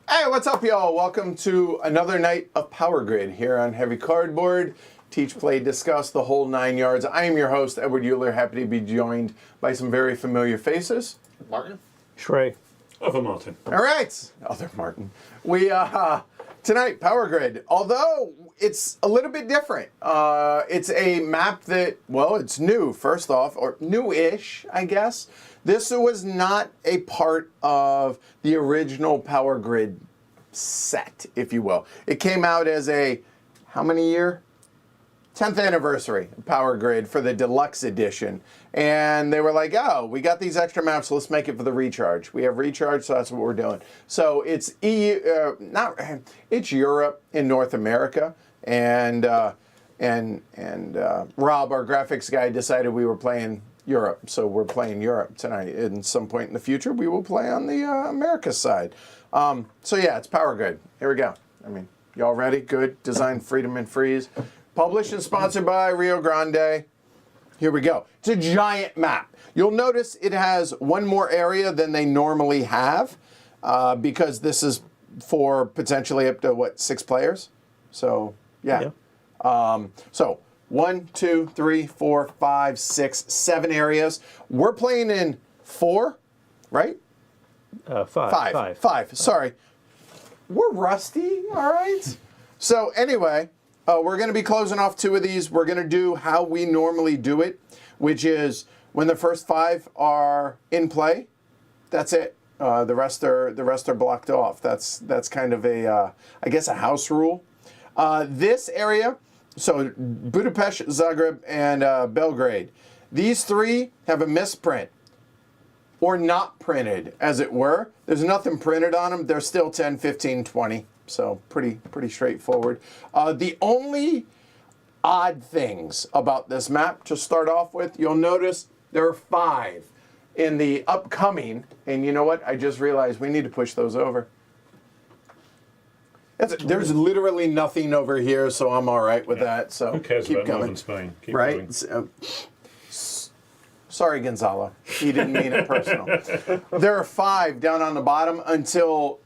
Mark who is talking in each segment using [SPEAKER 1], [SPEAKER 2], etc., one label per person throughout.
[SPEAKER 1] Hey, what's up, y'all? Welcome to another night of Power Grid here on Heavy Cardboard. Teach, play, discuss the whole 9 yards. I am your host, Edward Euler. Happy to be joined by some very familiar faces.
[SPEAKER 2] Martin.
[SPEAKER 3] Shrey.
[SPEAKER 2] Other Martin.
[SPEAKER 1] All right, other Martin. We tonight Power Grid. Although it's a little bit different. It's a map that, well, it's new. First off, or new-ish, I guess. This was not a part of the original Power Grid set, if you will. It came out as a, how many year? 10th anniversary of Power Grid for the deluxe edition. And they were like, oh, we got these extra maps, so let's make it for the recharge. We have recharge, so that's what we're doing. So it's it's Europe and North America. And Rob, our graphics guy, decided we were playing Europe, so we're playing Europe tonight. And some point in the future, we will play on the America side. So yeah, it's Power Grid. Here we go. I mean, y'all ready? Good. Design, freedom, and freeze. Published and sponsored by Rio Grande. Here we go. It's a giant map. You'll notice it has one more area than they normally have because this is for potentially up to, what, 6 players? So, yeah. So, 1, 2, 3, 4, 5, 6, 7 areas. We're playing in 4, right?
[SPEAKER 3] 5.
[SPEAKER 1] 5. Sorry. We're rusty, all right? So anyway, we're going to be closing off 2 of these. We're going to do how we normally do it, which is when the first 5 are in play, that's it. The rest are blocked off. That's kind of a, I guess, a house rule. This area, so Budapest, Zagreb, and Belgrade. These 3 have a misprint, or not printed, as it were. There's nothing printed on them. They're still 10, 15, 20. So pretty straightforward. The only odd things about this map to start off with, you'll notice there are 5 in the upcoming. And you know what? I just realized we need to push those over. There's literally nothing over here, so I'm all right with that. So
[SPEAKER 2] who cares
[SPEAKER 1] keep
[SPEAKER 2] about
[SPEAKER 1] coming.
[SPEAKER 2] Northern Spain? Keep
[SPEAKER 1] right? Sorry, Gonzalo. He didn't mean it personal. There are 5 down on the bottom until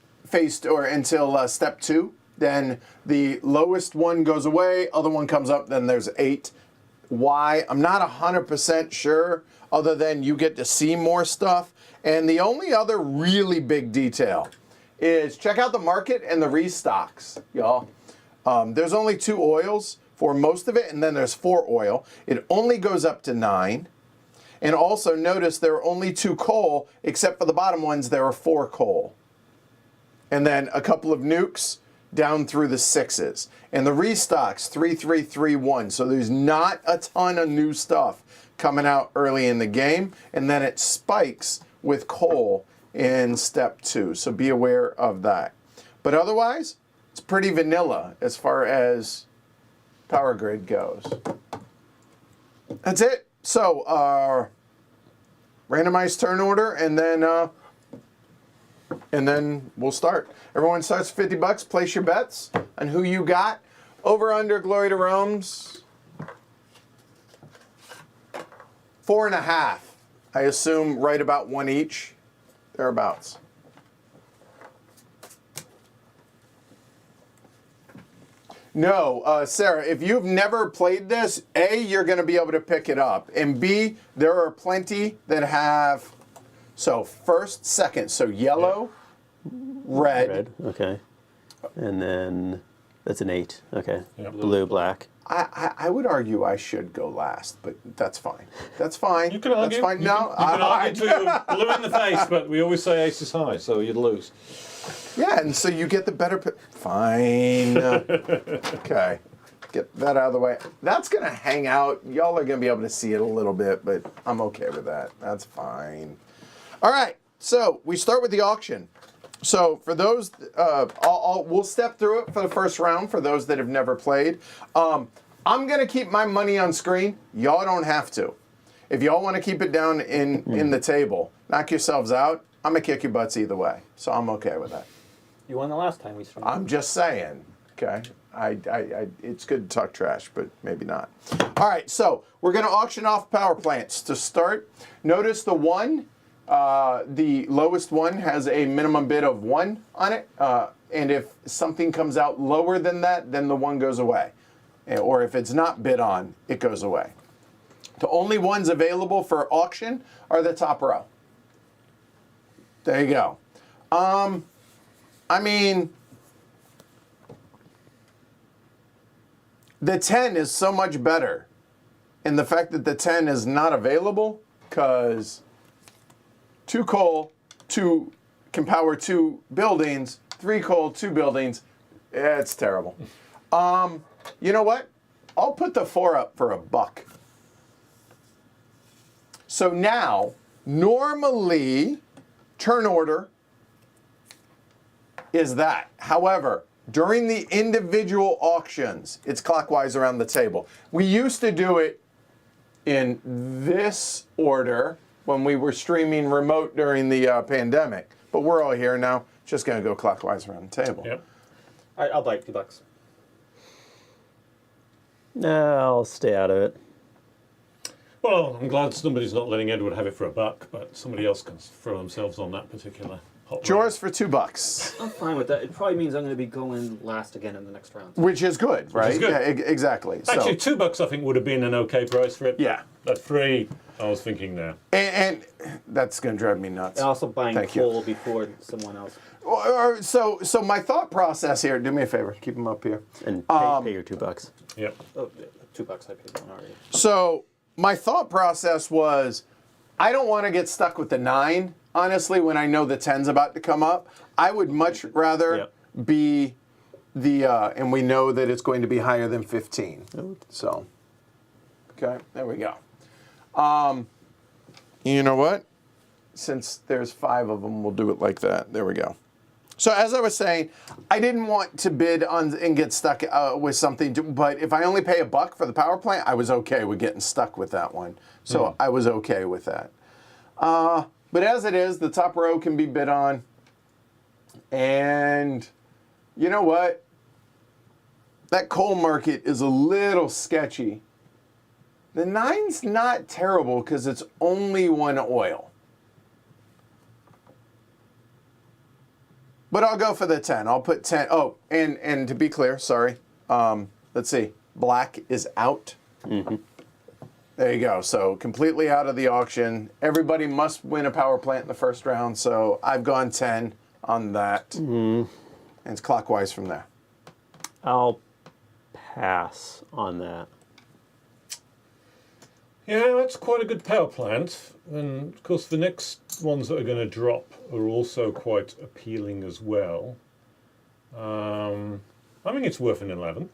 [SPEAKER 1] step 2. Then the lowest one goes away, other one comes up, then there's 8. Why? I'm not 100% sure, other than you get to see more stuff. And the only other really big detail is check out the market and the restocks, y'all. There's only 2 oils for most of it, and then there's 4 oil. It only goes up to 9. And also notice there are only 2 coal, except for the bottom ones, there are 4 coal. And then a couple of nukes down through the 6s. And the restocks, 3, 3, 3, 1. So there's not a ton of new stuff coming out early in the game. And then it spikes with coal in step 2. So be aware of that. But otherwise, it's pretty vanilla as far as Power Grid goes. That's it. So, randomized turn order, and then we'll start. Everyone starts $50. Place your bets on who you got. Over under Glory to Rome's 4.5. I assume right about 1 each. Thereabouts. No, Sarah, if you've never played this, A, you're going to be able to pick it up. And B, there are plenty that have, so first, second, so yellow, red.
[SPEAKER 3] Okay. And then that's an 8. Okay.
[SPEAKER 2] Yeah,
[SPEAKER 3] blue, black.
[SPEAKER 1] I would argue I should go last, but that's fine. That's fine.
[SPEAKER 2] You can argue.
[SPEAKER 1] That's fine.
[SPEAKER 2] You
[SPEAKER 1] No,
[SPEAKER 2] can argue to blue in the face, but we always say ace is high, so you'd lose.
[SPEAKER 1] Yeah, and so you get the better. Fine. Okay. Get that out of the way. That's going to hang out. Y'all are going to be able to see it a little bit, but I'm okay with that. That's fine. All right. So we start with the auction. So for those, we'll step through it for the first round for those that have never played. I'm going to keep my money on screen. Y'all don't have to. If y'all want to keep it down in the table, knock yourselves out. I'm going to kick your butts either way. So I'm okay with that.
[SPEAKER 4] You won the last time we streamed.
[SPEAKER 1] I'm just saying, okay? It's good to talk trash, but maybe not. All right, so we're going to auction off power plants to start. Notice the one The lowest one has a minimum bid of 1 on it, and if something comes out lower than that, then the 1 goes away. Or if it's not bid on, it goes away. The only ones available for auction are the top row. There you go. I mean, the 10 is so much better. And the fact that the 10 is not available, because 2 coal, 2 can power 2 buildings, 3 coal, 2 buildings. It's terrible. You know what? I'll put the 4 up for $1. So now, normally, turn order is that. However, during the individual auctions, it's clockwise around the table. We used to do it in this order when we were streaming remote during the pandemic. But we're all here now. Just going to go clockwise around the table.
[SPEAKER 2] Yep.
[SPEAKER 4] All right, I'll bite $2.
[SPEAKER 3] No, I'll stay out of it.
[SPEAKER 2] Well, I'm glad somebody's not letting Edward have it for $1, but somebody else can throw themselves on that particular hot
[SPEAKER 1] Yours for $2,
[SPEAKER 4] I'm fine with that. It probably means I'm going to be going last again in the next round.
[SPEAKER 1] which is good, right?
[SPEAKER 2] good.
[SPEAKER 1] Yeah, exactly.
[SPEAKER 2] Actually, $2 I think would have been an okay price for it.
[SPEAKER 1] Yeah.
[SPEAKER 2] At 3, I was thinking now.
[SPEAKER 1] And that's going to drive me nuts.
[SPEAKER 4] And also buying
[SPEAKER 1] Thank you.
[SPEAKER 4] coal before someone else.
[SPEAKER 1] So my thought process here. Do me a favor. Keep them up here.
[SPEAKER 3] And pay your $2.
[SPEAKER 2] Yep.
[SPEAKER 4] Oh, $2 I paid one already.
[SPEAKER 1] So my thought process was, I don't want to get stuck with the 9. Honestly, when I know the 10's about to come up, I would much rather
[SPEAKER 3] Yep.
[SPEAKER 1] be the, and we know that it's going to be higher than 15. So, okay, there we go. You know what? Since there's 5 of them, we'll do it like that. There we go. So as I was saying, I didn't want to bid on and get stuck with something, but if I only pay $1 for the power plant, I was okay with getting stuck with that one. So I was okay with that. But as it is, the top row can be bid on. And you know what? That coal market is a little sketchy. The 9's not terrible because it's only 1 oil. But I'll go for the 10. I'll put 10. Oh, and to be clear, sorry. Let's see. Black is out.
[SPEAKER 3] Mm-hmm.
[SPEAKER 1] There you go. So completely out of the auction. Everybody must win a power plant in the first round. So I've gone 10 on that. And it's clockwise from there.
[SPEAKER 3] I'll pass on that.
[SPEAKER 2] Yeah, that's quite a good power plant. And of course, the next ones that are going to drop are also quite appealing as well. I think it's worth an 11.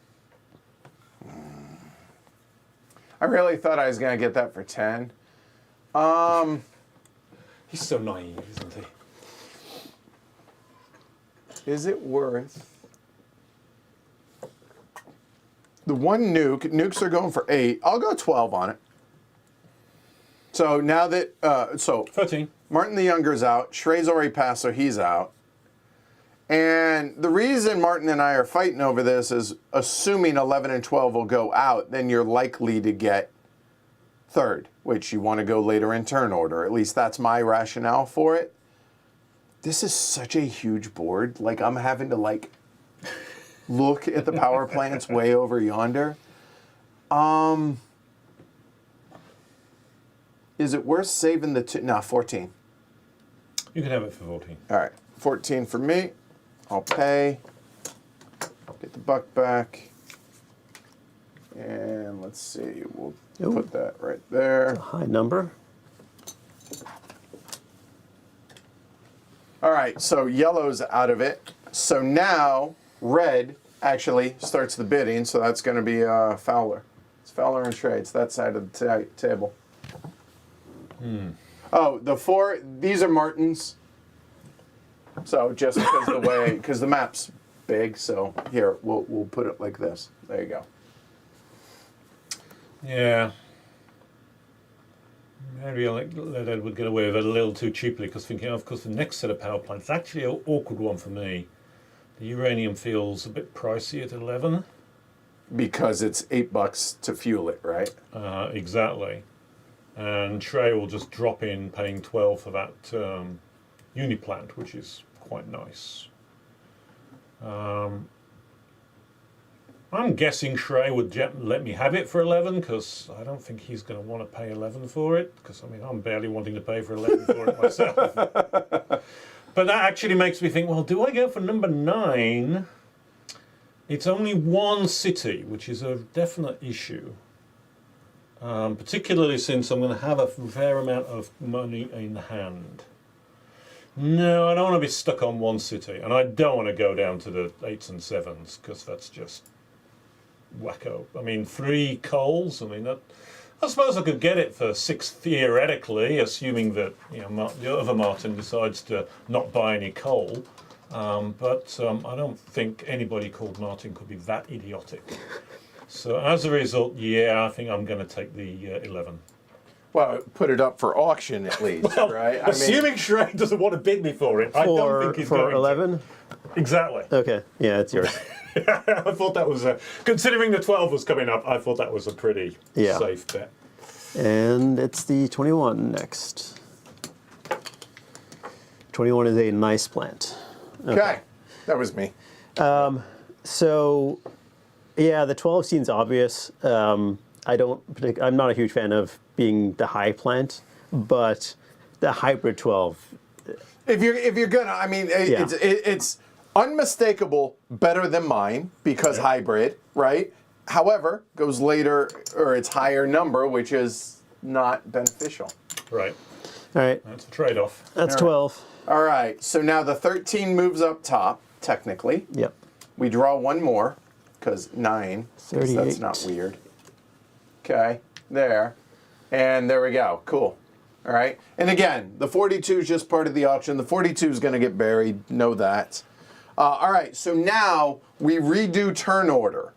[SPEAKER 1] I really thought I was going to get that for 10.
[SPEAKER 2] He's so naive, isn't he?
[SPEAKER 1] Is it worth... The 1 nuke, nukes are going for 8. I'll go 12 on it. So now that,
[SPEAKER 2] 13.
[SPEAKER 1] Martin the Younger's out, Shrey's already passed, so he's out. And the reason Martin and I are fighting over this is assuming 11 and 12 will go out, then you're likely to get 3rd, which you want to go later in turn order. At least that's my rationale for it. This is such a huge board. Like, I'm having to, like, look at the power plants way over yonder. Is it worth saving the 2? No, 14.
[SPEAKER 2] You can have it for 14.
[SPEAKER 1] All right, 14 for me. I'll pay. Get the $1 back. And let's see, we'll put that right there.
[SPEAKER 3] High number.
[SPEAKER 1] All right, so yellow's out of it. So now red actually starts the bidding, so that's going to be Fowler. It's Fowler and Shrey. It's that side of the table. Oh, the 4, these are Martin's. So just because the way, because the map's big, so here, we'll put it like this. There you go.
[SPEAKER 2] Yeah. Maybe I'll let Edward get away with it a little too cheaply, because thinking, of course, the next set of power plants is actually an awkward one for me. The uranium feels a bit pricey at 11.
[SPEAKER 1] Because it's $8 to fuel it, right?
[SPEAKER 2] Exactly. and Trey will just drop in paying 12 for that Uniplant, which is quite nice. I'm guessing Shrey would let me have it for 11 because I don't think he's going to want to pay 11 for it because, I mean, I'm barely wanting to pay for 11 for it myself. But that actually makes me think, well, do I go for number 9? It's only one city, which is a definite issue. Particularly since I'm going to have a fair amount of money in hand. No, I don't want to be stuck on one city, and I don't want to go down to the 8s and 7s because that's just wacko. I mean, 3 coals. I mean, I suppose I could get it for 6 theoretically, assuming that the other Martin decides to not buy any coal. But I don't think anybody called Martin could be that idiotic. So as a result, yeah, I think I'm going to take the 11.
[SPEAKER 1] Well, put it up for auction at least, right?
[SPEAKER 2] Assuming Shrey doesn't want to bid me for it, I don't think he's going
[SPEAKER 3] for 11.
[SPEAKER 2] to. Exactly.
[SPEAKER 3] Okay, yeah, it's yours.
[SPEAKER 2] I thought that was considering the 12 was coming up. I thought that was a pretty safe bet.
[SPEAKER 3] And it's the 21 next. 21 is a nice plant.
[SPEAKER 1] Okay, that was me.
[SPEAKER 3] So, yeah, the 12 seems obvious. I'm not a huge fan of being the high plant, but the hybrid 12.
[SPEAKER 1] If you're gonna, I mean, it's unmistakable better than mine because hybrid, right? However, goes later or it's higher number, which is not beneficial.
[SPEAKER 2] Right.
[SPEAKER 3] All right.
[SPEAKER 2] That's a trade-off.
[SPEAKER 3] That's 12.
[SPEAKER 1] All right. So now the 13 moves up top, technically.
[SPEAKER 3] Yep.
[SPEAKER 1] We draw one more because 9. 'Cause that's
[SPEAKER 3] 38.
[SPEAKER 1] not weird. Okay. There. And there we go. Cool. All right. And again, the 42 is just part of the auction. The 42 is going to get buried. Know that. All right. So now we redo turn order.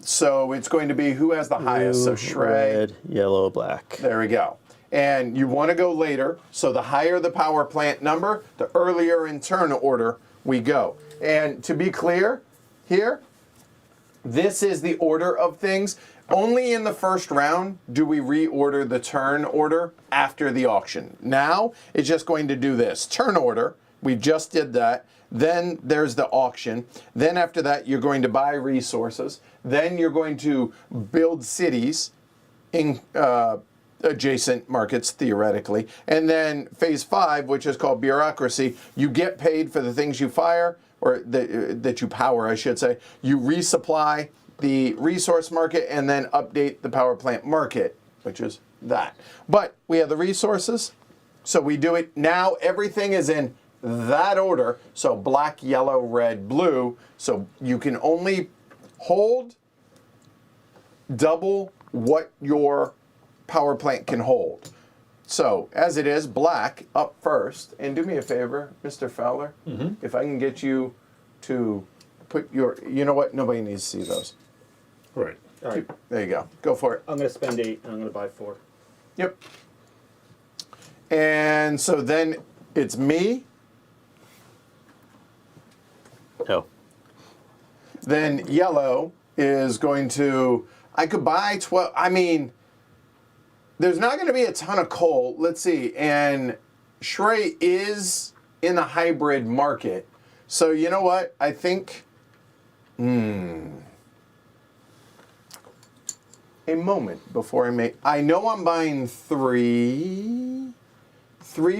[SPEAKER 1] So it's going to be who has the highest. So
[SPEAKER 3] Blue,
[SPEAKER 1] Shrey.
[SPEAKER 3] red, yellow, black.
[SPEAKER 1] There we go. And you want to go later. So the higher the power plant number, the earlier in turn order we go. And to be clear here, this is the order of things. Only in the first round do we reorder the turn order after the auction. Now it's just going to do this. Turn order, we just did that. Then there's the auction. Then after that, you're going to buy resources. Then you're going to build cities in adjacent markets, theoretically. And then phase 5, which is called Bureaucracy, you get paid for the things you fire, or that you power, I should say. You resupply the resource market and then update the power plant market, which is that. But we have the resources, so we do it now. Everything is in that order, so black, yellow, red, blue. So you can only hold double what your power plant can hold. So as it is, black up first. And do me a favor, Mr. Fowler, if I can get you to put your, you know what, nobody needs to see those.
[SPEAKER 2] Right.
[SPEAKER 4] All right.
[SPEAKER 1] There you go. Go for it.
[SPEAKER 4] I'm going to spend 8 and I'm going to buy 4.
[SPEAKER 1] Yep. And so then it's me.
[SPEAKER 3] Oh.
[SPEAKER 1] Then yellow is going to, I could buy 12, I mean, there's not going to be a ton of coal. Let's see. And Shrey is in the hybrid market. So you know what? I think, a moment before I make, I know I'm buying 3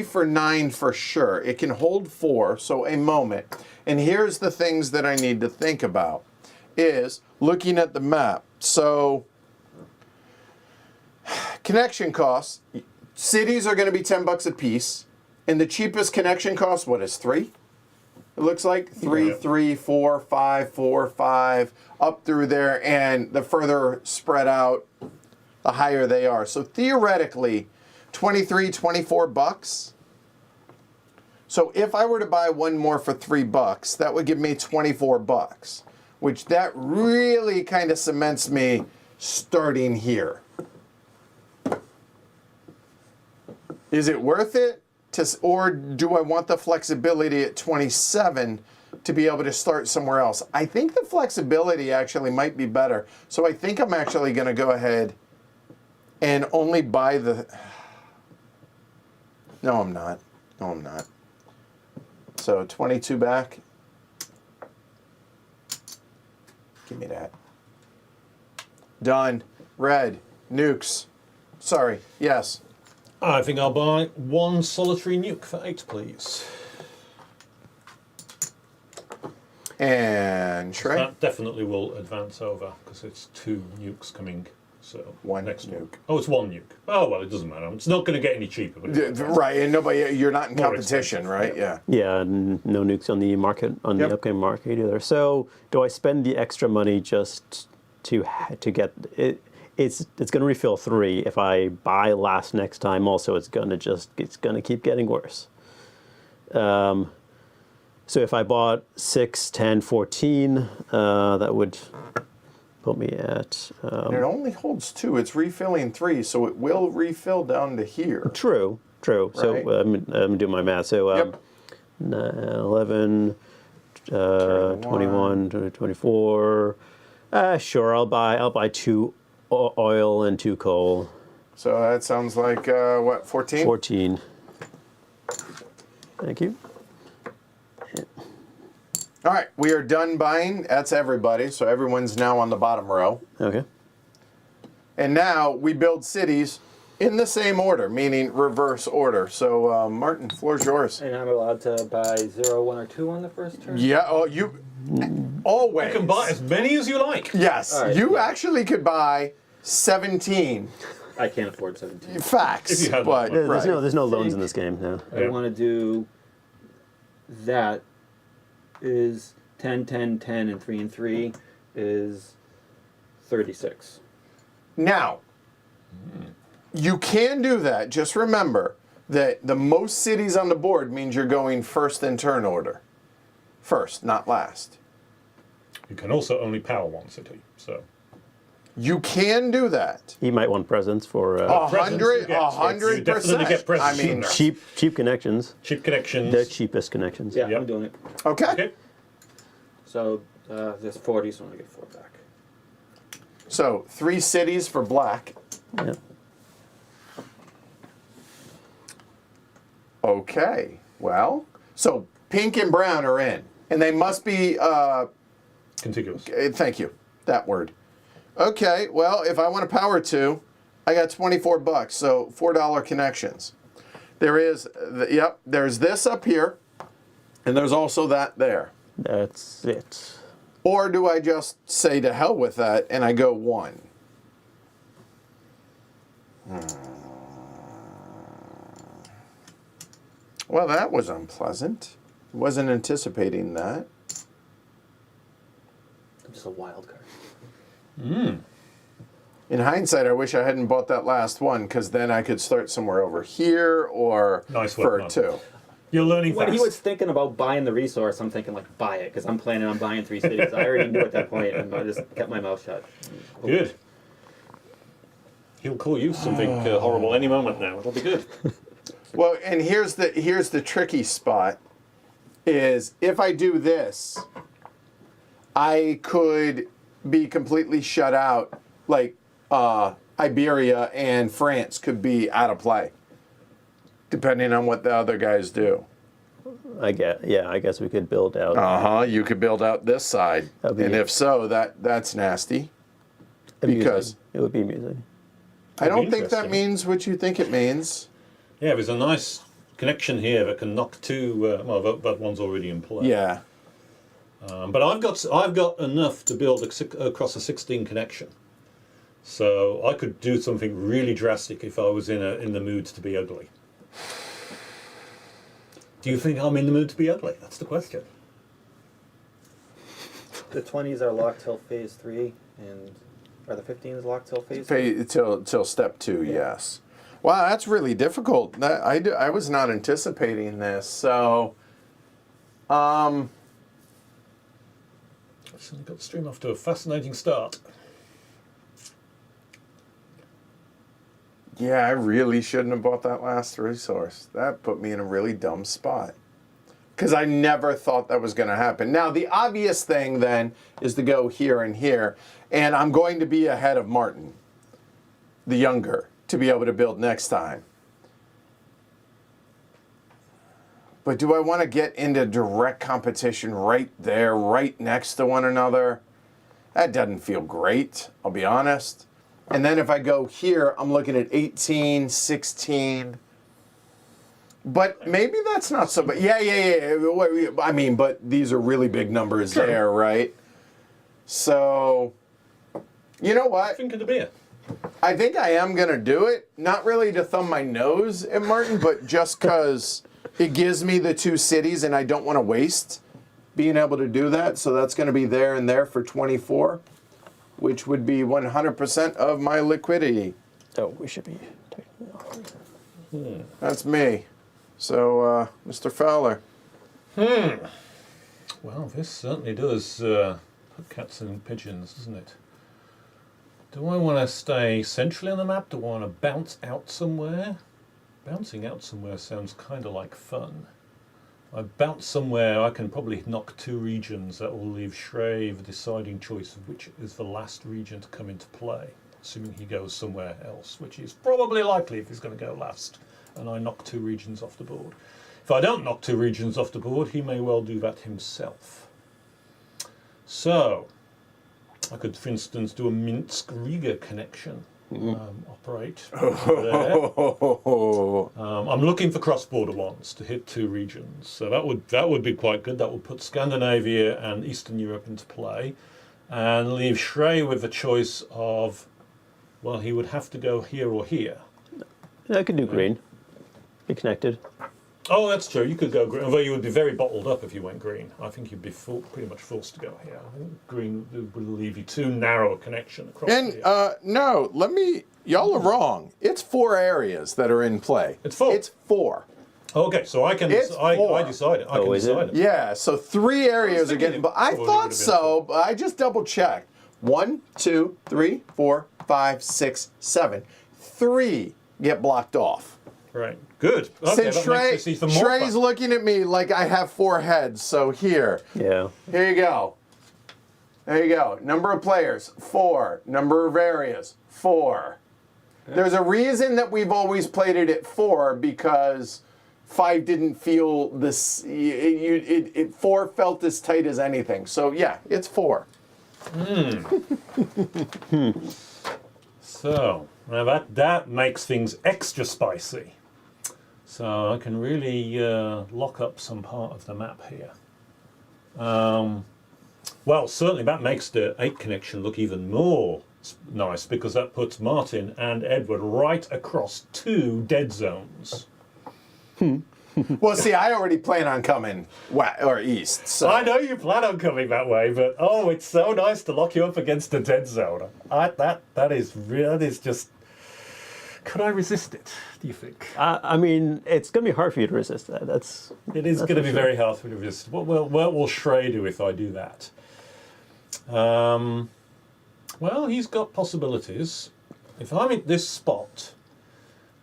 [SPEAKER 1] for 9 for sure. It can hold 4, so a moment. And here's the things that I need to think about is looking at the map. So connection costs, cities are going to be $10 a piece, and the cheapest connection cost, what is 3? It looks like 3, 3, 4, 5, 4, 5, up through there, and the further spread out, the higher they are. So theoretically, 23, 24 bucks. So if I were to buy one more for $3, that would give me 24 bucks, which that really kind of cements me starting here. Is it worth it? Or do I want the flexibility at 27 to be able to start somewhere else? I think the flexibility actually might be better. So I think I'm actually going to go ahead and only buy the... No, I'm not. No, I'm not. So 22 back. Give me that. Done. Red. Nukes. Sorry. Yes.
[SPEAKER 2] I think I'll buy one solitary nuke for 8, please.
[SPEAKER 1] And Shrey.
[SPEAKER 2] That definitely will advance over because it's 2 nukes coming. So
[SPEAKER 1] One
[SPEAKER 2] next
[SPEAKER 1] nuke.
[SPEAKER 2] one. Oh, it's 1 nuke. Oh well, it doesn't matter. It's not going to get any cheaper. But
[SPEAKER 1] Right, and nobody, you're not in
[SPEAKER 2] More
[SPEAKER 1] competition,
[SPEAKER 2] expensive,
[SPEAKER 1] right? Yeah.
[SPEAKER 3] Yeah, and no nukes on the market on
[SPEAKER 1] Yep.
[SPEAKER 3] the upcoming market either. So, do I spend the extra money just to get it? It's going to refill 3. If I buy last next time, also it's going to keep getting worse. So if I bought 6, 10, 14, that would put me at
[SPEAKER 1] And it only holds 2. It's refilling 3, so it will refill down to here.
[SPEAKER 3] true.
[SPEAKER 1] Right.
[SPEAKER 3] So I'm doing my math. So
[SPEAKER 1] Yep.
[SPEAKER 3] 11, 21, 24. Sure, I'll buy 2 oil and 2 coal.
[SPEAKER 1] So that sounds like, what, 14?
[SPEAKER 3] 14. Thank you.
[SPEAKER 1] All right, we are done buying. That's everybody. So everyone's now on the bottom row.
[SPEAKER 3] Okay.
[SPEAKER 1] And now we build cities in the same order, meaning reverse order. So, Martin, floor's yours.
[SPEAKER 4] And I'm allowed to buy 0, 1, or 2 on the first turn?
[SPEAKER 1] Yeah, oh, you always.
[SPEAKER 2] you can buy as many as you like.
[SPEAKER 1] Yes,
[SPEAKER 4] All right.
[SPEAKER 1] you actually could buy 17
[SPEAKER 4] I can't afford 17.
[SPEAKER 1] facts.
[SPEAKER 2] If you have
[SPEAKER 1] but,
[SPEAKER 2] that
[SPEAKER 3] There's
[SPEAKER 1] right.
[SPEAKER 3] no loans in this game. No.
[SPEAKER 4] I
[SPEAKER 2] Yeah.
[SPEAKER 4] want to do that is 10, 10, 10, and 3 and 3 is 36.
[SPEAKER 1] Now, you can do that. Just remember that the most cities on the board means you're going first in turn order. First, not last.
[SPEAKER 2] You can also only power 1 city. So
[SPEAKER 1] You can do that.
[SPEAKER 3] He might want presents for
[SPEAKER 2] presents you get.
[SPEAKER 1] 100%.
[SPEAKER 2] You definitely get presents
[SPEAKER 1] I mean,
[SPEAKER 2] from
[SPEAKER 3] cheap connections.
[SPEAKER 2] cheap connections.
[SPEAKER 3] The cheapest connections.
[SPEAKER 4] Yeah,
[SPEAKER 2] Yep.
[SPEAKER 4] I'm doing it.
[SPEAKER 1] okay.
[SPEAKER 2] Okay.
[SPEAKER 4] So there's 40, so I'm going to get 4 back.
[SPEAKER 1] So 3 cities for black.
[SPEAKER 3] Yeah.
[SPEAKER 1] Okay. Well, so pink and brown are in, and they must be.
[SPEAKER 2] Contiguous.
[SPEAKER 1] Thank you. That word. Okay. Well, if I want to power 2, I got $24. So $4 connections. There is. Yep. There's this up here, and there's also that there.
[SPEAKER 3] That's it.
[SPEAKER 1] Or do I just say to hell with that and I go 1? Well, that was unpleasant. Wasn't anticipating that.
[SPEAKER 4] I'm just a wild card.
[SPEAKER 1] In hindsight, I wish I hadn't bought that last one because then I could start somewhere over here or
[SPEAKER 2] Nice work,
[SPEAKER 1] for
[SPEAKER 2] Martin.
[SPEAKER 1] 2.
[SPEAKER 2] You're learning
[SPEAKER 4] When
[SPEAKER 2] fast.
[SPEAKER 4] he was thinking about buying the resource, I'm thinking, like, buy it, because I'm planning on buying 3 cities. I already knew at that point, and I just kept my mouth shut.
[SPEAKER 2] Good. He'll call you something horrible any moment now. It'll be good.
[SPEAKER 1] Well, and here's the tricky spot is if I do this, I could be completely shut out. Like Iberia and France could be out of play, depending on what the other guys do.
[SPEAKER 3] I guess we could build out.
[SPEAKER 1] You could build out this side,
[SPEAKER 3] That'd be
[SPEAKER 1] and
[SPEAKER 3] neat.
[SPEAKER 1] if so, that's nasty.
[SPEAKER 3] amusing.
[SPEAKER 1] because-
[SPEAKER 3] It would be amusing.
[SPEAKER 1] I don't think that
[SPEAKER 2] interesting.
[SPEAKER 1] means what you think it means.
[SPEAKER 2] Yeah, there's a nice connection here that can knock 2. Well, that one's already in play.
[SPEAKER 1] Yeah.
[SPEAKER 2] But I've got enough to build across a 16 connection. So I could do something really drastic if I was in the mood to be ugly. Do you think I'm in the mood to be ugly? That's the question.
[SPEAKER 4] The 20s are locked till phase 3, and are the 15s locked till phase 3?
[SPEAKER 1] Till step 2, yes. Wow, that's really difficult. I was not anticipating this. So,
[SPEAKER 2] So we got the stream off to a fascinating start.
[SPEAKER 1] yeah, I really shouldn't have bought that last resource. That put me in a really dumb spot. Because I never thought that was going to happen. Now, the obvious thing then is to go here and here. And I'm going to be ahead of Martin, the younger. to be able to build next time. But do I want to get into direct competition right there, right next to one another? That doesn't feel great, I'll be honest. And then if I go here, I'm looking at 18, 16. But maybe that's not so bad. Yeah. I mean, but these are really big numbers there, right? So, you know what?
[SPEAKER 2] Think of the beer.
[SPEAKER 1] I think I am going to do it. Not really to thumb my nose at Martin, but just because it gives me the two cities and I don't want to waste being able to do that. So that's going to be there and there for 24, which would be 100% of my liquidity.
[SPEAKER 3] Oh, we should be taking
[SPEAKER 1] That's me. So, Mr. Fowler.
[SPEAKER 2] Well, this certainly does put cats in pigeons, doesn't it? Do I want to stay centrally on the map? Do I want to bounce out somewhere? Bouncing out somewhere sounds kind of like fun. I bounce somewhere, I can probably knock 2 regions. That will leave Shrey the deciding choice of which is the last region to come into play, assuming he goes somewhere else, which is probably likely if he's going to go last, and I knock 2 regions off the board. If I don't knock 2 regions off the board, he may well do that himself. So, I could, for instance, do a Minsk-Riga connection. Operate there. I'm looking for cross-border ones to hit 2 regions, so that would be quite good. That would put Scandinavia and Eastern Europe into play, and leave Shrey with the choice of, well, he would have to go here or here.
[SPEAKER 3] I could do green. Be connected.
[SPEAKER 2] Oh, that's true. You could go green, although you would be very bottled up if you went green. I think you'd be pretty much forced to go here. I think green would leave you too narrow a connection across here.
[SPEAKER 1] And, no, y'all are wrong. It's 4 areas that are in play.
[SPEAKER 2] It's 4?
[SPEAKER 1] It's 4.
[SPEAKER 2] Okay, so I can
[SPEAKER 1] It's
[SPEAKER 2] I
[SPEAKER 1] 4.
[SPEAKER 2] decided. I can
[SPEAKER 3] is it?
[SPEAKER 2] decide it.
[SPEAKER 1] Yeah, so 3 areas are getting, but I
[SPEAKER 2] probably
[SPEAKER 1] thought
[SPEAKER 2] would've been
[SPEAKER 1] so, but I just double checked. 1, 2, 3, 4, 5, 6, 7. 3 get blocked off.
[SPEAKER 2] Right. Good. Okay,
[SPEAKER 1] Since
[SPEAKER 2] that makes this even more
[SPEAKER 1] Shrey's
[SPEAKER 2] fun.
[SPEAKER 1] looking at me like I have 4 heads, so here.
[SPEAKER 3] Yeah.
[SPEAKER 1] Here you go. There you go. Number of players, 4. Number of areas, 4. There's a reason that we've always played it at 4 because 5 didn't feel this. 4 felt as tight as anything. So yeah, it's 4.
[SPEAKER 2] So now that makes things extra spicy. So I can really lock up some part of the map here. Well, certainly that makes the 8 connection look even more nice because that puts Martin and Edward right across 2 dead zones.
[SPEAKER 1] Well, see, I already plan on coming east. So.
[SPEAKER 2] I know you plan on coming that way, but oh, it's so nice to lock you up against a dead zone. That is just. Could I resist it? Do you think?
[SPEAKER 3] I mean, it's going to be hard for you to resist that.
[SPEAKER 2] It is going to be very hard for me to resist. What will Shrey do if I do that? Well, he's got possibilities. If I'm in this spot,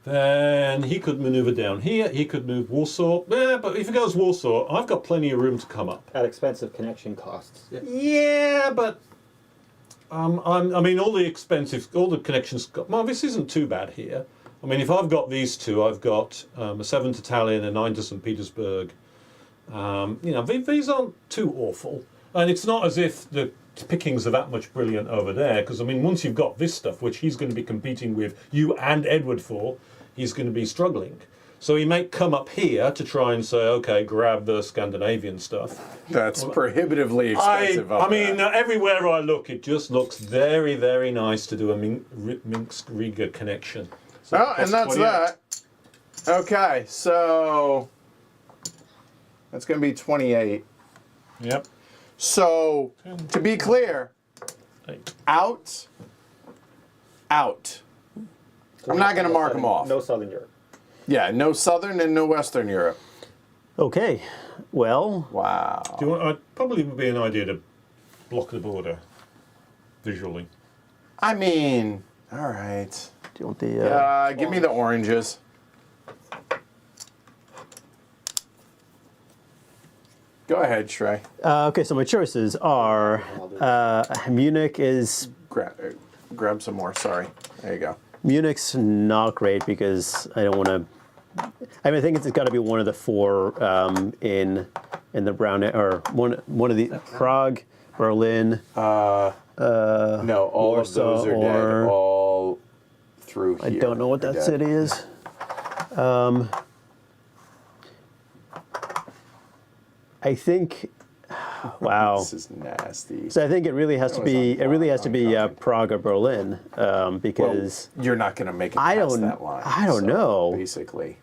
[SPEAKER 2] then he could maneuver down here. He could move Warsaw. Yeah, but if he goes Warsaw, I've got plenty of room to come up.
[SPEAKER 4] At expensive connection costs.
[SPEAKER 2] Yeah, but I mean, all the connections. Well, this isn't too bad here. I mean, if I've got these 2, I've got a 7 to Tallinn, a 9 to St. Petersburg. These aren't too awful, and it's not as if the pickings are that much brilliant over there. Because I mean, once you've got this stuff, which he's going to be competing with you and Edward for, he's going to be struggling. So he may come up here to try and say, okay, grab the Scandinavian stuff.
[SPEAKER 1] That's prohibitively expensive.
[SPEAKER 2] I mean, everywhere I look, it just looks very, very nice to do a Minsk-Riga connection. So
[SPEAKER 1] oh, and that's
[SPEAKER 2] 28.
[SPEAKER 1] that. Okay, so that's going to be 28.
[SPEAKER 2] Yep.
[SPEAKER 1] So, to be clear, out. I'm not going to mark them off.
[SPEAKER 4] No Southern Europe.
[SPEAKER 1] Yeah, no Southern and no Western Europe.
[SPEAKER 3] Okay. Well,
[SPEAKER 1] Wow.
[SPEAKER 2] Probably would be an idea to block the border visually.
[SPEAKER 1] I mean, all right.
[SPEAKER 3] do you want the...
[SPEAKER 1] Give me the oranges. Go ahead, Shrey.
[SPEAKER 3] okay, so my choices are Munich is...
[SPEAKER 1] Grab some more, sorry. There you go.
[SPEAKER 3] Munich's not great because I don't want to. I mean, I think it's got to be one of the four in the brown or one of the Prague, Berlin.
[SPEAKER 1] No, all of those are dead.
[SPEAKER 3] or-
[SPEAKER 1] All through here.
[SPEAKER 3] I don't know what
[SPEAKER 1] are
[SPEAKER 3] that
[SPEAKER 1] dead.
[SPEAKER 3] city is. I think. Wow.
[SPEAKER 1] This is nasty.
[SPEAKER 3] So I think it really has to
[SPEAKER 1] That was
[SPEAKER 3] be.
[SPEAKER 1] on
[SPEAKER 3] It really has to
[SPEAKER 1] on
[SPEAKER 3] be
[SPEAKER 1] copy.
[SPEAKER 3] Prague or Berlin because.
[SPEAKER 1] Well, you're not going to make it
[SPEAKER 3] I
[SPEAKER 1] past
[SPEAKER 3] don't-
[SPEAKER 1] that line.
[SPEAKER 3] I don't know.
[SPEAKER 1] Basically.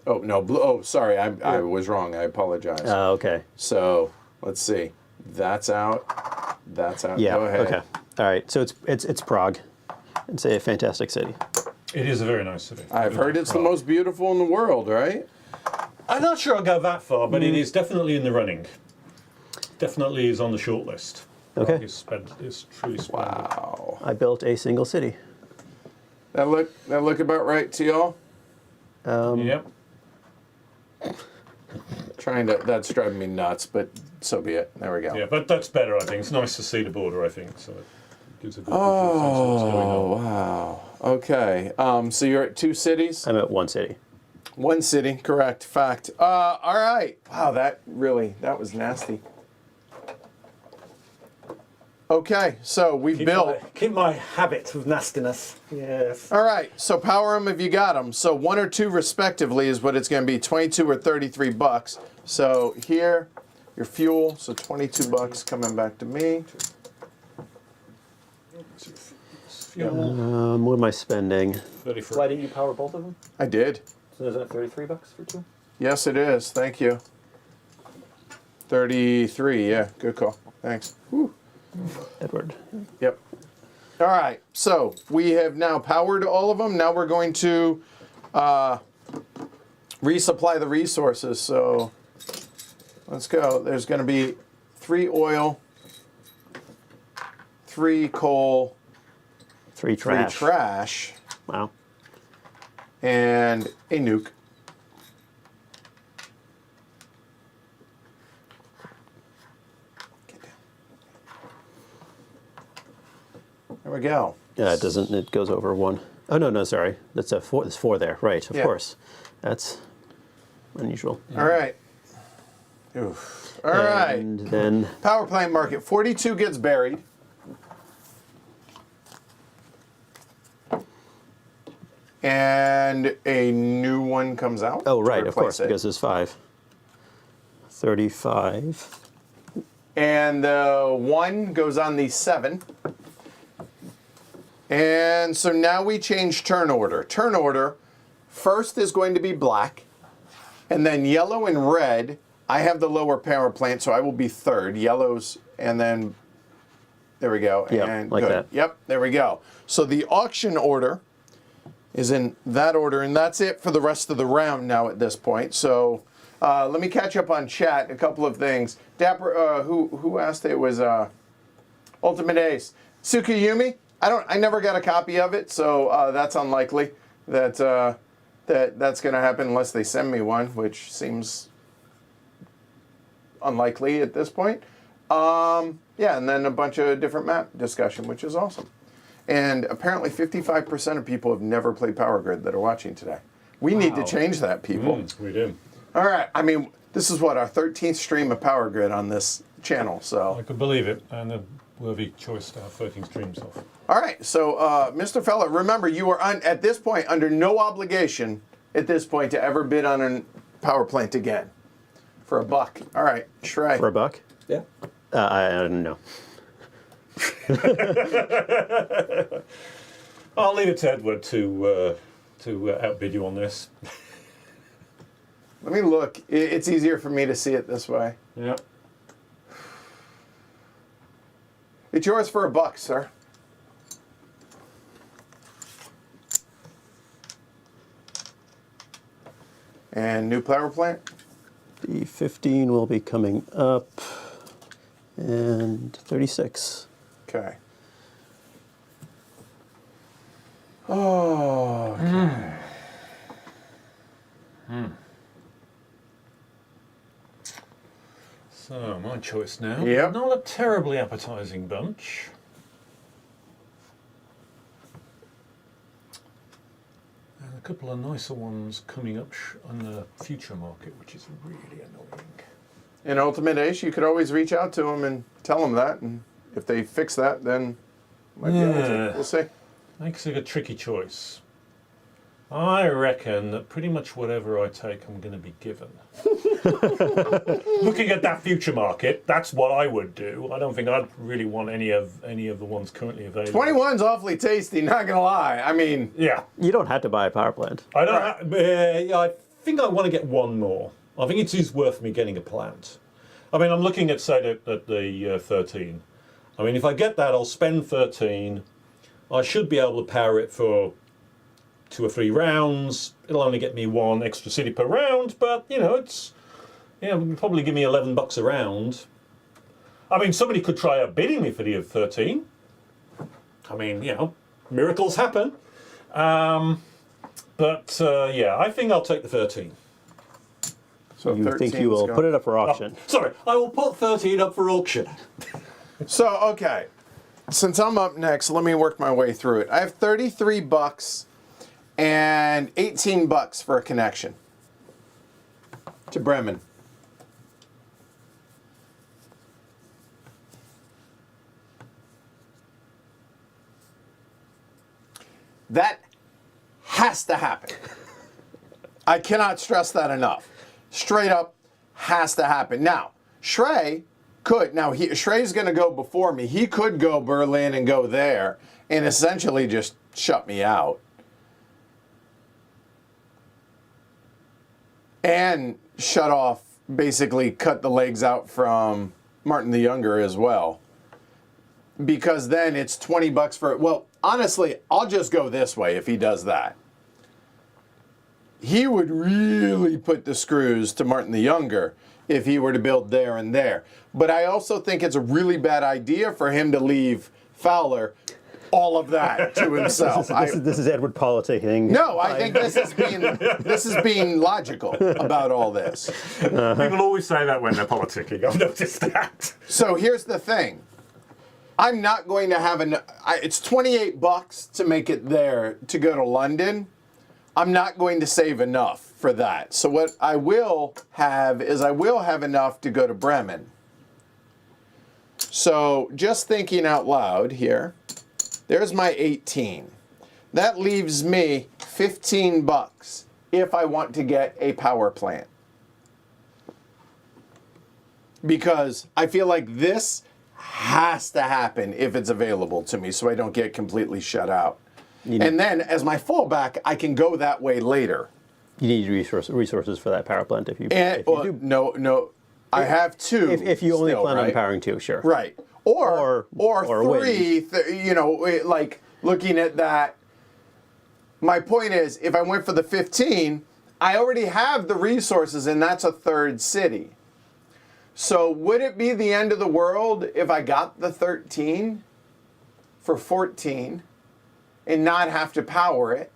[SPEAKER 1] Oh no! Oh, sorry. I was wrong. I apologize.
[SPEAKER 3] Okay.
[SPEAKER 1] So let's see. That's out. That's out.
[SPEAKER 3] Yeah.
[SPEAKER 1] Go ahead.
[SPEAKER 3] Okay. All right. So it's Prague. It's a fantastic city.
[SPEAKER 2] It is a very nice city.
[SPEAKER 1] I've heard it's the
[SPEAKER 2] Prague.
[SPEAKER 1] most beautiful in the world, right?
[SPEAKER 2] I'm not sure I'll go that far, but it is definitely in the running. Definitely is on the short list.
[SPEAKER 3] Okay.
[SPEAKER 2] It's truly splendid.
[SPEAKER 1] Wow.
[SPEAKER 3] I built a single city.
[SPEAKER 1] That look about right to y'all?
[SPEAKER 2] Yep.
[SPEAKER 1] That's driving me nuts, but so be it. There we go.
[SPEAKER 2] Yeah, but that's better, I think. It's nice to see the border, I think, so it gives a good sense of what's going
[SPEAKER 1] Oh,
[SPEAKER 2] on.
[SPEAKER 1] wow. Okay. So you're at 2 cities?
[SPEAKER 3] I'm at one city.
[SPEAKER 1] 1 city, correct. Fact. All right. Wow, that was nasty. Okay, so we built.
[SPEAKER 5] Keep my habit of nastiness. Yes.
[SPEAKER 1] All right, so power them if you got them. So 1 or 2 respectively is what it's going to be, 22 or 33 bucks. So here, your fuel, so 22 bucks coming back to me.
[SPEAKER 2] Fuel,
[SPEAKER 3] What am I spending?
[SPEAKER 2] 33.
[SPEAKER 4] Why didn't you power both of them?
[SPEAKER 1] I did.
[SPEAKER 4] So isn't it $33 for 2?
[SPEAKER 1] Yes, it is. Thank you. 33, yeah, good call. Thanks. Whew.
[SPEAKER 3] Edward.
[SPEAKER 1] Yep. All right, so we have now powered all of them. Now we're going to resupply the resources. So let's go. There's going to be 3 oil, 3 coal,
[SPEAKER 3] 3
[SPEAKER 1] 3
[SPEAKER 3] trash.
[SPEAKER 1] trash,
[SPEAKER 3] Wow.
[SPEAKER 1] and a nuke. Get down. There we go.
[SPEAKER 3] Yeah, it doesn't. It goes over 1. Oh no, sorry. That's a 4. There's 4 there. Right. Of
[SPEAKER 1] Yeah.
[SPEAKER 3] course. That's unusual.
[SPEAKER 1] All right. Oof. All right.
[SPEAKER 3] And then
[SPEAKER 1] Power plant market. 42 gets buried. And a new one comes out.
[SPEAKER 3] oh
[SPEAKER 1] to
[SPEAKER 3] right, of course,
[SPEAKER 1] replace it.
[SPEAKER 3] because there's 5. 35.
[SPEAKER 1] And the 1 goes on the 7. And so now we change turn order. Turn order, first is going to be black, and then yellow and red. I have the lower power plant, so I will be 3rd. Yellows, and then there we go.
[SPEAKER 3] Yep,
[SPEAKER 1] and
[SPEAKER 3] like
[SPEAKER 1] good.
[SPEAKER 3] that.
[SPEAKER 1] Yep, there we go. So the auction order is in that order, and that's it for the rest of the round now at this point. So let me catch up on chat. A couple of things. Dapper, who asked? It was Ultimate Ace. Tsukiyumi. I never got a copy of it, so that's unlikely that that's going to happen unless they send me one, which seems unlikely at this point. Yeah, and then a bunch of different map discussion, which is awesome. And apparently 55% of people have never played Power Grid that are watching today. We need to change that, people.
[SPEAKER 2] We do.
[SPEAKER 1] All right, I mean, this is what, our 13th stream of Power Grid on this channel, so.
[SPEAKER 2] I could believe it, and a worthy choice to have 13 streams of.
[SPEAKER 1] All right, so Mr. Fella, remember you are at this point under no obligation at this point to ever bid on a power plant again for $1. All right, Shrey.
[SPEAKER 3] For $1?
[SPEAKER 4] Yeah.
[SPEAKER 3] I don't know.
[SPEAKER 2] I'll leave it to Edward to outbid you on this.
[SPEAKER 1] Let me look. It's easier for me to see it this way.
[SPEAKER 2] Yeah.
[SPEAKER 1] It's yours for $1, sir. And new power plant.
[SPEAKER 3] The 15 will be coming up, and 36.
[SPEAKER 1] Okay. Oh. Okay.
[SPEAKER 2] So, my choice now.
[SPEAKER 1] Yep.
[SPEAKER 2] Not a terribly appetising bunch. couple of nicer ones coming up on the future market, which is really annoying.
[SPEAKER 1] In Ultimate Ace, you could always reach out to them and tell them that, and if they fix that, then might be able to. We'll see.
[SPEAKER 2] Makes it a tricky choice. I reckon that pretty much whatever I take, I'm going to be given. Looking at that future market, that's what I would do. I don't think I'd really want any of the ones currently available.
[SPEAKER 1] 21's awfully tasty, not gonna lie. I mean,
[SPEAKER 2] Yeah,
[SPEAKER 3] You don't have to buy a power plant.
[SPEAKER 2] I don't. Yeah, I think I want to get one more. I think it is worth me getting a plant. I mean, I'm looking at say at the 13. I mean, if I get that, I'll spend 13. I should be able to power it for 2 or 3 rounds. It'll only get me 1 extra city per round, but it's it'll probably give me $11 a round. I mean, somebody could try outbidding me for the 13. I mean, miracles happen. But yeah, I think I'll take the 13.
[SPEAKER 1] so
[SPEAKER 3] You
[SPEAKER 1] 13
[SPEAKER 3] think you will put it up for auction.
[SPEAKER 2] Sorry, I will put 13 up for auction.
[SPEAKER 1] So, okay. Since I'm up next, let me work my way through it. I have $33 and $18 for a connection to Bremen. That has to happen. I cannot stress that enough. Straight up has to happen. Now, Shrey could. Now, Shrey's going to go before me. He could go Berlin and go there and essentially just shut me out. And shut off, basically cut the legs out from Martin the Younger as well. Because then it's $20 for, well, honestly, I'll just go this way if he does that. He would really put the screws to Martin the Younger if he were to build there and there. But I also think it's a really bad idea for him to leave Fowler all of that to himself.
[SPEAKER 3] This is Edward politicking.
[SPEAKER 1] No, I think this is being logical about all this.
[SPEAKER 2] People always say that when they're politicking. I've noticed that.
[SPEAKER 1] So here's the thing. I'm not going to have it's $28 to make it there to go to London. I'm not going to save enough for that. So what I will have is I will have enough to go to Bremen. So just thinking out loud here, there's my 18. That leaves me $15 if I want to get a power plant. Because I feel like this has to happen if it's available to me so I don't get completely shut out. And then as my fallback, I can go that way later.
[SPEAKER 3] You need resources for that power plant if you do.
[SPEAKER 1] No, I have 2.
[SPEAKER 3] If you only
[SPEAKER 1] still,
[SPEAKER 3] plan on
[SPEAKER 1] right?
[SPEAKER 3] powering 2, sure.
[SPEAKER 1] Right. Or
[SPEAKER 3] wind.
[SPEAKER 1] 3, like looking at that. My point is, if I went for the 15, I already have the resources and that's a 3rd city. So would it be the end of the world if I got the 13 for 14 and not have to power it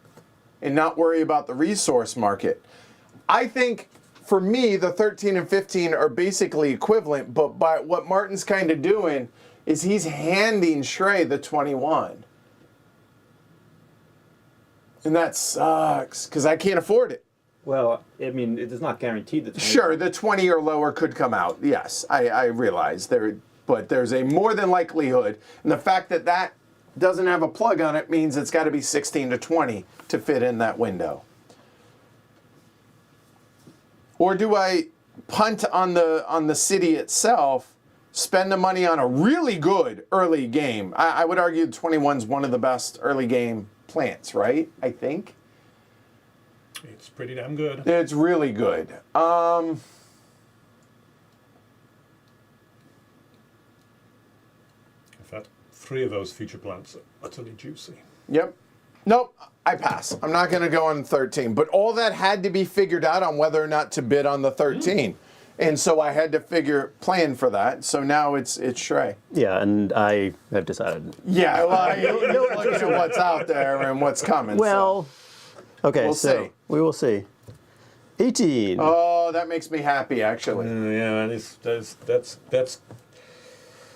[SPEAKER 1] and not worry about the resource market? I think for me, the 13 and 15 are basically equivalent, but by what Martin's kind of doing is he's handing Shrey the 21. And that sucks because I can't afford it.
[SPEAKER 4] Well, I mean, it is not guaranteed that.
[SPEAKER 1] Sure, the 20 or lower could come out. Yes, I realize there, but there's a more than likelihood, and the fact that that doesn't have a plug on it means it's got to be 16 to 20 to fit in that window. Or do I punt on the city itself, spend the money on a really good early game? I would argue 21's one of the best early game plants, right? I think.
[SPEAKER 2] It's pretty damn good.
[SPEAKER 1] It's really good.
[SPEAKER 2] In fact, 3 of those future plants are utterly juicy.
[SPEAKER 1] Yep. Nope, I pass. I'm not going to go on 13. But all that had to be figured out on whether or not to bid on the 13. And so I had to plan for that. So now it's Shrey.
[SPEAKER 3] Yeah, and I have decided.
[SPEAKER 1] Yeah, well, you're looking at what's out there and what's coming.
[SPEAKER 3] Well, okay,
[SPEAKER 1] We'll
[SPEAKER 3] so
[SPEAKER 1] see.
[SPEAKER 3] we will see. 18.
[SPEAKER 1] Oh, that makes me happy, actually.
[SPEAKER 2] Yeah, that's.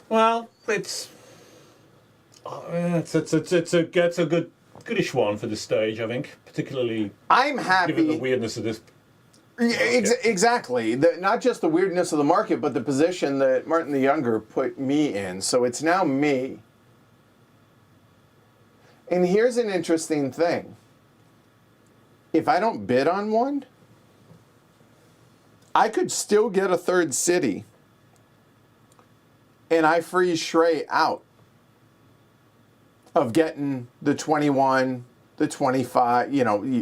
[SPEAKER 2] Well, it's a good goodish one for this stage, I think, particularly
[SPEAKER 1] I'm
[SPEAKER 2] given the
[SPEAKER 1] happy.
[SPEAKER 2] weirdness of this.
[SPEAKER 1] Yeah, exactly. Not just the weirdness of the market, but the position that Martin the Younger put me in. So it's now me. And here's an interesting thing. If I don't bid on one, I could still get a third city. And I freeze Shrey out of getting the 21, the 25,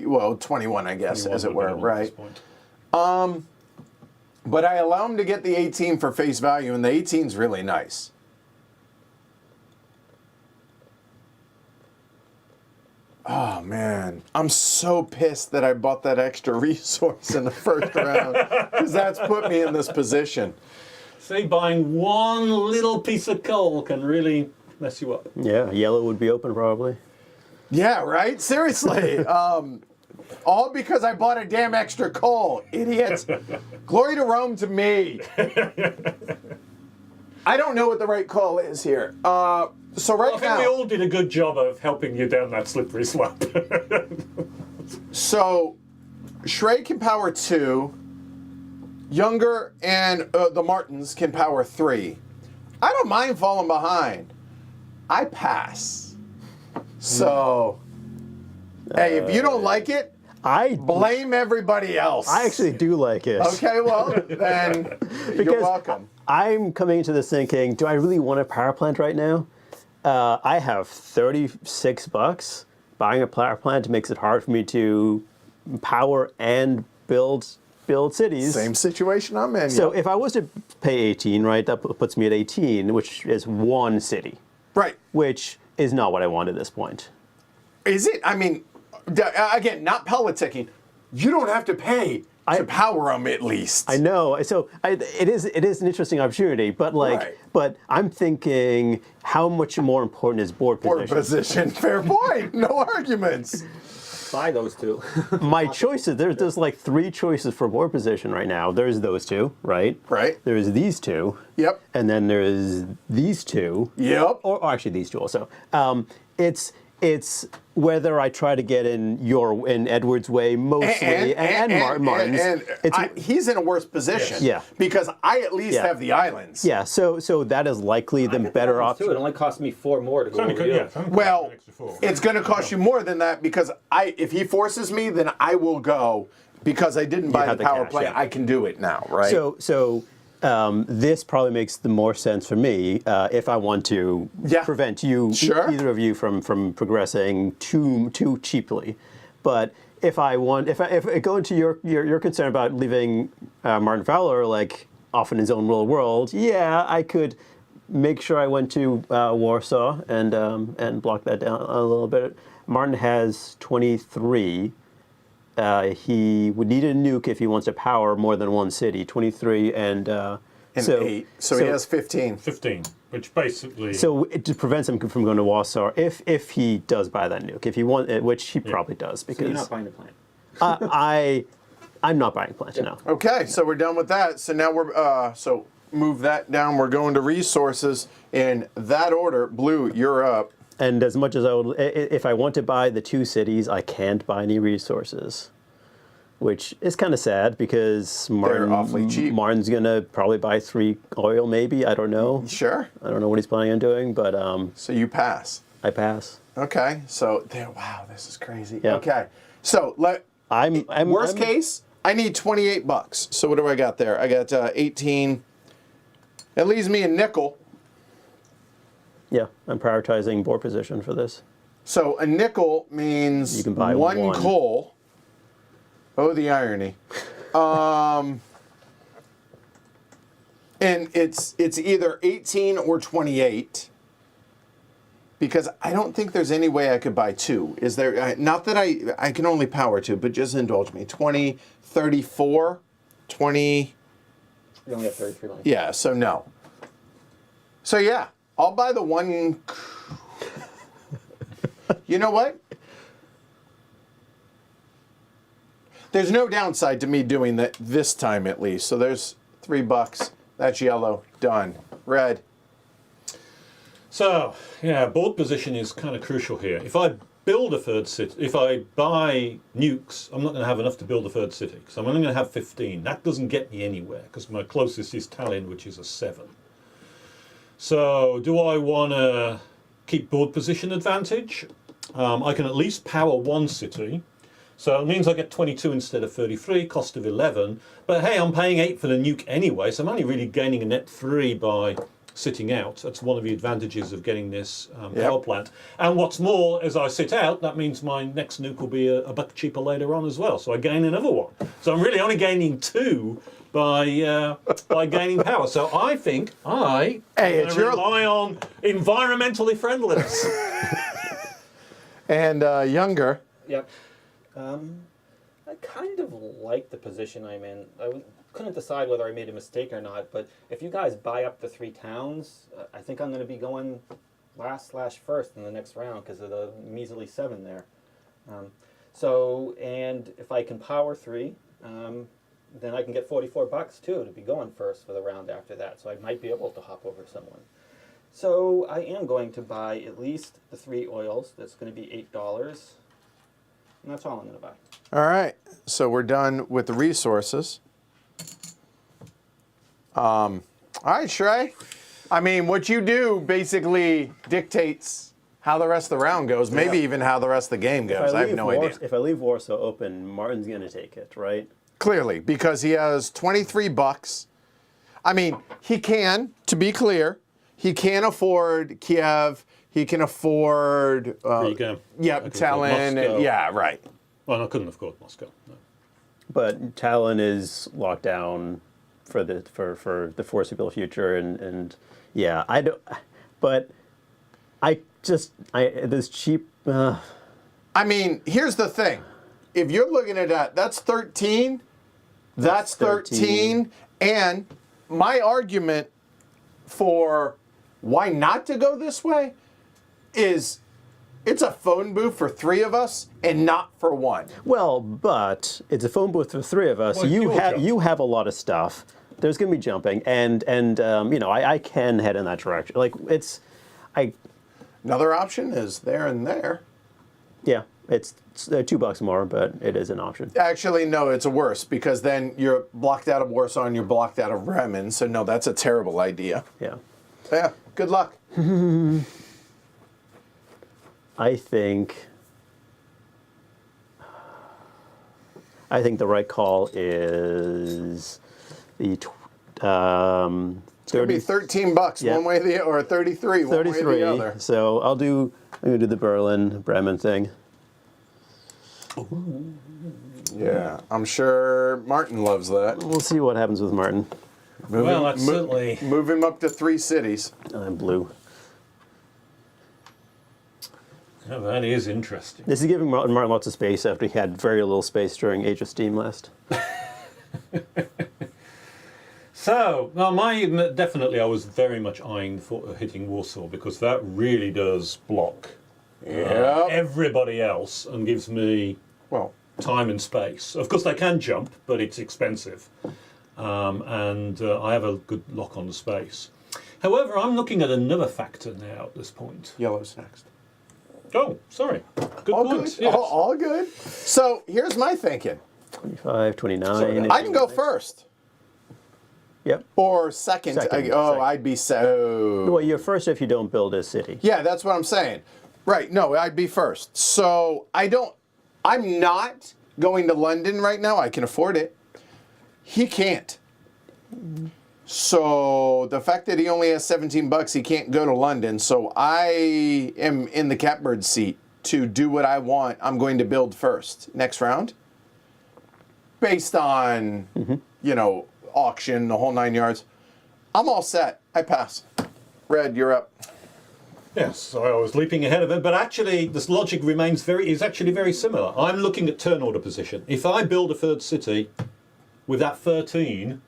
[SPEAKER 1] well, 21, I guess, as it were, right? But I allow him to get the 18 for face value, and the 18's really nice. Oh, man. I'm so pissed that I bought that extra resource in the first round, because that's put me in this position.
[SPEAKER 2] See, buying one little piece of coal can really mess you up.
[SPEAKER 3] Yeah, yellow would be open probably.
[SPEAKER 1] Yeah, right? Seriously. All because I bought a damn extra coal, idiots. Glory to Rome to me. I don't know what the right call is here. So right
[SPEAKER 2] I think we all did a good job of helping you down that slippery slope.
[SPEAKER 1] So Shrey can power 2. Younger and the Martins can power 3. I don't mind falling behind. I pass. So, hey, if you don't like it,
[SPEAKER 3] I
[SPEAKER 1] blame everybody else.
[SPEAKER 3] I actually do like it.
[SPEAKER 1] Okay, well, then you're welcome.
[SPEAKER 3] I'm coming into this thinking, do I really want a power plant right now? I have $36. Buying a power plant makes it hard for me to power and build cities.
[SPEAKER 1] Same situation I'm in.
[SPEAKER 3] So if I was to pay 18, right, that puts me at 18, which is one city.
[SPEAKER 1] Right.
[SPEAKER 3] Which is not what I want at this point.
[SPEAKER 1] Is it? I mean, again, not politicking. You don't have to pay to power them at least.
[SPEAKER 3] I know. So it is an interesting opportunity, but
[SPEAKER 1] Right.
[SPEAKER 3] but I'm thinking, how much more important is board position?
[SPEAKER 1] Board position. Fair point. No arguments.
[SPEAKER 4] Buy those two.
[SPEAKER 3] My choices, there's like 3 choices for board position right now. There's those 2, right?
[SPEAKER 1] Right.
[SPEAKER 3] There's these 2.
[SPEAKER 1] Yep.
[SPEAKER 3] And then there's these 2.
[SPEAKER 1] Yep.
[SPEAKER 3] Or actually these 2 also. It's whether I try to get in Edward's way mostly and Martin's.
[SPEAKER 1] He's in a worse position.
[SPEAKER 3] Yeah.
[SPEAKER 1] Because I at least
[SPEAKER 3] Yeah.
[SPEAKER 1] have the islands.
[SPEAKER 3] Yeah, so that is likely the better
[SPEAKER 4] Too.
[SPEAKER 3] option.
[SPEAKER 4] It only cost me 4 more to go over you.
[SPEAKER 1] Well, it's going to cost you more than that because if he forces me, then I will go because I didn't buy
[SPEAKER 3] have
[SPEAKER 1] the
[SPEAKER 3] the
[SPEAKER 1] power
[SPEAKER 3] cash,
[SPEAKER 1] plant.
[SPEAKER 3] yeah.
[SPEAKER 1] I can do it now, right?
[SPEAKER 3] So this probably makes the more sense for me if I want to prevent you, either of you, from progressing too cheaply. But if I go into your concern about leaving Martin Fowler like off in his own little world, yeah, I could make sure I went to Warsaw and block that down a little bit. Martin has 23. He would need a nuke if he wants to power more than one city. 23 and
[SPEAKER 1] 8. So he has 15.
[SPEAKER 2] 15, which basically...
[SPEAKER 3] So it prevents him from going to Warsaw if he does buy that nuke. If he which he probably does, because
[SPEAKER 4] So you're not buying the plant.
[SPEAKER 3] I'm not buying plant, no.
[SPEAKER 1] Okay, so we're done with that. So now we're so move that down. We're going to resources in that order. Blue, you're up.
[SPEAKER 3] And as much as I would, if I want to buy the 2 cities, I can't buy any resources, which is kind of sad because
[SPEAKER 1] They're awfully cheap.
[SPEAKER 3] Martin's gonna probably buy 3 oil, maybe. I don't know.
[SPEAKER 1] Sure.
[SPEAKER 3] I don't know what he's planning on doing, but
[SPEAKER 1] So you pass.
[SPEAKER 3] I pass.
[SPEAKER 1] Okay. So there. Wow, this is crazy.
[SPEAKER 3] Yeah.
[SPEAKER 1] Okay. So worst case, I need $28. So what do I got there? I got 18. That leaves me a nickel.
[SPEAKER 3] Yeah, I'm prioritizing board position for this.
[SPEAKER 1] So a nickel means
[SPEAKER 3] You can buy
[SPEAKER 1] one
[SPEAKER 3] one.
[SPEAKER 1] coal. Oh, the irony. And it's either 18 or 28. Because I don't think there's any way I could buy 2. Is there? Not that I can only power 2, but just indulge me. 20, 34, 20.
[SPEAKER 4] You only have 33 lines.
[SPEAKER 1] Yeah, so no. So yeah, I'll buy the one. You know what? There's no downside to me doing that this time at least. So there's $3. That's yellow. Done. Red.
[SPEAKER 2] So, yeah, board position is kind of crucial here. If I build a third city, if I buy nukes, I'm not going to have enough to build a third city, because I'm only going to have 15. That doesn't get me anywhere, because my closest is Tallinn, which is a 7. So do I want to keep board position advantage? I can at least power one city. So it means I get 22 instead of 33, cost of 11. But hey, I'm paying 8 for the nuke anyway, so I'm only really gaining a net 3 by sitting out. That's one of the advantages of getting this power plant. And what's more, as I sit out, that means my next nuke will be a buck cheaper later on as well. So I gain another one. So I'm really only gaining 2 by gaining power. So I think I rely on environmentally friendliness.
[SPEAKER 1] And Younger.
[SPEAKER 4] Yep. I kind of like the position I'm in. Couldn't decide whether I made a mistake or not, but if you guys buy up the 3 towns, I think I'm going to be going last/first in the next round because of the measly 7 there. And if I can power 3, then I can get $44 too to be going first for the round after that. So I might be able to hop over someone. So I am going to buy at least the 3 oils. That's going to be $8. And that's all I'm going to buy.
[SPEAKER 1] All right, so we're done with the resources. All right, Shrey. I mean, what you do basically dictates how the rest of the round goes, maybe even how the rest of the game goes. I have no idea.
[SPEAKER 3] If I leave Warsaw open, Martin's going to take it, right?
[SPEAKER 1] Clearly, because he has $23. I mean, he can, to be clear, he can afford Kiev. He can afford,
[SPEAKER 2] Riga.
[SPEAKER 1] Yep, Tallinn. And, yeah, right.
[SPEAKER 2] Well, I couldn't afford Moscow. No.
[SPEAKER 3] But Tallinn is locked down for the foreseeable future, and yeah, I don't. But this cheap.
[SPEAKER 1] I mean, here's the thing: if you're looking at that, that's 13. That's 13. And my argument for why not to go this way is it's a phone booth for 3 of us and not for 1.
[SPEAKER 3] Well, but it's a phone booth for 3 of us.
[SPEAKER 2] Well,
[SPEAKER 3] you have a lot of stuff. There's going to be jumping, and I can head in that direction. Like
[SPEAKER 1] Another option is there and there.
[SPEAKER 3] Yeah, it's $2 more, but it is an option.
[SPEAKER 1] Actually, no, it's worse because then you're blocked out of Warsaw and you're blocked out of Bremen. So no, that's a terrible idea.
[SPEAKER 3] Yeah.
[SPEAKER 1] Yeah. Good luck.
[SPEAKER 3] I think the right call is the
[SPEAKER 1] It's going to be $13
[SPEAKER 3] Yeah.
[SPEAKER 1] one way or the or 33 one way or the other.
[SPEAKER 3] So I'm going to do the Bremen thing.
[SPEAKER 1] Yeah, I'm sure Martin loves that.
[SPEAKER 3] We'll see what happens with Martin.
[SPEAKER 2] Certainly.
[SPEAKER 1] Move him up to 3 cities.
[SPEAKER 3] I'm blue.
[SPEAKER 2] Oh, that is interesting.
[SPEAKER 3] This is giving Martin lots of space after he had very little space during Age of Steam last.
[SPEAKER 2] So, definitely I was very much eyeing for hitting Warsaw because that really does block everybody else and gives me time and space. Of course, they can jump, but it's expensive. And I have a good lock on the space. However, I'm looking at another factor now at this point.
[SPEAKER 1] Yellow's next.
[SPEAKER 2] Oh, sorry. Good
[SPEAKER 1] All
[SPEAKER 2] point.
[SPEAKER 1] good.
[SPEAKER 2] Yes.
[SPEAKER 1] All good. So here's my thinking.
[SPEAKER 3] 25, 29.
[SPEAKER 1] I can go first.
[SPEAKER 3] Yep.
[SPEAKER 1] Or second.
[SPEAKER 3] Second.
[SPEAKER 1] I'd be so.
[SPEAKER 3] Well, you're first if you don't build a city.
[SPEAKER 1] Yeah, that's what I'm saying. Right. No, I'd be first. So I'm not going to London right now. I can afford it. He can't. So the fact that he only has $17, he can't go to London. So I am in the catbird seat to do what I want. I'm going to build first next round, based on auction, the whole 9 yards. I'm all set. I pass. Red, you're up.
[SPEAKER 2] Yes, I was leaping ahead of it, but actually this logic is actually very similar. I'm looking at turn order position. If I build a third city with that 13,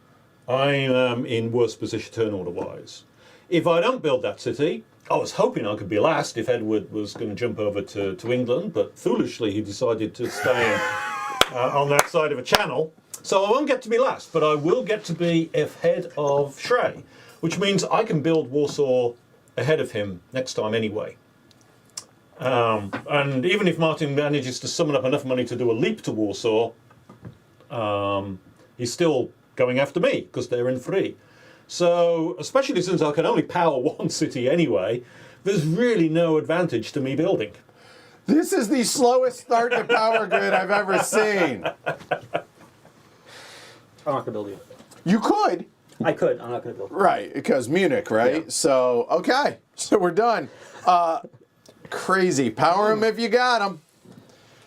[SPEAKER 2] I am in worse position turn order wise. If I don't build that city, I was hoping I could be last if Edward was going to jump over to England, but foolishly he decided to stay on that side of a channel. So I won't get to be last, but I will get to be ahead of Shrey, which means I can build Warsaw ahead of him next time anyway. And even if Martin manages to summon up enough money to do a leap to Warsaw, he's still going after me because they're in 3. So, especially since I can only power 1 city anyway, there's really no advantage to me building.
[SPEAKER 1] This is the slowest start to power grid I've ever seen.
[SPEAKER 4] I'm not gonna build you.
[SPEAKER 1] You could.
[SPEAKER 4] I could. I'm not gonna build.
[SPEAKER 1] Right, because Munich, right?
[SPEAKER 4] Yeah.
[SPEAKER 1] So, okay. So we're done. Crazy. Power them if you got them.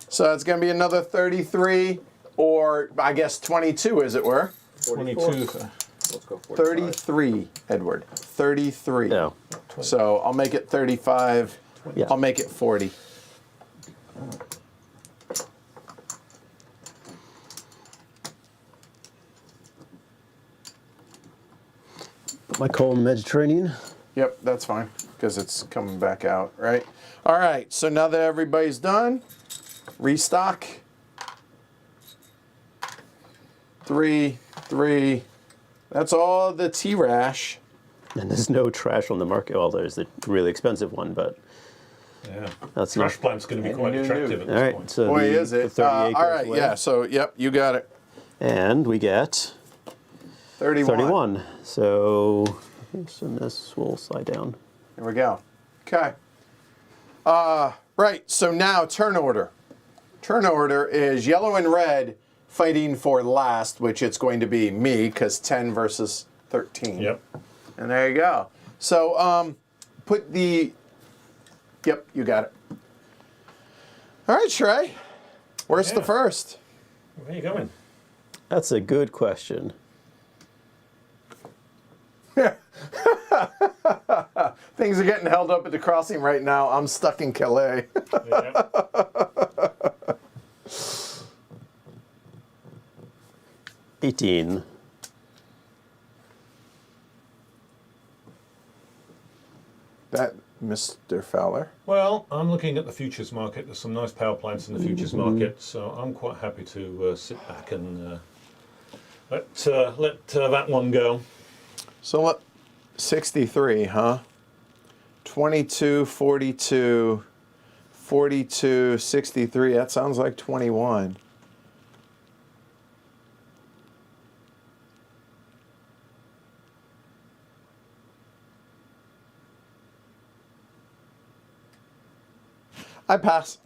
[SPEAKER 1] So it's going to be another 33, or I guess 22, as it were.
[SPEAKER 2] 22.
[SPEAKER 4] Let's go 45.
[SPEAKER 1] 33, Edward. 33.
[SPEAKER 3] No.
[SPEAKER 1] So I'll make it 35.
[SPEAKER 3] Yeah.
[SPEAKER 1] I'll make it 40.
[SPEAKER 3] Put my coal in the Mediterranean.
[SPEAKER 1] Yep, that's fine, because it's coming back out, right? All right, so now that everybody's done, restock. 3, 3. That's all the T-Rash.
[SPEAKER 3] And there's no trash on the market. Well, there's the really expensive one, but
[SPEAKER 2] Yeah.
[SPEAKER 3] that's
[SPEAKER 2] Trash
[SPEAKER 3] not.
[SPEAKER 2] plant's going to be quite
[SPEAKER 1] New,
[SPEAKER 2] attractive
[SPEAKER 1] new.
[SPEAKER 2] at
[SPEAKER 3] All
[SPEAKER 2] this
[SPEAKER 3] right,
[SPEAKER 2] point.
[SPEAKER 3] so
[SPEAKER 1] Boy,
[SPEAKER 3] the,
[SPEAKER 1] is
[SPEAKER 3] the
[SPEAKER 1] it.
[SPEAKER 3] 38
[SPEAKER 1] All
[SPEAKER 3] goes
[SPEAKER 1] right,
[SPEAKER 3] away.
[SPEAKER 1] yeah, so, yep, you got it.
[SPEAKER 3] And we get
[SPEAKER 1] 31.
[SPEAKER 3] 31. So this will slide down.
[SPEAKER 1] There we go. Okay. Right, so now turn order. Turn order is yellow and red fighting for last, which it's going to be me, because 10 versus 13.
[SPEAKER 2] Yep.
[SPEAKER 1] And there you go. So put the... Yep, you got it. All right, Shrey. Where's the
[SPEAKER 2] Yeah.
[SPEAKER 1] first?
[SPEAKER 2] Where are you going?
[SPEAKER 3] That's a good question.
[SPEAKER 1] Things are getting held up at the crossing right now. I'm stuck in Calais.
[SPEAKER 2] Yeah.
[SPEAKER 3] 18.
[SPEAKER 1] That, Mr. Fowler.
[SPEAKER 2] Well, I'm looking at the futures market. There's some nice power plants in the futures market, so I'm quite happy to sit back and let that one go.
[SPEAKER 1] So let 63, huh? 22, 42, 42, 63. That sounds like 21. I pass.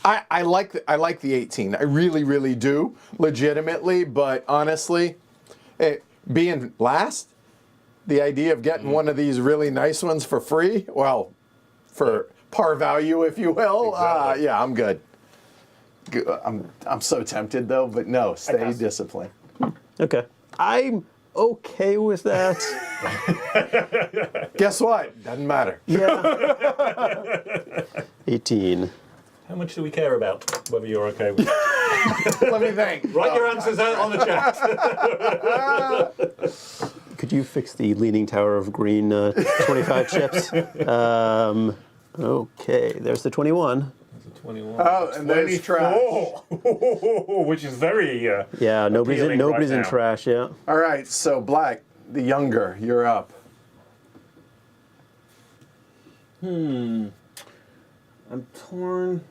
[SPEAKER 1] I like the 18. I really, really do, legitimately. But honestly, being last, the idea of getting one of these really nice ones for free, well, for par value, if you will,
[SPEAKER 2] Exactly.
[SPEAKER 1] yeah, I'm good. I'm so tempted though, but no, stay
[SPEAKER 4] pass.
[SPEAKER 1] disciplined.
[SPEAKER 3] Okay. I'm okay with that.
[SPEAKER 1] Guess what? Doesn't matter.
[SPEAKER 3] Yeah. 18.
[SPEAKER 2] How much do we care about whether you're okay with it?
[SPEAKER 1] Let me think.
[SPEAKER 2] Write your answers out on the chat.
[SPEAKER 3] Could you fix the Leaning Tower of Green 25 chips? Okay, there's the 21.
[SPEAKER 2] That's a 21.
[SPEAKER 1] Oh, and there's trash.
[SPEAKER 2] 24, which is very
[SPEAKER 3] Yeah, nobody's
[SPEAKER 2] appealing
[SPEAKER 3] in
[SPEAKER 2] right now.
[SPEAKER 3] trash, yeah.
[SPEAKER 1] All right, so Black, the younger, you're up.
[SPEAKER 4] I'm torn.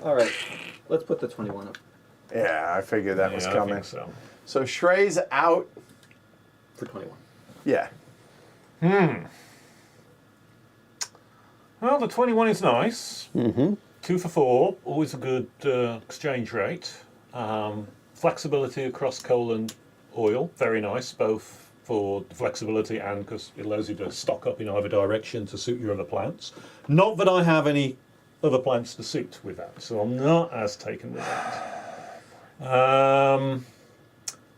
[SPEAKER 4] All right, let's put the 21 up
[SPEAKER 1] Yeah, I figured that was
[SPEAKER 2] I
[SPEAKER 1] coming.
[SPEAKER 2] think so.
[SPEAKER 1] So Shrey's out.
[SPEAKER 4] for 21.
[SPEAKER 1] Yeah.
[SPEAKER 2] Well, the 21 is nice. 2 for 4, always a good exchange rate. Flexibility across coal and oil, very nice, both for flexibility and because it allows you to stock up in either direction to suit your other plants. Not that I have any other plants to suit with that, so I'm not as taken with that.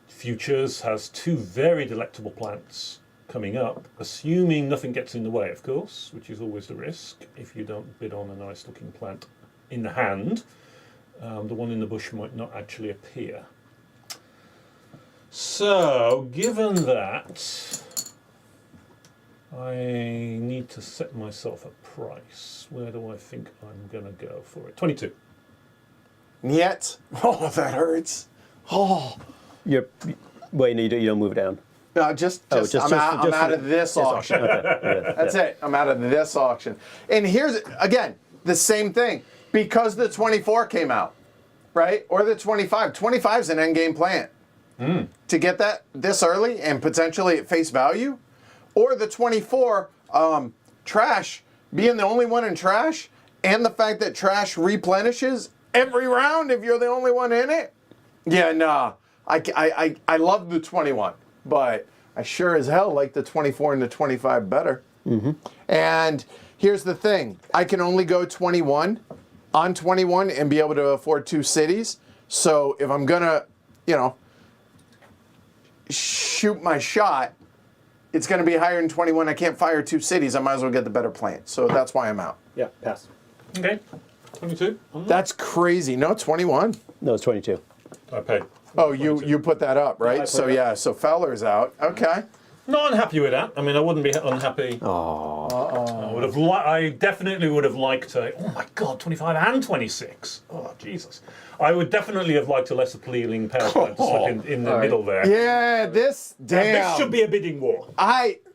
[SPEAKER 2] Futures has 2 very delectable plants coming up, assuming nothing gets in the way, of course, which is always the risk if you don't bid on a nice looking plant in the hand. The one in the bush might not actually appear. So, given that, I need to set myself a price. Where do I think I'm going to go for it? 22.
[SPEAKER 1] Niet. Oh, that hurts. Oh.
[SPEAKER 3] Wait, no, you don't move it down.
[SPEAKER 1] Just
[SPEAKER 3] Oh,
[SPEAKER 1] I'm out of this auction.
[SPEAKER 3] Okay. Yeah,
[SPEAKER 1] That's it. I'm out of this auction. And here's, again, the same thing. Because the 24 came out, right? Or the 25. 25 is an endgame plant. To get that this early and potentially at face value. Or the 24, trash, being the only one in trash, and the fact that trash replenishes every round if you're the only one in it. Yeah, nah. I love the 21, but I sure as hell like the 24 and the 25 better. And here's the thing. I can only go 21 on 21 and be able to afford 2 cities. So if I'm going to, shoot my shot, it's going to be higher than 21. I can't fire 2 cities. I might as well get the better plant. So that's why I'm out.
[SPEAKER 4] Yeah, pass.
[SPEAKER 2] Okay. 22.
[SPEAKER 1] That's crazy. No, 21.
[SPEAKER 3] No, it's 22.
[SPEAKER 2] I paid.
[SPEAKER 1] Oh, you put that up,
[SPEAKER 4] Yeah, I
[SPEAKER 1] right?
[SPEAKER 4] put
[SPEAKER 1] So
[SPEAKER 4] it
[SPEAKER 1] yeah, so Fowler's out. Okay.
[SPEAKER 2] Not unhappy with that. I mean, I wouldn't be unhappy. I definitely would have liked a. Oh my God, 25 and 26. Oh Jesus. I would definitely have liked a less appealing power plant to slip in the middle there.
[SPEAKER 1] Yeah, this damn.
[SPEAKER 2] This should be a bidding war.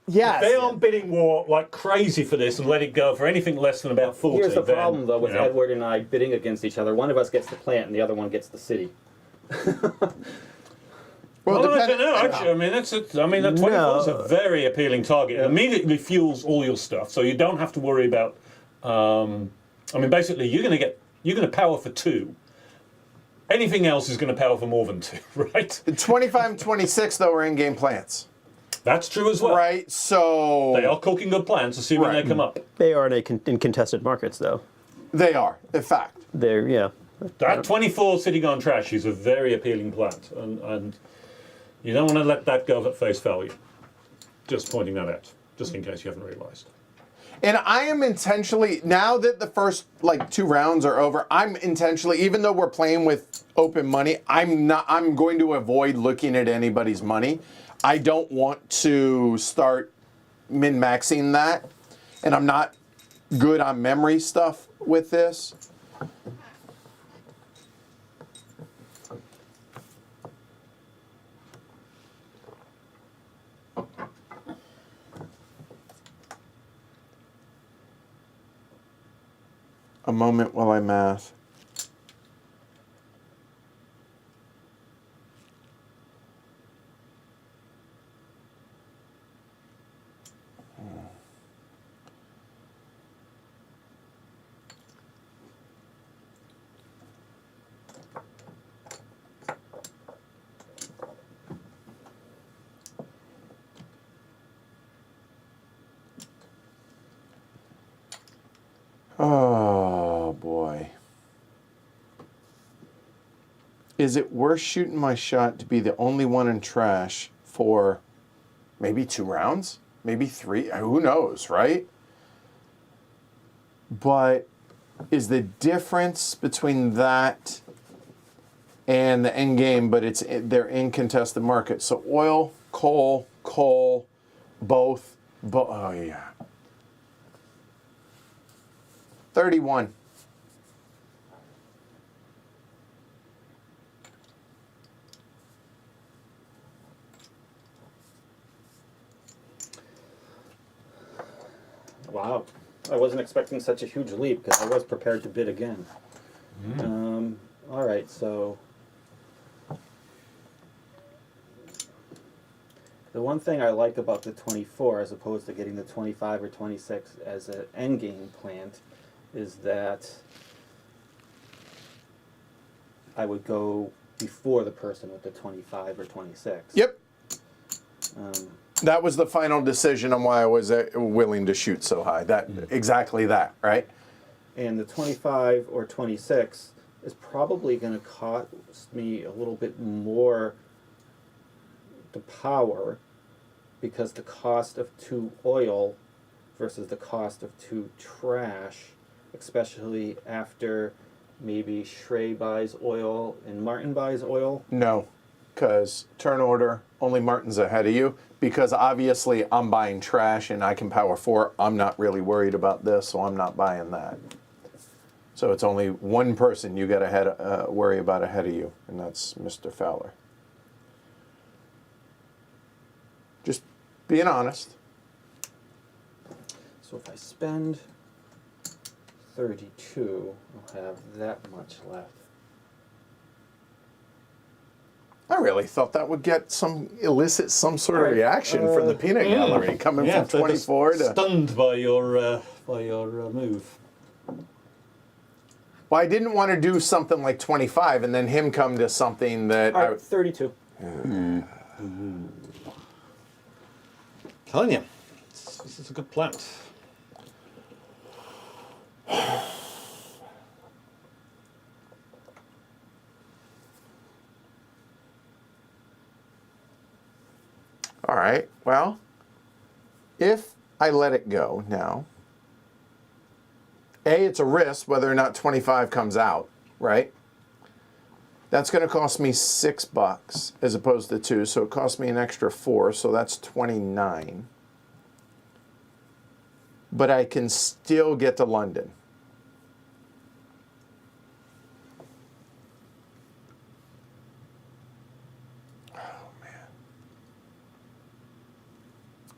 [SPEAKER 1] Yes.
[SPEAKER 2] They aren't bidding war like crazy for this and let it go for anything less than about 40.
[SPEAKER 4] Here's the
[SPEAKER 2] then,
[SPEAKER 4] problem, though, with
[SPEAKER 2] you know.
[SPEAKER 4] Edward and I bidding against each other. One of us gets the plant, and the other one gets the city.
[SPEAKER 2] Well, I
[SPEAKER 1] depending-
[SPEAKER 2] don't know. Actually, I mean, that 24 is a very appealing target. It immediately fuels all your stuff, so you don't have to worry about. Basically, you're going to power for 2. Anything else is going to power for more than 2, right?
[SPEAKER 1] The 25 and 26 though are in-game plants,
[SPEAKER 2] That's true as well.
[SPEAKER 1] right? So
[SPEAKER 2] They are cooking good plans to see when
[SPEAKER 1] Right.
[SPEAKER 2] they come up.
[SPEAKER 3] They are in contested markets, though.
[SPEAKER 1] they are, in fact.
[SPEAKER 3] They're, yeah.
[SPEAKER 2] That 24 City Gone Trash is a very appealing plant, and you don't want to let that go at face value. Just pointing that out, just in case you haven't realised.
[SPEAKER 1] And I am intentionally, now that the first 2 rounds are over, I'm intentionally, even though we're playing with open money, I'm going to avoid looking at anybody's money. I don't want to start min-maxing that. And I'm not good on memory stuff with this. A moment while I math. Oh boy. Is it worth shooting my shot to be the only one in trash for maybe 2 rounds? Maybe 3? Who knows, right? But is the difference between that and the end game, but they're in contested markets. So oil, coal, both. Oh yeah. 31.
[SPEAKER 4] Wow. I wasn't expecting such a huge leap because I was prepared to bid again. All right, so the one thing I like about the 24 as opposed to getting the 25 or 26 as an endgame plant is that I would go before the person with the 25 or 26.
[SPEAKER 1] Yep.
[SPEAKER 4] Um,
[SPEAKER 1] That was the final decision on why I was willing to shoot so high. Exactly that, right?
[SPEAKER 4] And the 25 or 26 is probably going to cost me a little bit more to power because the cost of 2 oil versus the cost of 2 trash, especially after maybe Shrey buys oil and Martin buys oil.
[SPEAKER 1] No, because turn order, only Martin's ahead of you. Because obviously I'm buying trash and I can power 4. I'm not really worried about this, so I'm not buying that. So it's only one person you got to worry about ahead of you, and that's Mr. Fowler. Just being honest.
[SPEAKER 4] So if I spend 32, I'll have that much left.
[SPEAKER 1] I really thought that would elicit some sort of reaction from the peanut gallery, coming
[SPEAKER 2] Yeah,
[SPEAKER 1] from
[SPEAKER 2] they're just
[SPEAKER 1] 24 to.
[SPEAKER 2] stunned by your move.
[SPEAKER 1] Well, I didn't want to do something like 25 and then him come to something that.
[SPEAKER 4] All right, 32.
[SPEAKER 2] Telling you, this is a good plan.
[SPEAKER 1] All right. Well, if I let it go now, it's a risk whether or not 25 comes out, right? That's going to cost me $6 as opposed to 2, so it costs me an extra 4, so that's 29. But I can still get to London.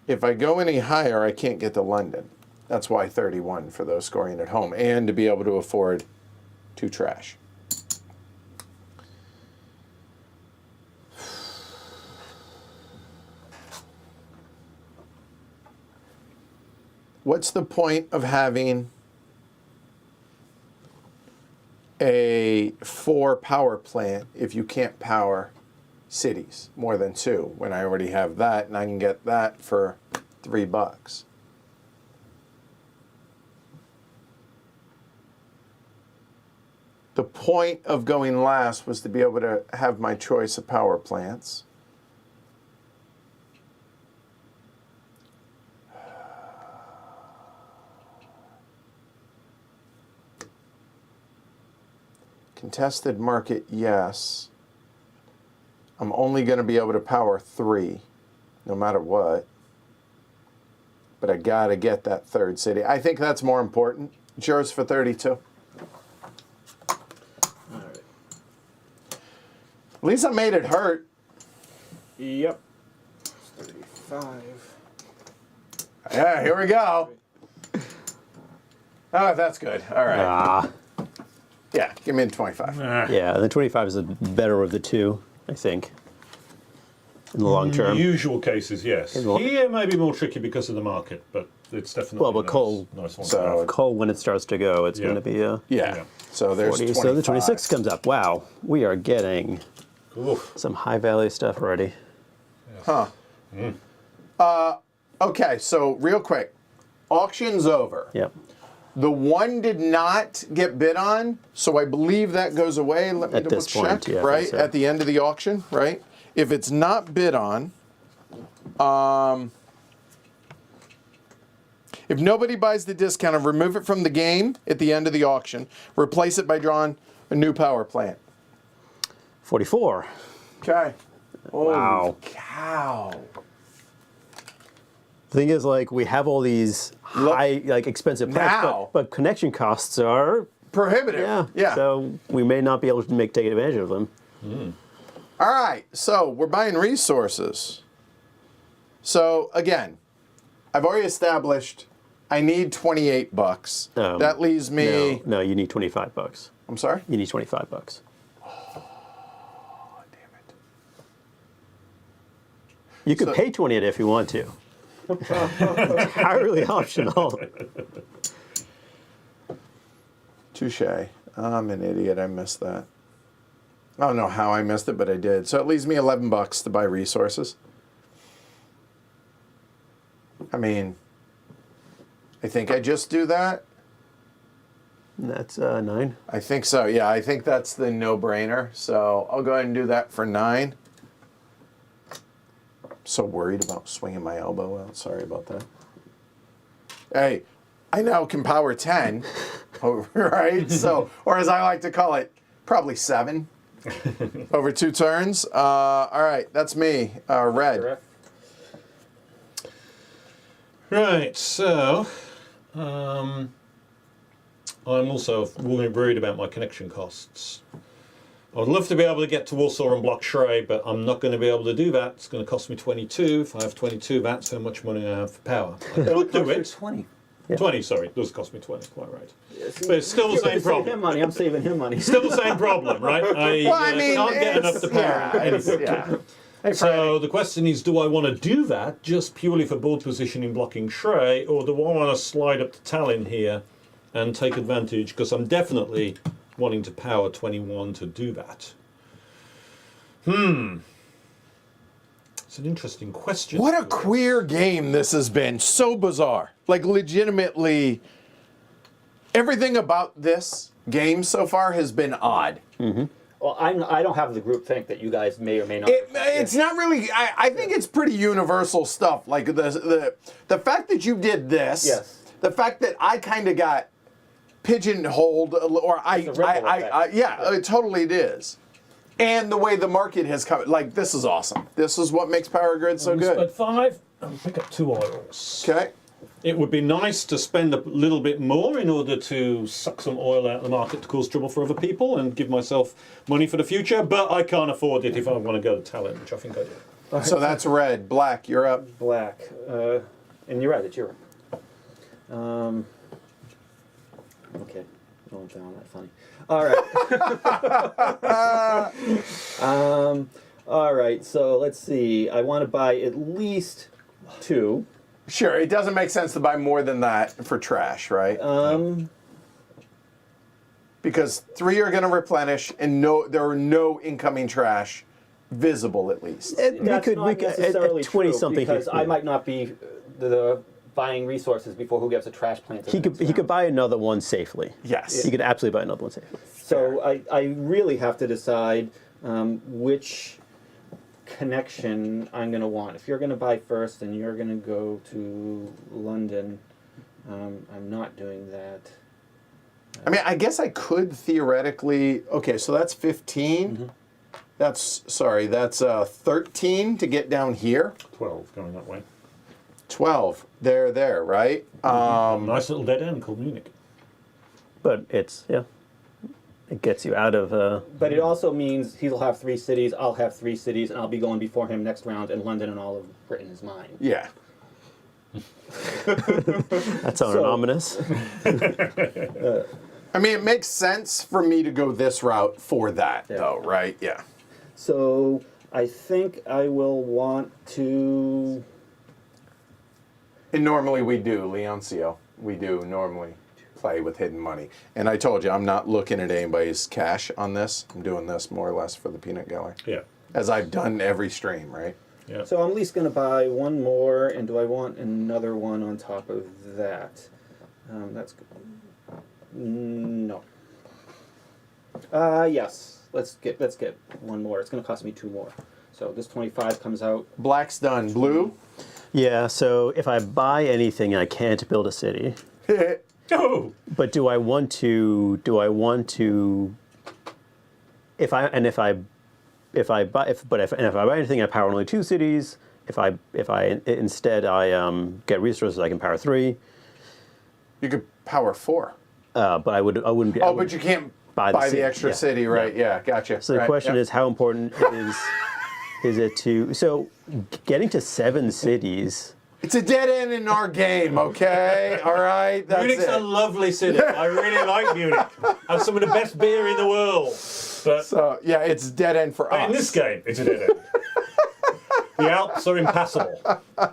[SPEAKER 1] If I go any higher, I can't get to London. That's why 31 for those scoring at home, and to be able to afford 2 trash. What's the point of having a 4 power plant if you can't power cities more than 2 when I already have that and I can get that for $3? The point of going last was to be able to have my choice of power plants. Contested market, yes. I'm only going to be able to power 3, no matter what. But I got to get that 3rd city. I think that's more important. It's yours for 32.
[SPEAKER 4] All right.
[SPEAKER 1] At least I made it hurt.
[SPEAKER 4] Yep. 35.
[SPEAKER 1] Yeah, here we go. Oh, that's good. All right.
[SPEAKER 3] Ah,
[SPEAKER 1] Yeah, give me the 25.
[SPEAKER 3] yeah. The 25 is the better of the two, I think, in the long term.
[SPEAKER 2] Usual cases, yes.
[SPEAKER 3] In the-
[SPEAKER 2] Here may be more tricky because of the market, but it's definitely
[SPEAKER 3] Well, but
[SPEAKER 2] nice,
[SPEAKER 3] coal-
[SPEAKER 2] nice one to
[SPEAKER 1] So
[SPEAKER 2] have.
[SPEAKER 3] Coal, when it starts to go, it's
[SPEAKER 2] Yeah.
[SPEAKER 3] going to be
[SPEAKER 1] Yeah.
[SPEAKER 2] Yeah.
[SPEAKER 1] So there's
[SPEAKER 3] 40.
[SPEAKER 1] 25.
[SPEAKER 3] So the 26 comes up. Wow, we are getting
[SPEAKER 2] Oof.
[SPEAKER 3] some high value stuff already.
[SPEAKER 1] Huh. Okay, so real quick. Auction's over.
[SPEAKER 3] Yep.
[SPEAKER 1] The 1 did not get bid on, so I believe that goes away. Let me
[SPEAKER 3] At
[SPEAKER 1] double
[SPEAKER 3] this
[SPEAKER 1] check,
[SPEAKER 3] point, yeah, I
[SPEAKER 1] right?
[SPEAKER 3] think so.
[SPEAKER 1] At the end of the auction, right? If it's not bid on, if nobody buys the discount, remove it from the game at the end of the auction. Replace it by drawing a new power plant.
[SPEAKER 3] 44.
[SPEAKER 1] Okay. Holy
[SPEAKER 3] Wow.
[SPEAKER 1] cow.
[SPEAKER 3] The thing is, like, we have all these high, like, expensive parts,
[SPEAKER 1] Now.
[SPEAKER 3] but connection costs are,
[SPEAKER 1] Prohibitive. Yeah.
[SPEAKER 3] So we may not be able to take advantage of them.
[SPEAKER 1] All right, so we're buying resources. So again, I've already established I need $28. That leaves me.
[SPEAKER 3] No, you need $25.
[SPEAKER 1] I'm sorry.
[SPEAKER 3] You need $25.
[SPEAKER 1] Oh, damn it.
[SPEAKER 3] You could
[SPEAKER 1] So-
[SPEAKER 3] pay 28 if you want to. Entirely optional.
[SPEAKER 1] Touche. I'm an idiot. I missed that. I don't know how I missed it, but I did. So it leaves me $11 to buy resources. I mean, I think I just do that.
[SPEAKER 3] And that's 9.
[SPEAKER 1] I think so. Yeah, I think that's the no-brainer. So I'll go ahead and do that for 9. So worried about swinging my elbow out. Sorry about that. Hey, I now can power 10, right? So, or as I like to call it, probably 7 over 2 turns. All right, that's me. Red.
[SPEAKER 4] Correct.
[SPEAKER 2] Right, so I'm also worried about my connection costs. I would love to be able to get to Warsaw and block Shrey, but I'm not going to be able to do that. It's going to cost me 22. If I have 22, that's how much money I have for power. I could do it.
[SPEAKER 4] 20.
[SPEAKER 2] 20, sorry. It does cost me 20, quite right. But it's still the same
[SPEAKER 4] Save him
[SPEAKER 2] problem.
[SPEAKER 4] money. I'm saving him money.
[SPEAKER 2] Still the same problem, right? I can't get enough to power anything.
[SPEAKER 1] Hey,
[SPEAKER 2] So the question is, do I want to do that just purely for board positioning blocking Shrey, or do I want to slide up to Tallinn here and take advantage? Because I'm definitely wanting to power 21 to do that. It's an interesting question.
[SPEAKER 1] What a queer game this has been. So bizarre. Like, legitimately, everything about this game so far has been odd.
[SPEAKER 4] Well, I don't have the group think that you guys may or may not.
[SPEAKER 1] It's not really. I think it's pretty universal stuff. Like the fact that you did this.
[SPEAKER 4] Yes.
[SPEAKER 1] The fact that I kind of got pigeonholed, or it totally it is. And the way the market has come, like, this is awesome. This is what makes Power Grid so good.
[SPEAKER 2] Spend 5 and pick up 2 oils.
[SPEAKER 1] Okay.
[SPEAKER 2] It would be nice to spend a little bit more in order to suck some oil out of the market to cause trouble for other people and give myself money for the future, but I can't afford it if I want to go to Tallinn, which I think I do.
[SPEAKER 1] So that's red. Black, you're up.
[SPEAKER 4] Black. And you're right, it's your. Okay. Oh, I'm not funny. All right. All right, so let's see. I want to buy at least 2.
[SPEAKER 1] Sure, it doesn't make sense to buy more than that for trash, right? Because 3 are going to replenish, and there are no incoming trash visible, at least.
[SPEAKER 4] That's not necessarily
[SPEAKER 3] at 20
[SPEAKER 4] true,
[SPEAKER 3] something
[SPEAKER 4] because I might not be the buying resources before who gets a trash plant.
[SPEAKER 3] He could buy another one safely.
[SPEAKER 1] Yes.
[SPEAKER 3] He could absolutely buy another one safely.
[SPEAKER 4] So I really have to decide which connection I'm going to want. If you're going to buy first and you're going to go to London, I'm not doing that.
[SPEAKER 1] I mean, I guess I could theoretically. Okay, so that's 15. That's 13 to get down here.
[SPEAKER 2] 12 going that way.
[SPEAKER 1] 12. There, right?
[SPEAKER 2] Nice little dead end called Munich.
[SPEAKER 3] But it gets you out of.
[SPEAKER 4] But it also means he'll have 3 cities, I'll have 3 cities, and I'll be going before him next round, and London and all of Britain is mine.
[SPEAKER 1] Yeah.
[SPEAKER 3] That sounded ominous.
[SPEAKER 1] I mean, it makes sense for me to go this route for that, though, right? Yeah.
[SPEAKER 4] So I think I will want to.
[SPEAKER 1] And normally we do, Leoncio. We do normally play with hidden money. And I told you, I'm not looking at anybody's cash on this. I'm doing this more or less for the peanut gallery.
[SPEAKER 2] Yeah.
[SPEAKER 1] As I've done every stream, right?
[SPEAKER 2] Yeah.
[SPEAKER 4] So I'm at least going to buy 1 more, and do I want another one on top of that? That's good. No. Yes. Let's get 1 more. It's going to cost me 2 more. So this 25 comes out.
[SPEAKER 1] Black's done. Blue?
[SPEAKER 3] Yeah, so if I buy anything, I can't build a city.
[SPEAKER 2] Oh!
[SPEAKER 3] But do I want to? If I buy anything, I power only 2 cities. If I instead get resources, I can power 3.
[SPEAKER 1] You could power 4.
[SPEAKER 3] But I wouldn't be.
[SPEAKER 1] Oh, but you can't buy the extra city, right? Yeah, gotcha.
[SPEAKER 3] So the question is, how important is it to? So getting to 7 cities.
[SPEAKER 1] It's a dead end in our game, okay? All right? That's
[SPEAKER 2] Munich's a lovely city. I really like Munich. Has some of the best beer in the world. But
[SPEAKER 1] So, yeah, it's dead end for us.
[SPEAKER 2] in this game, it's a dead end. The Alps are impassable.
[SPEAKER 4] I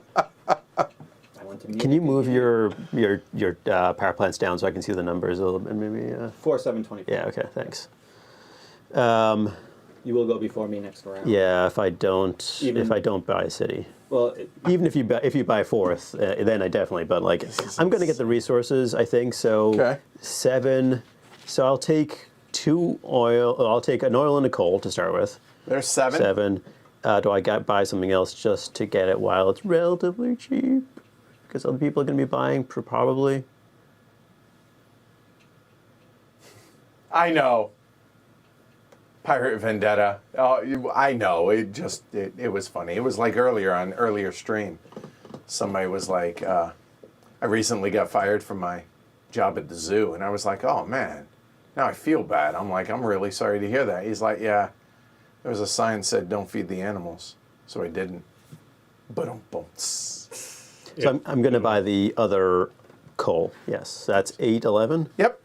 [SPEAKER 4] want to.
[SPEAKER 3] Can you move your power plants down so I can see the numbers a little bit? Maybe.
[SPEAKER 4] 4, 7, 24.
[SPEAKER 3] Yeah. Okay. Thanks.
[SPEAKER 4] You will go before me next round.
[SPEAKER 3] Yeah. If I don't buy a city.
[SPEAKER 4] Well,
[SPEAKER 3] Even if you buy 4th, then I definitely. But like, I'm going to get the resources. I think so.
[SPEAKER 1] Okay.
[SPEAKER 3] 7. So I'll take 2 oil. I'll take an oil and a coal to start with.
[SPEAKER 1] There's 7.
[SPEAKER 3] 7. Do I buy something else just to get it while it's relatively cheap? Because other people are going to be buying probably.
[SPEAKER 1] I know. Pirate Vendetta. Oh, I know. It was funny. It was like earlier stream. Somebody was like, I recently got fired from my job at the zoo, and I was like, oh man, Now I feel bad. I'm like, I'm really sorry to hear that. He's like, yeah, there was a sign that said, don't feed the animals. So I didn't. Boom.
[SPEAKER 3] So I'm going to buy the other coal. Yes, that's 811.
[SPEAKER 1] Yep.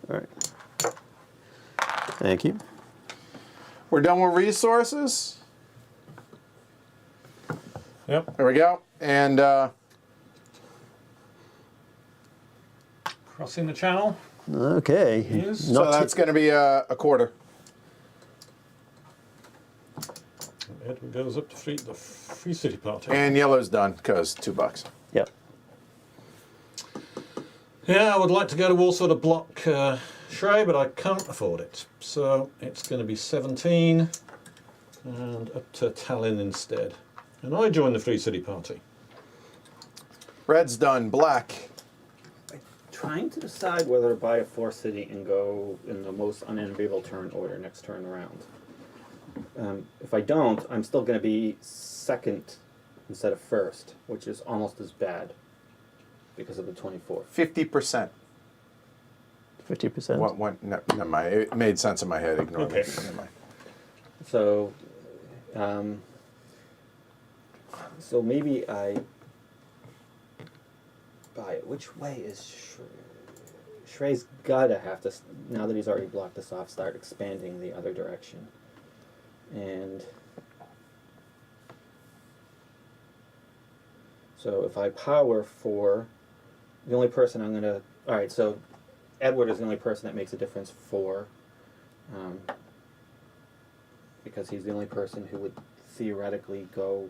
[SPEAKER 3] All right. Thank you.
[SPEAKER 1] We're done with resources.
[SPEAKER 2] Yep.
[SPEAKER 1] There we go. And
[SPEAKER 2] Crossing the channel.
[SPEAKER 3] Okay.
[SPEAKER 2] Yes.
[SPEAKER 1] so that's going to be a quarter.
[SPEAKER 2] It goes up to the Free City Party.
[SPEAKER 1] And yellow's done because $2.
[SPEAKER 3] Yep.
[SPEAKER 2] Yeah, I would like to go to Warsaw to block Shrey, but I can't afford it. So it's going to be 17 and up to Tallinn instead. And I join the Free City Party.
[SPEAKER 1] Red's done. Black.
[SPEAKER 4] Trying to decide whether to buy a 4 city and go in the most unenviable turn order next turn around. If I don't, I'm still going to be second instead of first, which is almost as bad because of the 24.
[SPEAKER 1] 50%.
[SPEAKER 3] 50%.
[SPEAKER 1] What? Never mind. It made sense in my head. Ignore
[SPEAKER 2] Okay.
[SPEAKER 1] me. Never mind.
[SPEAKER 4] So, so maybe I buy it. Which way is Shrey's gotta have to, now that he's already blocked us off, start expanding the other direction. And so if I power for the only person I'm gonna, all right, so Edward is the only person that makes a difference for, because he's the only person who would theoretically go,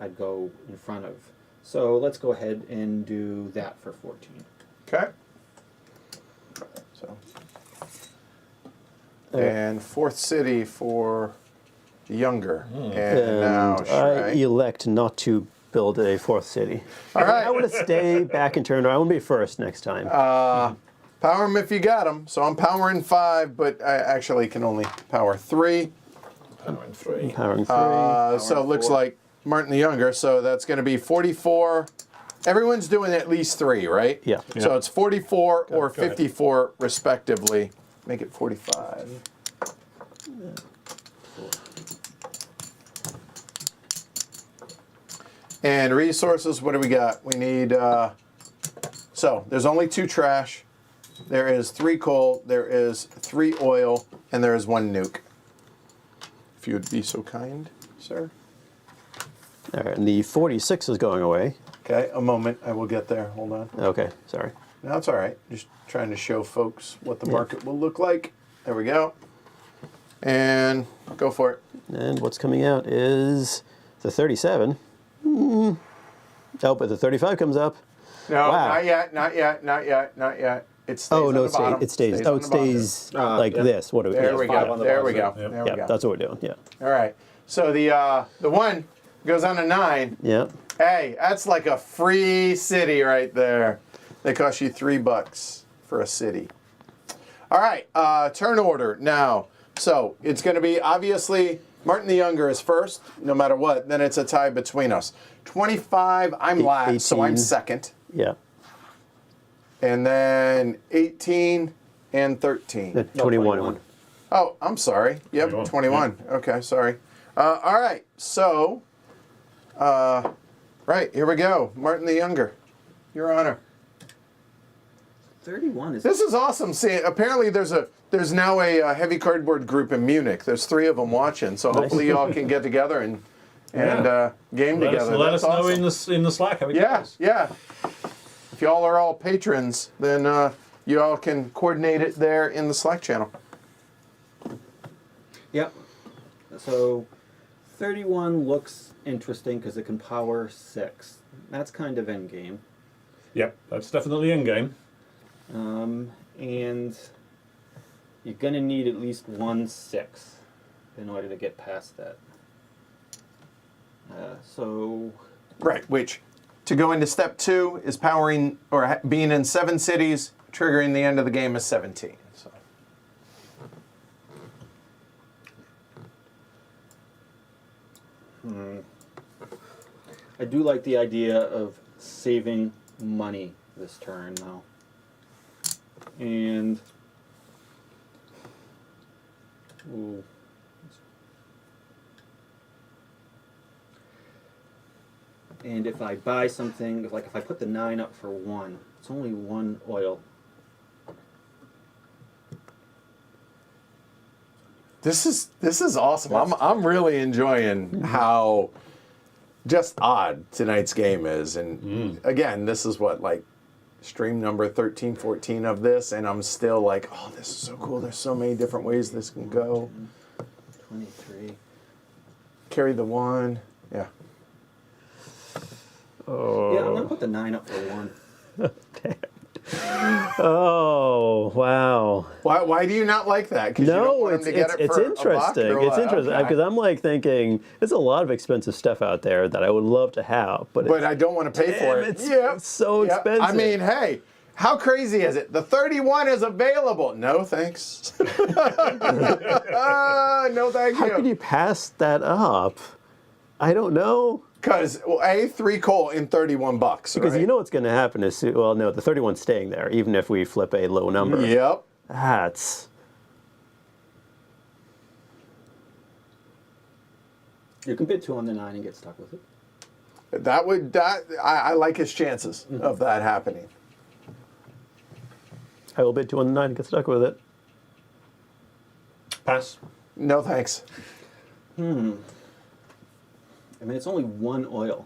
[SPEAKER 4] I'd go in front of. So let's go ahead and do that for 14.
[SPEAKER 1] Okay. So. And fourth city for the younger. And now
[SPEAKER 3] And I
[SPEAKER 1] Shrey.
[SPEAKER 3] elect not to build a 4th city.
[SPEAKER 1] All right.
[SPEAKER 3] I want to stay back and turn. I want to be first next time.
[SPEAKER 1] Power them if you got them. So I'm powering 5, but I actually can only power 3.
[SPEAKER 2] Power in 3.
[SPEAKER 3] Powering 3.
[SPEAKER 1] So it looks
[SPEAKER 4] 4.
[SPEAKER 1] like Martin the Younger. So that's going to be 44. Everyone's doing at least 3, right?
[SPEAKER 3] Yeah.
[SPEAKER 1] So
[SPEAKER 2] Yeah.
[SPEAKER 1] it's 44 or
[SPEAKER 2] go ahead.
[SPEAKER 1] 54 respectively. Make it 45. And resources, what do we got? We need, so there's only 2 trash. There is 3 coal, there is 3 oil, and there is 1 nuke. If you would be so kind, sir.
[SPEAKER 3] All right, and the 46 is going away.
[SPEAKER 1] Okay, a moment, I will get there. Hold on.
[SPEAKER 3] Okay, sorry.
[SPEAKER 1] No, it's all right. Just trying to show folks what the market will look like. There we go. And go for it.
[SPEAKER 3] And what's coming out is the 37. Oh, but the 35 comes up.
[SPEAKER 1] No,
[SPEAKER 3] Wow.
[SPEAKER 1] not yet, not yet, not yet, not yet. It stays
[SPEAKER 3] Oh,
[SPEAKER 1] on
[SPEAKER 3] no,
[SPEAKER 1] the bottom.
[SPEAKER 3] it stays.
[SPEAKER 1] on
[SPEAKER 3] Oh, it
[SPEAKER 1] the bottom.
[SPEAKER 3] stays like
[SPEAKER 4] yeah.
[SPEAKER 3] this. What do we
[SPEAKER 1] There
[SPEAKER 3] yeah,
[SPEAKER 1] we
[SPEAKER 4] 5
[SPEAKER 1] go.
[SPEAKER 4] on the
[SPEAKER 1] There we go.
[SPEAKER 4] bottom.
[SPEAKER 2] Yep.
[SPEAKER 1] There we
[SPEAKER 3] Yeah,
[SPEAKER 1] go.
[SPEAKER 3] that's what we're doing. Yeah.
[SPEAKER 1] All right. So the 1 goes on to 9.
[SPEAKER 3] Yeah.
[SPEAKER 1] Hey, that's like a free city right there. They cost you $3 for a city. All right, turn order now. So it's going to be obviously Martin the Younger is first, no matter what. Then it's a tie between us. 25, I'm last, so I'm
[SPEAKER 3] 18.
[SPEAKER 1] second.
[SPEAKER 3] Yeah.
[SPEAKER 1] And then 18 and 13.
[SPEAKER 3] 21.
[SPEAKER 1] Oh, I'm sorry. Yep,
[SPEAKER 2] 21.
[SPEAKER 1] 21. Okay, sorry. All right, so, right, here we go. Martin the Younger, Your Honor.
[SPEAKER 4] 31 is...
[SPEAKER 1] This is awesome. See, apparently there's now a heavy cardboard group in Munich. There's 3 of them watching, so hopefully y'all can get together and game together.
[SPEAKER 2] Let us
[SPEAKER 1] That's
[SPEAKER 2] know
[SPEAKER 1] awesome.
[SPEAKER 2] in the Slack how it
[SPEAKER 1] Yeah,
[SPEAKER 2] goes.
[SPEAKER 1] yeah. If y'all are all patrons, then you all can coordinate it there in the Slack channel.
[SPEAKER 4] Yep. So 31 looks interesting because it can power 6. That's kind of endgame.
[SPEAKER 2] Yep, that's definitely in game.
[SPEAKER 4] And you're going to need at least 1 6 in order to get past that. So
[SPEAKER 1] Right, which to go into step 2 is powering or being in 7 cities, triggering the end of the game is 17. So.
[SPEAKER 4] I do like the idea of saving money this turn, though. And ooh. And if I buy something, like if I put the 9 up for 1, it's only 1 oil.
[SPEAKER 1] This is awesome. I'm really enjoying how just odd tonight's game is. And again, this is what, like, stream number 13, 14 of this, and I'm still like, oh, this is so cool. There's so many different ways this can go.
[SPEAKER 4] 23.
[SPEAKER 1] Carry the 1. Yeah.
[SPEAKER 3] Oh.
[SPEAKER 4] Yeah, I'm gonna put the 9 up for 1.
[SPEAKER 3] Oh, wow.
[SPEAKER 1] Why do you not like that? Because you don't
[SPEAKER 3] No,
[SPEAKER 1] want him
[SPEAKER 3] it's
[SPEAKER 1] to get it for
[SPEAKER 3] interesting.
[SPEAKER 1] a buck or
[SPEAKER 3] It's
[SPEAKER 1] what?
[SPEAKER 3] interesting
[SPEAKER 1] Okay.
[SPEAKER 3] because I'm like thinking there's a lot of expensive stuff out there that I would love to have, but
[SPEAKER 1] But I don't want to pay for it.
[SPEAKER 3] it's so expensive.
[SPEAKER 1] I mean, hey, how crazy is it? The 31 is available. No, thanks. No, thank
[SPEAKER 3] how could you pass that up? I don't know.
[SPEAKER 1] Because, well, 3 coal in 31 bucks.
[SPEAKER 3] Because
[SPEAKER 1] right?
[SPEAKER 3] you know what's going to happen is, well, no, the 31's staying there, even if we flip a low number.
[SPEAKER 1] Yep.
[SPEAKER 3] That's...
[SPEAKER 4] You can bid 2 on the 9 and get stuck with it.
[SPEAKER 1] I like his chances of that happening.
[SPEAKER 3] I will bid 2 on the 9 and get stuck with it.
[SPEAKER 2] Pass.
[SPEAKER 1] No, thanks.
[SPEAKER 4] I mean, it's only 1 oil.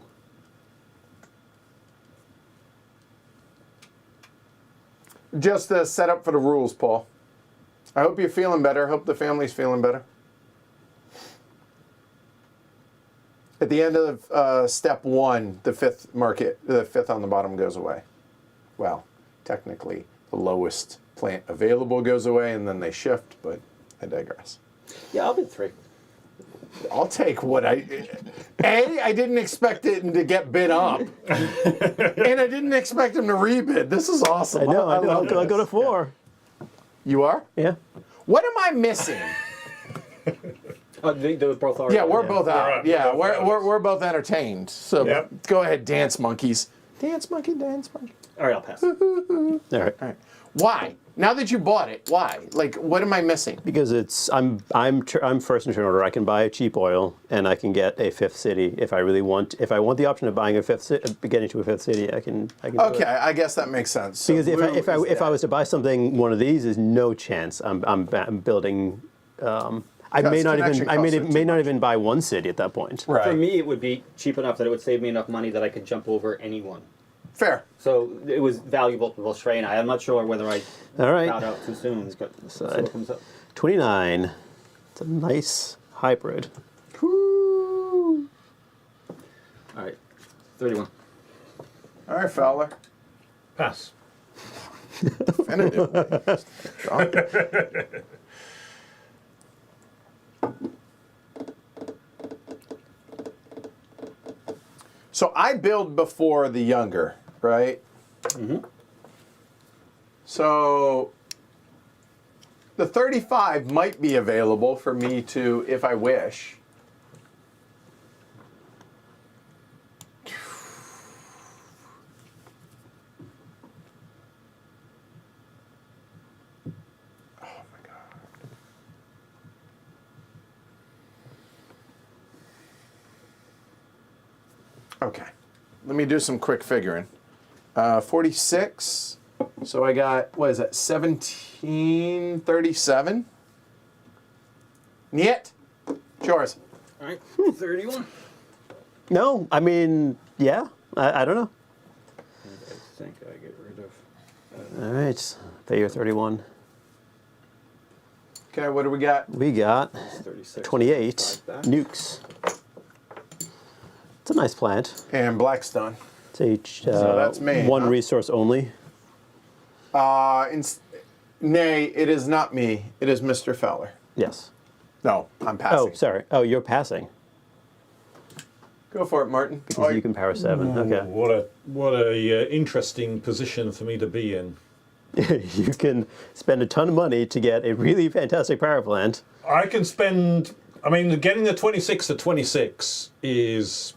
[SPEAKER 1] Just a setup for the rules, Paul. I hope you're feeling better. I hope the family's feeling better. At the end of step 1, the 5th on the bottom goes away. Well, technically, the lowest plant available goes away, and then they shift, but I digress.
[SPEAKER 4] Yeah, I'll bid 3.
[SPEAKER 1] I'll take what I didn't expect it to get bid up. And I didn't expect him to rebid. This is awesome.
[SPEAKER 3] I know, I know.
[SPEAKER 1] love
[SPEAKER 3] I'll go to
[SPEAKER 1] this.
[SPEAKER 3] 4.
[SPEAKER 1] You are?
[SPEAKER 3] Yeah.
[SPEAKER 1] What am I missing?
[SPEAKER 4] Oh, they both are.
[SPEAKER 1] Yeah, we're both out.
[SPEAKER 2] right.
[SPEAKER 1] Yeah,
[SPEAKER 2] We're both out.
[SPEAKER 1] we're both entertained. So
[SPEAKER 2] Yep.
[SPEAKER 1] go ahead, dance monkeys. Dance monkey, dance monkey.
[SPEAKER 4] All right, I'll pass.
[SPEAKER 3] All right.
[SPEAKER 1] All right. Why? Now that you bought it, why? Like, what am I missing?
[SPEAKER 3] Because I'm first in turn order. I can buy a cheap oil, and I can get a 5th city if I really want. If I want the option of buying a 5th city, getting to a 5th city, I can. Do
[SPEAKER 1] Okay,
[SPEAKER 3] it.
[SPEAKER 1] I guess that makes sense. So
[SPEAKER 3] Because
[SPEAKER 1] blue
[SPEAKER 3] if
[SPEAKER 1] is
[SPEAKER 3] I was to buy something, one of these is no chance. I'm building. I
[SPEAKER 1] Because
[SPEAKER 3] may not
[SPEAKER 1] connection
[SPEAKER 3] even. I
[SPEAKER 1] costs are
[SPEAKER 3] may
[SPEAKER 1] too
[SPEAKER 3] not
[SPEAKER 1] much.
[SPEAKER 3] even buy one city at that point.
[SPEAKER 1] right.
[SPEAKER 4] For me, it would be cheap enough that it would save me enough money that I could jump over anyone.
[SPEAKER 1] Fair.
[SPEAKER 4] So it was valuable to both Shrey and I. I'm not sure whether I
[SPEAKER 3] All right.
[SPEAKER 4] got out too soon, but so
[SPEAKER 3] side.
[SPEAKER 4] it comes up.
[SPEAKER 3] 29. It's a nice hybrid.
[SPEAKER 1] Woo.
[SPEAKER 4] All right, 31.
[SPEAKER 1] All right, Fowler.
[SPEAKER 2] Pass.
[SPEAKER 1] Definitively. John. So I build before the younger, right?
[SPEAKER 4] Mm-hmm.
[SPEAKER 1] So the 35 might be available for me to, if I wish. Oh my God. Okay, let me do some quick figuring. 46. So I got, what is that, 1737? Niet. It's yours.
[SPEAKER 4] All right, 31.
[SPEAKER 3] No, I mean, yeah. I don't know.
[SPEAKER 4] I think I get rid of.
[SPEAKER 3] All right. Pay your 31.
[SPEAKER 1] Okay, what do we got?
[SPEAKER 3] We got
[SPEAKER 4] 36.
[SPEAKER 3] 28
[SPEAKER 4] Five back.
[SPEAKER 3] nukes. It's a nice plant.
[SPEAKER 1] And Blackstone.
[SPEAKER 3] It's each
[SPEAKER 1] So that's me,
[SPEAKER 3] one
[SPEAKER 1] huh?
[SPEAKER 3] resource only.
[SPEAKER 1] Nay, it is not me. It is Mr. Fowler.
[SPEAKER 3] Yes.
[SPEAKER 1] No, I'm passing.
[SPEAKER 3] Oh, sorry. Oh, you're passing
[SPEAKER 1] Go for it, Martin.
[SPEAKER 3] because you can power 7. Okay.
[SPEAKER 2] What a interesting position for me to be in.
[SPEAKER 3] You can spend a ton of money to get a really fantastic power plant.
[SPEAKER 2] I can spend. I mean, getting the 26 to 26 is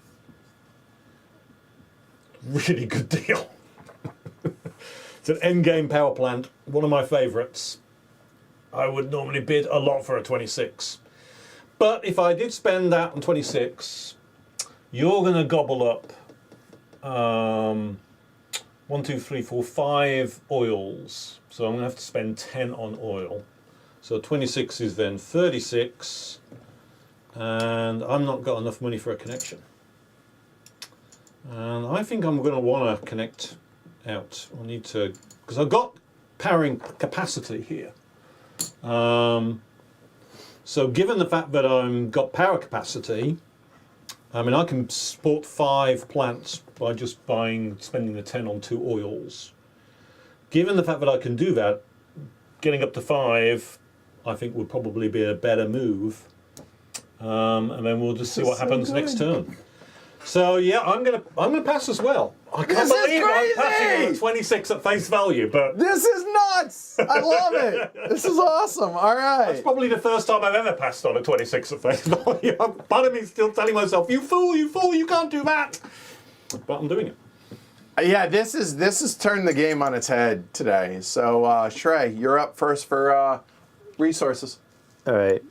[SPEAKER 2] a really good deal. It's an endgame power plant, one of my favourites. I would normally bid a lot for a 26. But if I did spend that on 26, you're going to gobble up 1, 2, 3, 4, 5 oils. So I'm going to have to spend 10 on oil. So 26 is then 36. And I'm not got enough money for a connection. And I think I'm going to want to connect out. I need to, because I've got powering capacity here. So given the fact that I've got power capacity, I mean I can support 5 plants by just spending the 10 on 2 oils. Given the fact that I can do that, getting up to 5, I think would probably be a better move. And then we'll just see what happens next turn. So yeah, I'm gonna pass as well. I can't
[SPEAKER 1] This is
[SPEAKER 2] believe I'm passing
[SPEAKER 1] crazy!
[SPEAKER 2] with a 26 at face value, but
[SPEAKER 1] This is nuts! I love it. This is awesome. All right.
[SPEAKER 2] it's probably the first time I've ever passed on a 26 at face value. Part of me is still telling myself, "You fool! You fool! You can't do that!" But I'm doing it.
[SPEAKER 1] Yeah, this has turned the game on its head today. So Shrey, you're up first for resources.
[SPEAKER 3] All right.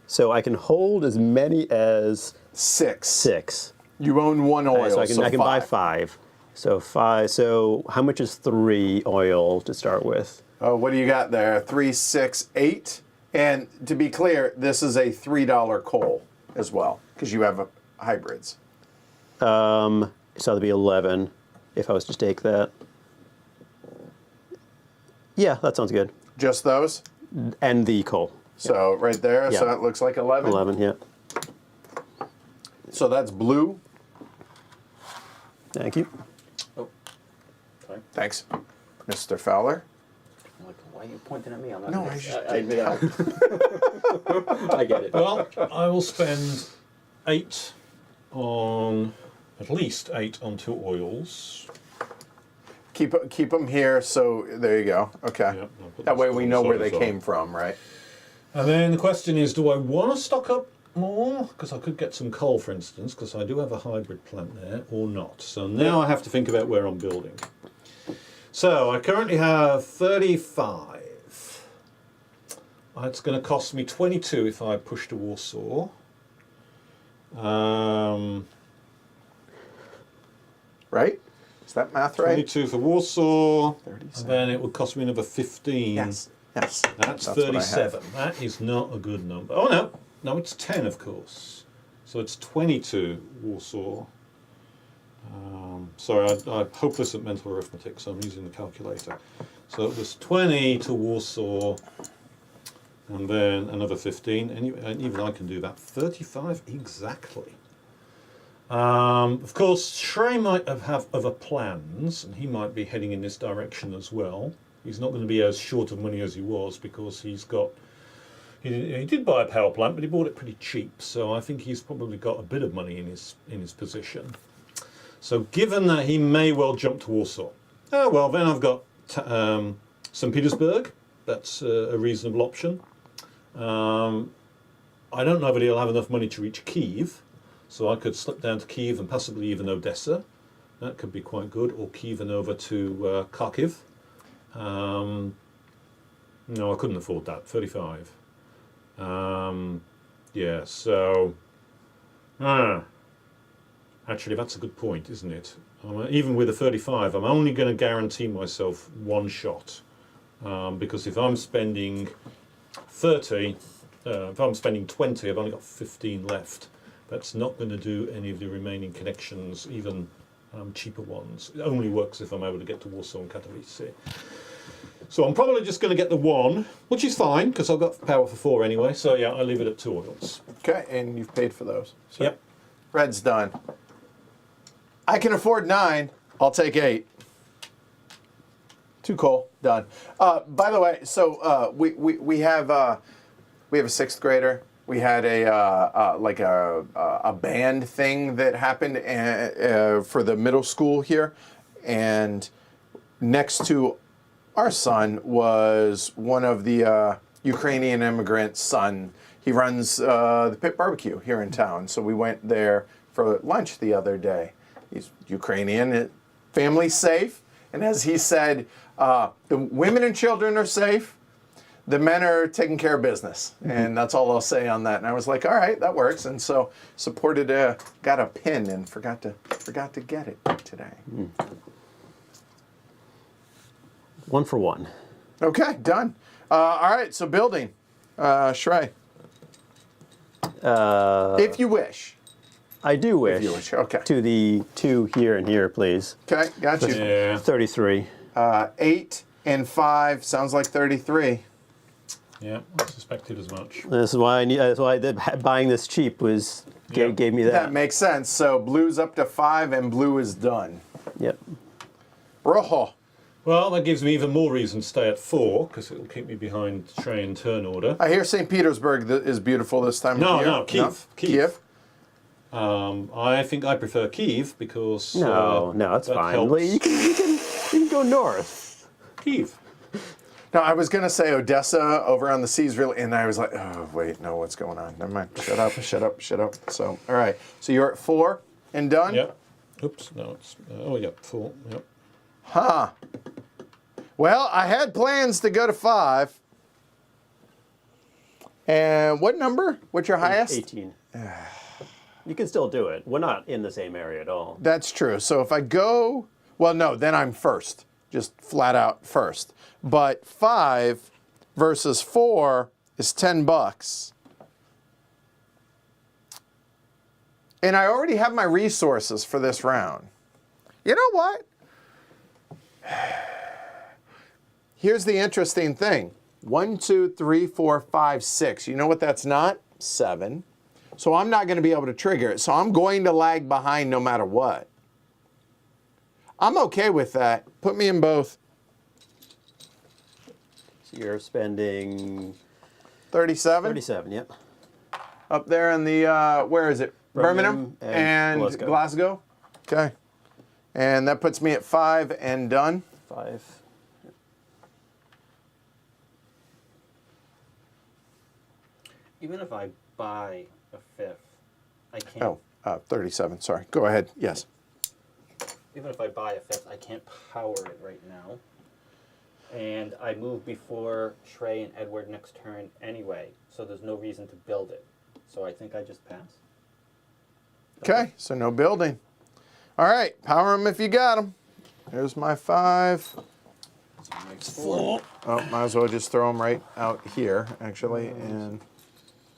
[SPEAKER 3] So I can hold as many as
[SPEAKER 1] 6.
[SPEAKER 3] 6.
[SPEAKER 1] You own 1 oil,
[SPEAKER 3] All right, so I can buy 5. So 5. So how much is 3 oil to start with?
[SPEAKER 1] Oh, what do you got there? 3, 6, 8. And to be clear, this is a $3 coal as well because you have hybrids.
[SPEAKER 3] So that'd be 11 if I was to take that. Yeah, that sounds good.
[SPEAKER 1] Just those.
[SPEAKER 3] And the coal.
[SPEAKER 1] So right there. So
[SPEAKER 3] Yeah.
[SPEAKER 1] it looks like 11.
[SPEAKER 3] 11, yeah.
[SPEAKER 1] So that's blue.
[SPEAKER 3] Thank you.
[SPEAKER 4] Oh, sorry.
[SPEAKER 1] Thanks, Mr. Fowler.
[SPEAKER 4] I'm like, why are you pointing at me? I'm not.
[SPEAKER 1] No,
[SPEAKER 4] gonna-
[SPEAKER 1] I just
[SPEAKER 4] I admit I get it.
[SPEAKER 2] Well, I will spend 8 on at least 8 on 2 oils.
[SPEAKER 1] keep them here. So there you go. Okay.
[SPEAKER 2] Yep, I'll put
[SPEAKER 1] That
[SPEAKER 2] this
[SPEAKER 1] way
[SPEAKER 2] on
[SPEAKER 1] we
[SPEAKER 2] the
[SPEAKER 1] know
[SPEAKER 2] side
[SPEAKER 1] where
[SPEAKER 2] as
[SPEAKER 1] they
[SPEAKER 2] well.
[SPEAKER 1] came from, right?
[SPEAKER 2] And then the question is, do I want to stock up more? Because I could get some coal, for instance, because I do have a hybrid plant there, or not. So now I have to think about where I'm building. So I currently have 35. It's going to cost me 22 if I push to Warsaw.
[SPEAKER 1] Right? Is that math right?
[SPEAKER 2] 22 for Warsaw,
[SPEAKER 1] 37.
[SPEAKER 2] and then it would cost me another 15.
[SPEAKER 1] Yes. Yes.
[SPEAKER 2] That's
[SPEAKER 1] what I have.
[SPEAKER 2] 37. That is not a good number. Oh no, no, it's 10, of course. So it's 22 Warsaw. Sorry, I'm hopeless at mental arithmetic, so I'm using the calculator. So it was 20 to Warsaw, and then another 15. And even I can do that. 35 exactly. Of course, Shrey might have other plans, and he might be heading in this direction as well. He's not going to be as short of money as he was because he's got. He did buy a power plant, but he bought it pretty cheap. So I think he's probably got a bit of money in his position. So given that he may well jump to Warsaw, oh well, then I've got St. Petersburg. That's a reasonable option. I don't know that he'll have enough money to reach Kyiv, so I could slip down to Kyiv and possibly even Odessa. That could be quite good, or Kyiv and over to Kharkiv. No, I couldn't afford that. 35. Yeah, so. Actually, that's a good point, isn't it? Even with a 35, I'm only going to guarantee myself 1 shot. Because if I'm spending 30, if I'm spending 20, I've only got 15 left. That's not going to do any of the remaining connections, even cheaper ones. It only works if I'm able to get to Warsaw and Katowice. So I'm probably just going to get the 1, which is fine, because I've got power for 4 anyway. So yeah, I'll leave it at 2 oils.
[SPEAKER 1] Okay, and you've paid for those. So
[SPEAKER 2] Yep.
[SPEAKER 1] Red's done. I can afford 9. I'll take 8. 2 coal. Done. By the way, so we have a 6th grader. We had a band thing that happened for the middle school here, and next to our son was one of the Ukrainian immigrants' son. He runs the Pit Barbecue here in town, so we went there for lunch the other day. He's Ukrainian, family safe, And as he said, the women and children are safe. The men are taking care of business. And that's all I'll say on that. And I was like, all right, that works. And so supported, got a pin and forgot to get it today.
[SPEAKER 3] 1 for 1.
[SPEAKER 1] Okay, done. All right, so building. Shrey. If you wish.
[SPEAKER 3] I do wish.
[SPEAKER 1] If you wish, okay.
[SPEAKER 3] To the 2 here and here, please.
[SPEAKER 1] Okay, got you.
[SPEAKER 2] Yeah.
[SPEAKER 3] 33.
[SPEAKER 1] 8 and 5 sounds like 33.
[SPEAKER 2] Yeah, I suspected as much.
[SPEAKER 3] This is why buying this cheap was gave me that.
[SPEAKER 1] That makes sense. So blue's up to 5 and blue is done.
[SPEAKER 3] Yep.
[SPEAKER 1] Rojo.
[SPEAKER 2] Well, that gives me even more reason to stay at 4, because it'll keep me behind Shrey in turn order.
[SPEAKER 1] I hear St. Petersburg is beautiful this time of year.
[SPEAKER 2] No, Kiev.
[SPEAKER 1] Kiev.
[SPEAKER 2] I think I prefer Kiev because
[SPEAKER 3] No, it's
[SPEAKER 2] that
[SPEAKER 3] fine.
[SPEAKER 2] helps.
[SPEAKER 3] You can go north.
[SPEAKER 2] Kiev.
[SPEAKER 1] No, I was going to say Odessa over on the seas, really, and I was like, oh, wait, no, what's going on? Never mind. Shut up. So, all right. So you're at 4 and done?
[SPEAKER 2] Yep. Oops, no, it's... yep, 4, yep.
[SPEAKER 1] Huh. Well, I had plans to go to 5. And what number? What's your highest?
[SPEAKER 3] 18. You can still do it. We're not in the same area at all.
[SPEAKER 1] That's true. So if I go, well, no, then I'm first. Just flat out first. But 5 versus 4 is $10. And I already have my resources for this round. You know what? Here's the interesting thing. 1, 2, 3, 4, 5, 6. You know what that's not? 7. So I'm not going to be able to trigger it. So I'm going to lag behind no matter what. I'm okay with that. Put me in both.
[SPEAKER 3] So you're spending
[SPEAKER 1] 37.
[SPEAKER 3] 37. Yep.
[SPEAKER 1] Up there in the, where is it? Birmingham and Glasgow. Okay. And that puts me at 5 and done.
[SPEAKER 3] 5.
[SPEAKER 4] Even if I buy a 5th, I can't.
[SPEAKER 1] Oh, 37. Sorry. Go ahead. Yes.
[SPEAKER 4] Even if I buy a 5th, I can't power it right now. And I move before Shrey and Edward next turn anyway, so there's no reason to build it. So I think I just pass.
[SPEAKER 1] Okay. So no building. All right. Power them if you got them. There's my 5.
[SPEAKER 4] Four.
[SPEAKER 1] Oh, might as well just throw them right out here, actually. And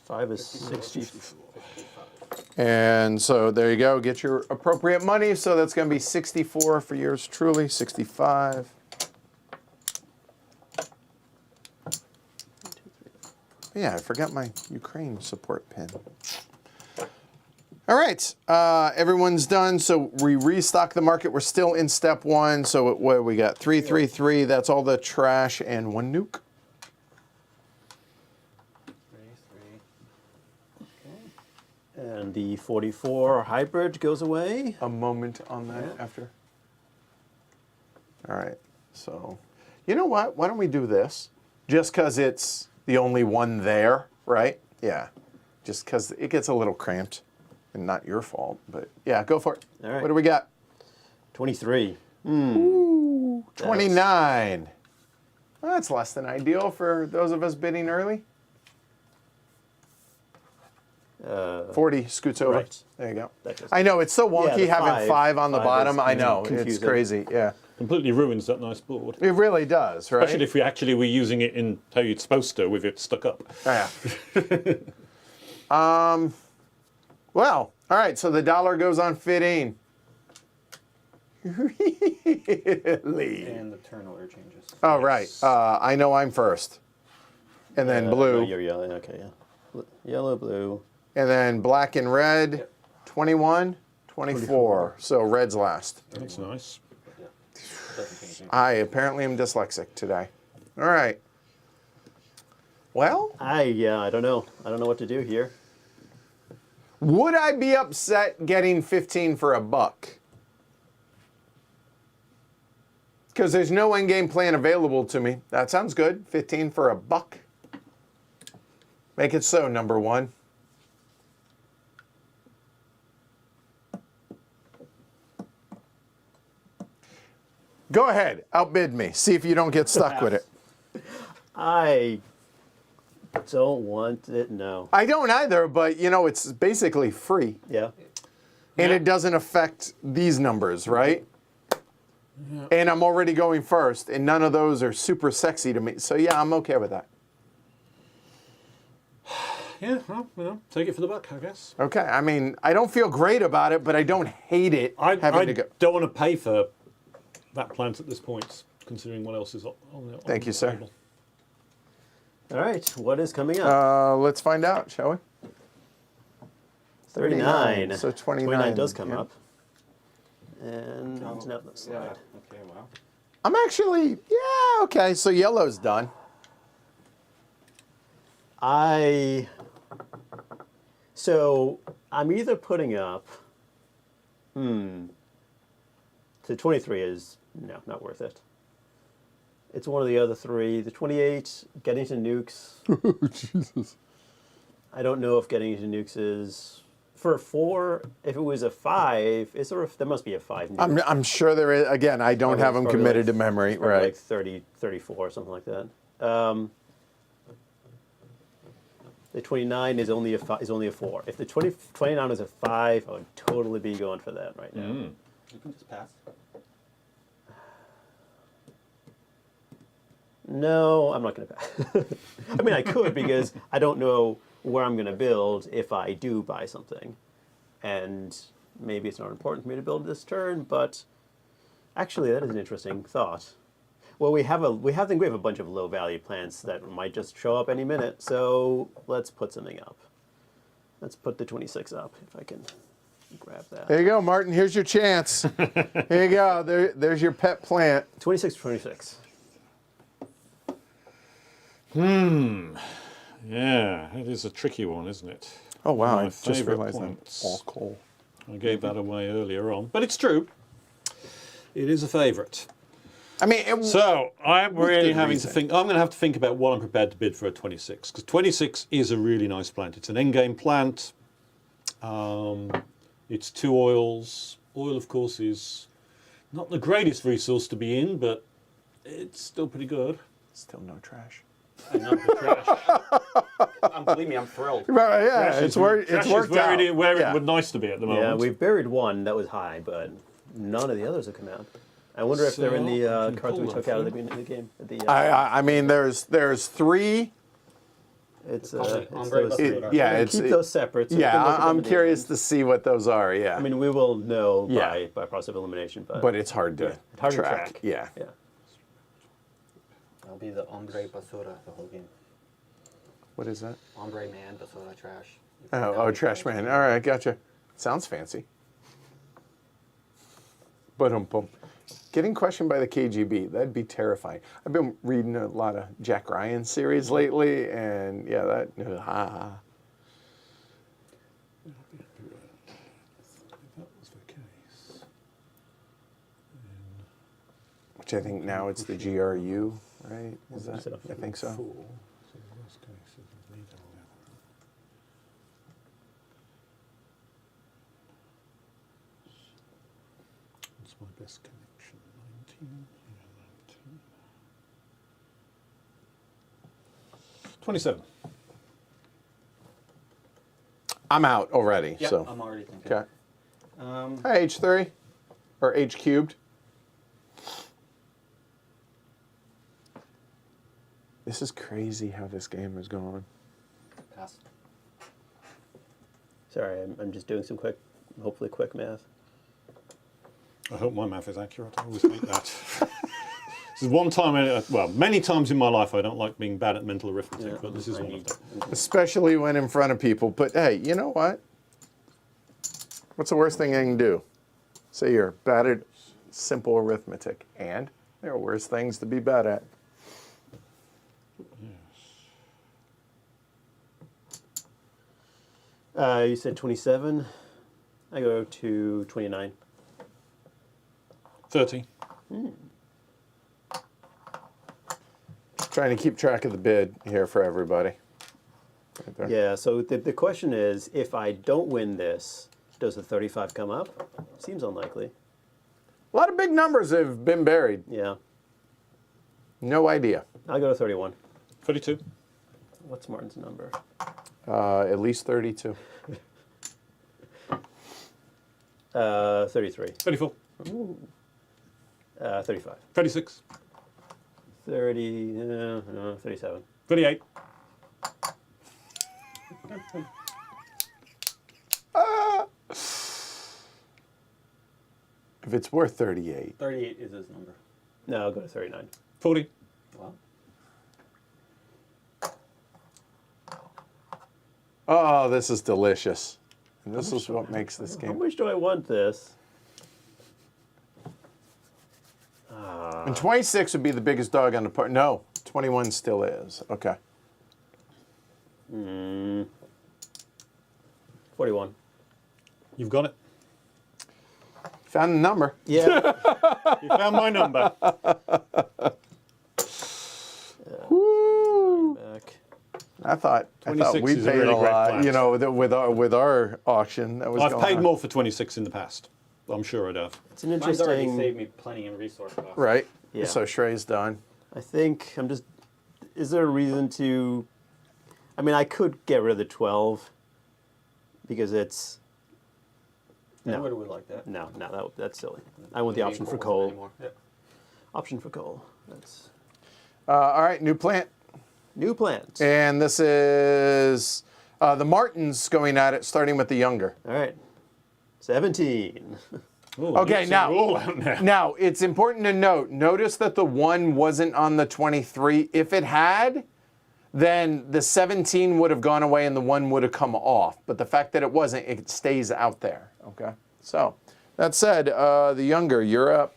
[SPEAKER 3] 5 is 60.
[SPEAKER 1] And so there you go. Get your appropriate money. So that's going to be 64 for yours truly. 65. Yeah, I forgot my Ukraine support pin. All right, everyone's done. So we restock the market. We're still in step 1. So what do we got? 3, 3, 3. That's all the trash and 1 nuke.
[SPEAKER 4] 3, 3. Okay.
[SPEAKER 3] And the 44 hybrid goes away.
[SPEAKER 1] A moment on that after. All right. So, you know what? Why don't we do this? Just because it's the only one there, right? Yeah. Just because it gets a little cramped. And not your fault, but yeah, go for it.
[SPEAKER 3] All right.
[SPEAKER 1] What do we got?
[SPEAKER 3] 23.
[SPEAKER 1] Ooh, 29. Well, that's less than ideal for those of us bidding early. 40 scoots over.
[SPEAKER 3] Right.
[SPEAKER 1] There you go.
[SPEAKER 3] That goes-
[SPEAKER 1] I know, it's so wonky
[SPEAKER 3] the
[SPEAKER 1] having 5 on the
[SPEAKER 3] five
[SPEAKER 1] bottom.
[SPEAKER 3] is
[SPEAKER 1] I know, it's
[SPEAKER 3] confusing.
[SPEAKER 1] crazy. Yeah.
[SPEAKER 2] Completely ruins that nice board.
[SPEAKER 1] It really does, right?
[SPEAKER 2] Especially if we actually were using it in how you'd supposed to, with it stuck up.
[SPEAKER 1] Yeah. Well, all right, so the dollar goes on fitting. Really?
[SPEAKER 4] And the turn order changes.
[SPEAKER 1] Oh, right. I know I'm first. And then blue.
[SPEAKER 3] No, you're yellow. Okay, yeah. Yellow, blue.
[SPEAKER 1] And then black and red.
[SPEAKER 4] Yep.
[SPEAKER 1] 21, 24. So red's last.
[SPEAKER 2] That's nice.
[SPEAKER 4] Yeah. Doesn't change anything.
[SPEAKER 1] I apparently am dyslexic today. All right. Well,
[SPEAKER 3] I don't know. I don't know what to do here.
[SPEAKER 1] would I be upset getting 15 for $1? Because there's no endgame plan available to me. That sounds good. 15 for $1. Make it so, number 1. Go ahead, outbid me. See if you don't get stuck with it.
[SPEAKER 3] I don't want it. No.
[SPEAKER 1] I don't either, but you know, it's basically free.
[SPEAKER 3] Yeah.
[SPEAKER 1] And
[SPEAKER 2] Yeah.
[SPEAKER 1] it doesn't affect these numbers, right? And I'm already going first, and none of those are super sexy to me. So yeah, I'm okay with that.
[SPEAKER 2] Yeah, well, you know, take it for the buck, I guess.
[SPEAKER 1] Okay, I mean, I don't feel great about it, but I don't hate it
[SPEAKER 2] I
[SPEAKER 1] having to go.
[SPEAKER 2] don't want to pay for that plant at this point, considering what else is on the
[SPEAKER 1] Thank you, sir.
[SPEAKER 2] table.
[SPEAKER 3] All right. What is coming up?
[SPEAKER 1] Let's find out, shall we?
[SPEAKER 3] 39.
[SPEAKER 1] So 29.
[SPEAKER 3] 29 does come
[SPEAKER 1] yeah.
[SPEAKER 3] up. And no, no slide.
[SPEAKER 4] Okay, wow.
[SPEAKER 1] I'm actually, yeah, okay, so yellow's done.
[SPEAKER 3] So I'm either putting up. So 23 is no, not worth it. It's one of the other three. The 28, getting to nukes.
[SPEAKER 1] Oh, Jesus.
[SPEAKER 3] I don't know if getting to nukes is for a 4. If it was a 5, is there? There must be a 5. Nuke.
[SPEAKER 1] I'm sure there is. Again, I don't have them
[SPEAKER 3] Probably
[SPEAKER 1] committed
[SPEAKER 3] like-
[SPEAKER 1] to memory,
[SPEAKER 3] probably
[SPEAKER 1] right?
[SPEAKER 3] Like 30, 34, something like that. The 29 is only a 4. If the 29 is a 5, I would totally be going for that right now.
[SPEAKER 4] You can just pass.
[SPEAKER 3] No, I'm not going to pass. I mean, I could because I don't know where I'm going to build if I do buy something. And maybe it's not important for me to build this turn, but actually that is an interesting thought. Well, we have a bunch of low value plants that might just show up any minute, so let's put something up. Let's put the 26 up if I can grab that.
[SPEAKER 1] There you go, Martin. Here's your chance. Here you go. There's your pet plant.
[SPEAKER 3] 26 to 26.
[SPEAKER 2] Yeah, it is a tricky one, isn't it?
[SPEAKER 1] Oh wow!
[SPEAKER 2] My
[SPEAKER 1] I just
[SPEAKER 2] favourite
[SPEAKER 1] realized that.
[SPEAKER 2] points.
[SPEAKER 1] All coal.
[SPEAKER 2] I gave that away earlier on, but it's true. It is a favourite.
[SPEAKER 1] I mean,
[SPEAKER 2] So I'm really
[SPEAKER 1] good
[SPEAKER 2] having
[SPEAKER 1] reason.
[SPEAKER 2] to think. I'm going to have to think about what I'm prepared to bid for a 26, because 26 is a really nice plant. It's an endgame plant. It's 2 oils. Oil, of course, is not the greatest resource to be in, but it's still pretty good.
[SPEAKER 1] still no trash.
[SPEAKER 4] I know, the trash. Believe me, I'm thrilled.
[SPEAKER 1] Right, yeah,
[SPEAKER 2] Trash
[SPEAKER 1] it's
[SPEAKER 2] is-
[SPEAKER 1] worked.
[SPEAKER 2] trash
[SPEAKER 1] It's
[SPEAKER 2] is
[SPEAKER 1] worked
[SPEAKER 2] where
[SPEAKER 1] out.
[SPEAKER 2] It
[SPEAKER 1] Yeah.
[SPEAKER 2] would nice to be at the moment.
[SPEAKER 3] Yeah, we've buried one that was high, but none of the others have come out. I wonder if they're in the
[SPEAKER 2] So, I can
[SPEAKER 3] cards we
[SPEAKER 2] pull
[SPEAKER 3] took
[SPEAKER 2] that
[SPEAKER 3] out of the
[SPEAKER 2] through.
[SPEAKER 3] beginning of the game.
[SPEAKER 1] I mean, there's 3.
[SPEAKER 3] It's
[SPEAKER 4] Ombre
[SPEAKER 3] those,
[SPEAKER 4] Basura.
[SPEAKER 1] Yeah,
[SPEAKER 3] we're gonna
[SPEAKER 1] it's
[SPEAKER 3] keep those separate. So we can look at them
[SPEAKER 1] I'm
[SPEAKER 3] at the
[SPEAKER 1] curious
[SPEAKER 3] end.
[SPEAKER 1] to see what those are. Yeah,
[SPEAKER 3] I mean, we will know
[SPEAKER 1] Yeah.
[SPEAKER 3] by process of elimination,
[SPEAKER 1] but it's hard to
[SPEAKER 3] it's hard to track.
[SPEAKER 1] Yeah.
[SPEAKER 3] Yeah.
[SPEAKER 4] I'll be the Ombre Basura the whole game.
[SPEAKER 1] What is that?
[SPEAKER 4] Ombre man, Basura trash.
[SPEAKER 1] Oh, trash man. All right, gotcha. Sounds fancy. But getting questioned by the KGB, that'd be terrifying. I've been reading a lot of Jack Ryan series lately, and yeah, that.
[SPEAKER 2] If that was the case.
[SPEAKER 1] Which I think now it's the GRU, right? Is that? I think so.
[SPEAKER 2] Four. So the worst case is a leader level. What's my best connection? 19? Yeah, 19. 27.
[SPEAKER 1] I'm out already.
[SPEAKER 4] Yeah,
[SPEAKER 1] So
[SPEAKER 4] I'm already thinking.
[SPEAKER 1] okay. Hey, H3 or H cubed. This is crazy how this game is going.
[SPEAKER 4] Pass.
[SPEAKER 3] Sorry, I'm just doing some hopefully quick math.
[SPEAKER 2] I hope my math is accurate. I always think that. This is one time, well, many times in my life I don't like being bad at mental arithmetic, but this is one of them.
[SPEAKER 1] Especially when in front of people. But hey, you know what? What's the worst thing I can do? Say you're bad at simple arithmetic. And there are worse things to be bad at.
[SPEAKER 3] You said 27. I go to 29.
[SPEAKER 2] 30.
[SPEAKER 1] Trying to keep track of the bid here for everybody. Right there.
[SPEAKER 3] Yeah, so the question is, if I don't win this, does the 35 come up? Seems unlikely.
[SPEAKER 1] A lot of big numbers have been buried.
[SPEAKER 3] Yeah.
[SPEAKER 1] No idea.
[SPEAKER 3] I'll go to 31.
[SPEAKER 2] 32.
[SPEAKER 3] What's Martin's number?
[SPEAKER 1] At least 32.
[SPEAKER 3] 33.
[SPEAKER 2] 34.
[SPEAKER 3] 35.
[SPEAKER 2] 36.
[SPEAKER 3] 37.
[SPEAKER 2] 38.
[SPEAKER 1] If it's worth 38.
[SPEAKER 4] 38 is his number.
[SPEAKER 3] No, I'll go to 39.
[SPEAKER 2] 40.
[SPEAKER 4] Wow.
[SPEAKER 1] Oh, this is delicious. And this is what makes this
[SPEAKER 3] How
[SPEAKER 1] game.
[SPEAKER 3] much do I want this?
[SPEAKER 1] And 26 would be the biggest dog on the part. No, 21 still is. Okay.
[SPEAKER 3] 41.
[SPEAKER 2] You've got it.
[SPEAKER 1] Found the number.
[SPEAKER 3] Yeah.
[SPEAKER 2] You found my number.
[SPEAKER 1] Woo!
[SPEAKER 3] Back.
[SPEAKER 1] I thought
[SPEAKER 2] 26
[SPEAKER 1] we
[SPEAKER 2] is a
[SPEAKER 1] paid
[SPEAKER 2] really
[SPEAKER 1] a
[SPEAKER 2] great
[SPEAKER 1] lot.
[SPEAKER 2] plan.
[SPEAKER 1] You know, with our auction that was
[SPEAKER 2] I've
[SPEAKER 1] going
[SPEAKER 2] paid
[SPEAKER 1] on.
[SPEAKER 2] more for 26 in the past. I'm sure I'd have.
[SPEAKER 3] It's an
[SPEAKER 4] Mine's already
[SPEAKER 3] interesting.
[SPEAKER 4] saved me plenty in resource costs.
[SPEAKER 1] Right.
[SPEAKER 3] Yeah.
[SPEAKER 1] So Shrey's done.
[SPEAKER 3] I think I'm just. Is there a reason to? I mean, I could get rid of the 12 because it's.
[SPEAKER 4] I
[SPEAKER 3] No,
[SPEAKER 4] would like that.
[SPEAKER 3] no, that's silly. I want the
[SPEAKER 4] Maybe
[SPEAKER 3] option for
[SPEAKER 4] wasn't
[SPEAKER 3] coal.
[SPEAKER 4] anymore. Yep.
[SPEAKER 3] Option for coal. That's
[SPEAKER 1] All right, new plant.
[SPEAKER 3] new plant.
[SPEAKER 1] And this is the Martins going at it, starting with the younger.
[SPEAKER 3] All right, 17.
[SPEAKER 2] Ooh,
[SPEAKER 1] Okay,
[SPEAKER 2] it's
[SPEAKER 1] now-
[SPEAKER 2] all out now.
[SPEAKER 1] Now, it's important to notice that the 1 wasn't on the 23. If it had, then the 17 would have gone away and the 1 would have come off. But the fact that it wasn't, it stays out there. Okay? So, that said, the younger, you're up.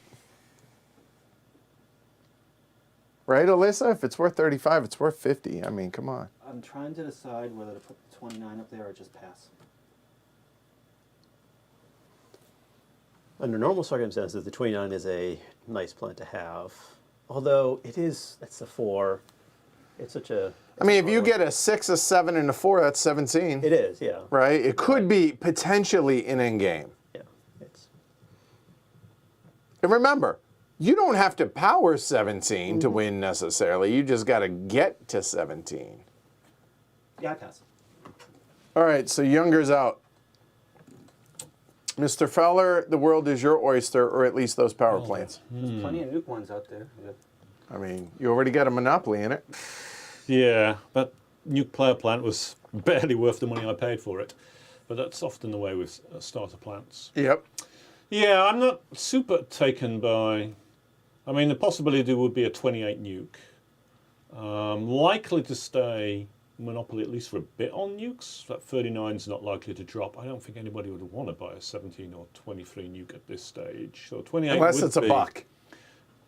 [SPEAKER 1] Right, Alyssa? If it's worth 35, it's worth 50. I mean, come on.
[SPEAKER 4] I'm trying to decide whether to put the 29 up there or just pass.
[SPEAKER 3] Under normal circumstances, the 29 is a nice plant to have. Although it's a 4. It's such a.
[SPEAKER 1] I mean, if you get a 6, a 7, and a 4, that's 17.
[SPEAKER 3] It is, yeah.
[SPEAKER 1] Right? It could be potentially an end game.
[SPEAKER 3] Yeah. It's.
[SPEAKER 1] And remember, you don't have to power 17 to win necessarily. You just got to get to 17.
[SPEAKER 4] Yeah, I pass.
[SPEAKER 1] All right, so Younger's out. Mr. Fowler, the world is your oyster, or at least those power plants.
[SPEAKER 4] There's plenty of nuke ones out there. Yeah.
[SPEAKER 1] I mean, you already got a monopoly in it.
[SPEAKER 2] Yeah, that nuclear plant was barely worth the money I paid for it. But that's often the way with starter plants.
[SPEAKER 1] Yep.
[SPEAKER 2] Yeah, I'm not super taken by. I mean, the possibility would be a 28 nuke. Likely to stay monopoly at least for a bit on nukes. That 39's not likely to drop. I don't think anybody would want to buy a 17 or 23 nuke at this stage. So 28
[SPEAKER 1] Unless
[SPEAKER 2] would
[SPEAKER 1] it's a
[SPEAKER 2] be,
[SPEAKER 1] buck.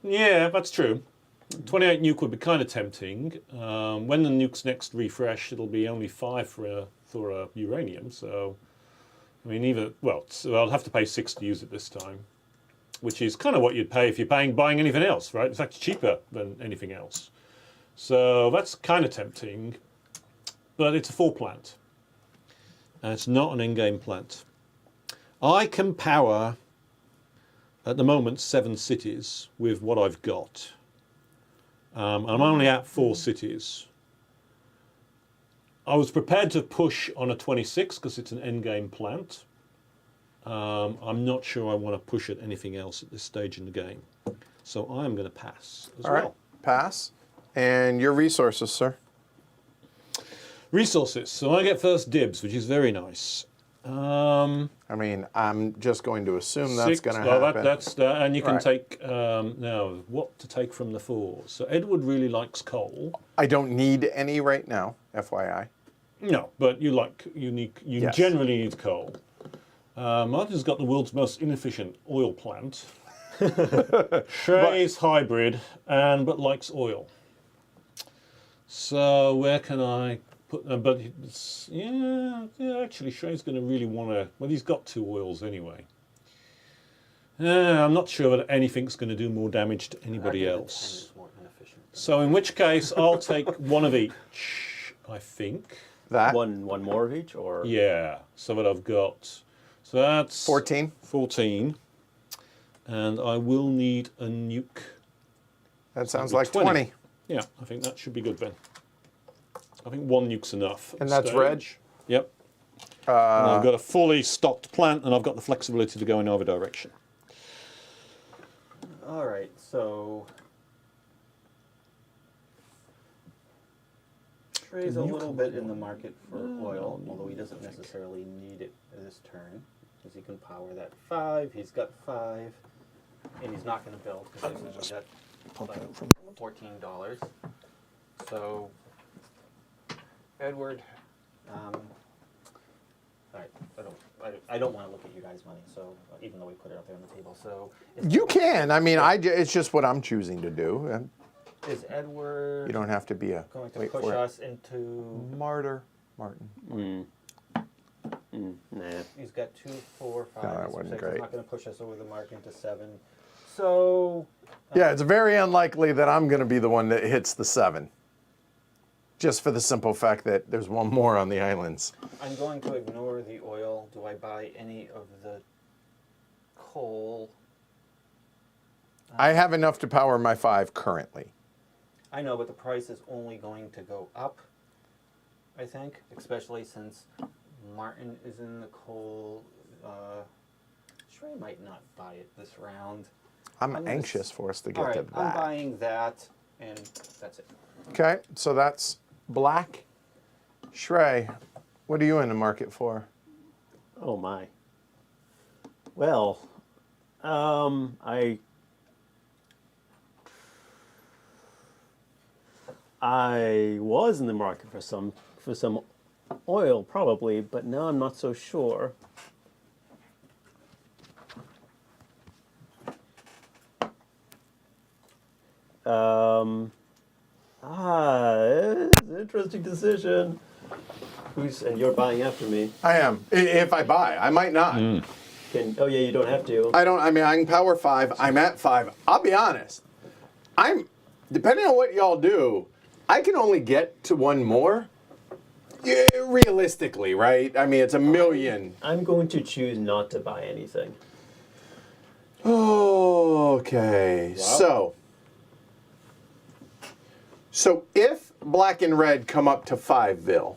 [SPEAKER 2] Yeah, that's true. 28 nuke would be kind of tempting. When the nuke's next refresh, it'll be only 5 for a uranium. So, I mean, so I'll have to pay 6 to use it this time, which is kind of what you'd pay if you're buying anything else, right? In fact, it's cheaper than anything else. So that's kind of tempting, but it's a 4 plant, and it's not an endgame plant. I can power, at the moment, 7 cities with what I've got. I'm only at 4 cities. I was prepared to push on a 26 because it's an endgame plant. I'm not sure I want to push at anything else at this stage in the game. So I'm going to pass as
[SPEAKER 1] All right,
[SPEAKER 2] well.
[SPEAKER 1] pass. And your resources, sir.
[SPEAKER 2] Resources. So I get first dibs, which is very nice.
[SPEAKER 1] I mean, I'm just going to assume that's
[SPEAKER 2] 6,
[SPEAKER 1] going to
[SPEAKER 2] well,
[SPEAKER 1] happen.
[SPEAKER 2] and you can
[SPEAKER 1] Right.
[SPEAKER 2] take, now, what to take from the 4. So Edward really likes coal.
[SPEAKER 1] I don't need any right now, FYI.
[SPEAKER 2] No, but you
[SPEAKER 1] Yes.
[SPEAKER 2] generally need coal. Martin's got the world's most inefficient oil plant. Shrey's hybrid, but likes oil. So where can I put them? But actually Shrey's going to really want to, well, he's got 2 oils anyway. I'm not sure that anything's going to do more damage to anybody
[SPEAKER 4] I think the 10
[SPEAKER 2] else.
[SPEAKER 4] is more inefficient.
[SPEAKER 2] So in which case, I'll take 1 of each, I think.
[SPEAKER 1] That?
[SPEAKER 3] One more of each, or
[SPEAKER 2] Yeah, so that I've got, so that's
[SPEAKER 1] 14.
[SPEAKER 2] 14. and I will need a nuke.
[SPEAKER 1] That sounds
[SPEAKER 2] That'd
[SPEAKER 1] like
[SPEAKER 2] be
[SPEAKER 1] 20.
[SPEAKER 2] Yeah, I think that should be good, Ben. I think one nuke's enough. at
[SPEAKER 1] And
[SPEAKER 2] this
[SPEAKER 1] that's
[SPEAKER 2] stage.
[SPEAKER 1] reg?
[SPEAKER 2] Yep. And I've got a fully stocked plant, and I've got the flexibility to go in either direction.
[SPEAKER 4] All right, so Trey's a little bit in the market for oil, although he doesn't necessarily need it this turn, because he can power that 5. He's got 5, and he's not going to build because he's only got like $14. So, Edward, all right, I don't want to look at you guys' money, so even though we put it up there on the table, so
[SPEAKER 1] You can. I mean, it's just what I'm choosing to do. And
[SPEAKER 4] is Edward
[SPEAKER 1] you don't have to be a
[SPEAKER 4] going to
[SPEAKER 1] wait
[SPEAKER 4] push
[SPEAKER 1] for it.
[SPEAKER 4] us into?
[SPEAKER 1] Martyr Martin.
[SPEAKER 3] Nah.
[SPEAKER 4] He's got 2, 4, 5,
[SPEAKER 1] No, that
[SPEAKER 4] and
[SPEAKER 1] wasn't
[SPEAKER 4] 6.
[SPEAKER 1] great.
[SPEAKER 4] He's not going to push us over the mark into 7. So
[SPEAKER 1] Yeah, it's very unlikely that I'm going to be the one that hits the 7. Just for the simple fact that there's one more on the islands.
[SPEAKER 4] I'm going to ignore the oil. Do I buy any of the coal?
[SPEAKER 1] I have enough to power my 5 currently.
[SPEAKER 4] I know, but the price is only going to go up, I think, especially since Martin is in the coal. Trey might not buy it this round.
[SPEAKER 1] I'm
[SPEAKER 4] gonna
[SPEAKER 1] anxious for us to
[SPEAKER 4] All
[SPEAKER 1] get
[SPEAKER 4] right,
[SPEAKER 1] to
[SPEAKER 4] I'm
[SPEAKER 1] that.
[SPEAKER 4] buying that, and that's it.
[SPEAKER 1] Okay, so that's black. Shrey, what are you in the market for?
[SPEAKER 3] Oh my. Well, I was in the market for some oil probably, but now I'm not so sure. It's an interesting decision. And you're buying after me.
[SPEAKER 1] I am. If I buy, I might not.
[SPEAKER 3] Oh yeah, you don't have to.
[SPEAKER 1] I mean, I can power 5. I'm at 5. I'll be honest. Depending on what y'all do, I can only get to one more. Yeah, realistically, right? I mean, it's a million.
[SPEAKER 3] I'm going to choose not to buy anything.
[SPEAKER 1] Okay,
[SPEAKER 4] Wow.
[SPEAKER 1] so if black and red come up to 5ville,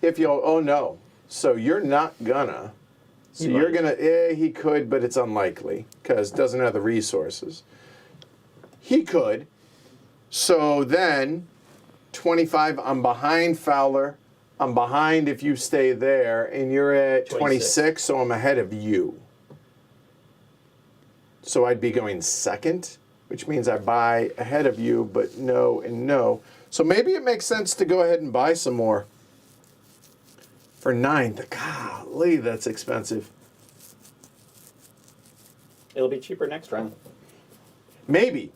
[SPEAKER 1] if you'll, oh no, so you're not gonna. So
[SPEAKER 3] He
[SPEAKER 1] you're
[SPEAKER 3] might.
[SPEAKER 1] gonna, he could, but it's unlikely because doesn't have the resources. He could. So then, 25. I'm behind Fowler. I'm behind if you stay there, and you're at 26. So I'm ahead of you. So I'd be going second, which means I buy ahead of you, but no and no. So maybe it makes sense to go ahead and buy some more for 9th. Golly, that's expensive.
[SPEAKER 4] It'll be cheaper next round.
[SPEAKER 1] Maybe,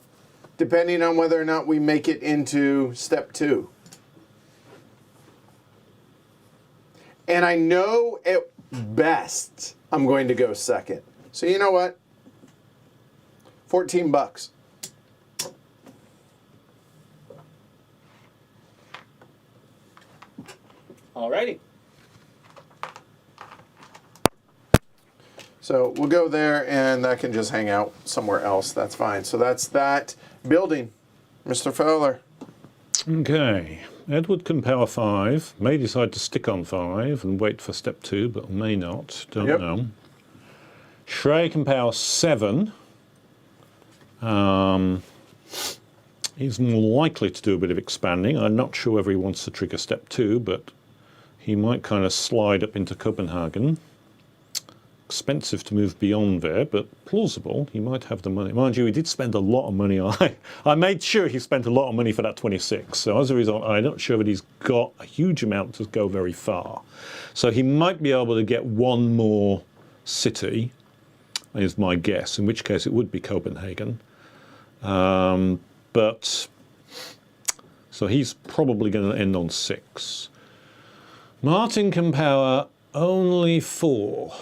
[SPEAKER 1] depending on whether or not we make it into step 2. And I know at best I'm going to go second. So you know what? $14.
[SPEAKER 4] Alrighty.
[SPEAKER 1] So we'll go there, and that can just hang out somewhere else. That's fine. So that's that building, Mr. Fowler.
[SPEAKER 2] Okay. Edward can power 5, may decide to stick on 5 and wait for step 2, but may not. Don't
[SPEAKER 1] Yep.
[SPEAKER 2] know. Shrey can power 7. He's more likely to do a bit of expanding. I'm not sure whether he wants to trigger step 2, but he might kind of slide up into Copenhagen. Expensive to move beyond there, but plausible. He might have the money. Mind you, he did spend a lot of money. I made sure he spent a lot of money for that 26. So as a result, I'm not sure that he's got a huge amount to go very far. So he might be able to get one more city, is my guess, in which case it would be Copenhagen. But so he's probably going to end on 6. Martin can power only 4.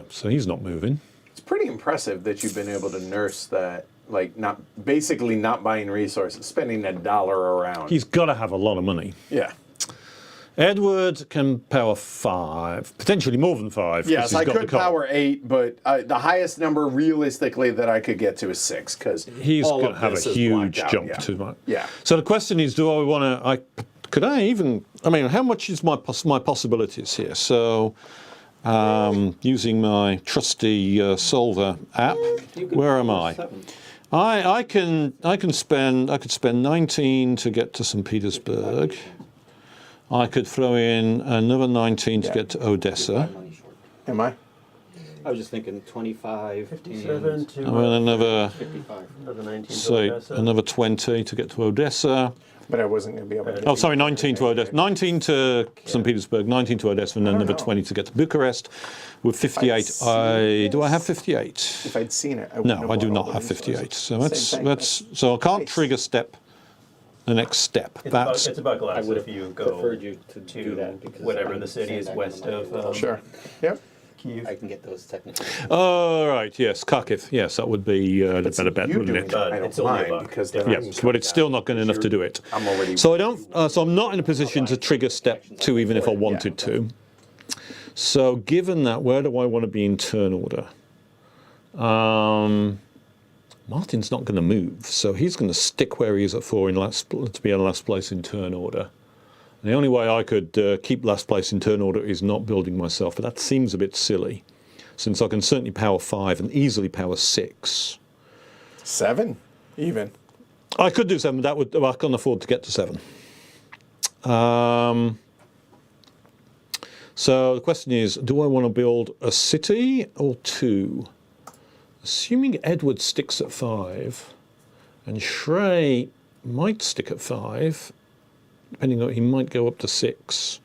[SPEAKER 2] So he's not moving.
[SPEAKER 1] It's pretty impressive that you've been able to nurse that, like not basically not buying resources, spending $1 around.
[SPEAKER 2] He's got to have a lot of money.
[SPEAKER 1] Yeah.
[SPEAKER 2] Edward can power 5, potentially more than 5. 'cause
[SPEAKER 1] Yes,
[SPEAKER 2] he's
[SPEAKER 1] I
[SPEAKER 2] got the
[SPEAKER 1] could
[SPEAKER 2] car.
[SPEAKER 1] power 8, but the highest number realistically that I could get to is 6 because
[SPEAKER 2] He's going to have a huge jump to that.
[SPEAKER 1] Yeah.
[SPEAKER 2] So the question is, do I want to? How much is my possibilities here? So, using my trusty Solver app, where am I? I could spend 19 to get to St. Petersburg. I could throw in another 19 to get to Odessa.
[SPEAKER 1] Am I?
[SPEAKER 4] I was just thinking 25,
[SPEAKER 3] 57 to
[SPEAKER 2] And then another,
[SPEAKER 4] 55.
[SPEAKER 3] another 19 to
[SPEAKER 2] say,
[SPEAKER 3] Odessa.
[SPEAKER 2] another 20 to get to Odessa.
[SPEAKER 1] But I wasn't going to be able to.
[SPEAKER 2] Oh, sorry, 19 to Odessa. 19 to St. Petersburg, 19 to Odessa, and then another 20 to get to Bucharest. With 58, do I have 58?
[SPEAKER 1] If I'd seen it, I wouldn't
[SPEAKER 2] No, I do not have 58. So so I can't trigger the next step.
[SPEAKER 3] It's about
[SPEAKER 4] I
[SPEAKER 3] glass
[SPEAKER 4] would
[SPEAKER 3] if
[SPEAKER 4] have
[SPEAKER 3] you go
[SPEAKER 4] preferred you to do that because
[SPEAKER 3] whatever
[SPEAKER 4] I'm
[SPEAKER 3] the city is
[SPEAKER 4] saying
[SPEAKER 3] west
[SPEAKER 4] that
[SPEAKER 3] of
[SPEAKER 1] Sure. Yep.
[SPEAKER 3] Kyiv.
[SPEAKER 4] I can get those technically.
[SPEAKER 2] Oh, right, yes, Kharkiv. Yes, that would be the better bet,
[SPEAKER 1] You
[SPEAKER 2] wouldn't
[SPEAKER 1] doing
[SPEAKER 2] it?
[SPEAKER 3] But
[SPEAKER 1] I don't
[SPEAKER 3] it's only
[SPEAKER 1] mind
[SPEAKER 3] $1
[SPEAKER 1] because then
[SPEAKER 3] difference.
[SPEAKER 1] I
[SPEAKER 2] Yeah,
[SPEAKER 1] can
[SPEAKER 2] but it's
[SPEAKER 1] cut
[SPEAKER 2] still
[SPEAKER 1] down.
[SPEAKER 2] not good enough to do it.
[SPEAKER 1] I'm already.
[SPEAKER 2] So I don't. So I'm not in a position to trigger step 2, even if I wanted to. So given that, where do I want to be in turn order? Martin's not going to move, so he's going to stick where he is at 4 to be in last place in turn order. And the only way I could keep last place in turn order is not building myself, but that seems a bit silly, since I can certainly power 5 and easily power 6.
[SPEAKER 1] 7, even.
[SPEAKER 2] I could do 7, but I can't afford to get to 7. So the question is, do I want to build a city or 2? Assuming Edward sticks at 5, and Shrey might stick at 5, depending on, he might go up to 6,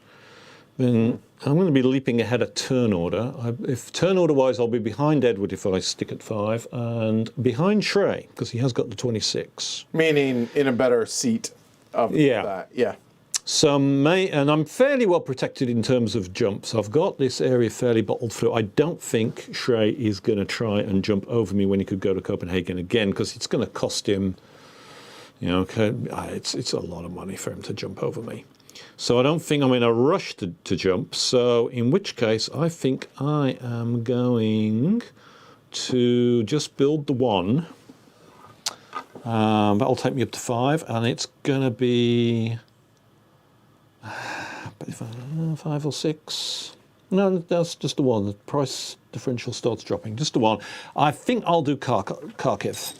[SPEAKER 2] then I'm going to be leaping ahead of turn order. If turn order wise, I'll be behind Edward if I stick at 5, and behind Shrey, because he has got the 26.
[SPEAKER 1] Meaning in a better seat of that. Yeah.
[SPEAKER 2] So and I'm fairly well protected in terms of jumps. I've got this area fairly bottled through. I don't think Shrey is going to try and jump over me when he could go to Copenhagen again, because it's going to cost him, it's a lot of money for him to jump over me. So I don't think I'm in a rush to jump. So in which case, I think I am going to just build the 1. That'll take me up to 5, and it's going to be 5 or 6. No, that's just the 1. The price differential starts dropping. Just the 1. I think I'll do Kharkiv.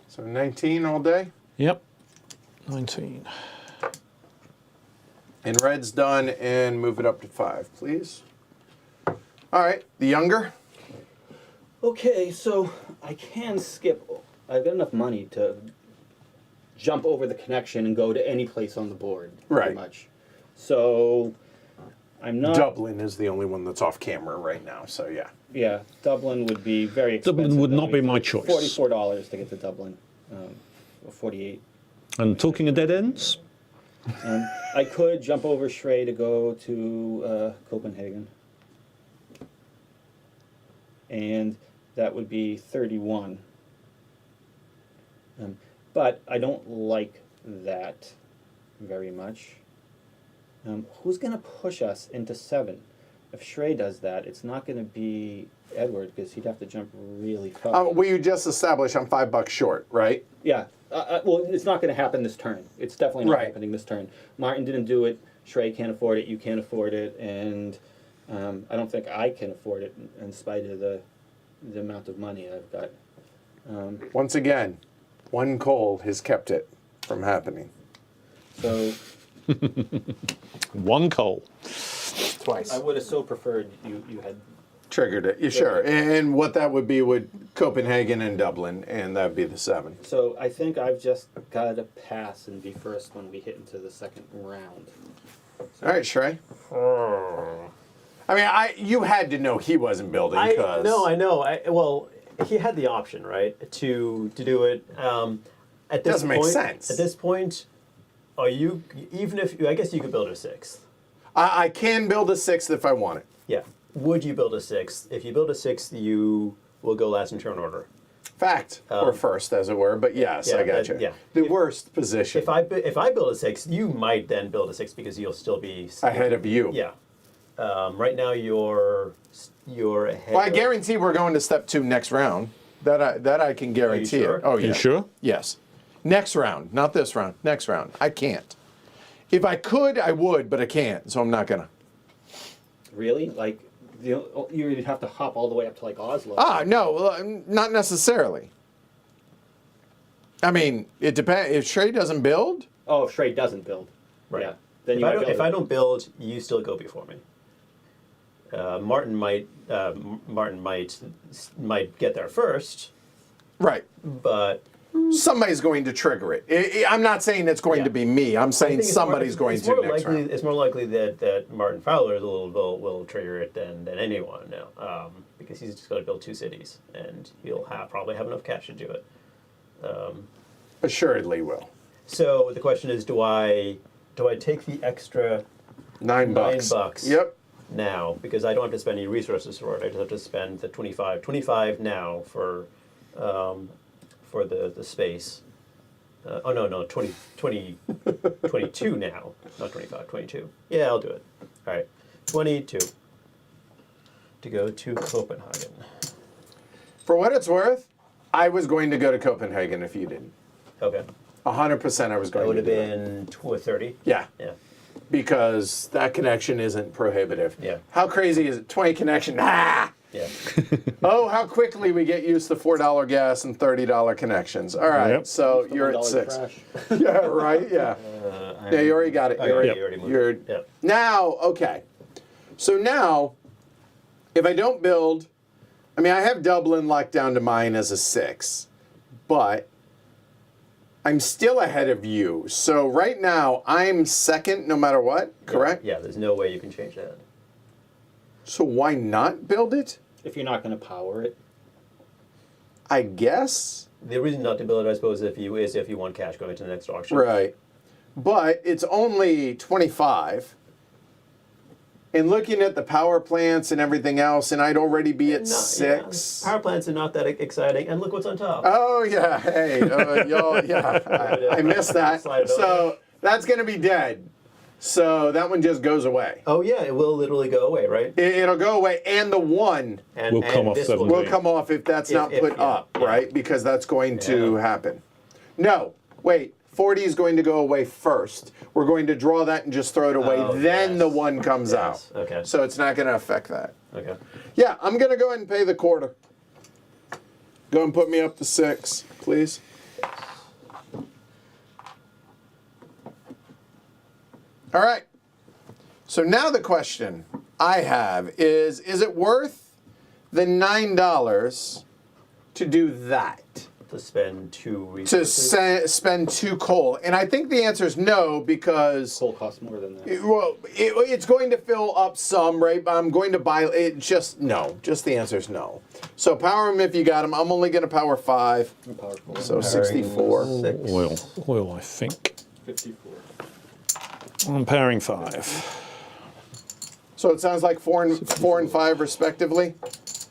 [SPEAKER 1] So 19 all day.
[SPEAKER 2] Yep, 19.
[SPEAKER 1] And red's done, and move it up to 5, please. All right, the younger.
[SPEAKER 4] Okay, so I can skip. I've got enough money to jump over the connection and go to any place on the board, pretty
[SPEAKER 1] Right.
[SPEAKER 4] much. So I'm not.
[SPEAKER 1] Dublin is the only one that's off camera right now, so yeah.
[SPEAKER 4] Yeah, Dublin would be very expensive.
[SPEAKER 2] Dublin would
[SPEAKER 4] That'd
[SPEAKER 2] not be my choice.
[SPEAKER 4] $44 to get to Dublin, or 48.
[SPEAKER 2] And talking of dead ends,
[SPEAKER 4] I could jump over Shrey to go to Copenhagen, and that would be 31. But I don't like that very much. Who's going to push us into 7? If Shrey does that, it's not going to be Edward, because he'd have to jump really far.
[SPEAKER 1] We just established I'm $5 short, right?
[SPEAKER 4] Yeah. Well, it's not going to happen this turn. It's definitely not
[SPEAKER 1] Right.
[SPEAKER 4] happening this turn. Martin didn't do it. Shrey can't afford it. You can't afford it. And I don't think I can afford it in spite of the amount of money I've got.
[SPEAKER 1] Once again, 1 coal has kept it from happening.
[SPEAKER 4] So
[SPEAKER 2] 1 coal.
[SPEAKER 1] Twice.
[SPEAKER 4] I would have so preferred you had.
[SPEAKER 1] Triggered it. Yeah, sure. And what that would be would Copenhagen and Dublin, and that would be the 7.
[SPEAKER 4] So I think I've just got to pass and be first when we hit into the second round.
[SPEAKER 1] All right, Shrey. I mean, you had to know he wasn't building because
[SPEAKER 3] No, I know. Well, he had the option, right, to do it. At this
[SPEAKER 1] Doesn't make
[SPEAKER 3] point,
[SPEAKER 1] sense.
[SPEAKER 3] At this point, are you even if I guess you could build a 6th?
[SPEAKER 1] I can build a 6th if I want it.
[SPEAKER 3] Yeah. Would you build a 6th? If you build a 6th, you will go last in turn order.
[SPEAKER 1] Fact, or first, as it were, but yes,
[SPEAKER 3] yeah,
[SPEAKER 1] I got you.
[SPEAKER 3] yeah.
[SPEAKER 1] The worst position.
[SPEAKER 3] If I build a 6, you might then build a 6 because you'll still be
[SPEAKER 1] Ahead of you.
[SPEAKER 3] Yeah. Right now you're ahead.
[SPEAKER 1] Well, I
[SPEAKER 3] of-
[SPEAKER 1] guarantee we're going to step 2 next round. That I can guarantee.
[SPEAKER 3] sure?
[SPEAKER 1] It. Oh, yeah.
[SPEAKER 2] You sure?
[SPEAKER 1] Yes. Next round, not this round. Next round. I can't. If I could, I would, but I can't, so I'm not gonna.
[SPEAKER 4] Really? Like, you'd have to hop all the way up to like Oslo.
[SPEAKER 1] No, not necessarily. I mean, it depends. If Shrey doesn't build,
[SPEAKER 4] Oh, if Shrey doesn't build.
[SPEAKER 3] Right.
[SPEAKER 4] Yeah. Then
[SPEAKER 3] If
[SPEAKER 4] you
[SPEAKER 3] I
[SPEAKER 4] might
[SPEAKER 3] don't,
[SPEAKER 4] be
[SPEAKER 3] if
[SPEAKER 4] able
[SPEAKER 3] I
[SPEAKER 4] to-
[SPEAKER 3] don't build, you still go before me. Martin might get there first,
[SPEAKER 1] right?
[SPEAKER 3] but
[SPEAKER 1] Somebody's going to trigger it. I'm not saying it's going
[SPEAKER 3] Yeah.
[SPEAKER 1] to be me. I'm
[SPEAKER 3] I
[SPEAKER 1] saying
[SPEAKER 3] think it's
[SPEAKER 1] somebody's
[SPEAKER 3] more,
[SPEAKER 1] going
[SPEAKER 3] it's
[SPEAKER 1] to
[SPEAKER 3] more
[SPEAKER 1] next
[SPEAKER 3] likely,
[SPEAKER 1] round.
[SPEAKER 3] It's more likely that Martin Fowler will trigger it than anyone now, because he's just got to build 2 cities, and he'll probably have enough cash to do it.
[SPEAKER 1] Assuredly will.
[SPEAKER 3] So the question is, do I take the extra
[SPEAKER 1] $9.
[SPEAKER 3] $9
[SPEAKER 1] Yep.
[SPEAKER 3] now, because I don't have to spend any resources for it. I just have to spend the 25 now for the space. 22 now, not 25, 22. Yeah, I'll do it. All right, 22 to go to Copenhagen.
[SPEAKER 1] For what it's worth, I was going to go to Copenhagen if you didn't.
[SPEAKER 3] Okay,
[SPEAKER 1] 100% I was
[SPEAKER 3] that
[SPEAKER 1] going
[SPEAKER 3] would
[SPEAKER 1] to
[SPEAKER 3] have
[SPEAKER 1] do it.
[SPEAKER 3] been 30.
[SPEAKER 1] Yeah,
[SPEAKER 3] Yeah,
[SPEAKER 1] because that connection isn't prohibitive.
[SPEAKER 3] Yeah.
[SPEAKER 1] How crazy is it? 20 connection. Ah!
[SPEAKER 3] yeah.
[SPEAKER 1] Oh, how quickly we get used to $4 gas and $30 connections. All right,
[SPEAKER 2] Yep.
[SPEAKER 1] so you're at
[SPEAKER 4] $1
[SPEAKER 1] 6.
[SPEAKER 4] trash.
[SPEAKER 1] Yeah, right. Yeah. Yeah, you already got it.
[SPEAKER 3] Oh,
[SPEAKER 1] You already-
[SPEAKER 3] yeah, you already moved.
[SPEAKER 1] You're
[SPEAKER 3] Yeah.
[SPEAKER 1] now okay. So now, if I don't build, I mean, I have Dublin locked down to mine as a 6, but I'm still ahead of you. So right now, I'm second no matter what. Correct.
[SPEAKER 3] Yeah, there's no way you can change that.
[SPEAKER 1] So why not build it?
[SPEAKER 4] If you're not going to power it.
[SPEAKER 1] I guess.
[SPEAKER 3] The reason not to build it, I suppose, if you want cash going to the next auction.
[SPEAKER 1] Right. But it's only 25. And looking at the power plants and everything else, and I'd already be at 6.
[SPEAKER 3] Yeah. Power plants are not that exciting, and look what's on top.
[SPEAKER 1] Oh, yeah. Hey, y'all, yeah. I missed that.
[SPEAKER 3] Slide it
[SPEAKER 1] So
[SPEAKER 3] over.
[SPEAKER 1] that's going to be dead. So that one just goes away.
[SPEAKER 3] Oh yeah, it will literally go away, right?
[SPEAKER 1] It'll go away. And the 1
[SPEAKER 3] And,
[SPEAKER 2] Will come off
[SPEAKER 3] this
[SPEAKER 2] 17.
[SPEAKER 1] will come off if that's not
[SPEAKER 3] if-
[SPEAKER 1] put
[SPEAKER 3] yeah,
[SPEAKER 1] up,
[SPEAKER 3] yeah.
[SPEAKER 1] right? Because that's going to
[SPEAKER 3] Yeah.
[SPEAKER 1] happen. No, wait. 40 is going to go away first. We're going to draw that and just throw it away.
[SPEAKER 3] Oh,
[SPEAKER 1] then
[SPEAKER 3] yes.
[SPEAKER 1] the 1 comes out.
[SPEAKER 3] Yes, okay.
[SPEAKER 1] So it's not going to affect that.
[SPEAKER 3] Okay.
[SPEAKER 1] Yeah, I'm going to go ahead and pay the quarter. Go and put me up to 6, please. All right. So now the question I have is it worth the $9 to do that?
[SPEAKER 3] To spend 2
[SPEAKER 1] To
[SPEAKER 3] resources.
[SPEAKER 1] spend 2 coal? And I think the answer is no, because
[SPEAKER 4] Coal costs more than that.
[SPEAKER 1] well, it's going to fill up some, right? But I'm going to buy it. Just no. Just the answer is no. So power them if you got them. I'm only going to power 5.
[SPEAKER 4] Power coal.
[SPEAKER 1] So 64.
[SPEAKER 2] Oil, I think.
[SPEAKER 4] 54.
[SPEAKER 2] I'm powering 5.
[SPEAKER 1] So it sounds like 4 and 5 respectively,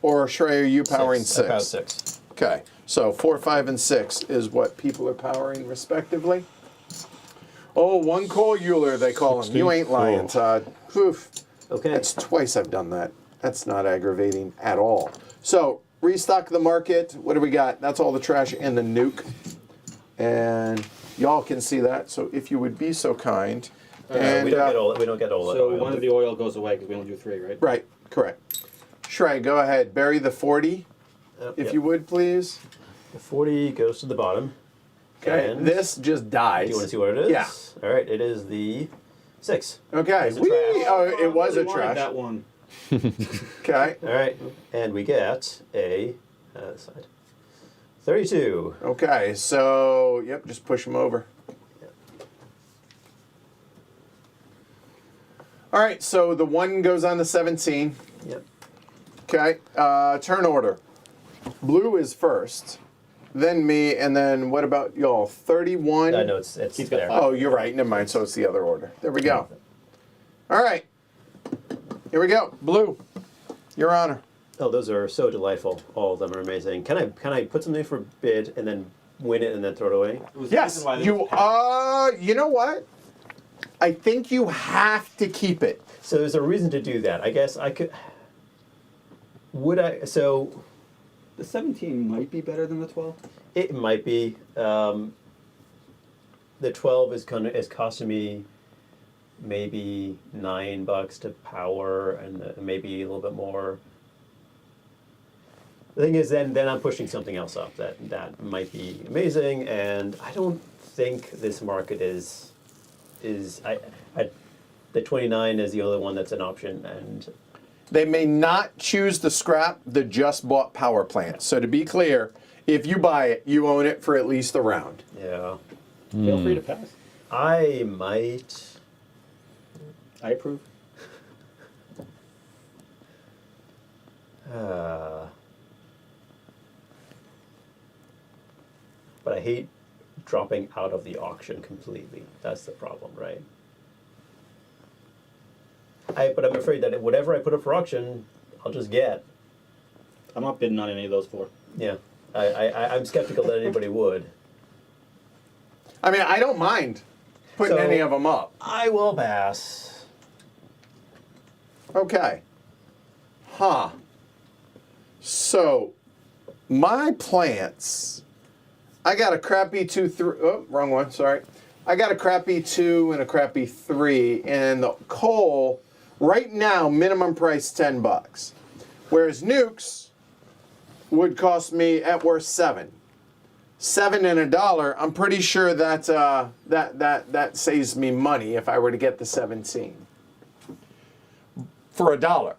[SPEAKER 1] or Shrey, are you powering 6?
[SPEAKER 3] About 6.
[SPEAKER 1] Okay, so 4, 5, and 6 is what people are powering respectively. Oh, 1 coal Euler, they call him. You ain't lying,
[SPEAKER 2] 64.
[SPEAKER 1] Todd. Oof.
[SPEAKER 3] Okay.
[SPEAKER 1] That's twice I've done that. That's not aggravating at all. So restock the market. What do we got? That's all the trash and the nuke, and y'all can see that. So if you would be so kind. And,
[SPEAKER 3] we don't get all.
[SPEAKER 4] So
[SPEAKER 3] oil.
[SPEAKER 4] one of the oil goes away because we only do 3, right?
[SPEAKER 1] right, correct. Shrey, go ahead. Bury the 40, if
[SPEAKER 3] Yep.
[SPEAKER 1] you would, please.
[SPEAKER 3] The 40 goes to the bottom.
[SPEAKER 1] Okay,
[SPEAKER 3] And
[SPEAKER 1] this just dies.
[SPEAKER 3] do you want to see what it is?
[SPEAKER 1] Yeah.
[SPEAKER 3] All right. It is the 6.
[SPEAKER 1] Okay.
[SPEAKER 3] It's a
[SPEAKER 1] Whee!
[SPEAKER 3] trash.
[SPEAKER 1] Oh, it was
[SPEAKER 4] I
[SPEAKER 1] a
[SPEAKER 4] really wanted
[SPEAKER 1] trash.
[SPEAKER 4] that one.
[SPEAKER 1] Okay.
[SPEAKER 3] All right. And we get a side. 32.
[SPEAKER 1] Okay. So, yep, just push them over. All right. So the 1 goes on to 17.
[SPEAKER 3] Yep.
[SPEAKER 1] Okay. Turn order. Blue is first, then me, and then what about y'all? 31.
[SPEAKER 3] No, it's
[SPEAKER 4] He's got
[SPEAKER 3] there.
[SPEAKER 4] 5.
[SPEAKER 1] Oh, you're right. Never mind. So it's the other order. There we go. All right. Here we go. Blue, Your Honor.
[SPEAKER 3] Oh, those are so delightful. All of them are amazing. Can I put something for bid and then win it and then throw it away?
[SPEAKER 4] It was the
[SPEAKER 1] Yes,
[SPEAKER 4] reason why there
[SPEAKER 1] you
[SPEAKER 4] was
[SPEAKER 1] are. You know what? I think you have to keep it.
[SPEAKER 3] So there's a reason to do that. I guess I could. Would I? So
[SPEAKER 6] The 17 might be better than the 12.
[SPEAKER 3] it might be. The 12 is costing me maybe $9 to power and maybe a little bit more. The thing is, then I'm pushing something else up that might be amazing, and I don't think this market is the 29 is the only one that's an option, and
[SPEAKER 1] They may not choose to scrap the just bought power plant. So to be clear, if you buy it, you own it for at least a round.
[SPEAKER 3] yeah,
[SPEAKER 4] Feel free to pass.
[SPEAKER 3] I might.
[SPEAKER 4] I approve.
[SPEAKER 3] But I hate dropping out of the auction completely. That's the problem, right? But I'm afraid that whatever I put up for auction, I'll just get.
[SPEAKER 4] I'm not bidding on any of those four.
[SPEAKER 3] Yeah, I'm skeptical that anybody would.
[SPEAKER 1] I mean, I don't mind putting
[SPEAKER 3] So-
[SPEAKER 1] any of them up.
[SPEAKER 3] I will pass.
[SPEAKER 1] Okay. Huh. So, my plants, I got a crappy 2, 3, oh, wrong one, sorry. I got a crappy 2 and a crappy 3, and the coal, right now, minimum price $10. Whereas nukes would cost me at worst 7. 7 and $1, I'm pretty sure that that saves me money if I were to get the 17. For $1.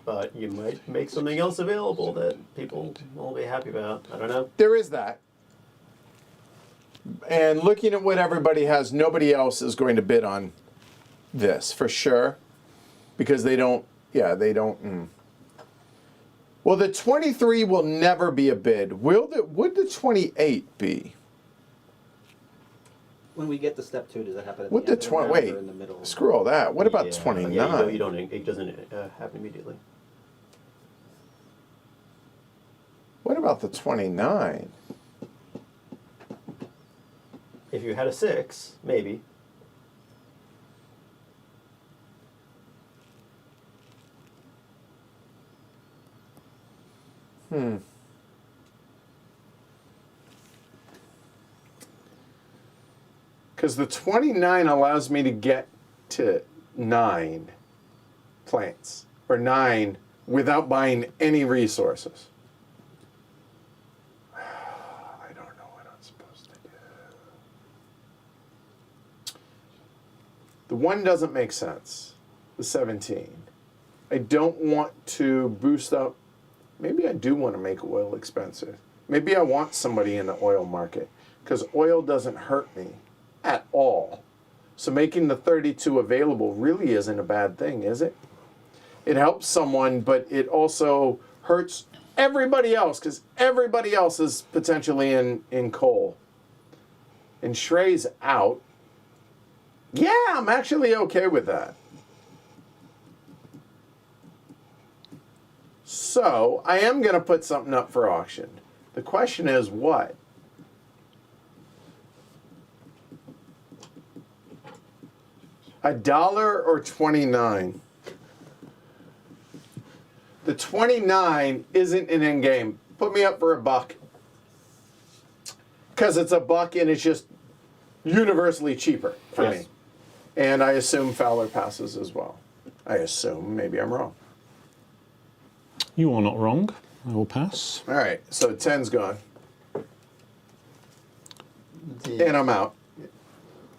[SPEAKER 3] But you might make something else available that people will be happy about. I don't know.
[SPEAKER 1] There is that. And looking at what everybody has, nobody else is going to bid on this for sure. Because they don't, Well, the 23 will never be a bid. Would the 28 be?
[SPEAKER 4] When we get to step 2, does that happen at
[SPEAKER 1] Would
[SPEAKER 4] the
[SPEAKER 1] the
[SPEAKER 4] end of the round
[SPEAKER 1] wait?
[SPEAKER 4] or in the middle?
[SPEAKER 1] Screw all that. What about
[SPEAKER 3] Yeah,
[SPEAKER 1] 29?
[SPEAKER 3] Yeah, you don't. It doesn't happen immediately.
[SPEAKER 1] What about the 29?
[SPEAKER 3] If you had a 6, maybe.
[SPEAKER 1] Because the 29 allows me to get to 9 plants, or 9 without buying any resources. I don't know what I'm supposed to do. The 1 doesn't make sense, the 17. I don't want to boost up. Maybe I do want to make oil expensive. Maybe I want somebody in the oil market, because oil doesn't hurt me at all. So making the 32 available really isn't a bad thing, is it? It helps someone, but it also hurts everybody else, because everybody else is potentially in coal. And Shrey's out. Yeah, I'm actually okay with that. So I am going to put something up for auction. The question is what? $1 or 29? The 29 isn't an end game. Put me up for $1. Because it's $1 and it's just universally cheaper for
[SPEAKER 4] Yes.
[SPEAKER 1] me. And I assume Fowler passes as well. I assume. Maybe I'm wrong.
[SPEAKER 2] You are not wrong. I will pass.
[SPEAKER 1] All right. So 10's gone. And I'm out.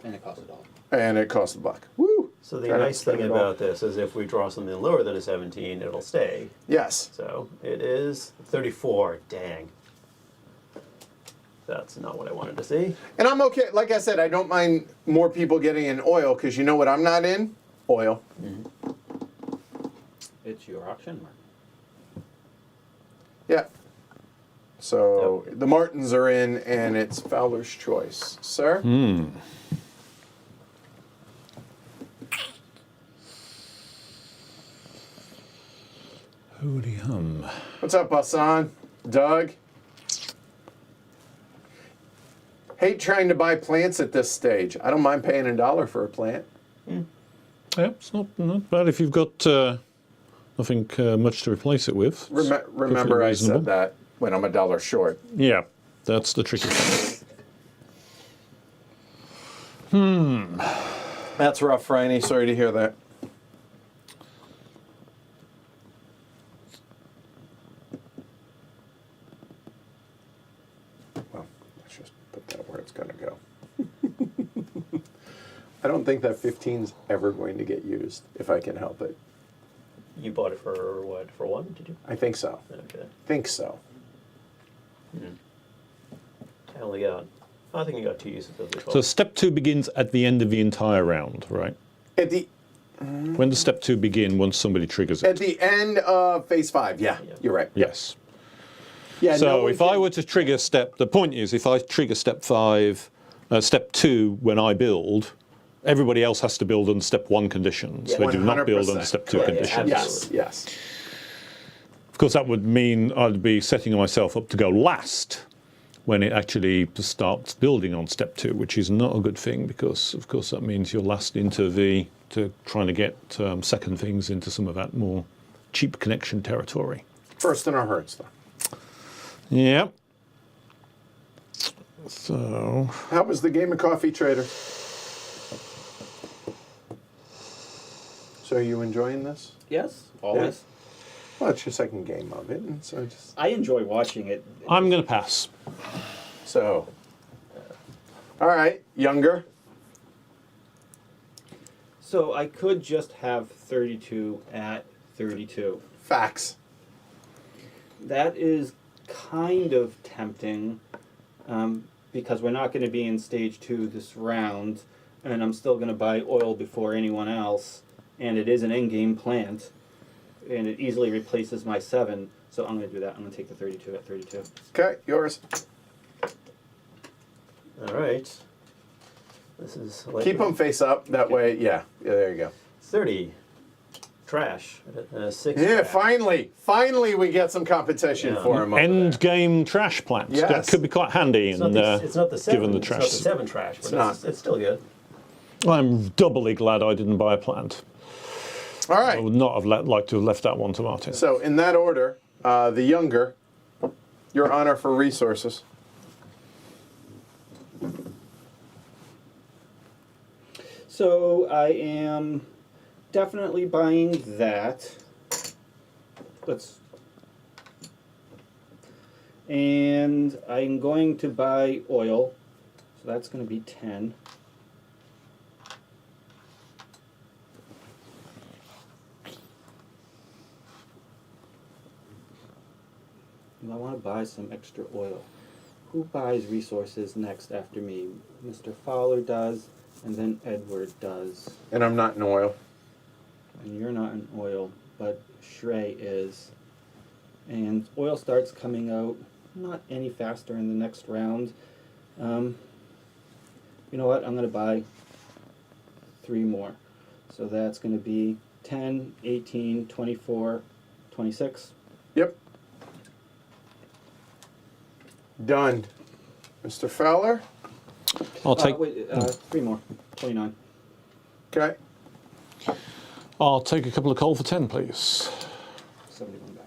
[SPEAKER 4] And it costs $1.
[SPEAKER 1] And it costs $1. Woo!
[SPEAKER 3] So the
[SPEAKER 1] Try not
[SPEAKER 3] nice
[SPEAKER 1] to spend
[SPEAKER 3] thing
[SPEAKER 1] it all.
[SPEAKER 3] about this is if we draw something lower than a 17, it'll stay.
[SPEAKER 1] Yes.
[SPEAKER 3] So it is 34. Dang. That's not what I wanted to see.
[SPEAKER 1] And I'm okay. Like I said, I don't mind more people getting in oil, because you know what I'm not in? Oil.
[SPEAKER 4] It's your auction, Mark.
[SPEAKER 1] Yeah. So the Martins are in, and it's Fowler's choice. Sir?
[SPEAKER 2] Holy hum.
[SPEAKER 1] What's up, Hassan? Doug? Hate trying to buy plants at this stage. I don't mind paying $1 for a plant.
[SPEAKER 2] Yeah, it's not bad if you've got nothing much to replace it with. It's
[SPEAKER 1] Remember
[SPEAKER 2] perfectly
[SPEAKER 1] I
[SPEAKER 2] reasonable.
[SPEAKER 1] said that when I'm $1 short.
[SPEAKER 2] Yeah, that's the tricky thing.
[SPEAKER 1] That's rough, Franny. Sorry to hear that. Well, let's just put that where it's going to go. I don't think that 15's ever going to get used, if I can help it.
[SPEAKER 3] You bought it for what? For one? Did you?
[SPEAKER 1] I think so.
[SPEAKER 3] Okay.
[SPEAKER 1] Think so.
[SPEAKER 3] I only got. I think you got 2 uses of the 12.
[SPEAKER 2] So step 2 begins at the end of the entire round, right?
[SPEAKER 1] At the
[SPEAKER 2] When does step 2 begin once somebody triggers
[SPEAKER 1] at
[SPEAKER 2] it?
[SPEAKER 1] the end of phase 5, yeah,
[SPEAKER 3] Yeah.
[SPEAKER 1] you're right.
[SPEAKER 2] Yes.
[SPEAKER 1] Yeah.
[SPEAKER 2] So if I were to trigger the point is if I trigger step 2 when I build, everybody else has to build on step 1 conditions. They do not build on
[SPEAKER 1] 100%.
[SPEAKER 2] step 2
[SPEAKER 3] Yeah,
[SPEAKER 2] conditions.
[SPEAKER 1] Yes, yes.
[SPEAKER 2] Of course, that would mean I'd be setting myself up to go last when it actually starts building on step 2, which is not a good thing because, of course, that means you're last to trying to get second things into some of that more cheap connection territory.
[SPEAKER 1] First in our herds, though.
[SPEAKER 2] Yep. So
[SPEAKER 1] How was the game of coffee, Trader? So are you enjoying this?
[SPEAKER 4] Yes, always.
[SPEAKER 1] Well, it's your second game of it, and so just
[SPEAKER 4] I enjoy watching it.
[SPEAKER 2] I'm going to pass.
[SPEAKER 1] so. All right, younger.
[SPEAKER 4] So I could just have 32 at 32.
[SPEAKER 1] Facts.
[SPEAKER 4] That is kind of tempting because we're not going to be in stage 2 this round, and I'm still going to buy oil before anyone else, and it is an in-game plant, and it easily replaces my 7, so I'm going to do that. I'm going to take the 32 at 32.
[SPEAKER 1] Okay, yours.
[SPEAKER 3] All right. This is like
[SPEAKER 1] Keep them face up. That way, yeah. Yeah, there you go.
[SPEAKER 3] 30. Trash. 6.
[SPEAKER 1] Yeah,
[SPEAKER 3] trash.
[SPEAKER 1] finally we get some competition
[SPEAKER 3] Yeah.
[SPEAKER 1] for him. over
[SPEAKER 2] End
[SPEAKER 1] there.
[SPEAKER 2] game trash plants. That
[SPEAKER 1] Yes.
[SPEAKER 2] could be quite handy.
[SPEAKER 3] It's not, it's not the 7.
[SPEAKER 2] given the
[SPEAKER 3] It's
[SPEAKER 2] trash.
[SPEAKER 3] not the 7 trash, but
[SPEAKER 1] not.
[SPEAKER 3] it's still good.
[SPEAKER 2] I'm doubly glad I didn't buy a plant.
[SPEAKER 1] All
[SPEAKER 2] I
[SPEAKER 1] right.
[SPEAKER 2] would not have liked to have left that one to Martin.
[SPEAKER 1] So in that order, the younger, your honor for resources.
[SPEAKER 4] So I am definitely buying that. And I'm going to buy oil. So that's going to be 10. And I want to buy some extra oil. Who buys resources next after me? Mr. Fowler does, and then Edward does.
[SPEAKER 1] And I'm not in oil.
[SPEAKER 4] And you're not in oil, but Shrey is. And oil starts coming out not any faster in the next round. You know what? I'm going to buy 3 more. So that's going to be 10, 18, 24, 26.
[SPEAKER 1] Yep. Done. Mr. Fowler?
[SPEAKER 2] I'll take
[SPEAKER 4] 3 more. 29.
[SPEAKER 1] Okay.
[SPEAKER 2] I'll take a couple of coal for 10, please.
[SPEAKER 4] 71 back.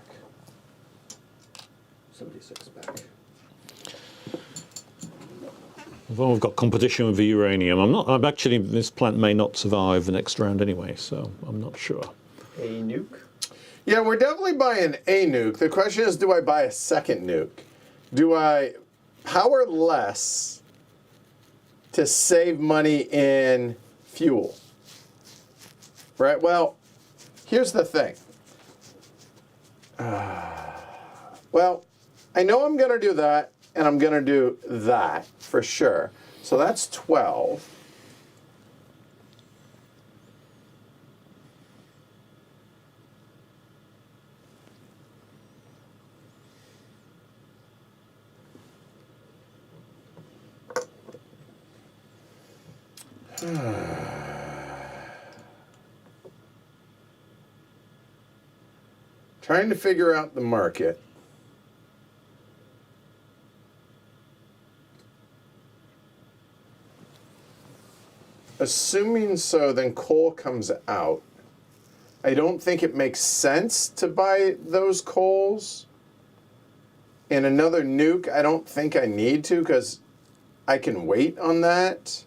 [SPEAKER 4] 76 back.
[SPEAKER 2] Although we've got competition with the uranium, I'm actually, this plant may not survive the next round anyway, so I'm not sure.
[SPEAKER 3] A nuke.
[SPEAKER 1] Yeah, we're definitely buying a nuke. The question is, do I buy a second nuke? Do I power less to save money in fuel? Right? Well, here's the thing. Well, I know I'm going to do that, and I'm going to do that for sure. So that's 12. Trying to figure out the market. Assuming so, then coal comes out. I don't think it makes sense to buy those coals. And another nuke, I don't think I need to because I can wait on that.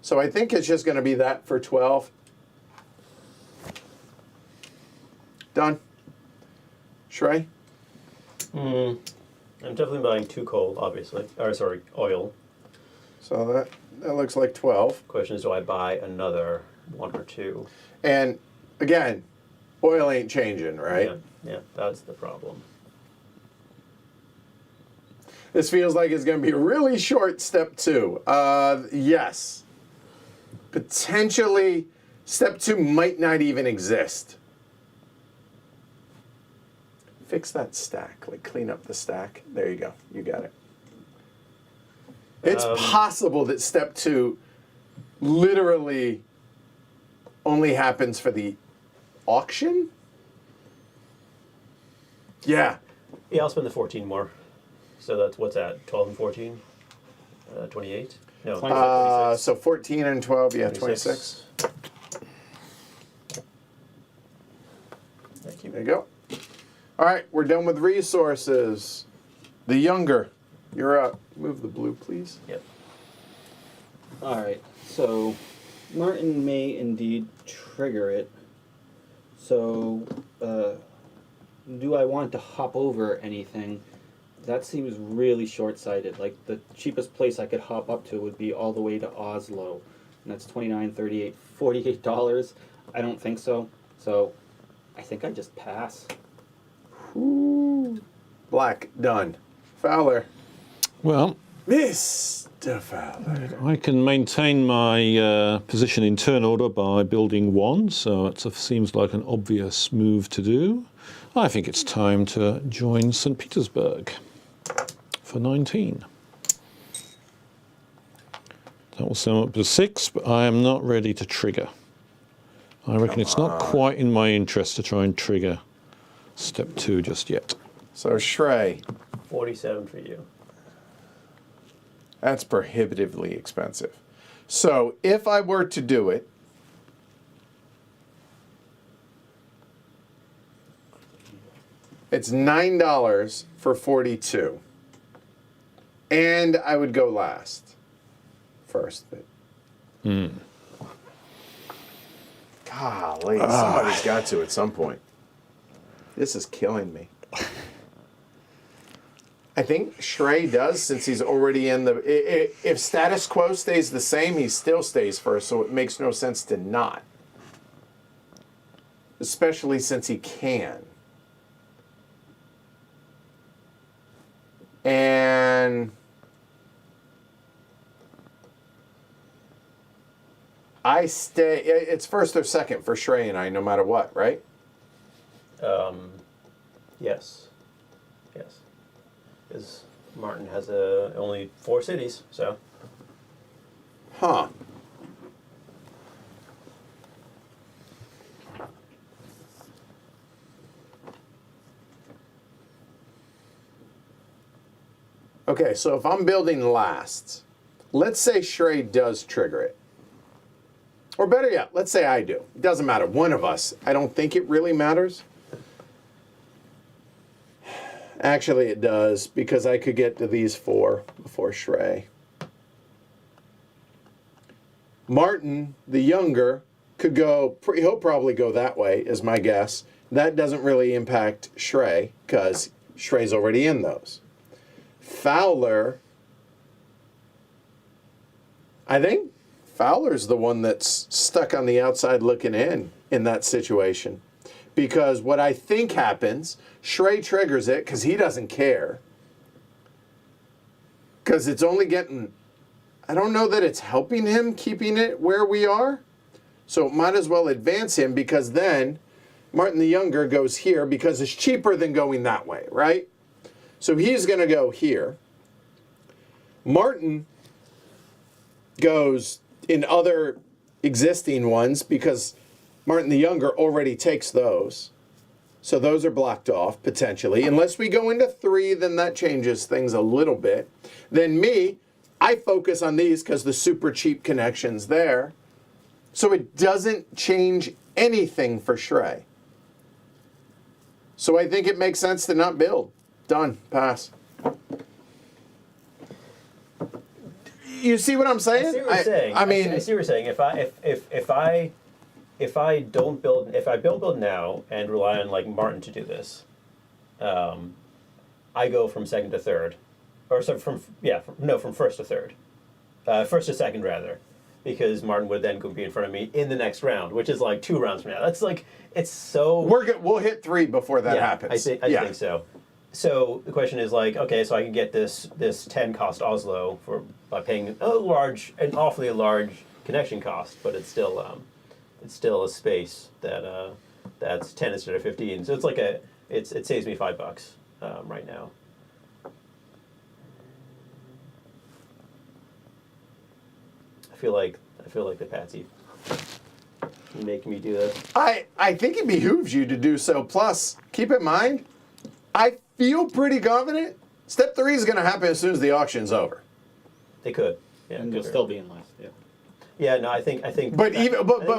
[SPEAKER 1] So I think it's just going to be that for 12. Done. Shrey?
[SPEAKER 3] I'm definitely buying 2 coal, obviously. Or sorry, oil.
[SPEAKER 1] So that looks like 12.
[SPEAKER 3] Question is, do I buy another 1 or 2?
[SPEAKER 1] And again, oil ain't changing, right?
[SPEAKER 3] Yeah, that's the problem.
[SPEAKER 1] This feels like it's going to be a really short step 2. Yes. Potentially, step 2 might not even exist. Fix that stack, like clean up the stack. There you go. You got it. It's possible that step 2 literally only happens for the auction? Yeah.
[SPEAKER 3] Yeah, I'll spend the 14 more. So that's, what's that, 12 and 14? 28? No, 26.
[SPEAKER 1] So 14 and 12, yeah, 26.
[SPEAKER 3] Thank you.
[SPEAKER 1] There you go. All right, we're done with resources. The younger, you're up. Move the blue, please.
[SPEAKER 3] Yep.
[SPEAKER 4] Alright, so Martin may indeed trigger it. So, do I want to hop over anything? That seems really short-sighted. Like, the cheapest place I could hop up to would be all the way to Oslo. And that's $29, $38, $48. I don't think so. So, I think I just pass.
[SPEAKER 1] Ooh. Black, done. Fowler.
[SPEAKER 2] Well,
[SPEAKER 1] Mr. Fowler.
[SPEAKER 2] I can maintain my position in turn order by building 1, so it seems like an obvious move to do. I think it's time to join St. Petersburg for 19. That will sum up to 6, but I am not ready to trigger. I reckon it's not quite in my interest to try and trigger step 2 just yet.
[SPEAKER 1] So, Shrey,
[SPEAKER 3] 47 for you.
[SPEAKER 1] that's prohibitively expensive. So, if I were to do it, it's $9 for 42. And I would go last. First. Golly, somebody's got to at some point. This is killing me. I think Shrey does, since he's already in the... If status quo stays the same, he still stays first, so it makes no sense to not. Especially since he can. And... I stay... It's first or second for Shrey and I, no matter what, right?
[SPEAKER 3] Yes. Yes. Because Martin has only 4 cities, so.
[SPEAKER 1] Huh. Okay, so if I'm building last, let's say Shrey does trigger it. Or better yet, let's say I do. It doesn't matter. One of us. I don't think it really matters. Actually, it does, because I could get to these 4 before Shrey. Martin, the younger, could go, he'll probably go that way, is my guess. That doesn't really impact Shrey, because Shrey's already in those. Fowler, I think Fowler's the one that's stuck on the outside looking in that situation. Because what I think happens, Shrey triggers it because he doesn't care. Because it's only getting... I don't know that it's helping him keeping it where we are. So it might as well advance him, because then Martin the Younger goes here because it's cheaper than going that way, right? So he's going to go here. Martin goes in other existing ones because Martin the Younger already takes those. So those are blocked off, potentially. Unless we go into 3, then that changes things a little bit. Then me, I focus on these because the super cheap connection's there. So it doesn't change anything for Shrey. So I think it makes sense to not build. Done. Pass. You see what I'm saying?
[SPEAKER 3] I see what you're saying.
[SPEAKER 1] I mean,
[SPEAKER 3] I see what you're saying. If I don't build, if I build now and rely on like Martin to do this, I go from second to third, or so from first to third, first to second rather, because Martin would then be in front of me in the next round, which is like 2 rounds from now. That's like it's so.
[SPEAKER 1] We'll hit 3 before that happens.
[SPEAKER 3] I think so. So the question is like, okay, so I can get this 10 cost Oslo by paying an awfully large connection cost, but it's still a space that's 10 instead of 15. So it's like it saves me $5 right now. I feel like the Patsy making me do this.
[SPEAKER 1] I think it behooves you to do so. Plus, keep in mind, I feel pretty confident step 3 is going to happen as soon as the auction's over.
[SPEAKER 3] They could. Yeah,
[SPEAKER 4] And you'll
[SPEAKER 3] could.
[SPEAKER 4] still be in last. Yeah.
[SPEAKER 3] Yeah, no, I think.
[SPEAKER 1] But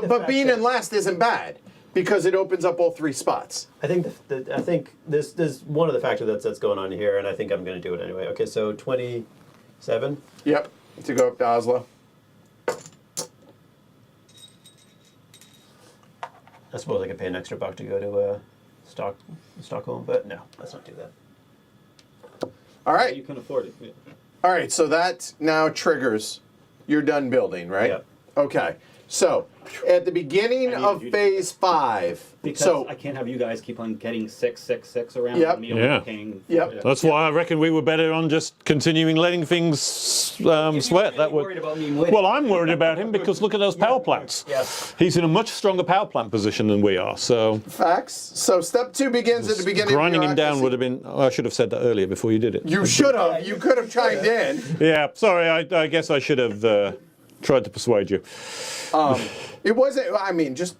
[SPEAKER 3] but
[SPEAKER 1] being in last isn't bad because it opens up all 3 spots.
[SPEAKER 3] I think there's one of the factors that's going on here, and I think I'm going to do it anyway. Okay, so 27.
[SPEAKER 1] Yep, to go up to Oslo.
[SPEAKER 3] I suppose I could pay an extra $1 to go to Stockholm, but no, let's not do that.
[SPEAKER 1] All right.
[SPEAKER 4] You can afford it. Yeah.
[SPEAKER 1] All right, so that now triggers. You're done building, right?
[SPEAKER 3] Yep.
[SPEAKER 1] Okay. So, at the beginning
[SPEAKER 4] I needed
[SPEAKER 1] of
[SPEAKER 4] you to-
[SPEAKER 1] phase 5.
[SPEAKER 4] Because
[SPEAKER 1] So,
[SPEAKER 4] I can't have you guys keep on getting 6 around.
[SPEAKER 1] Yep.
[SPEAKER 4] And me only
[SPEAKER 2] Yeah.
[SPEAKER 4] paying
[SPEAKER 1] Yep.
[SPEAKER 4] yeah.
[SPEAKER 2] That's why I reckon we were better on just continuing letting things sweat. That would.
[SPEAKER 4] worried about me winning.
[SPEAKER 2] Well, I'm worried about him because look at those power plants.
[SPEAKER 3] Yes.
[SPEAKER 2] He's in a much stronger power plant position than we are. So
[SPEAKER 1] facts. So, step 2 begins at the beginning
[SPEAKER 2] grinding
[SPEAKER 1] of
[SPEAKER 2] him down
[SPEAKER 1] bureaucracy.
[SPEAKER 2] would have been. I should have said that earlier before you did it.
[SPEAKER 1] You should have. You could have chimed in.
[SPEAKER 2] Yeah, sorry. I guess I should have tried to persuade you.
[SPEAKER 1] It wasn't. I mean, just.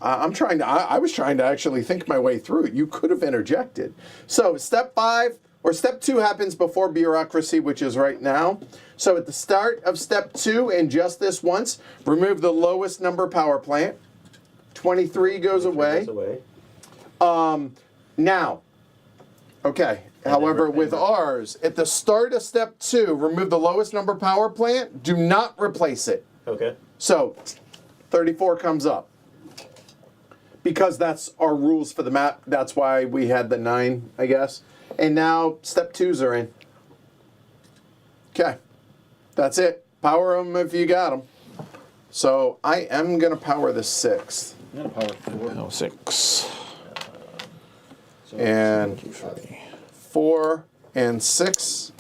[SPEAKER 1] I'm trying to. I was trying to actually think my way through it. You could have interjected. So step 5 or step 2 happens before bureaucracy, which is right now. So at the start of step 2, and just this once, remove the lowest number power plant. 23 goes away. Now, okay. However, with ours, at the start of step 2, remove the lowest number power plant. Do not replace it.
[SPEAKER 3] Okay.
[SPEAKER 1] So, 34 comes up. Because that's our rules for the map. That's why we had the 9, I guess. And now step 2s are in. Okay. That's it. Power them if you got them. So I am going to power the 6th.
[SPEAKER 4] I'm gonna power 4.
[SPEAKER 2] Oh, 6.
[SPEAKER 4] So
[SPEAKER 1] And 4 and 6.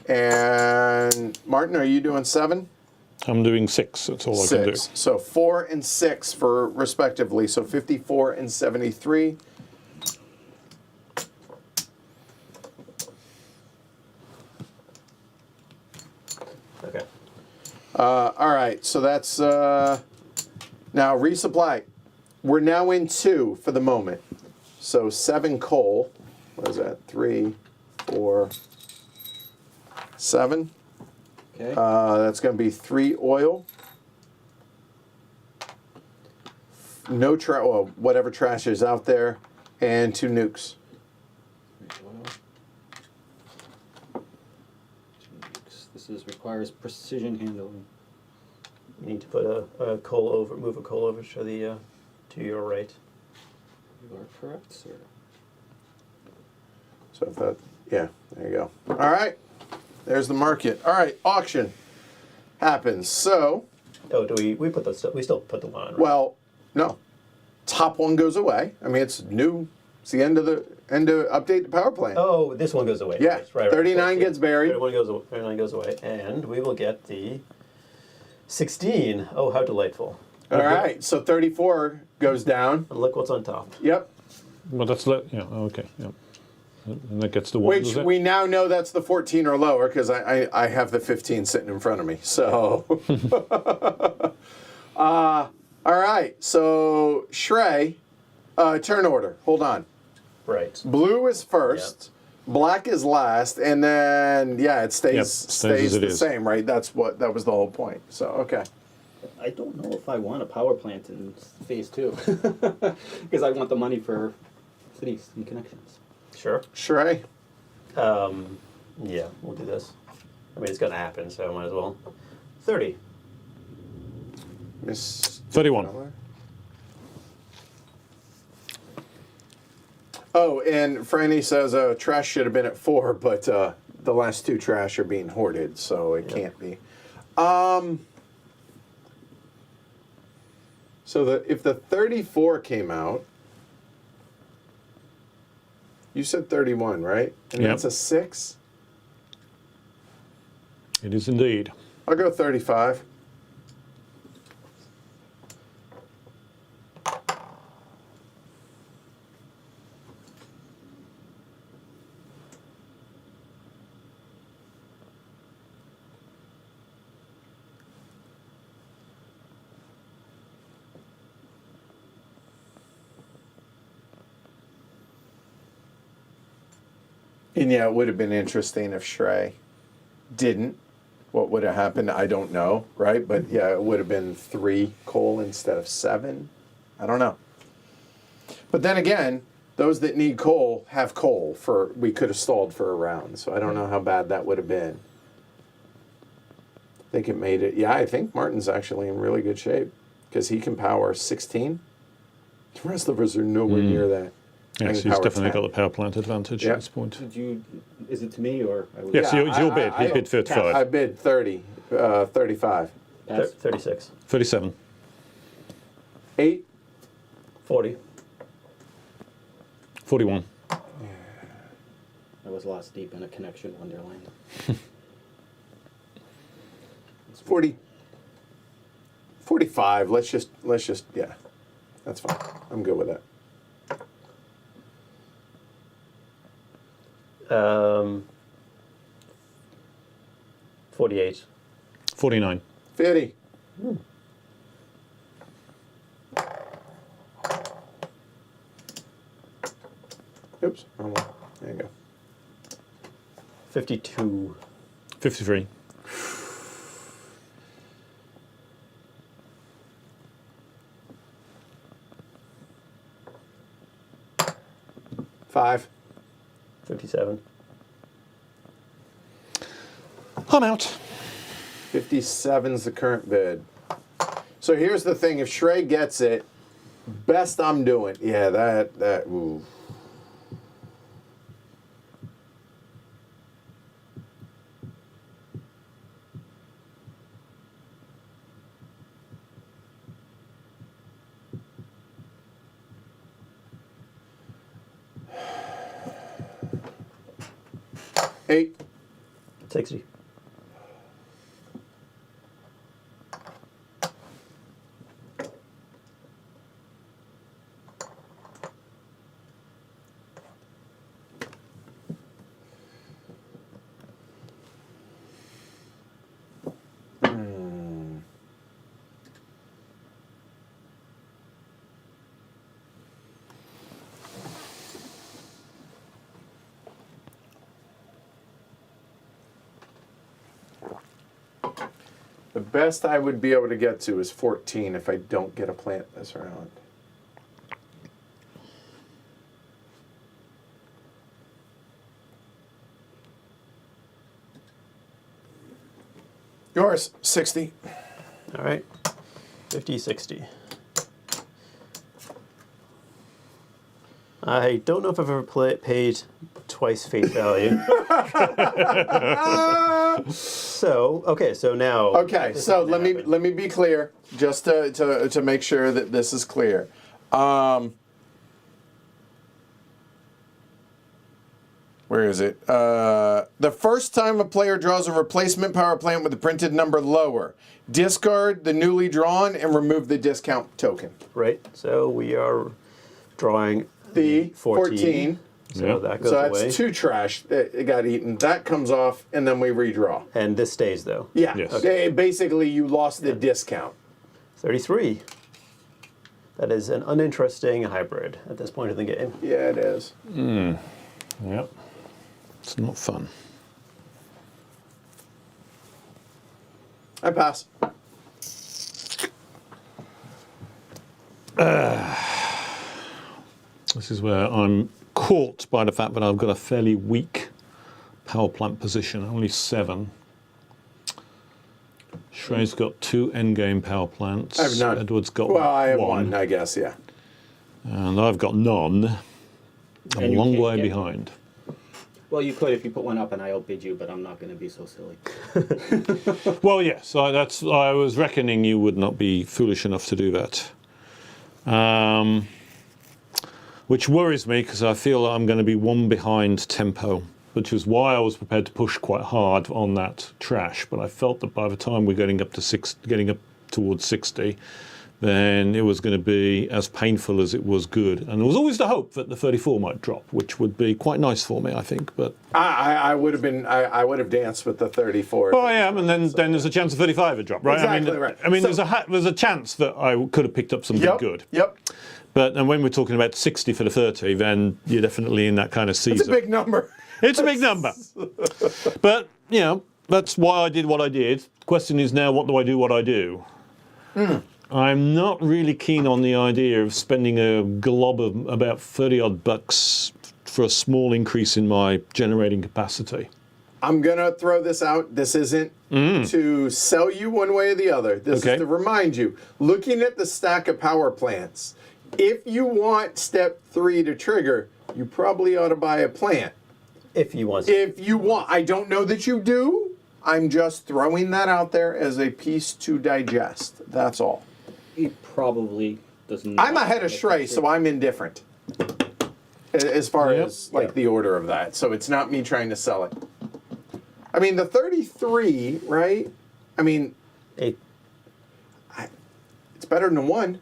[SPEAKER 1] And Martin, are you doing 7?
[SPEAKER 2] I'm doing 6. That's all I can do.
[SPEAKER 1] 6. So 4 and 6 for respectively. So 54 and 73.
[SPEAKER 3] Okay.
[SPEAKER 1] All right. So that's now resupply. We're now in 2 for the moment. So 7 coal. What is that? 3, 4, 7.
[SPEAKER 4] Okay.
[SPEAKER 1] That's going to be 3 oil. No whatever trash is out there, and 2 nukes.
[SPEAKER 4] This requires precision handling.
[SPEAKER 3] You need to put move a coal over to your right.
[SPEAKER 4] You are correct, sir.
[SPEAKER 1] So if that, yeah, there you go. All right, there's the market. All right, auction happens. So,
[SPEAKER 3] Oh, do we put the we still put the one on, right?
[SPEAKER 1] well, no, top one goes away. I mean, it's new. It's the end of update the power plant.
[SPEAKER 3] Oh, this one goes away.
[SPEAKER 1] Yeah,
[SPEAKER 3] right.
[SPEAKER 1] 39 gets buried.
[SPEAKER 3] 39 goes away, and we will get the 16. Oh, how delightful!
[SPEAKER 1] All right, so 34 goes down.
[SPEAKER 3] And look what's on top.
[SPEAKER 1] Yep.
[SPEAKER 2] Well, that's okay. Yeah. And that gets the 1.
[SPEAKER 1] Which
[SPEAKER 2] does it?
[SPEAKER 1] we now know that's the 14 or lower because I have the 15 sitting in front of me. So, all right. So Shrey, Turn order. Hold on.
[SPEAKER 3] Right.
[SPEAKER 1] Blue is first. Black is last, and then it stays
[SPEAKER 2] stays as it
[SPEAKER 1] the
[SPEAKER 2] is.
[SPEAKER 1] same, right? That was the whole point. So okay.
[SPEAKER 4] I don't know if I want a power plant in phase 2 because I want the money for cities and connections.
[SPEAKER 3] Sure.
[SPEAKER 1] Shrey.
[SPEAKER 3] Yeah, we'll do this. I mean, it's going to happen, so I might as well. 30.
[SPEAKER 1] Miss
[SPEAKER 2] 31.
[SPEAKER 1] Oh, and Franny says trash should have been at 4, but the last 2 trash are being hoarded, so it can't be. So if the 34 came out, you said 31, right? And
[SPEAKER 2] Yep.
[SPEAKER 1] that's a 6?
[SPEAKER 2] It is indeed.
[SPEAKER 1] I'll go 35. And it would have been interesting if Shrey didn't. What would have happened? I don't know, right? But it would have been 3 coal instead of 7. I don't know. But then again, those that need coal have coal. We could have stalled for a round, so I don't know how bad that would have been. I think it made it. Yeah, I think Martin's actually in really good shape because he can power 16. The rest of us are nowhere near that. I
[SPEAKER 2] Yes,
[SPEAKER 1] can
[SPEAKER 2] he's
[SPEAKER 1] power
[SPEAKER 2] definitely
[SPEAKER 1] 10.
[SPEAKER 2] got the power plant advantage
[SPEAKER 1] Yeah.
[SPEAKER 2] at this point.
[SPEAKER 4] Is it to me or? I would
[SPEAKER 2] Yes,
[SPEAKER 1] Yeah,
[SPEAKER 2] it's your
[SPEAKER 1] I-
[SPEAKER 2] bid.
[SPEAKER 1] I-
[SPEAKER 2] He bid 35.
[SPEAKER 1] I bid 30, 35.
[SPEAKER 4] pass?
[SPEAKER 3] 36.
[SPEAKER 2] 37.
[SPEAKER 1] 8.
[SPEAKER 3] 40.
[SPEAKER 2] 41.
[SPEAKER 4] I was lost deep in a connection wonderland.
[SPEAKER 1] 40. 45. Let's just, that's fine. I'm good with that.
[SPEAKER 3] 48.
[SPEAKER 2] 49.
[SPEAKER 1] 50. Oops. Wrong one. There you go.
[SPEAKER 3] 52.
[SPEAKER 2] 53.
[SPEAKER 1] 5.
[SPEAKER 3] 57.
[SPEAKER 2] I'm out.
[SPEAKER 1] 57's the current bid. So here's the thing. If Shrey gets it, best I'm doing. Yeah, that, ooh. Eight.
[SPEAKER 3] 60.
[SPEAKER 1] The best I would be able to get to is 14 if I don't get a plant this round. Yours, 60.
[SPEAKER 3] All right. 50, 60. I don't know if I've ever paid twice face value. So now.
[SPEAKER 1] Okay, so let me be clear, just to make sure that this is clear. Where is it? The first time a player draws a replacement power plant with a printed number lower, discard the newly drawn and remove the discount token.
[SPEAKER 3] Right. So we are drawing
[SPEAKER 1] The 14.
[SPEAKER 3] So
[SPEAKER 2] Yeah.
[SPEAKER 3] that goes
[SPEAKER 1] So that's
[SPEAKER 3] away.
[SPEAKER 1] 2 trash that got eaten. That comes off, and then we redraw.
[SPEAKER 3] And this stays though.
[SPEAKER 1] Yeah.
[SPEAKER 2] Yes.
[SPEAKER 1] Okay. Basically, you lost the discount.
[SPEAKER 3] 33. That is an uninteresting hybrid at this point of the game.
[SPEAKER 1] Yeah, it is.
[SPEAKER 2] Yep. It's not fun.
[SPEAKER 1] I pass.
[SPEAKER 2] This is where I'm caught by the fact that I've got a fairly weak power plant position, only 7. Shrey's got 2 endgame power plants.
[SPEAKER 1] I have none.
[SPEAKER 2] Edward's got
[SPEAKER 1] Well, I have
[SPEAKER 2] 1.
[SPEAKER 1] one, I guess, yeah.
[SPEAKER 2] And I've got none. I'm a
[SPEAKER 4] And you
[SPEAKER 2] long
[SPEAKER 4] can't
[SPEAKER 2] way
[SPEAKER 4] get
[SPEAKER 2] behind.
[SPEAKER 4] Well, you could if you put one up and I outbid you, but I'm not going to be so silly.
[SPEAKER 2] Well, yes, I was reckoning you would not be foolish enough to do that. Which worries me because I feel I'm going to be 1 behind tempo, which is why I was prepared to push quite hard on that trash. But I felt that by the time we're getting up towards 60, then it was going to be as painful as it was good. And there was always the hope that the 34 might drop, which would be quite nice for me, I think. But
[SPEAKER 1] I would have danced with the 34.
[SPEAKER 2] well, I am, and then there's a chance of 35 would drop, right?
[SPEAKER 1] Exactly right.
[SPEAKER 2] I mean,
[SPEAKER 1] So-
[SPEAKER 2] there's a chance that I could have picked up something
[SPEAKER 1] Yep,
[SPEAKER 2] good.
[SPEAKER 1] Yep.
[SPEAKER 2] But and when we're talking about 60 for the 30, then you're definitely in that kind of season.
[SPEAKER 1] It's a big number.
[SPEAKER 2] It's a big number. But, that's why I did what I did. The question is now, what do I do? I'm not really keen on the idea of spending a glob of about 30-odd bucks for a small increase in my generating capacity.
[SPEAKER 1] I'm going to throw this out. This isn't to sell you one way or the other. This
[SPEAKER 2] Okay.
[SPEAKER 1] is to remind you, looking at the stack of power plants, if you want step 3 to trigger, you probably ought to buy a plant.
[SPEAKER 3] If you want.
[SPEAKER 1] If you want, I don't know that you do. I'm just throwing that out there as a piece to digest. That's all.
[SPEAKER 4] He probably does not.
[SPEAKER 1] I'm ahead of Shrey, so I'm indifferent as far
[SPEAKER 2] Yep.
[SPEAKER 1] as like the order of that. So it's not me trying to sell it. I mean, the 33, right? I mean,
[SPEAKER 3] It,
[SPEAKER 1] it's better than 1.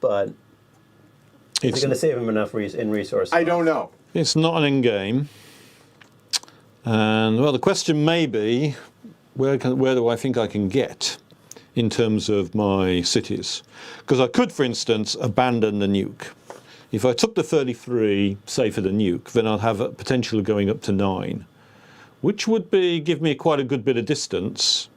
[SPEAKER 3] but is it
[SPEAKER 2] It's,
[SPEAKER 3] going to save him enough in resources?
[SPEAKER 1] I don't know.
[SPEAKER 2] it's not an end game. And, well, the question may be, where do I think I can get in terms of my cities? Because I could, for instance, abandon the nuke. If I took the 33, say for the nuke, then I'd have a potential of going up to 9, which would give me quite a good bit of distance.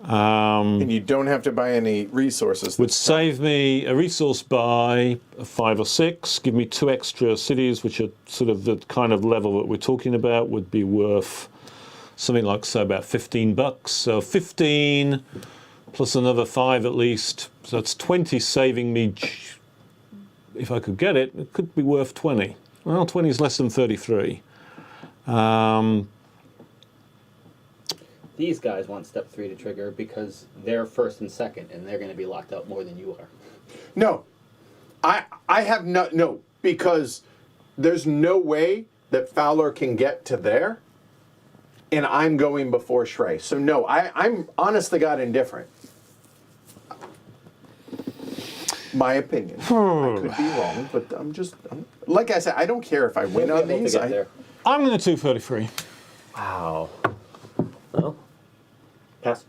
[SPEAKER 1] And you don't have to buy any resources.
[SPEAKER 2] Would save me a resource buy of 5 or 6, give me 2 extra cities, which are sort of the kind of level that we're talking about, would be worth something like, say, about 15 bucks. So 15 plus another 5 at least. So that's 20 saving me. If I could get it, it could be worth 20. Well, 20 is less than 33.
[SPEAKER 4] These guys want step 3 to trigger because they're first and second, and they're going to be locked out more than you are.
[SPEAKER 1] No. I have no, because there's no way that Fowler can get to there, and I'm going before Shrey. So no, I'm honest to God indifferent. My opinion. I could be wrong, but like I said, I don't care if I win
[SPEAKER 4] We'll
[SPEAKER 1] on
[SPEAKER 4] be able to
[SPEAKER 1] these.
[SPEAKER 4] get there.
[SPEAKER 2] I'm going to 233.
[SPEAKER 3] Wow. Well,
[SPEAKER 4] Pass.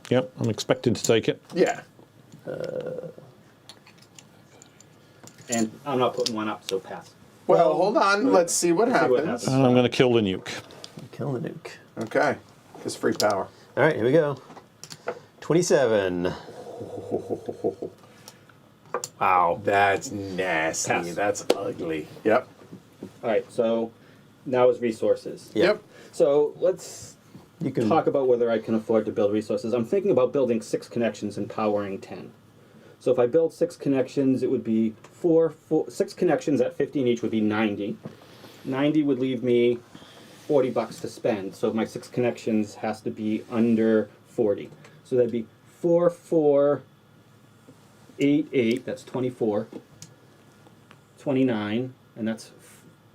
[SPEAKER 2] Yep, I'm expecting to take it.
[SPEAKER 1] Yeah.
[SPEAKER 4] And I'm not putting one up, so pass.
[SPEAKER 1] Well, hold on. Let's see what
[SPEAKER 4] Let's see what
[SPEAKER 1] happens.
[SPEAKER 4] happens.
[SPEAKER 2] And I'm going to kill the nuke.
[SPEAKER 3] kill the nuke.
[SPEAKER 1] Okay. It's free power.
[SPEAKER 3] All right, here we go. 27. Wow.
[SPEAKER 1] That's nasty.
[SPEAKER 4] Pass.
[SPEAKER 1] That's ugly. Yep.
[SPEAKER 4] All right, so now is resources.
[SPEAKER 1] Yep.
[SPEAKER 4] So let's
[SPEAKER 3] You can
[SPEAKER 4] talk about whether I can afford to build resources. I'm thinking about building 6 connections and powering 10. So if I build 6 connections, it would be 6 connections at 15 each would be 90. 90 would leave me 40 bucks to spend. So my 6 connections has to be under 40. So that'd be 4, 4, 8, 8. That's 24. 29, and that's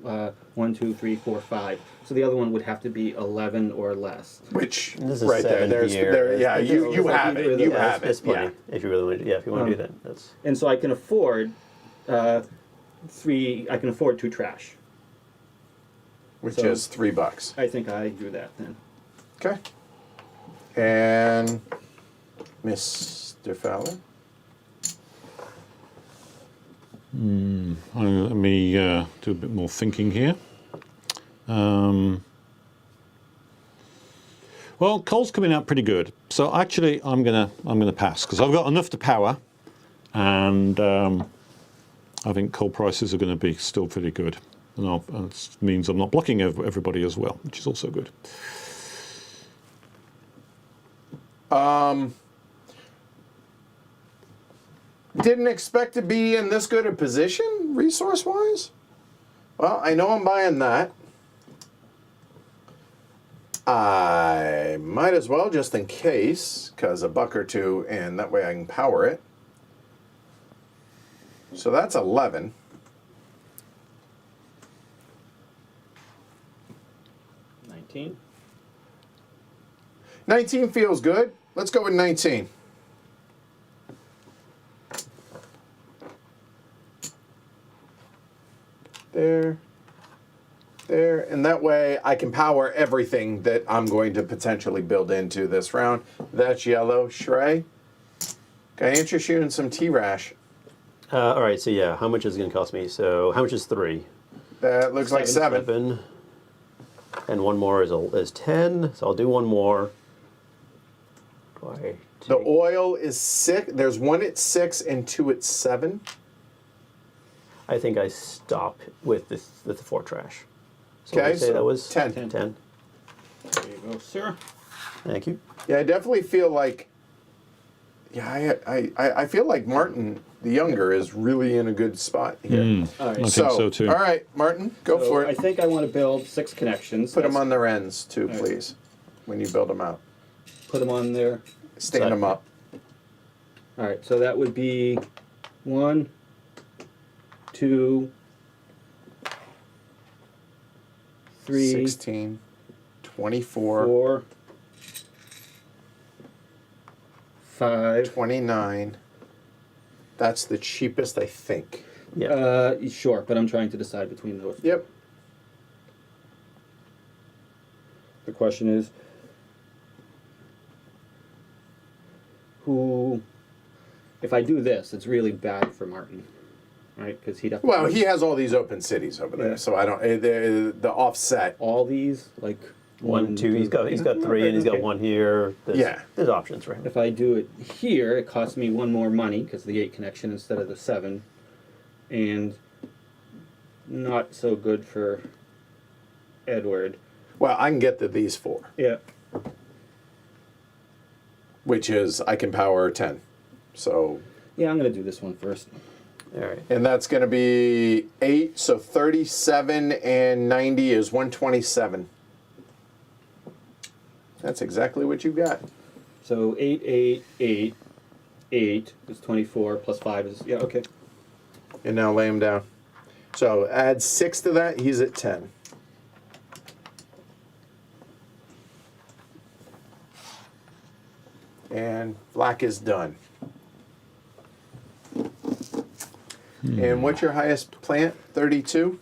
[SPEAKER 4] 1, 2, 3, 4, 5. So the other one would have to be 11 or less.
[SPEAKER 1] Which
[SPEAKER 3] This is
[SPEAKER 1] right there.
[SPEAKER 3] 7
[SPEAKER 1] There's
[SPEAKER 3] here.
[SPEAKER 1] there. Yeah.
[SPEAKER 3] It's
[SPEAKER 1] You
[SPEAKER 4] like
[SPEAKER 1] have
[SPEAKER 4] either
[SPEAKER 1] it.
[SPEAKER 4] of
[SPEAKER 1] You
[SPEAKER 4] the-
[SPEAKER 1] have
[SPEAKER 3] That's
[SPEAKER 1] it.
[SPEAKER 3] plenty.
[SPEAKER 1] Yeah.
[SPEAKER 3] If you really want to, if you want to do that, that's
[SPEAKER 4] And so I can afford 3. I can afford 2 trash.
[SPEAKER 1] Which
[SPEAKER 4] So-
[SPEAKER 1] is $3.
[SPEAKER 4] I think I do that then.
[SPEAKER 1] Okay. And Mr. Fowler.
[SPEAKER 2] Let me do a bit more thinking here. Well, coal's coming out pretty good, so actually I'm gonna pass because I've got enough to power, and I think coal prices are going to be still pretty good, and it means I'm not blocking everybody as well, which is also good.
[SPEAKER 1] Didn't expect to be in this good a position, resource-wise. Well, I know I'm buying that. I might as well, just in case, because a buck or two, and that way I can power it. So that's 11.
[SPEAKER 4] $19.
[SPEAKER 1] 19 feels good. Let's go with 19. There, and that way I can power everything that I'm going to potentially build into this round. That's yellow. Shrey, can I interest you in some T-Rash?
[SPEAKER 3] All right, so yeah, how much is it going to cost me? So how much is 3?
[SPEAKER 1] That looks like 7.
[SPEAKER 3] And one more is 10, so I'll do one more.
[SPEAKER 1] The oil is 6. There's 1 at 6 and 2 at 7.
[SPEAKER 3] I think I stop with the 4 trash. So
[SPEAKER 1] Okay,
[SPEAKER 3] let's say
[SPEAKER 1] so
[SPEAKER 3] that was
[SPEAKER 1] 10.
[SPEAKER 3] 10.
[SPEAKER 4] There you go, sir.
[SPEAKER 3] Thank you.
[SPEAKER 1] Yeah, I definitely feel like. Yeah, I feel like Martin the younger is really in a good spot here.
[SPEAKER 4] All right.
[SPEAKER 2] I think so too.
[SPEAKER 1] All right, Martin, go
[SPEAKER 4] So
[SPEAKER 1] for
[SPEAKER 4] I
[SPEAKER 1] it.
[SPEAKER 4] think I want to build 6 connections.
[SPEAKER 1] Put them
[SPEAKER 4] That's-
[SPEAKER 1] on their ends too,
[SPEAKER 4] right.
[SPEAKER 1] please. When you build them out,
[SPEAKER 4] Put them on there.
[SPEAKER 1] stand them up.
[SPEAKER 4] All right, so that would be 1, 2, 3,
[SPEAKER 1] 16, 24,
[SPEAKER 4] 4, 5.
[SPEAKER 1] 29. That's the cheapest, I think.
[SPEAKER 3] Yeah.
[SPEAKER 4] Sure, but I'm trying to decide between those.
[SPEAKER 1] Yep.
[SPEAKER 4] The question is, who? If I do this, it's really bad for Martin, right? Because he'd have to
[SPEAKER 1] Well,
[SPEAKER 4] do
[SPEAKER 1] he has all these open cities over there,
[SPEAKER 4] Yeah.
[SPEAKER 1] so I don't. The offset.
[SPEAKER 4] all these like
[SPEAKER 3] 1, 2. He's got 3, and he's got
[SPEAKER 4] Okay.
[SPEAKER 3] 1 here.
[SPEAKER 1] Yeah.
[SPEAKER 3] There's options for him.
[SPEAKER 4] If I do it here, it costs me 1 more money because the 8 connection instead of the 7, and not so good for Edward.
[SPEAKER 1] Well, I can get to these 4,
[SPEAKER 4] Yeah.
[SPEAKER 1] which is I can power 10. So,
[SPEAKER 4] Yeah, I'm gonna do this one first.
[SPEAKER 3] All right.
[SPEAKER 1] and that's going to be 8. So 37 and 90 is 127. That's exactly what you got.
[SPEAKER 4] So 8, 8, 8, 8 is 24 plus 5 is okay.
[SPEAKER 1] And now lay him down. So add 6 to that. He's at 10. And black is done. And what's your highest plant? 32?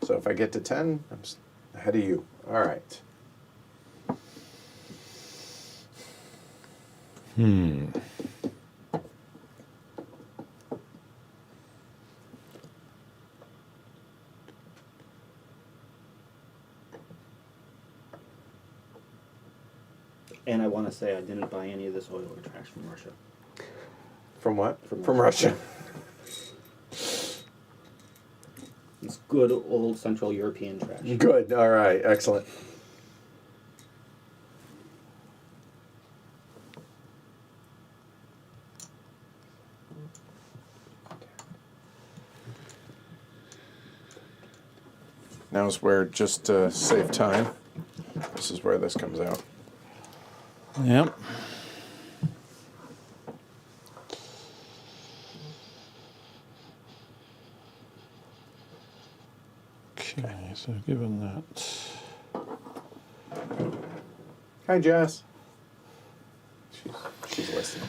[SPEAKER 1] So if I get to 10, I'm ahead of you. All right.
[SPEAKER 4] And I want to say I didn't buy any of this oil or trash from Russia.
[SPEAKER 1] From what?
[SPEAKER 4] From
[SPEAKER 1] From Russia.
[SPEAKER 4] It's good old Central European trash.
[SPEAKER 1] Good. All right. Excellent. Now's where, just to save time, this is where this comes out.
[SPEAKER 2] Yep. Okay, so given that.
[SPEAKER 1] Hi, Jess. She's listening.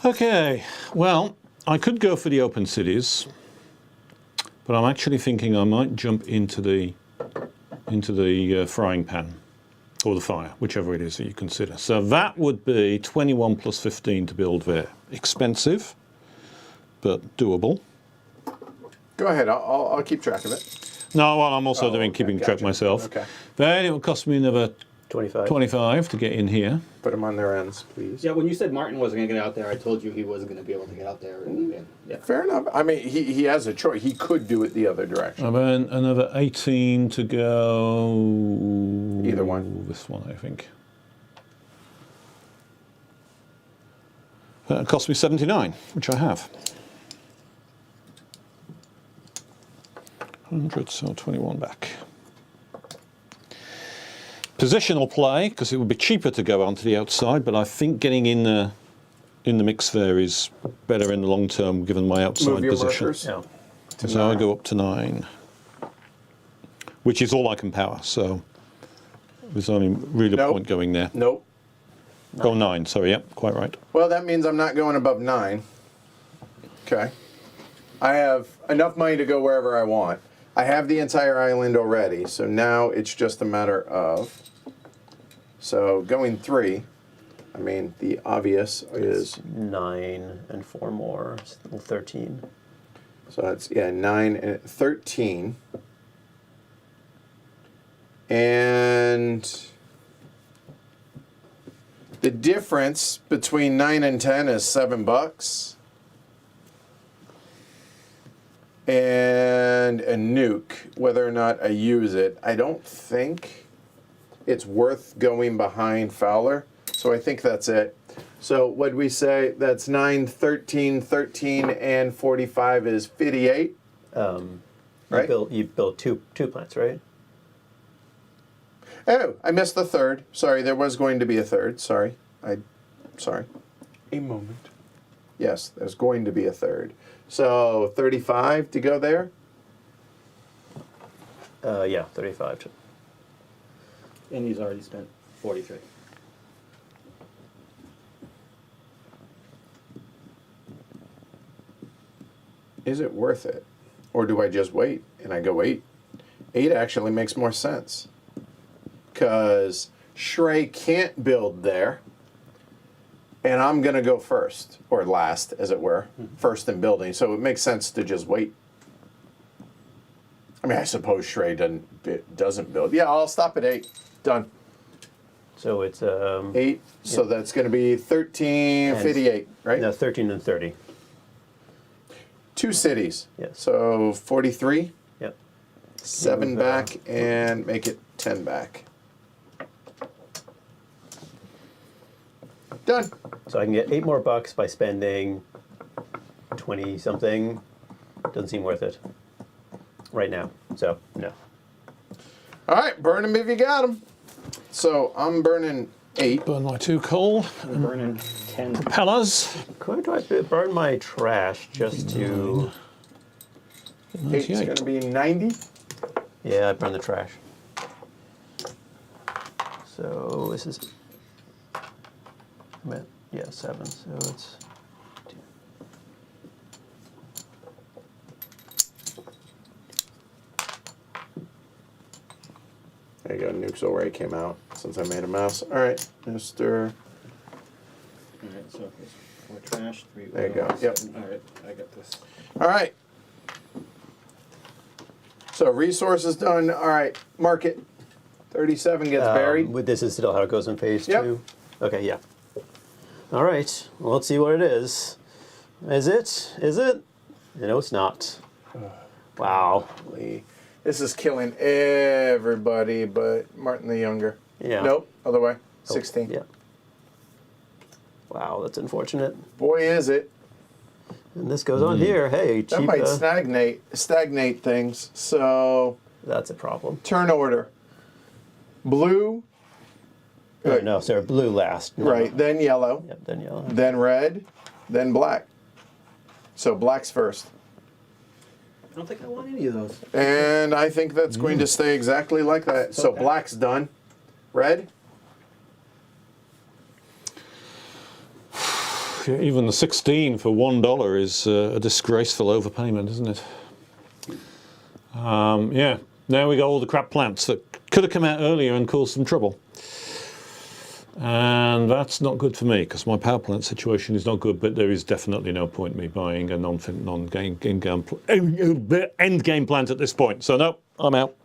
[SPEAKER 2] Okay, well, I could go for the open cities, but I'm actually thinking I might jump into the frying pan or the fire, whichever it is that you consider. So that would be 21 plus 15 to build there. Expensive, but doable.
[SPEAKER 1] Go ahead. I'll keep track of it.
[SPEAKER 2] No, well, I'm also
[SPEAKER 1] Oh,
[SPEAKER 2] doing
[SPEAKER 1] okay,
[SPEAKER 2] keeping track
[SPEAKER 1] gotcha.
[SPEAKER 2] myself.
[SPEAKER 1] Okay.
[SPEAKER 2] Then it will cost me another
[SPEAKER 3] 25.
[SPEAKER 2] 25 to get in here.
[SPEAKER 1] Put them on their ends, please.
[SPEAKER 6] Yeah, when you said Martin wasn't going to get out there, I told you he wasn't going to be able to get out there. And, yeah.
[SPEAKER 1] Fair enough. I mean, he has a choice. He could do it the other direction.
[SPEAKER 2] And then another 18 to go.
[SPEAKER 1] Either one.
[SPEAKER 2] This one, I think. That cost me 79, which I have. 100, so 21 back. Positional play, because it would be cheaper to go onto the outside, but I think getting in the mix there is better in the long term, given my outside
[SPEAKER 1] Move your
[SPEAKER 2] position.
[SPEAKER 1] markers.
[SPEAKER 3] Yeah.
[SPEAKER 2] So I go up to 9, which is all I can power. So there's only really a
[SPEAKER 1] Nope.
[SPEAKER 2] point going there.
[SPEAKER 1] Nope.
[SPEAKER 2] Oh, 9. Sorry, yep, quite right.
[SPEAKER 1] Well, that means I'm not going above 9. Okay. I have enough money to go wherever I want. I have the entire island already, so now it's just a matter of. So going 3, I mean, the obvious is.
[SPEAKER 3] 9 and 4 more, 13.
[SPEAKER 1] So that's, 9 and 13. And the difference between 9 and 10 is $7. And a nuke, whether or not I use it, I don't think it's worth going behind Fowler. So I think that's it. So what'd we say? That's 9, 13, 13, and 45 is 58. Right?
[SPEAKER 3] You built two plants, right?
[SPEAKER 1] Oh, I missed the third. Sorry, there was going to be a third. Sorry. Sorry. A moment. Yes, there's going to be a third. So 35 to go there.
[SPEAKER 3] Yeah, 35.
[SPEAKER 4] And he's already spent 43.
[SPEAKER 1] Is it worth it? Or do I just wait and I go 8? 8 actually makes more sense. Because Shrey can't build there. And I'm going to go first, or last, as it were, first in building. So it makes sense to just wait. I mean, I suppose Shrey doesn't build. Yeah, I'll stop at 8. Done.
[SPEAKER 3] So it's
[SPEAKER 1] 8. So that's going to be 13,
[SPEAKER 3] And-
[SPEAKER 1] 58, right?
[SPEAKER 3] no, 13 and 30.
[SPEAKER 1] 2 cities.
[SPEAKER 3] Yes.
[SPEAKER 1] So 43,
[SPEAKER 3] Yep.
[SPEAKER 1] 7
[SPEAKER 3] Move,
[SPEAKER 1] back, and make it 10 back. Done.
[SPEAKER 3] So I can get $8 more by spending 20 something. Doesn't seem worth it right now. So no.
[SPEAKER 1] All right, burn them if you got them. So I'm burning 8.
[SPEAKER 2] Burn my 2 coal.
[SPEAKER 4] I'm burning 10.
[SPEAKER 2] Propellers.
[SPEAKER 3] Could I burn my trash just to?
[SPEAKER 1] 8 is going to be 90.
[SPEAKER 3] Yeah, I burn the trash. So this is. Yeah, 7. So it's.
[SPEAKER 1] There you go, Nukes already came out since I made a mess. All right, Mr.
[SPEAKER 4] Alright, so it's 4 trash, 3 oil.
[SPEAKER 1] There you go, yep.
[SPEAKER 4] Alright, I got this.
[SPEAKER 1] All right. So resources done. All right, market. 37 gets buried.
[SPEAKER 3] This is still how it goes in phase
[SPEAKER 1] Yep.
[SPEAKER 3] 2. Okay, yeah. All right. Well, let's see what it is. Is it? Is it? No, it's not. Wow.
[SPEAKER 1] This is killing everybody but Martin the Younger.
[SPEAKER 3] Yeah.
[SPEAKER 1] Nope, other way. 16.
[SPEAKER 3] Yeah. Wow, that's unfortunate.
[SPEAKER 1] Boy, is it.
[SPEAKER 3] And this goes on here. Hey,
[SPEAKER 1] That
[SPEAKER 3] cheap.
[SPEAKER 1] might stagnate things. So
[SPEAKER 3] That's a problem.
[SPEAKER 1] turn order. Blue.
[SPEAKER 3] No, sorry, blue last. No.
[SPEAKER 1] Right, then yellow,
[SPEAKER 3] Yep, then yellow.
[SPEAKER 1] then red, then black. So black's first.
[SPEAKER 4] I don't think I want any of those.
[SPEAKER 1] And I think that's going to stay exactly like that. So
[SPEAKER 4] Okay.
[SPEAKER 1] black's done. Red?
[SPEAKER 2] Even the 16 for $1 is a disgraceful overpayment, isn't it? Yeah. Now we got all the crap plants that could have come out earlier and caused some trouble. And that's not good for me because my power plant situation is not good. But there is definitely no point in me buying a end game plant at this point. So no, I'm out.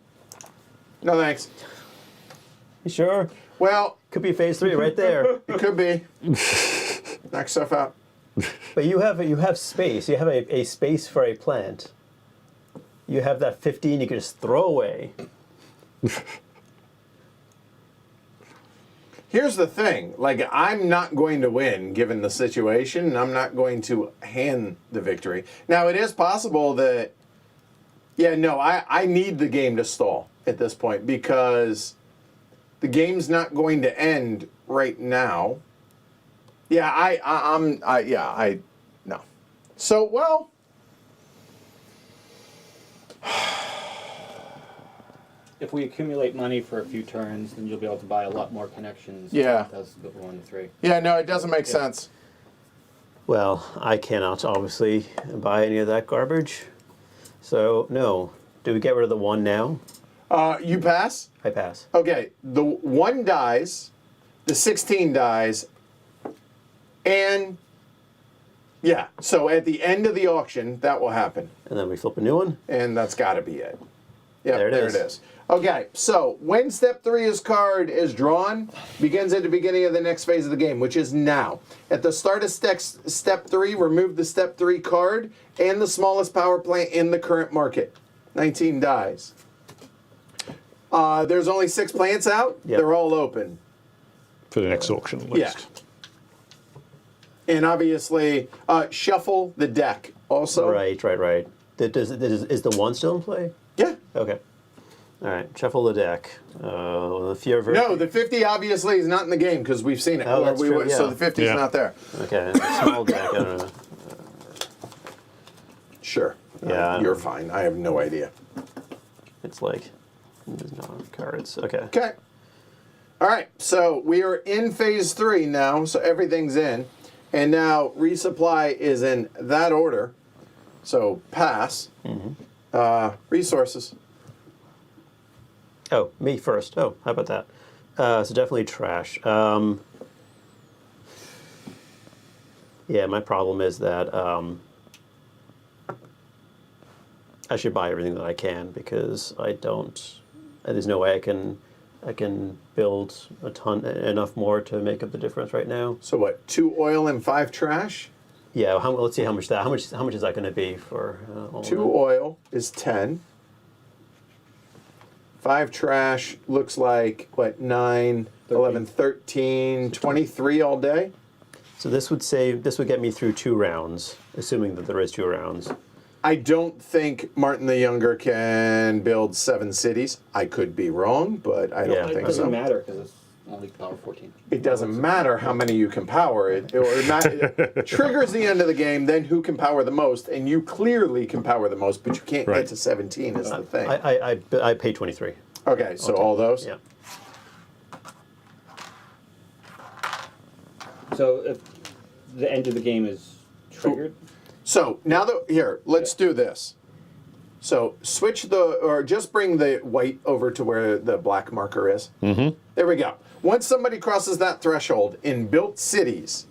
[SPEAKER 1] No thanks.
[SPEAKER 3] You sure?
[SPEAKER 1] Well,
[SPEAKER 3] Could be phase 3 right there.
[SPEAKER 1] it could be. Knock stuff out.
[SPEAKER 3] But you have space. You have a space for a plant. You have that 15 you can just throw away.
[SPEAKER 1] Here's the thing. Like, I'm not going to win given the situation, and I'm not going to hand the victory. Now, it is possible that, yeah, no, I need the game to stall at this point because the game's not going to end right now. Yeah, no. So, well,
[SPEAKER 6] If we accumulate money for a few turns, then you'll be able to buy a lot more connections.
[SPEAKER 1] Yeah.
[SPEAKER 6] That's the 1 to 3.
[SPEAKER 1] yeah, no, it doesn't make sense.
[SPEAKER 3] Well, I cannot obviously buy any of that garbage. So, no. Do we get rid of the 1 now?
[SPEAKER 1] You pass?
[SPEAKER 3] I pass.
[SPEAKER 1] Okay, the 1 dies, the 16 dies, and yeah, so at the end of the auction, that will happen.
[SPEAKER 3] And then we flip a new one.
[SPEAKER 1] And that's got to be it. Yep,
[SPEAKER 3] There it
[SPEAKER 1] there
[SPEAKER 3] is.
[SPEAKER 1] it is. Okay, so when step 3's card is drawn, begins at the beginning of the next phase of the game, which is now. At the start of step 3, remove the step 3 card and the smallest power plant in the current market. 19 dies. There's only 6 plants out.
[SPEAKER 3] Yep.
[SPEAKER 1] They're all open.
[SPEAKER 2] For the next auction at least.
[SPEAKER 1] And obviously, shuffle the deck also.
[SPEAKER 3] Right. Is the 1 still in play?
[SPEAKER 1] Yeah.
[SPEAKER 3] Okay. All right. Shuffle the deck. The fear version.
[SPEAKER 1] No, the 50 obviously is not in the game because we've seen it.
[SPEAKER 3] Oh, that's true,
[SPEAKER 1] So
[SPEAKER 3] yeah.
[SPEAKER 1] the 50 is
[SPEAKER 2] Yeah.
[SPEAKER 1] not there.
[SPEAKER 3] Okay. Small deck. I don't know.
[SPEAKER 1] Sure.
[SPEAKER 3] Yeah.
[SPEAKER 1] You're fine. I have no idea.
[SPEAKER 3] It's like there's no cards. Okay.
[SPEAKER 1] Okay. All right. So we are in phase 3 now. So everything's in. And now resupply is in that order. So pass. Resources.
[SPEAKER 3] Oh, me first. Oh, how about that? So definitely trash. Yeah, my problem is that I should buy everything that I can because I don't. There's no way I can build enough more to make up the difference right now.
[SPEAKER 1] So what? 2 oil and 5 trash?
[SPEAKER 3] Yeah. Let's see how much is that going to be for all
[SPEAKER 1] 2
[SPEAKER 3] of that?
[SPEAKER 1] oil is 10. 5 trash looks like, what, 9, 11, 13, 23 all day?
[SPEAKER 3] So this would get me through 2 rounds, assuming that there is 2 rounds.
[SPEAKER 1] I don't think Martin the Younger can build 7 cities. I could be wrong, but I don't
[SPEAKER 3] Yeah.
[SPEAKER 6] It
[SPEAKER 1] think
[SPEAKER 6] doesn't
[SPEAKER 1] so.
[SPEAKER 6] matter because it's only power 14.
[SPEAKER 1] It doesn't matter how many you can power. It triggers the end of the game, then who can power the most, and you clearly can power the most, but you can't
[SPEAKER 2] Right.
[SPEAKER 1] get to 17 is the thing.
[SPEAKER 3] I pay 23.
[SPEAKER 1] Okay, so all those?
[SPEAKER 3] Yeah.
[SPEAKER 6] So if the end of the game is triggered,
[SPEAKER 1] So now that here, let's do this. So switch or just bring the white over to where the black marker is. Mm-hmm. There we go. Once somebody crosses that threshold in built cities,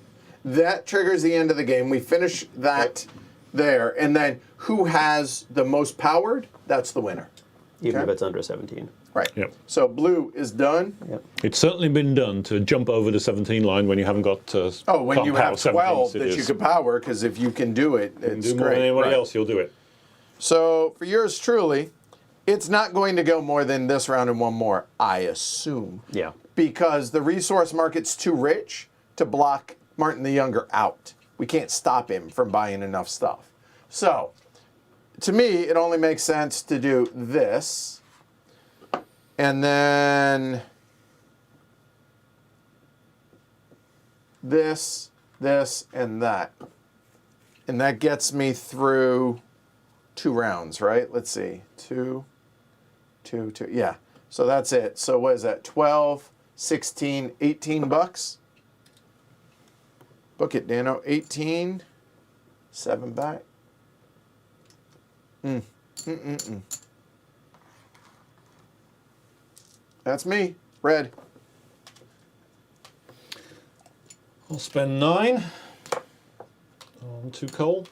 [SPEAKER 1] that triggers the end of the game. We finish that there, and then who has the most powered? That's the winner.
[SPEAKER 3] Even
[SPEAKER 1] Okay.
[SPEAKER 3] if it's under 17.
[SPEAKER 1] Right.
[SPEAKER 2] Yep.
[SPEAKER 1] So blue is done.
[SPEAKER 3] Yep.
[SPEAKER 2] It's certainly been done to jump over the 17 line when you haven't got.
[SPEAKER 1] Oh, when
[SPEAKER 2] can't
[SPEAKER 1] you
[SPEAKER 2] power
[SPEAKER 1] have
[SPEAKER 2] 17
[SPEAKER 1] 12 that you
[SPEAKER 2] cities.
[SPEAKER 1] can power, because if you can do it, it's
[SPEAKER 2] Do more
[SPEAKER 1] great.
[SPEAKER 2] than anybody
[SPEAKER 1] Right.
[SPEAKER 2] else, you'll do it.
[SPEAKER 1] So for yours truly, it's not going to go more than this round and one more, I assume.
[SPEAKER 3] Yeah.
[SPEAKER 1] Because the resource market's too rich to block Martin the Younger out. We can't stop him from buying enough stuff. So, to me, it only makes sense to do this. And then this, and that. And that gets me through 2 rounds, right? Let's see. 2. Yeah. So that's it. So what is that? 12, 16, 18 bucks. Book it, Dano. 18. 7 back. That's me. Red.
[SPEAKER 2] I'll spend 9 on 2 coal.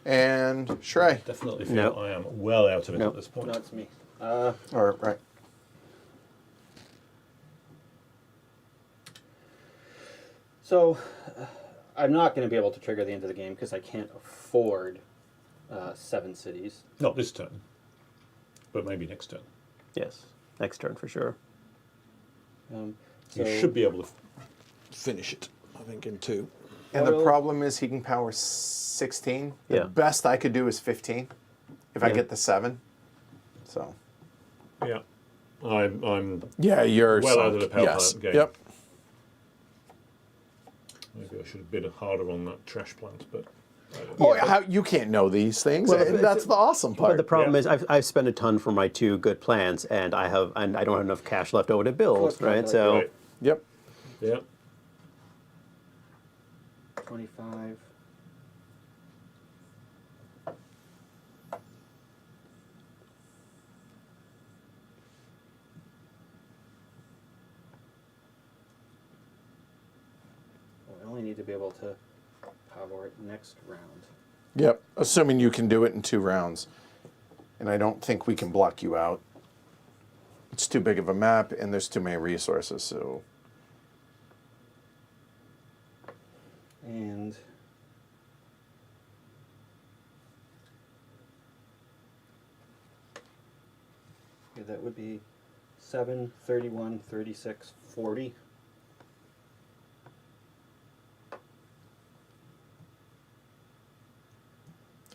[SPEAKER 1] And Shrey.
[SPEAKER 2] Definitely feel
[SPEAKER 3] Nope.
[SPEAKER 2] I am well out of it
[SPEAKER 3] Nope.
[SPEAKER 2] at this point.
[SPEAKER 4] No, it's me.
[SPEAKER 1] Or right.
[SPEAKER 4] So, I'm not going to be able to trigger the end of the game because I can't afford 7 cities.
[SPEAKER 2] Not this turn, but maybe next turn.
[SPEAKER 3] Yes. Next turn for sure.
[SPEAKER 2] You should be able to finish it, I think, in 2.
[SPEAKER 1] And the
[SPEAKER 4] Oil.
[SPEAKER 1] problem is he can power 16. The
[SPEAKER 3] Yeah.
[SPEAKER 1] best I could do is 15 if I
[SPEAKER 3] Yeah.
[SPEAKER 1] get the 7. So.
[SPEAKER 2] Yeah. I'm
[SPEAKER 1] Yeah, you're
[SPEAKER 2] well out of the power plant game.
[SPEAKER 1] Yep.
[SPEAKER 2] Maybe I should have bid harder on that trash plant, but I don't
[SPEAKER 1] Oh, how, you can't know these things.
[SPEAKER 3] Well,
[SPEAKER 1] and that's the awesome part.
[SPEAKER 3] But the problem
[SPEAKER 2] Yeah.
[SPEAKER 3] is, I've spent a ton for my 2 good plans, and I don't have enough cash left over to build,
[SPEAKER 4] Course,
[SPEAKER 3] right?
[SPEAKER 4] calculate.
[SPEAKER 3] So
[SPEAKER 2] Right.
[SPEAKER 1] Yep.
[SPEAKER 2] Yeah.
[SPEAKER 4] 25. Well, I only need to be able to power it next round.
[SPEAKER 1] Yep. Assuming you can do it in 2 rounds. And I don't think we can block you out. It's too big of a map, and there's too many resources, so.
[SPEAKER 4] And okay, that would be 7, 31, 36, 40.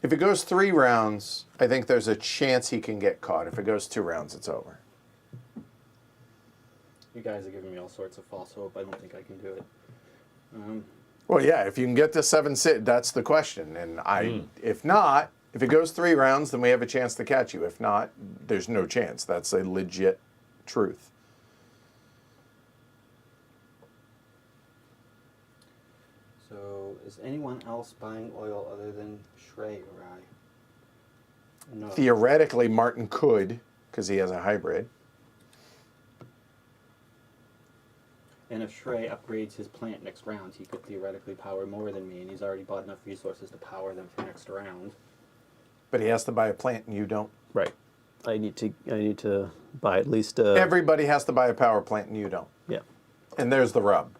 [SPEAKER 1] If it goes 3 rounds, I think there's a chance he can get caught. If it goes 2 rounds, it's over.
[SPEAKER 4] You guys are giving me all sorts of false hope. I don't think I can do it.
[SPEAKER 1] Well, yeah, if you can get to 7 sit, that's the question. And if not, if it goes 3 rounds, then we have a chance to catch you. If not, there's no chance. That's a legit truth.
[SPEAKER 4] So, is anyone else buying oil other than Shrey or I? No.
[SPEAKER 1] Theoretically, Martin could, because he has a hybrid.
[SPEAKER 4] And if Shrey upgrades his plant next round, he could theoretically power more than me, and he's already bought enough resources to power them for next round.
[SPEAKER 1] But he has to buy a plant, and you don't.
[SPEAKER 3] right, I need to buy at least
[SPEAKER 1] Everybody has to buy a power plant, and you don't.
[SPEAKER 3] yeah.
[SPEAKER 1] And there's the rub.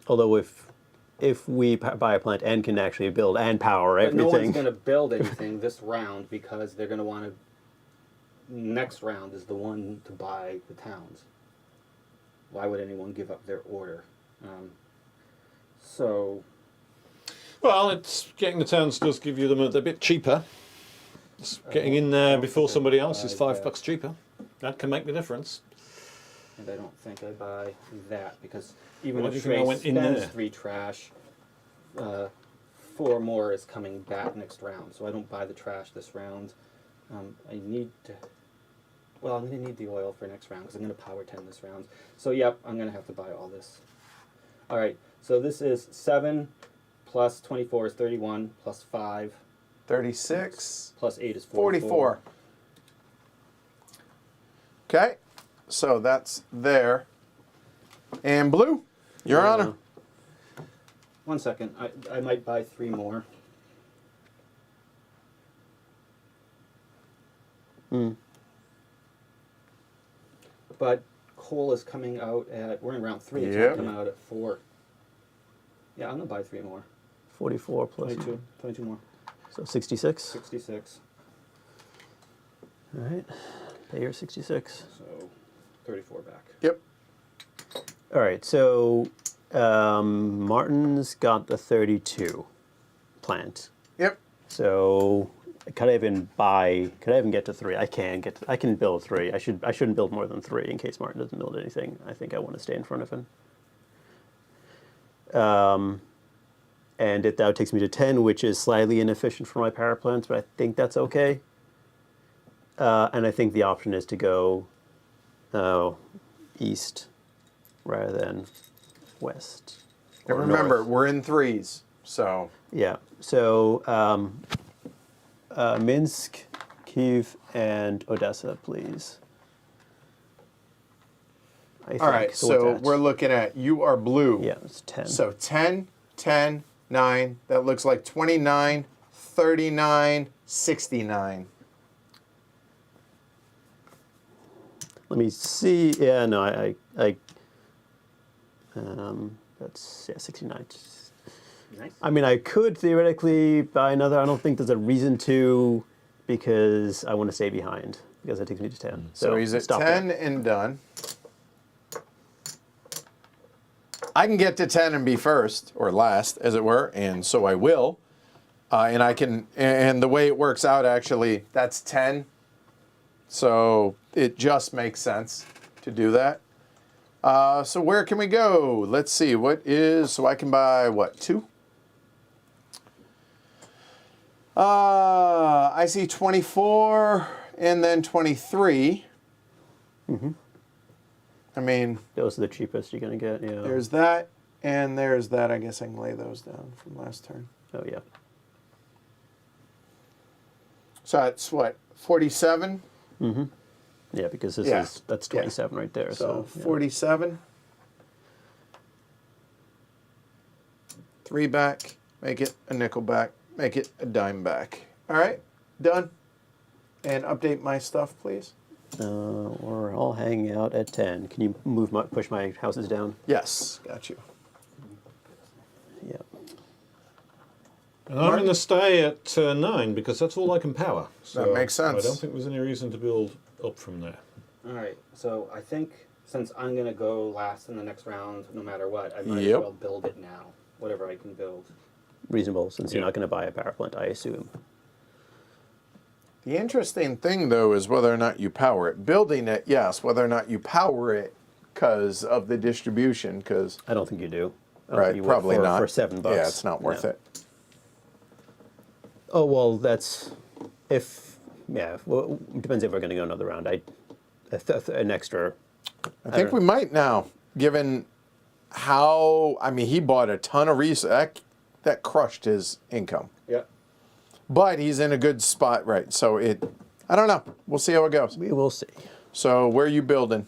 [SPEAKER 3] Although if we buy a plant and can actually build and power
[SPEAKER 4] But no one's
[SPEAKER 3] everything,
[SPEAKER 4] going to build anything this round because they're going to want to. Next round is the one to buy the towns. Why would anyone give up their order? So,
[SPEAKER 2] Well, it's getting the towns does give you them a bit cheaper. It's getting in there before somebody else is $5 cheaper. That can make the difference.
[SPEAKER 4] and I don't think I buy that because even
[SPEAKER 2] Why do
[SPEAKER 4] if
[SPEAKER 2] you think I
[SPEAKER 4] Shrey
[SPEAKER 2] went in
[SPEAKER 4] spends
[SPEAKER 2] there?
[SPEAKER 4] 3 trash, 4 more is coming back next round. So I don't buy the trash this round. I need to. Well, I'm going to need the oil for next round because I'm going to power 10 this round. So, yep, I'm going to have to buy all this. All right, so this is 7 plus 24 is 31 plus 5
[SPEAKER 1] 36.
[SPEAKER 4] plus 8 is 44.
[SPEAKER 1] 44. Okay, so that's there. And blue, your honor.
[SPEAKER 4] 1 second, I might buy 3 more. But coal is coming out at, we're in round 3, it's
[SPEAKER 1] Yep.
[SPEAKER 4] going to come out at 4. Yeah, I'm going to buy 3 more.
[SPEAKER 3] 44 plus
[SPEAKER 4] 22 more.
[SPEAKER 3] so 66.
[SPEAKER 4] 66.
[SPEAKER 3] All right, pay your 66.
[SPEAKER 4] So 34 back.
[SPEAKER 1] Yep.
[SPEAKER 3] All right, so Martin's got the 32 plant.
[SPEAKER 1] Yep.
[SPEAKER 3] So could I even get to 3? I can build 3. I shouldn't build more than 3 in case Martin doesn't build anything. I think I want to stay in front of him. And it now takes me to 10, which is slightly inefficient for my power plants, but I think that's okay. And I think the option is to go east rather than west.
[SPEAKER 1] And
[SPEAKER 3] or
[SPEAKER 1] remember,
[SPEAKER 3] north.
[SPEAKER 1] we're in 3s, so
[SPEAKER 3] Yeah. So Minsk, Kiev, and Odessa, please. I think.
[SPEAKER 1] All right,
[SPEAKER 3] what's
[SPEAKER 1] so
[SPEAKER 3] that?
[SPEAKER 1] we're looking at, you are blue.
[SPEAKER 3] Yeah, it's 10.
[SPEAKER 1] So 10, 10, 9. That looks like 29, 39, 69.
[SPEAKER 3] Let me see. Yeah, no, that's 69.
[SPEAKER 4] Nice.
[SPEAKER 3] I mean, I could theoretically buy another. I don't think there's a reason to, because I want to stay behind, because it takes me to 10.
[SPEAKER 1] So he's at
[SPEAKER 3] stop
[SPEAKER 1] 10
[SPEAKER 3] there.
[SPEAKER 1] and done. I can get to 10 and be first, or last, as it were, and so I will. And I can, and the way it works out, actually, that's 10. So it just makes sense to do that. So where can we go? Let's see, so I can buy, what, 2? I see 24 and then 23.
[SPEAKER 3] Mm-hmm.
[SPEAKER 1] I mean,
[SPEAKER 3] Those are the cheapest you're going to get, yeah.
[SPEAKER 1] there's that and there's that. I guess I can lay those down from last turn.
[SPEAKER 3] Oh, yeah.
[SPEAKER 1] So that's what, 47?
[SPEAKER 3] Mm-hmm. Yeah, because this
[SPEAKER 1] Yeah.
[SPEAKER 3] that's 27 right there.
[SPEAKER 1] So
[SPEAKER 3] yeah.
[SPEAKER 1] 47. 3 back, make it a nickel back, make it a dime back. All right, done. And update my stuff, please.
[SPEAKER 3] We're all hanging out at 10. Can you push my houses down?
[SPEAKER 1] Yes, got you.
[SPEAKER 3] Yeah.
[SPEAKER 2] And I'm going to stay at 9 because that's all I can power. So
[SPEAKER 1] That makes sense.
[SPEAKER 2] I don't think there's any reason to build up from there.
[SPEAKER 4] All right. So I think since I'm gonna go last in the next round, no matter what, I might as
[SPEAKER 1] Yep.
[SPEAKER 4] well build it now. Whatever I can build.
[SPEAKER 3] Reasonable, since you're
[SPEAKER 2] Yeah.
[SPEAKER 3] not going to buy a power plant, I assume.
[SPEAKER 1] The interesting thing, though, is whether or not you power it. Building it, yes. Whether or not you power it because of the distribution, because
[SPEAKER 3] I don't think you do. I don't
[SPEAKER 1] right,
[SPEAKER 3] think you would
[SPEAKER 1] probably not.
[SPEAKER 3] For $7.
[SPEAKER 1] Yeah, it's not worth
[SPEAKER 3] No.
[SPEAKER 1] it.
[SPEAKER 3] Oh, well, that's if, yeah, well, it depends if we're going to go another round. An extra.
[SPEAKER 1] I think we might now, given how, I mean, he bought a ton of that crushed his income.
[SPEAKER 4] Yep.
[SPEAKER 1] But he's in a good spot, right? So I don't know. We'll see how it goes.
[SPEAKER 3] We will see.
[SPEAKER 1] So where are you building?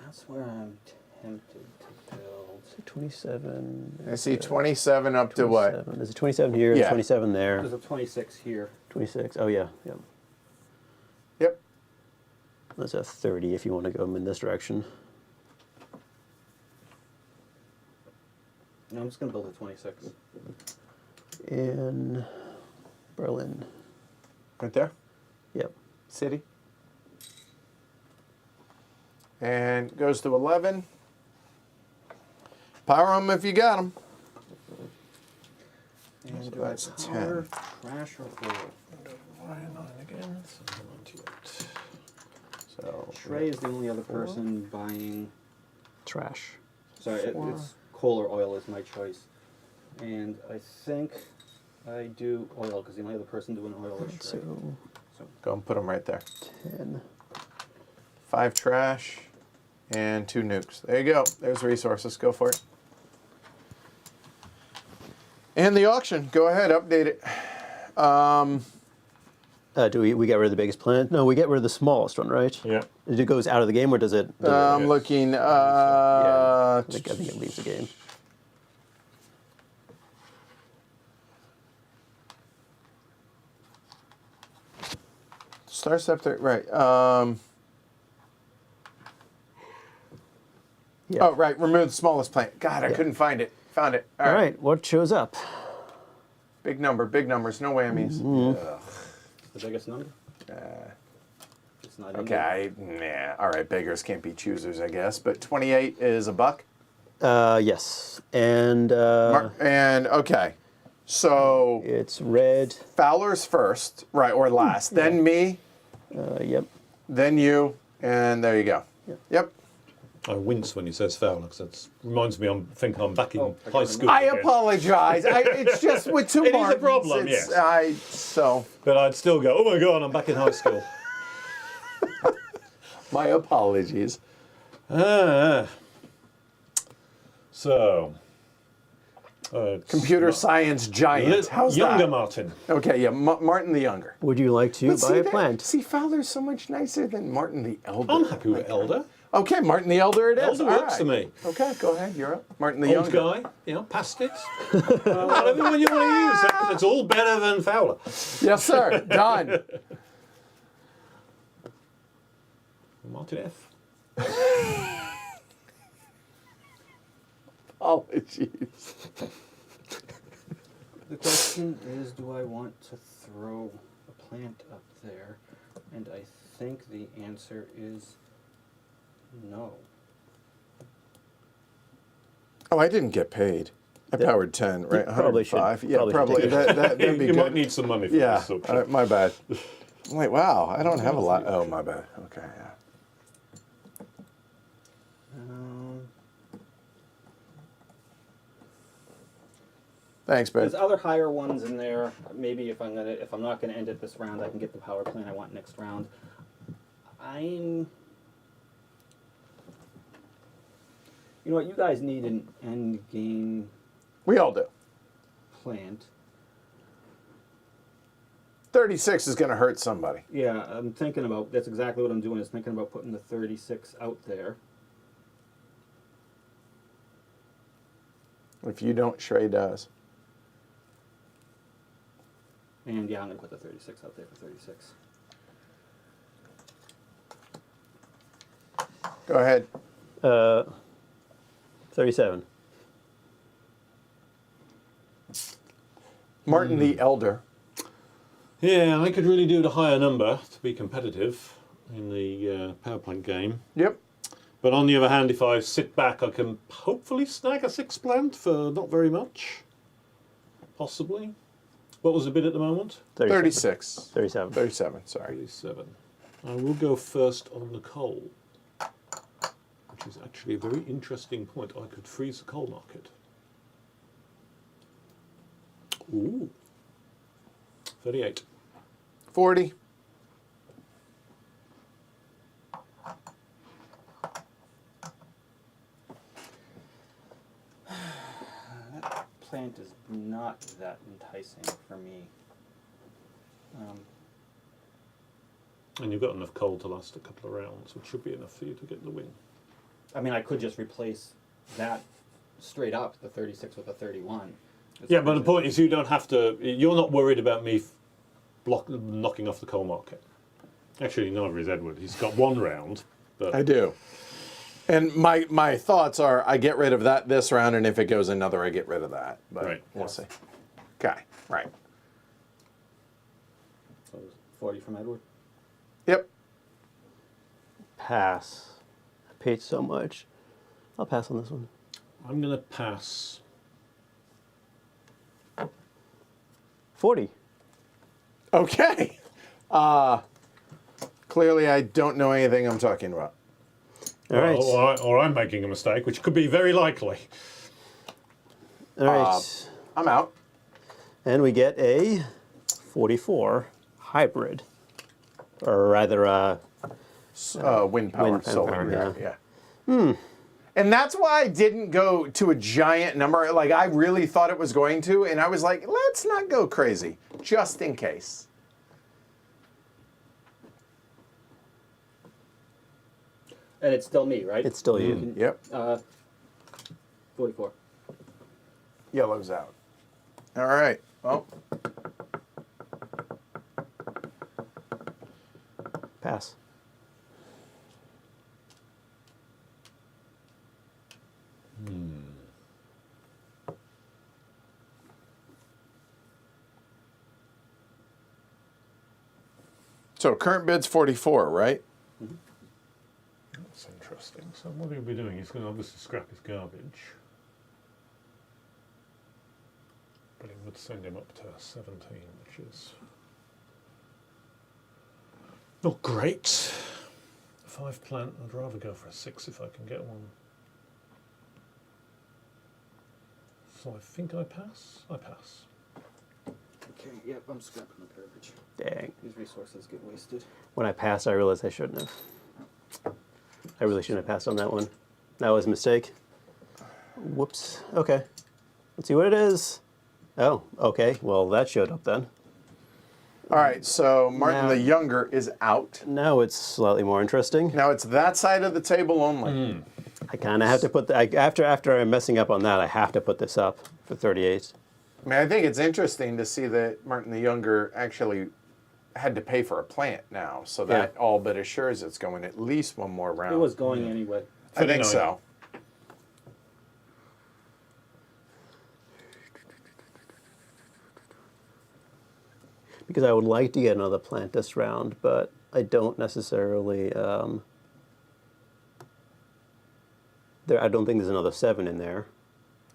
[SPEAKER 4] That's where I'm tempted to build.
[SPEAKER 3] 27.
[SPEAKER 1] I see 27 up to what?
[SPEAKER 3] 27. There's a 27 here,
[SPEAKER 1] Yeah.
[SPEAKER 3] 27 there,
[SPEAKER 4] There's a 26 here.
[SPEAKER 3] 26. Oh, yeah, yeah.
[SPEAKER 1] Yep.
[SPEAKER 3] There's a 30 if you want to go in this direction.
[SPEAKER 4] No, I'm just gonna build a 26.
[SPEAKER 3] In Berlin.
[SPEAKER 1] Right there?
[SPEAKER 3] Yep.
[SPEAKER 1] City. And goes to 11. Power them if you got them.
[SPEAKER 4] And
[SPEAKER 1] So
[SPEAKER 4] do I
[SPEAKER 1] that's
[SPEAKER 4] power, trash, or oil?
[SPEAKER 2] Again.
[SPEAKER 1] So
[SPEAKER 4] Trey is the only other person buying.
[SPEAKER 3] Trash.
[SPEAKER 4] Sorry, it's coal or oil is my choice. And I think I do oil because the only other person doing oil is Trey.
[SPEAKER 3] So
[SPEAKER 1] go and put them right there.
[SPEAKER 3] 10.
[SPEAKER 1] 5 trash and 2 nukes. There you go. There's resources. Go for it. And the auction. Go ahead. Update it.
[SPEAKER 3] Do we get rid of the biggest plant? No, we get rid of the smallest one, right?
[SPEAKER 2] Yeah.
[SPEAKER 3] It goes out of the game, or does it?
[SPEAKER 1] I'm looking.
[SPEAKER 3] yeah, I think it leaves the game.
[SPEAKER 1] Star Scepter, right.
[SPEAKER 3] Yeah.
[SPEAKER 1] Oh, right. Remove the smallest plant. God, I couldn't find it. Found it.
[SPEAKER 3] All right. What shows up?
[SPEAKER 1] Big number, big numbers, no whammies.
[SPEAKER 4] The biggest number? It's not in
[SPEAKER 1] Okay,
[SPEAKER 4] there.
[SPEAKER 1] nah. All right, beggars can't be choosers, I guess. But 28 is a buck.
[SPEAKER 3] Yes, and
[SPEAKER 1] And okay, so
[SPEAKER 3] it's red.
[SPEAKER 1] Fowler's first, right, or last. Then me,
[SPEAKER 3] Yep.
[SPEAKER 1] then you, and there you go. Yep.
[SPEAKER 2] I wince when he says Fowler because that reminds me I'm back in
[SPEAKER 4] Oh, I
[SPEAKER 2] high
[SPEAKER 4] got
[SPEAKER 2] school.
[SPEAKER 1] I
[SPEAKER 2] again.
[SPEAKER 1] apologize. It's just with 2
[SPEAKER 2] It is a
[SPEAKER 1] Martins,
[SPEAKER 2] problem,
[SPEAKER 1] it's-
[SPEAKER 2] yes.
[SPEAKER 1] So
[SPEAKER 2] But I'd still go, oh my God, I'm back in high school.
[SPEAKER 1] my apologies.
[SPEAKER 2] So,
[SPEAKER 1] Computer science giant. How's
[SPEAKER 2] younger
[SPEAKER 1] that?
[SPEAKER 2] Martin.
[SPEAKER 1] Okay, yeah, Martin the Younger.
[SPEAKER 3] Would you like to
[SPEAKER 1] But
[SPEAKER 3] buy
[SPEAKER 1] see
[SPEAKER 3] a
[SPEAKER 1] that-
[SPEAKER 3] plant?
[SPEAKER 1] See, Fowler's so much nicer than Martin the Elder.
[SPEAKER 2] I'm happy with Elder.
[SPEAKER 1] Okay, Martin the Elder it is.
[SPEAKER 2] Elder
[SPEAKER 1] All
[SPEAKER 2] works for me.
[SPEAKER 1] Okay, go ahead. You're up. Martin the
[SPEAKER 2] Old
[SPEAKER 1] Younger.
[SPEAKER 2] guy, past it. Whatever one you want to use. It's all better than Fowler.
[SPEAKER 1] Yes, sir. Done.
[SPEAKER 2] Martin F.
[SPEAKER 1] Apologies.
[SPEAKER 4] The question is, do I want to throw a plant up there? And I think the answer is no.
[SPEAKER 1] Oh, I didn't get paid. I powered 10, right?
[SPEAKER 3] probably should-
[SPEAKER 1] 105. Yeah,
[SPEAKER 3] probably should
[SPEAKER 1] probably.
[SPEAKER 3] take
[SPEAKER 1] That'd be
[SPEAKER 2] You
[SPEAKER 1] good.
[SPEAKER 2] might need some money for
[SPEAKER 1] Yeah,
[SPEAKER 2] this. So
[SPEAKER 1] my bad. Wait, wow, I don't have a lot. Oh, my bad. Okay, yeah. Thanks,
[SPEAKER 4] There's
[SPEAKER 1] Ben.
[SPEAKER 4] other higher ones in there. Maybe if I'm not gonna end it this round, I can get the power plant I want next round. You know what? You guys need an end game
[SPEAKER 1] We all do.
[SPEAKER 4] plant.
[SPEAKER 1] 36 is going to hurt somebody.
[SPEAKER 4] Yeah, I'm thinking about. That's exactly what I'm doing. Is thinking about putting the 36 out there.
[SPEAKER 1] If you don't, Shrey does.
[SPEAKER 4] And yeah, I'm gonna put the 36 out there for 36.
[SPEAKER 1] Go ahead.
[SPEAKER 3] 37.
[SPEAKER 1] Martin the Elder.
[SPEAKER 2] yeah, I could really do the higher number to be competitive in the power plant game.
[SPEAKER 1] Yep.
[SPEAKER 2] But on the other hand, if I sit back, I can hopefully snag a 6 plant for not very much. Possibly. What was the bid at the moment?
[SPEAKER 1] 36.
[SPEAKER 3] 37.
[SPEAKER 1] 37, sorry.
[SPEAKER 2] 37. I will go first on the coal, which is actually a very interesting point. I could freeze the coal market. Ooh. 38.
[SPEAKER 1] 40.
[SPEAKER 4] Plant is not that enticing for me.
[SPEAKER 2] And you've got enough coal to last a couple of rounds, which should be enough for you to get the win.
[SPEAKER 4] I mean, I could just replace that straight up, the 36 with a 31.
[SPEAKER 2] Yeah, but the point is you don't have to, you're not worried about me knocking off the coal market. Actually, neither is Edward. He's got 1 round. But
[SPEAKER 1] I do. And my thoughts are I get rid of that this round, and if it goes another, I get rid of that. But
[SPEAKER 2] Right.
[SPEAKER 1] we'll see. Okay, right.
[SPEAKER 4] So 40 from Edward.
[SPEAKER 1] Yep.
[SPEAKER 3] Pass. I paid so much. I'll pass on this one.
[SPEAKER 2] I'm going to pass.
[SPEAKER 3] 40.
[SPEAKER 1] Okay. Clearly, I don't know anything I'm talking about.
[SPEAKER 3] All right.
[SPEAKER 2] Or I'm making a mistake, which could be very likely.
[SPEAKER 3] All right.
[SPEAKER 1] I'm out.
[SPEAKER 3] And we get a 44 hybrid. Or rather,
[SPEAKER 1] Wind power,
[SPEAKER 3] wind
[SPEAKER 1] solar.
[SPEAKER 3] power,
[SPEAKER 1] Yeah. And that's why I didn't go to a giant number. Like, I really thought it was going to, and I was like, let's not go crazy, just in case.
[SPEAKER 4] And it's still me, right?
[SPEAKER 3] it's still you.
[SPEAKER 1] Yep.
[SPEAKER 4] 44.
[SPEAKER 1] Yellow's out. All right. Well,
[SPEAKER 3] Pass.
[SPEAKER 1] so current bid's 44, right?
[SPEAKER 2] That's interesting. So what he'll be doing, he's going to obviously scrap his garbage. But it would send him up to 17, which is not great. 5 plant, I'd rather go for a 6 if I can get one. So I think I pass. I pass.
[SPEAKER 4] Okay, yep, I'm scrapping the garbage.
[SPEAKER 3] Dang.
[SPEAKER 4] These resources get wasted.
[SPEAKER 3] When I passed, I realized I shouldn't have. I really shouldn't have passed on that one. That was a mistake. Whoops. Okay. Let's see what it is. Oh, okay. Well, that showed up then.
[SPEAKER 1] All right, so Martin
[SPEAKER 3] Now-
[SPEAKER 1] the Younger is out.
[SPEAKER 3] Now it's slightly more interesting.
[SPEAKER 1] Now it's that side of the table only.
[SPEAKER 3] I kind of have to put after I'm messing up on that, I have to put this up for 38.
[SPEAKER 1] I mean, I think it's interesting to see that Martin the Younger actually had to pay for a plant now, so that all but assures it's going at least one more round.
[SPEAKER 4] It was going anyway.
[SPEAKER 1] I think
[SPEAKER 2] 39.
[SPEAKER 1] so.
[SPEAKER 3] Because I would like to get another plant this round, but I don't necessarily. I don't think there's another 7 in there.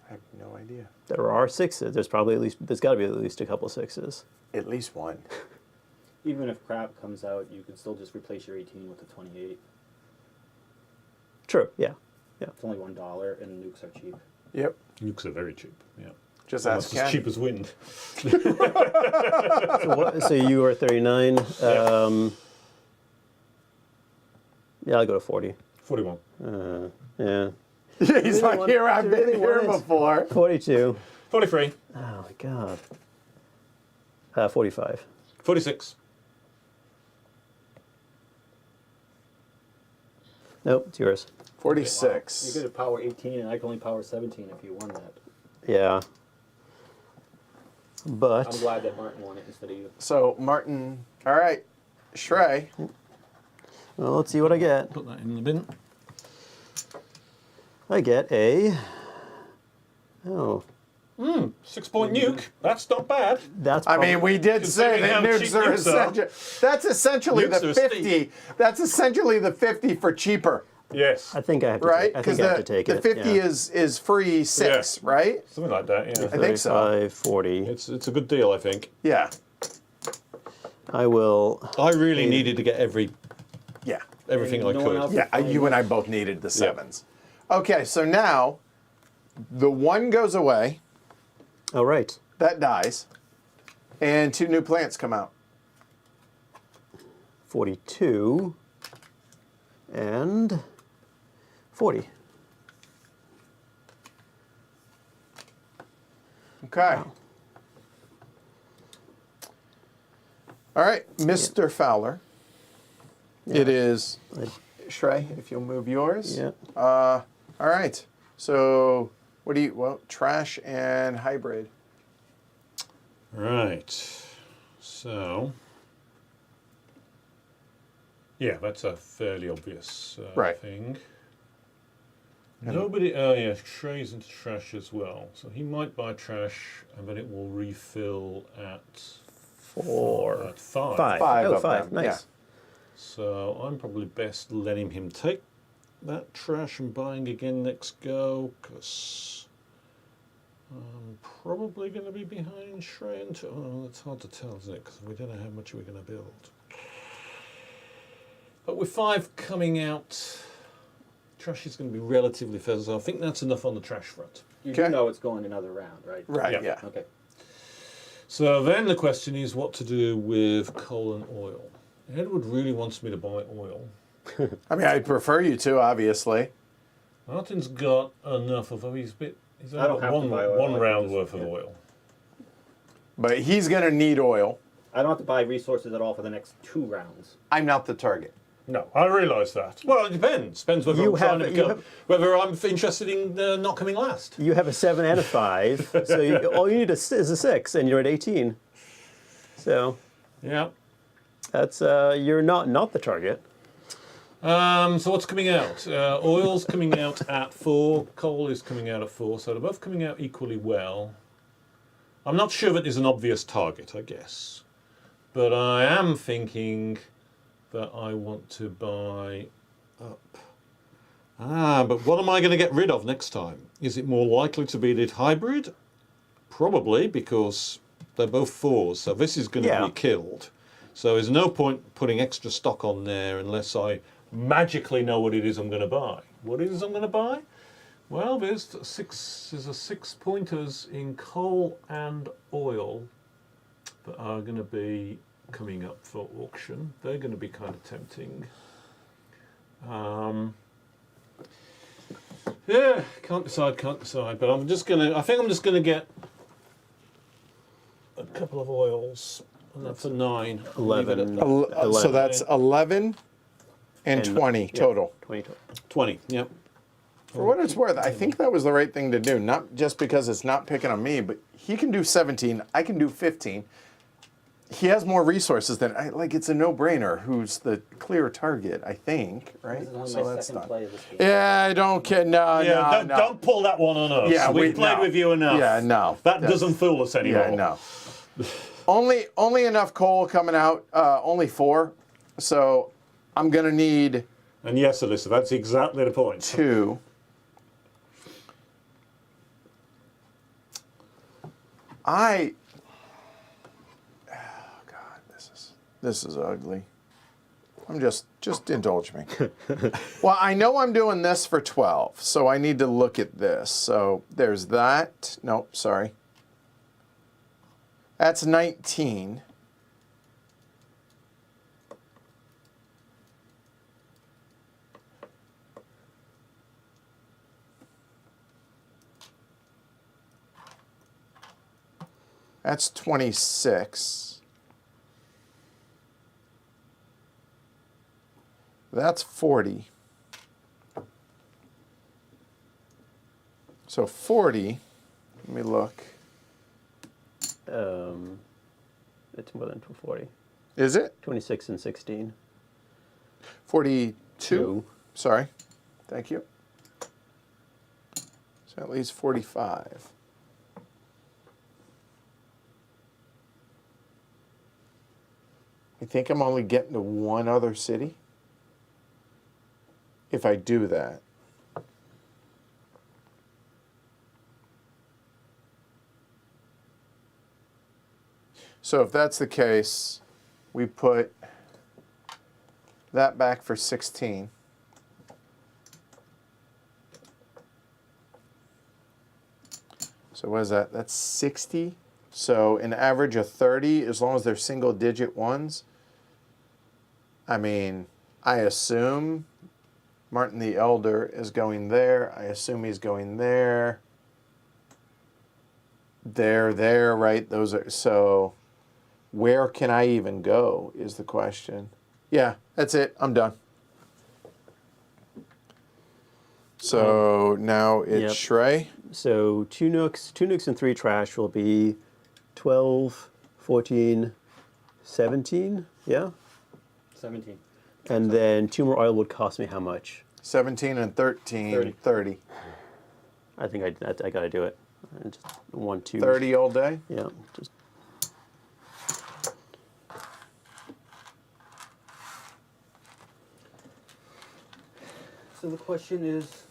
[SPEAKER 1] I have no idea.
[SPEAKER 3] There are 6s. There's got to be at least a couple 6s.
[SPEAKER 1] At least one.
[SPEAKER 4] Even if crap comes out, you can still just replace your 18 with a 28.
[SPEAKER 3] True. Yeah.
[SPEAKER 4] It's only $1, and nukes are cheap.
[SPEAKER 1] Yep.
[SPEAKER 2] Nukes are very cheap. Yeah.
[SPEAKER 1] Just
[SPEAKER 2] Almost
[SPEAKER 1] ask
[SPEAKER 2] as
[SPEAKER 1] Ken.
[SPEAKER 2] cheap as wind.
[SPEAKER 3] So you are 39. Yeah, I'll go to 40.
[SPEAKER 2] 41.
[SPEAKER 3] Yeah.
[SPEAKER 1] He's like,
[SPEAKER 3] want-
[SPEAKER 1] here, I've
[SPEAKER 3] do you
[SPEAKER 1] been
[SPEAKER 3] really
[SPEAKER 1] here
[SPEAKER 3] want it?
[SPEAKER 1] before.
[SPEAKER 3] 42.
[SPEAKER 2] 43.
[SPEAKER 3] Oh my god. 45.
[SPEAKER 2] 46.
[SPEAKER 3] Nope, it's yours.
[SPEAKER 1] 46.
[SPEAKER 4] You could have power 18, and I can only power 17 if you won that.
[SPEAKER 3] Yeah. But
[SPEAKER 4] I'm glad that Martin won it instead of you.
[SPEAKER 1] So, Martin, all right. Shrey.
[SPEAKER 3] well, let's see what I get.
[SPEAKER 2] Put that in the bin.
[SPEAKER 3] I get a. Oh,
[SPEAKER 2] 6-point nuke. That's not bad.
[SPEAKER 3] that's.
[SPEAKER 1] I mean, we did say
[SPEAKER 2] Considering
[SPEAKER 1] that
[SPEAKER 2] how
[SPEAKER 1] nukes
[SPEAKER 2] cheap
[SPEAKER 1] are
[SPEAKER 2] nukes are.
[SPEAKER 1] essential. That's essentially
[SPEAKER 2] Nukes
[SPEAKER 1] the
[SPEAKER 2] are
[SPEAKER 1] 50.
[SPEAKER 2] steep.
[SPEAKER 1] That's essentially the 50 for cheaper,
[SPEAKER 2] Yes.
[SPEAKER 3] I think I have to.
[SPEAKER 1] right?
[SPEAKER 3] I think I have to take
[SPEAKER 1] the
[SPEAKER 3] it.
[SPEAKER 1] 50
[SPEAKER 3] yeah.
[SPEAKER 1] is free 6, right?
[SPEAKER 2] Something like that, yeah.
[SPEAKER 1] I think so.
[SPEAKER 3] 35, 40.
[SPEAKER 2] It's a good deal, I think.
[SPEAKER 1] Yeah.
[SPEAKER 3] I will.
[SPEAKER 2] I really needed to get everything
[SPEAKER 1] Yeah.
[SPEAKER 2] I
[SPEAKER 4] No one
[SPEAKER 2] could.
[SPEAKER 4] else-
[SPEAKER 1] Yeah, you and I both needed the 7s. Okay, so now the 1 goes away.
[SPEAKER 3] Oh right.
[SPEAKER 1] That dies. And 2 new plants come out.
[SPEAKER 3] 42 and 40.
[SPEAKER 1] Okay. All right, Mr. Fowler. It is Shrey, if you'll move yours.
[SPEAKER 3] Yeah.
[SPEAKER 1] All right. So, what do you, well, trash and hybrid.
[SPEAKER 2] Right. So. Yeah, that's a fairly obvious
[SPEAKER 1] Right.
[SPEAKER 2] thing. Nobody. Oh yeah, Shrey's into trash as well. So he might buy trash, and then it will refill at
[SPEAKER 3] 4.
[SPEAKER 2] at 5.
[SPEAKER 3] 5.
[SPEAKER 1] Five
[SPEAKER 3] Oh,
[SPEAKER 1] of
[SPEAKER 3] 5.
[SPEAKER 1] them,
[SPEAKER 3] Nice.
[SPEAKER 2] So I'm probably best letting him take that trash and buying again next go, because I'm probably going to be behind Shrey. Oh, that's hard to tell, isn't it? Because we don't know how much we're going to build. But with 5 coming out, trash is going to be relatively fast. So I think that's enough on the trash front.
[SPEAKER 4] You
[SPEAKER 1] Okay.
[SPEAKER 4] do know it's going another round, right?
[SPEAKER 1] Right,
[SPEAKER 2] Yeah.
[SPEAKER 1] yeah.
[SPEAKER 4] Okay.
[SPEAKER 2] So then the question is what to do with coal and oil. Edward really wants me to buy oil.
[SPEAKER 1] I mean, I'd prefer you to, obviously.
[SPEAKER 2] Martin's got enough of he's
[SPEAKER 4] I
[SPEAKER 2] only
[SPEAKER 4] don't
[SPEAKER 2] got
[SPEAKER 4] have to
[SPEAKER 2] one
[SPEAKER 4] buy oil,
[SPEAKER 2] one
[SPEAKER 4] I can
[SPEAKER 2] round
[SPEAKER 4] just-
[SPEAKER 2] worth of
[SPEAKER 4] yeah.
[SPEAKER 2] oil.
[SPEAKER 1] But he's going to need oil.
[SPEAKER 4] I don't have to buy resources at all for the next 2 rounds.
[SPEAKER 1] I'm not the target.
[SPEAKER 2] No, I realise that. Well, it depends. Depends whether
[SPEAKER 3] You
[SPEAKER 2] I'm trying
[SPEAKER 3] have-
[SPEAKER 2] to
[SPEAKER 3] you
[SPEAKER 2] go,
[SPEAKER 3] have-
[SPEAKER 2] whether I'm interested in not coming last.
[SPEAKER 3] You have a 7 and a 5, so all you need is a 6, and you're at 18. So
[SPEAKER 2] Yeah.
[SPEAKER 3] that's you're not the target.
[SPEAKER 2] So what's coming out? Oil's coming out at 4. Coal is coming out at 4. So they're both coming out equally well. I'm not sure that there's an obvious target, I guess, but I am thinking that I want to buy up. But what am I going to get rid of next time? Is it more likely to be the hybrid? Probably, because they're both 4s, so this is going to
[SPEAKER 3] Yeah.
[SPEAKER 2] be killed. So there's no point putting extra stock on there unless I magically know what it is I'm going to buy. What it is I'm going to buy? Well, there's 6 pointers in coal and oil that are going to be coming up for auction. They're going to be kind of tempting. Yeah, can't decide. But I'm just gonna. I think I'm just gonna get a couple of oils, and that's a 9. Leave it at
[SPEAKER 3] 11.
[SPEAKER 2] that.
[SPEAKER 1] So that's 11 and 20
[SPEAKER 3] yeah,
[SPEAKER 1] total.
[SPEAKER 3] 20 total.
[SPEAKER 2] 20. Yep.
[SPEAKER 1] For what it's worth, I think that was the right thing to do. Not just because it's not picking on me, but he can do 17. I can do 15. He has more resources than I. Like, it's a no-brainer. Who's the clear target? I think, right?
[SPEAKER 4] This is only
[SPEAKER 1] So
[SPEAKER 4] my
[SPEAKER 1] that's
[SPEAKER 4] second
[SPEAKER 1] done.
[SPEAKER 4] play of this game.
[SPEAKER 1] Yeah, I don't care. No,
[SPEAKER 2] Yeah,
[SPEAKER 1] no,
[SPEAKER 2] don't pull that one on us.
[SPEAKER 1] Yeah,
[SPEAKER 2] we've played
[SPEAKER 1] no.
[SPEAKER 2] with you enough.
[SPEAKER 1] Yeah, no.
[SPEAKER 2] That
[SPEAKER 1] That's-
[SPEAKER 2] doesn't fool us anymore.
[SPEAKER 1] Yeah, no. only enough coal coming out. Only 4. So I'm gonna need
[SPEAKER 2] And yes, Alyssa, that's exactly the point.
[SPEAKER 1] 2. Oh God, this is ugly. I'm just indulge me. Well, I know I'm doing this for 12, so I need to look at this. So there's that. Nope, sorry. That's 19. That's 26. That's 40. So 40, let me look.
[SPEAKER 3] It's more than 40.
[SPEAKER 1] Is it?
[SPEAKER 3] 26 and 16.
[SPEAKER 1] 42?
[SPEAKER 3] Two.
[SPEAKER 1] Sorry. Thank you. So at least 45. I think I'm only getting to one other city if I do that. So if that's the case, we put that back for 16. So what is that? That's 60. So an average of 30, as long as they're single digit ones. I mean, I assume Martin the Elder is going there. I assume he's going there. There, right? Those are, so where can I even go is the question. Yeah, that's it. I'm done. So now it's
[SPEAKER 3] Yep.
[SPEAKER 1] Shrey.
[SPEAKER 3] So 2 nukes and 3 trash will be 12, 14, 17. Yeah.
[SPEAKER 4] 17.
[SPEAKER 3] And then 2 more oil would cost me how much?
[SPEAKER 1] 17 and 13, 30.
[SPEAKER 3] I think I got to do it. And just 1, 2.
[SPEAKER 1] 30 all day?
[SPEAKER 3] Yeah. Just
[SPEAKER 4] So the question is,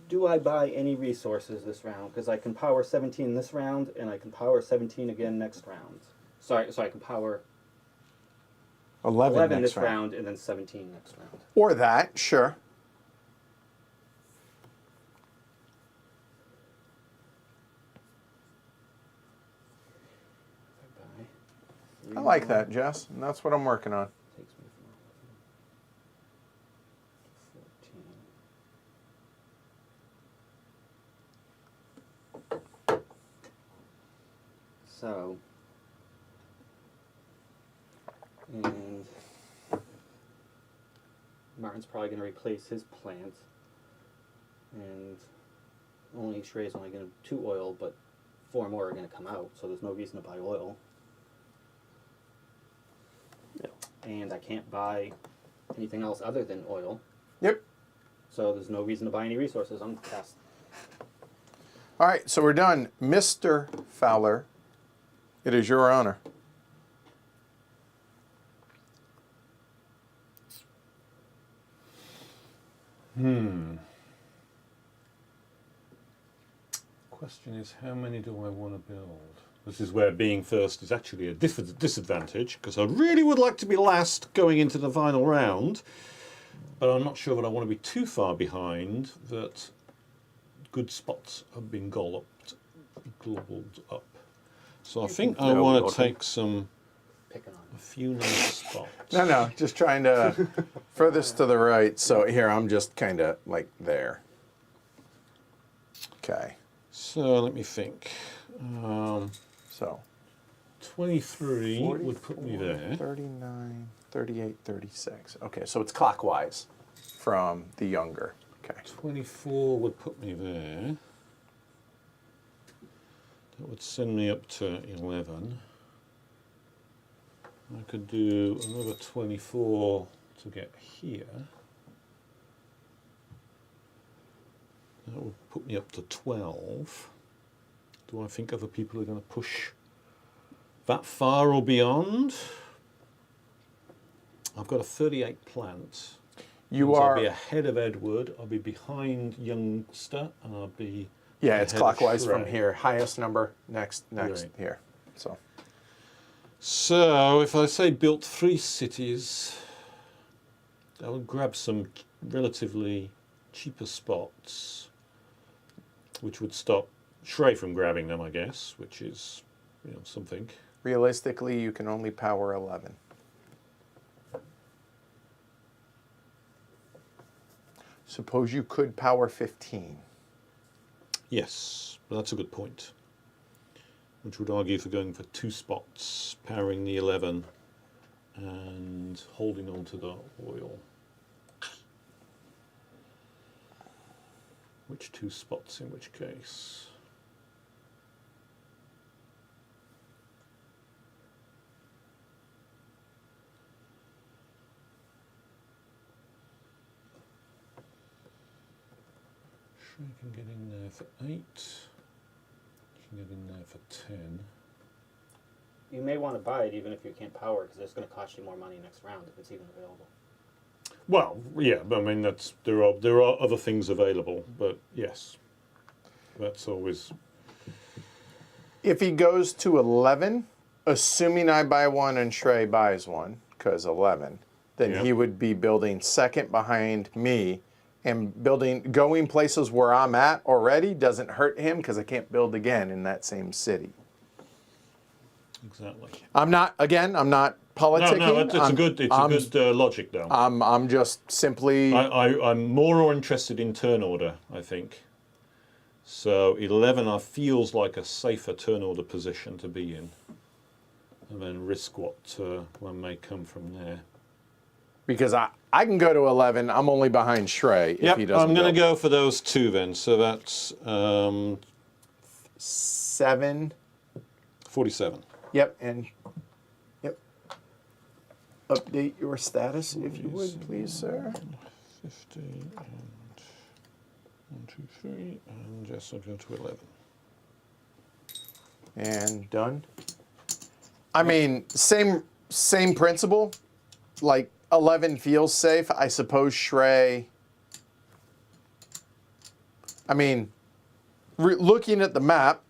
[SPEAKER 4] do I buy any resources this round? Because I can power 17 this round, and I can power 17 again next round. So I can power 11
[SPEAKER 1] next
[SPEAKER 4] this round, and then 17 next round.
[SPEAKER 1] Or that, sure.
[SPEAKER 4] If I buy
[SPEAKER 1] I like
[SPEAKER 4] three
[SPEAKER 1] that, Jess, and that's what I'm working on.
[SPEAKER 4] more, takes me from 14. So, and Martin's probably going to replace his plant, and Shrey's only going to 2 oil, but 4 more are going to come out, so there's no reason to buy oil.
[SPEAKER 3] Yeah.
[SPEAKER 4] And I can't buy anything else other than oil,
[SPEAKER 1] Yep.
[SPEAKER 4] so there's no reason to buy any resources. I'm past.
[SPEAKER 1] All right, so we're done. Mr. Fowler, it is your honor.
[SPEAKER 2] Question is, how many do I want to build? This is where being first is actually a disadvantage, because I really would like to be last going into the final round, but I'm not sure that I want to be too far behind that good spots have been gobbled up. So I think I
[SPEAKER 3] No,
[SPEAKER 2] want
[SPEAKER 3] okay.
[SPEAKER 2] to take
[SPEAKER 4] Picking on
[SPEAKER 2] a few nice spots.
[SPEAKER 1] No, just trying to furthest to the right. So here, I'm just kind of like there. Okay.
[SPEAKER 2] So let me think.
[SPEAKER 1] So
[SPEAKER 2] 23 would put me
[SPEAKER 1] 44,
[SPEAKER 2] there.
[SPEAKER 1] 39, 38, 36. Okay, so it's clockwise from the younger. Okay.
[SPEAKER 2] 24 would put me there. That would send me up to 11. I could do another 24 to get here. That would put me up to 12. Do I think other people are going to push that far or beyond? I've got a 38 plant.
[SPEAKER 1] You
[SPEAKER 2] I'll
[SPEAKER 1] are.
[SPEAKER 2] be ahead of Edward. I'll be behind Youngster, and I'll be.
[SPEAKER 1] Yeah, it's
[SPEAKER 2] ahead of
[SPEAKER 1] clockwise from
[SPEAKER 2] Shrey.
[SPEAKER 1] here. Highest number, next
[SPEAKER 2] Right.
[SPEAKER 1] here.
[SPEAKER 2] So if I say built 3 cities, I would grab some relatively cheaper spots, which would stop Shrey from grabbing them, I guess, which is, something.
[SPEAKER 1] Realistically, you can only power 11. Suppose you could power 15.
[SPEAKER 2] Yes, but that's a good point. Which would argue for going for 2 spots, powering the 11 and holding on to the oil. Which 2 spots in which case? Sure, you can get in there for 8. You can get in there for 10.
[SPEAKER 4] You may want to buy it even if you can't power, because it's going to cost you more money next round if it's even available.
[SPEAKER 2] Well, yeah, but I mean there are other things available, but yes, that's always.
[SPEAKER 1] If he goes to 11, assuming I buy one and Shrey buys one, because 11, then
[SPEAKER 2] Yep.
[SPEAKER 1] he would be building second behind me, and going places where I'm at already doesn't hurt him because I can't build again in that same city.
[SPEAKER 2] Exactly.
[SPEAKER 1] I'm not politicking.
[SPEAKER 2] No, it's a good logic though.
[SPEAKER 1] I'm just simply.
[SPEAKER 2] I'm more interested in turn order, I think. So 11 feels like a safer turn order position to be in, and then risk what one may come from there.
[SPEAKER 1] Because I can go to 11. I'm only behind Shrey if he doesn't.
[SPEAKER 2] I'm going to go for those 2 then. So that's
[SPEAKER 1] 7.
[SPEAKER 2] 47.
[SPEAKER 1] Yep, and yep. Update your status if you would, please, sir.
[SPEAKER 2] 50 and 1, 2, 3, and yes, I'll go to 11.
[SPEAKER 1] And done. I mean, same principle. Like 11 feels safe. I suppose Shrey. I mean, looking at the map,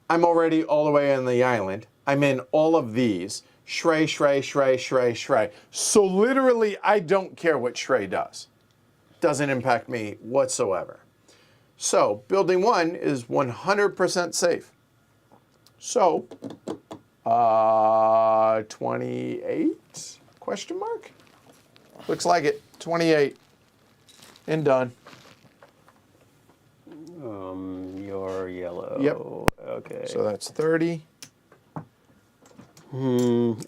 [SPEAKER 1] I'm already all the way on the island. I'm in all of these. Shrey, Shrey, Shrey, Shrey, Shrey. So literally, I don't care what Shrey does. Doesn't impact me whatsoever. So building 1 is 100% safe. So, 28? Question mark? Looks like it. 28. And done.
[SPEAKER 3] You're yellow.
[SPEAKER 1] Yep.
[SPEAKER 3] Okay.
[SPEAKER 1] So that's 30.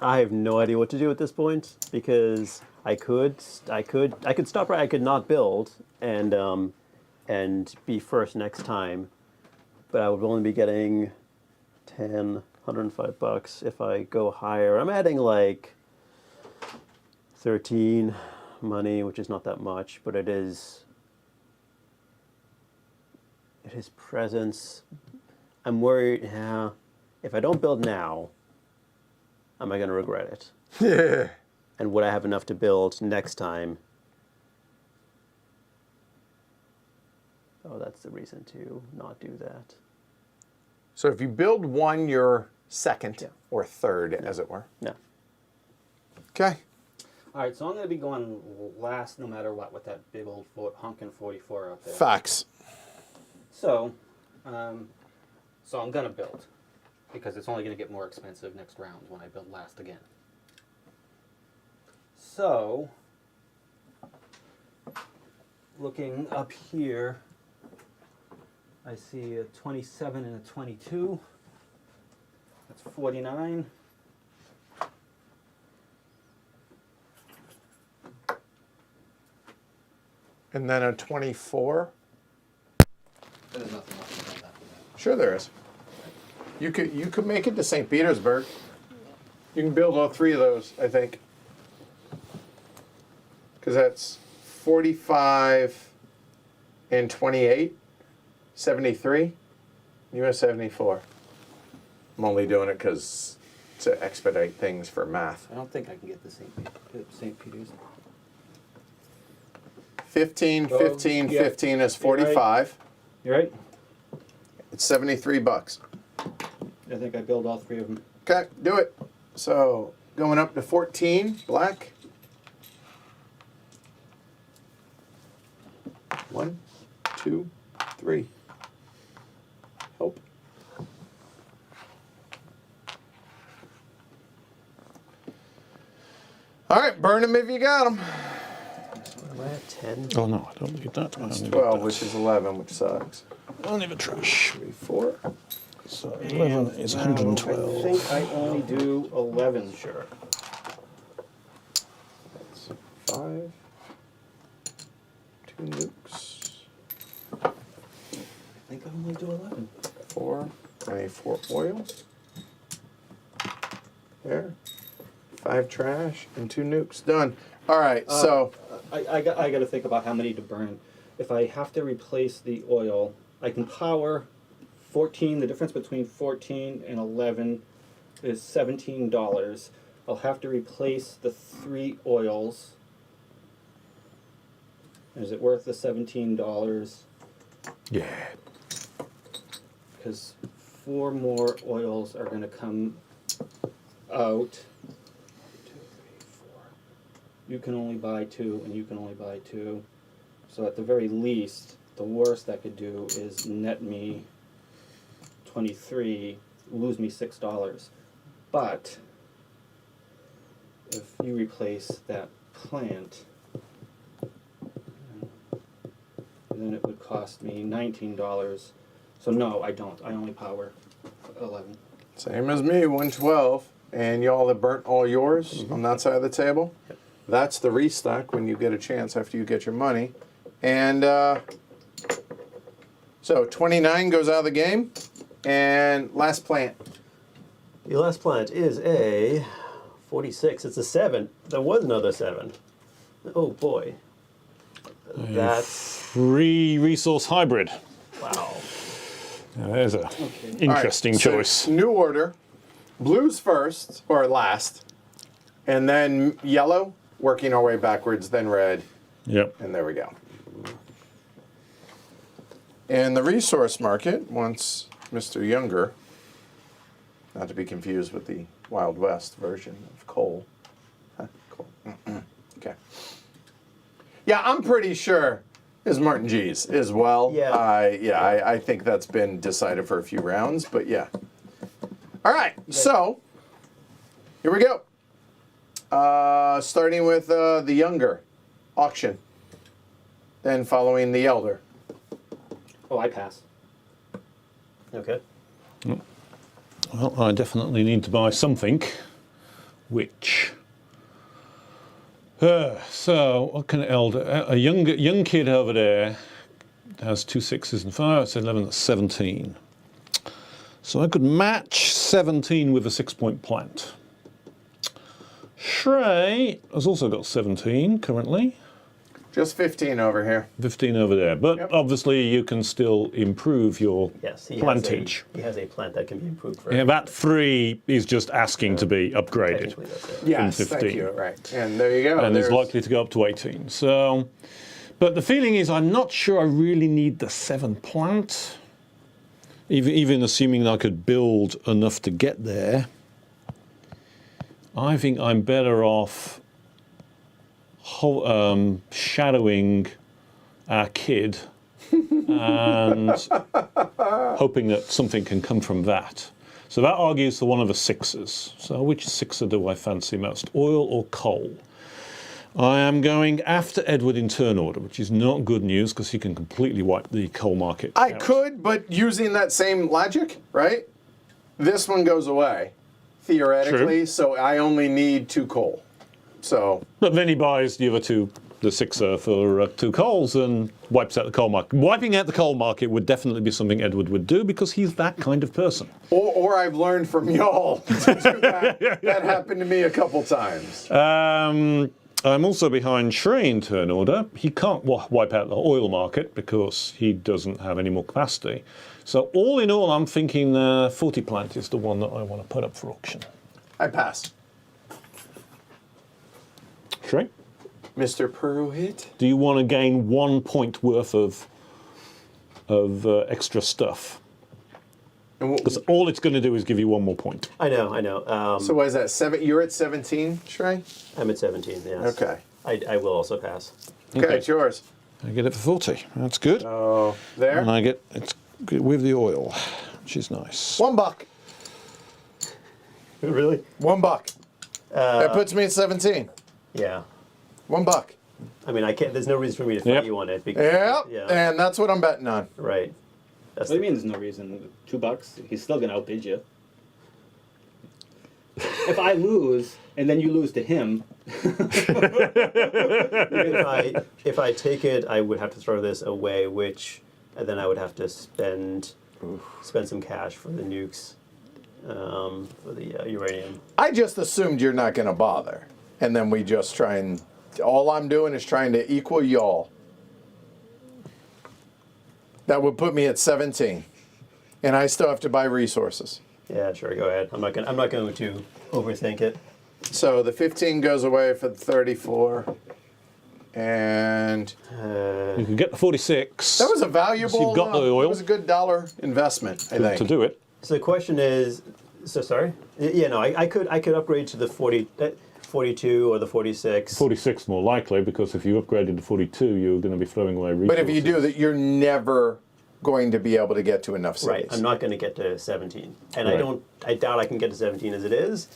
[SPEAKER 3] I have no idea what to do at this point because I could stop right. I could not build and be first next time, but I would only be getting 105 bucks if I go higher. I'm adding like 13 money, which is not that much, but it is presence. I'm worried. Yeah, if I don't build now, am I going to regret it?
[SPEAKER 1] Yeah.
[SPEAKER 3] And would I have enough to build next time? Oh, that's the reason to not do that.
[SPEAKER 1] So if you build 1, you're second
[SPEAKER 3] Yeah.
[SPEAKER 1] or third, as it were.
[SPEAKER 3] No.
[SPEAKER 1] Okay.
[SPEAKER 4] All right, so I'm going to be going last no matter what with that big old honking 44 out there.
[SPEAKER 1] Facts.
[SPEAKER 4] So I'm going to build because it's only going to get more expensive next round when I build last again. So, looking up here, I see a 27 and a 22. That's 49.
[SPEAKER 1] And then a 24.
[SPEAKER 6] There's nothing left to build after that.
[SPEAKER 1] Sure there is. You could make it to St. Petersburg. You can build all three of those, I think. Because that's 45 and 28, 73, US 74. I'm only doing it because to expedite things for math.
[SPEAKER 6] I don't think I can get to St. Peter's.
[SPEAKER 1] 15,
[SPEAKER 4] Oh,
[SPEAKER 1] 15,
[SPEAKER 4] yeah.
[SPEAKER 1] 15 is
[SPEAKER 4] You're right.
[SPEAKER 1] 45.
[SPEAKER 4] You right?
[SPEAKER 1] It's $73.
[SPEAKER 4] I think I build all three of them.
[SPEAKER 1] Okay, do it. So going up to 14, black. 1, 2, 3. Help. All right, burn them if you got them.
[SPEAKER 3] Am I at 10?
[SPEAKER 2] Oh no, I don't need that. I
[SPEAKER 1] It's
[SPEAKER 2] only
[SPEAKER 1] 12,
[SPEAKER 2] need
[SPEAKER 1] which is 11, which sucks.
[SPEAKER 2] that. Only the trash.
[SPEAKER 1] 3, 4.
[SPEAKER 2] So 11 is
[SPEAKER 4] I
[SPEAKER 2] 112.
[SPEAKER 4] think I only do 11.
[SPEAKER 3] Sure.
[SPEAKER 1] That's 5. 2 nukes.
[SPEAKER 4] I think I only do 11.
[SPEAKER 1] 4. I need 4 oil. There. 5 trash and 2 nukes. Done. All right, so
[SPEAKER 4] I got to think about how many to burn. If I have to replace the oil, I can power 14. The difference between 14 and 11 is $17. I'll have to replace the 3 oils. Is it worth the $17?
[SPEAKER 2] Yeah.
[SPEAKER 4] Because 4 more oils are going to come out. 2, 3, 4. You can only buy 2, and you can only buy 2. So at the very least, the worst I could do is net me 23, lose me $6. But if you replace that plant, then it would cost me $19. So no, I don't. I only power 11.
[SPEAKER 1] same as me, 112. And y'all have burnt all yours on that side of the table. That's the restock when you get a chance after you get your money. And so 29 goes out of the game. And last plant.
[SPEAKER 3] The last plant is a 46. It's a 7. There was another 7. Oh boy. That's
[SPEAKER 2] Free resource hybrid.
[SPEAKER 3] wow.
[SPEAKER 2] Now, there's a interesting
[SPEAKER 1] All right, so
[SPEAKER 2] choice.
[SPEAKER 1] new order. Blues first, or last. And then yellow, working our way backwards, then red.
[SPEAKER 2] Yep.
[SPEAKER 1] And there we go. And the resource market wants Mr. Younger, not to be confused with the Wild West version of coal. Huh, coal. Okay. Yeah, I'm pretty sure is Martin G's as well.
[SPEAKER 3] Yeah.
[SPEAKER 1] I think that's been decided for a few rounds, but yeah. All right, so here we go. Starting with the Younger auction, then following the Elder.
[SPEAKER 4] Oh, I pass.
[SPEAKER 3] Okay.
[SPEAKER 2] Well, I definitely need to buy something. Which? So, what can Elder? A young kid over there has 2 6s and 5. It's 11. That's 17. So I could match 17 with a 6-point plant. Shrey has also got 17 currently.
[SPEAKER 1] Just 15 over here.
[SPEAKER 2] 15 over there. But
[SPEAKER 1] Yep.
[SPEAKER 2] obviously you can still improve your
[SPEAKER 3] Yes, he
[SPEAKER 2] plantage.
[SPEAKER 3] has a plant that can be improved for
[SPEAKER 2] Yeah, that 3 is just asking to be upgraded.
[SPEAKER 3] technically that's it.
[SPEAKER 1] Yes,
[SPEAKER 2] 15.
[SPEAKER 1] thank you. Right, and there you go.
[SPEAKER 2] And it's
[SPEAKER 1] There's-
[SPEAKER 2] likely to go up to 18. So, but the feeling is I'm not sure I really need the 7 plant. Even assuming I could build enough to get there, I think I'm better off shadowing our kid and hoping that something can come from that. So that argues for one of the 6s. So which 6er do I fancy most, oil or coal? I am going after Edward in turn order, which is not good news because he can completely wipe the coal market
[SPEAKER 1] I
[SPEAKER 2] out.
[SPEAKER 1] could, but using that same logic, right? This one goes away, theoretically,
[SPEAKER 2] True.
[SPEAKER 1] so I only need 2 coal. So,
[SPEAKER 2] But then he buys the other 2, the 6er for 2 coals and wipes out the coal market. Wiping out the coal market would definitely be something Edward would do because he's that kind of person.
[SPEAKER 1] or I've learned from y'all to do that. That happened to me a couple times.
[SPEAKER 2] I'm also behind Shrey in turn order. He can't wipe out the oil market because he doesn't have any more capacity. So all in all, I'm thinking 40 plant is the one that I want to put up for auction.
[SPEAKER 1] I pass.
[SPEAKER 2] Shrey,
[SPEAKER 1] Mr. Purohit?
[SPEAKER 2] do you want to gain 1 point worth of extra stuff? Because all it's going to do is give you 1 more point.
[SPEAKER 3] I know.
[SPEAKER 1] So what is that? 7? You're at 17, Shrey?
[SPEAKER 3] I'm at 17. Yes.
[SPEAKER 1] Okay.
[SPEAKER 3] I will also pass.
[SPEAKER 1] Okay, it's yours.
[SPEAKER 2] I get it for 40. That's good.
[SPEAKER 1] Oh, there.
[SPEAKER 2] And I get it with the oil, which is nice.
[SPEAKER 1] $1.
[SPEAKER 3] Really?
[SPEAKER 1] $1. That puts me at 17.
[SPEAKER 3] Yeah.
[SPEAKER 1] $1.
[SPEAKER 3] I mean, I can't. There's no reason for me to fight
[SPEAKER 2] Yep.
[SPEAKER 3] you on it because.
[SPEAKER 1] Yeah,
[SPEAKER 3] Yeah.
[SPEAKER 1] and that's what I'm betting on.
[SPEAKER 3] Right. That's
[SPEAKER 6] What do you mean there's no reason? $2? He's still gonna outbid you. If I lose, and then you lose to him,
[SPEAKER 3] if I take it, I would have to throw this away, and then I would have to spend some cash for the nukes, for the uranium.
[SPEAKER 1] I just assumed you're not going to bother. And then we just try and... All I'm doing is trying to equal y'all. That would put me at 17. And I still have to buy resources.
[SPEAKER 3] Yeah, sure. Go ahead. I'm not going to overthink it.
[SPEAKER 1] So the 15 goes away for the 34. And
[SPEAKER 2] You can get the 46.
[SPEAKER 1] that was a valuable...
[SPEAKER 2] So you've got the oil.
[SPEAKER 1] It was a good dollar investment, I think.
[SPEAKER 2] to do it.
[SPEAKER 3] So the question is, sorry. Yeah, no, I could upgrade to the 42 or the 46.
[SPEAKER 2] 46 more likely because if you upgraded to 42, you're going to be throwing away resources.
[SPEAKER 1] But if you do that, you're never going to be able to get to enough cities.
[SPEAKER 3] Right. I'm not going to get to 17, and
[SPEAKER 2] Right.
[SPEAKER 3] I doubt I can get to 17 as it is.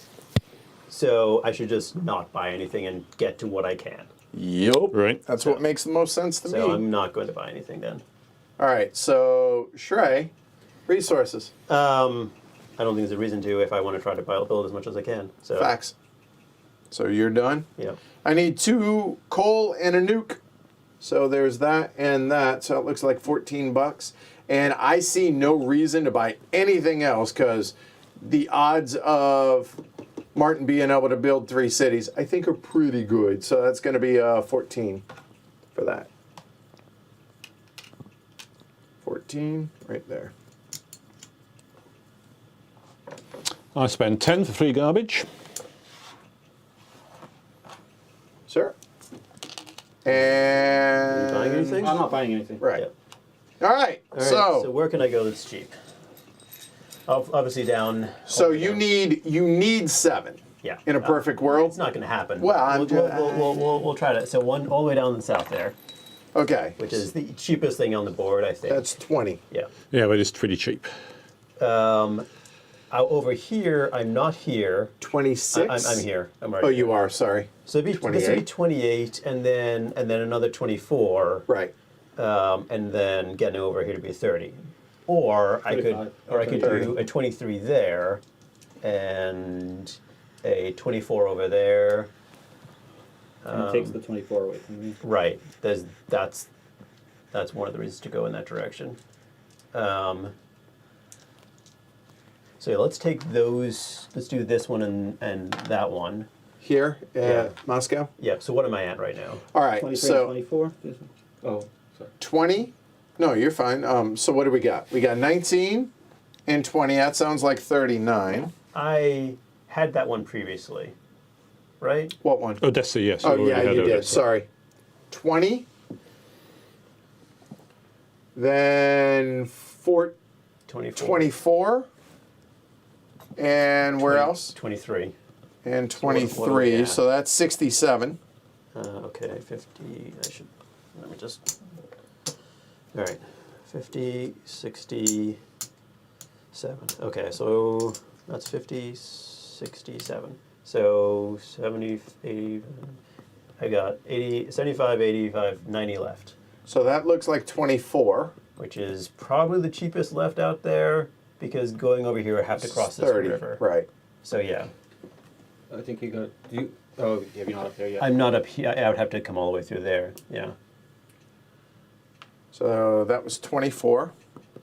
[SPEAKER 3] So I should just not buy anything and get to what I can.
[SPEAKER 1] Yup.
[SPEAKER 2] Right.
[SPEAKER 1] That's what makes the most sense to
[SPEAKER 3] So
[SPEAKER 1] me.
[SPEAKER 3] I'm not going to buy anything then.
[SPEAKER 1] All right, so Shrey, resources,
[SPEAKER 3] I don't think there's a reason to if I want to try to build as much as I can. So
[SPEAKER 1] facts. So you're done?
[SPEAKER 3] Yeah.
[SPEAKER 1] I need 2 coal and a nuke. So there's that and that. So it looks like $14. And I see no reason to buy anything else because the odds of Martin being able to build 3 cities, I think, are pretty good. So that's going to be 14 for that. 14 right there.
[SPEAKER 2] I spend 10 for free garbage.
[SPEAKER 1] Sir. And...
[SPEAKER 3] Buying anything?
[SPEAKER 6] I'm not buying anything.
[SPEAKER 1] Right.
[SPEAKER 3] Yeah.
[SPEAKER 1] All right.
[SPEAKER 3] All right.
[SPEAKER 1] So
[SPEAKER 3] So where can I go that's cheap? Obviously down.
[SPEAKER 1] so you need 7
[SPEAKER 3] Yeah.
[SPEAKER 1] in a perfect world.
[SPEAKER 3] It's not going to happen.
[SPEAKER 1] Well, I'm
[SPEAKER 3] we'll try to. So one all the way down in the south there,
[SPEAKER 1] Okay.
[SPEAKER 3] which is the cheapest thing on the board, I think.
[SPEAKER 1] That's 20.
[SPEAKER 3] Yeah.
[SPEAKER 2] Yeah, but it's pretty cheap.
[SPEAKER 3] Over here, I'm not here.
[SPEAKER 1] 26.
[SPEAKER 3] I'm here. I'm right
[SPEAKER 1] Oh,
[SPEAKER 3] here.
[SPEAKER 1] you are. Sorry.
[SPEAKER 3] So this would be
[SPEAKER 1] 28.
[SPEAKER 3] 28, and then another 24,
[SPEAKER 1] Right.
[SPEAKER 3] and then getting over here to be 30. Or I could
[SPEAKER 6] 35.
[SPEAKER 3] do a 23 there, and a 24 over there.
[SPEAKER 6] And it takes the 24 away from me.
[SPEAKER 3] Right. That's one of the reasons to go in that direction. So yeah, let's take those. Let's do this one and that one.
[SPEAKER 1] Here,
[SPEAKER 3] Yeah.
[SPEAKER 1] Moscow.
[SPEAKER 3] Yeah. So what am I at right now?
[SPEAKER 1] All right.
[SPEAKER 6] 23
[SPEAKER 1] So
[SPEAKER 6] and 24? Oh, sorry.
[SPEAKER 1] 20. No, you're fine. So what do we got? We got 19 and 20. That sounds like 39.
[SPEAKER 3] I had that one previously, right?
[SPEAKER 1] What one?
[SPEAKER 2] Odessa, yes.
[SPEAKER 1] Oh,
[SPEAKER 2] already
[SPEAKER 1] yeah,
[SPEAKER 2] had
[SPEAKER 1] you did.
[SPEAKER 2] Odessa.
[SPEAKER 1] Sorry. 20. Then
[SPEAKER 3] 24.
[SPEAKER 1] 24. And where
[SPEAKER 3] 20
[SPEAKER 1] else?
[SPEAKER 3] 23.
[SPEAKER 1] And
[SPEAKER 3] what are we
[SPEAKER 1] 23.
[SPEAKER 3] at?
[SPEAKER 1] So that's 67.
[SPEAKER 3] Okay, 50. Let me just. All right. 50, 67. Okay, so that's 50, 67. So 70, 80, I got 80, 75, 85, 90 left,
[SPEAKER 1] So that looks like 24.
[SPEAKER 3] which is probably the cheapest left out there because going over here I have to cross this
[SPEAKER 1] 30.
[SPEAKER 3] river.
[SPEAKER 1] Right.
[SPEAKER 3] So yeah,
[SPEAKER 6] I think you got. Oh, yeah, you're not up there yet.
[SPEAKER 3] I'm not up here. I would have to come all the way through there. Yeah.
[SPEAKER 1] So that was 24.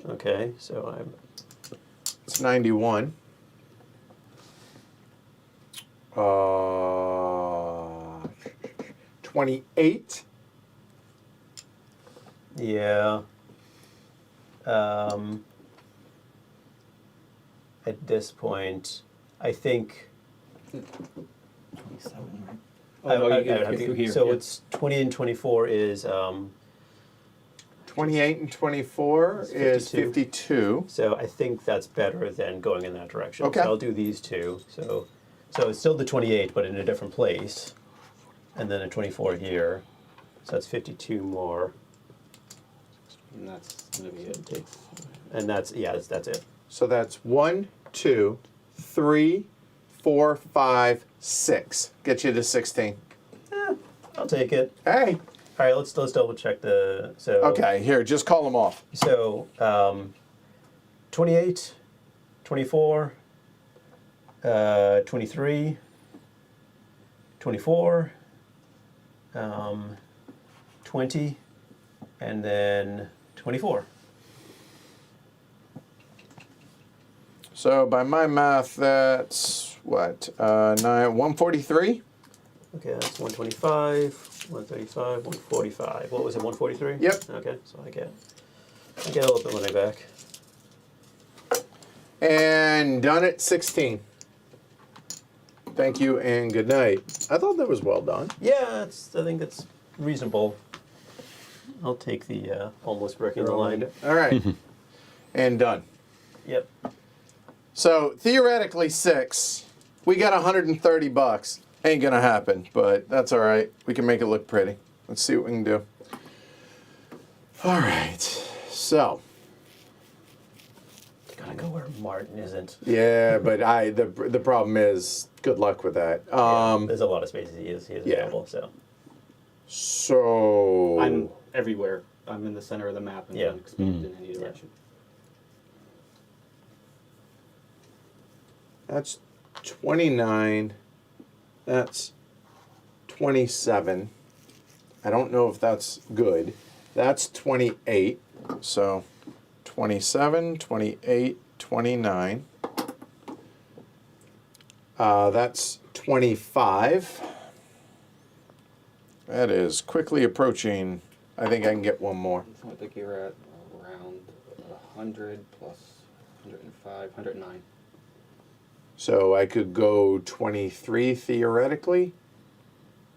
[SPEAKER 3] Okay. So I'm.
[SPEAKER 1] It's 91. 28.
[SPEAKER 3] Yeah. At this point, I think.
[SPEAKER 6] 27, right?
[SPEAKER 3] I
[SPEAKER 6] no,
[SPEAKER 3] would
[SPEAKER 6] you
[SPEAKER 3] have
[SPEAKER 6] get
[SPEAKER 3] to-
[SPEAKER 6] through here.
[SPEAKER 3] So
[SPEAKER 6] yeah.
[SPEAKER 3] it's 20 and 24 is
[SPEAKER 1] 28 and 24 is
[SPEAKER 3] 52.
[SPEAKER 1] 52.
[SPEAKER 3] so I think that's better than going in that direction.
[SPEAKER 1] Okay.
[SPEAKER 3] So I'll do these two. So it's still the 28, but in a different place, and then a 24 here. So that's 52 more.
[SPEAKER 6] And that's gonna be it.
[SPEAKER 3] And that's it.
[SPEAKER 1] So that's 1, 2, 3, 4, 5, 6. Get you to 16.
[SPEAKER 3] I'll take it.
[SPEAKER 1] Hey.
[SPEAKER 3] All right, let's double check the
[SPEAKER 1] Okay, here, just call them off.
[SPEAKER 3] So 28, 24, 23, 24, 20, and then 24.
[SPEAKER 1] So by my math, that's what? 143?
[SPEAKER 3] Okay, that's 125, 135, 145. What was it, 143?
[SPEAKER 1] Yep.
[SPEAKER 3] Okay, so I get a little bit of money back.
[SPEAKER 1] And done at 16. Thank you and good night. I thought that was well done.
[SPEAKER 3] Yeah, I think it's reasonable. I'll take the almost breaking the line.
[SPEAKER 1] All right. And done.
[SPEAKER 3] Yep.
[SPEAKER 1] So theoretically 6. We got $130. Ain't gonna happen, but that's all right. We can make it look pretty. Let's see what we can do. All right. So.
[SPEAKER 3] Gotta go where Martin isn't.
[SPEAKER 1] Yeah, but the problem is good luck with that.
[SPEAKER 3] There's a lot of spaces he is
[SPEAKER 1] yeah.
[SPEAKER 3] available.
[SPEAKER 1] So
[SPEAKER 6] I'm everywhere. I'm in the center of the map and
[SPEAKER 3] Yeah.
[SPEAKER 6] can expand in any direction.
[SPEAKER 1] that's 29. That's 27. I don't know if that's good. That's 28. So 27, 28, 29. That's 25. That is quickly approaching. I think I can get one more.
[SPEAKER 6] So I think you're at around 100 plus 105, 109.
[SPEAKER 1] So I could go 23 theoretically.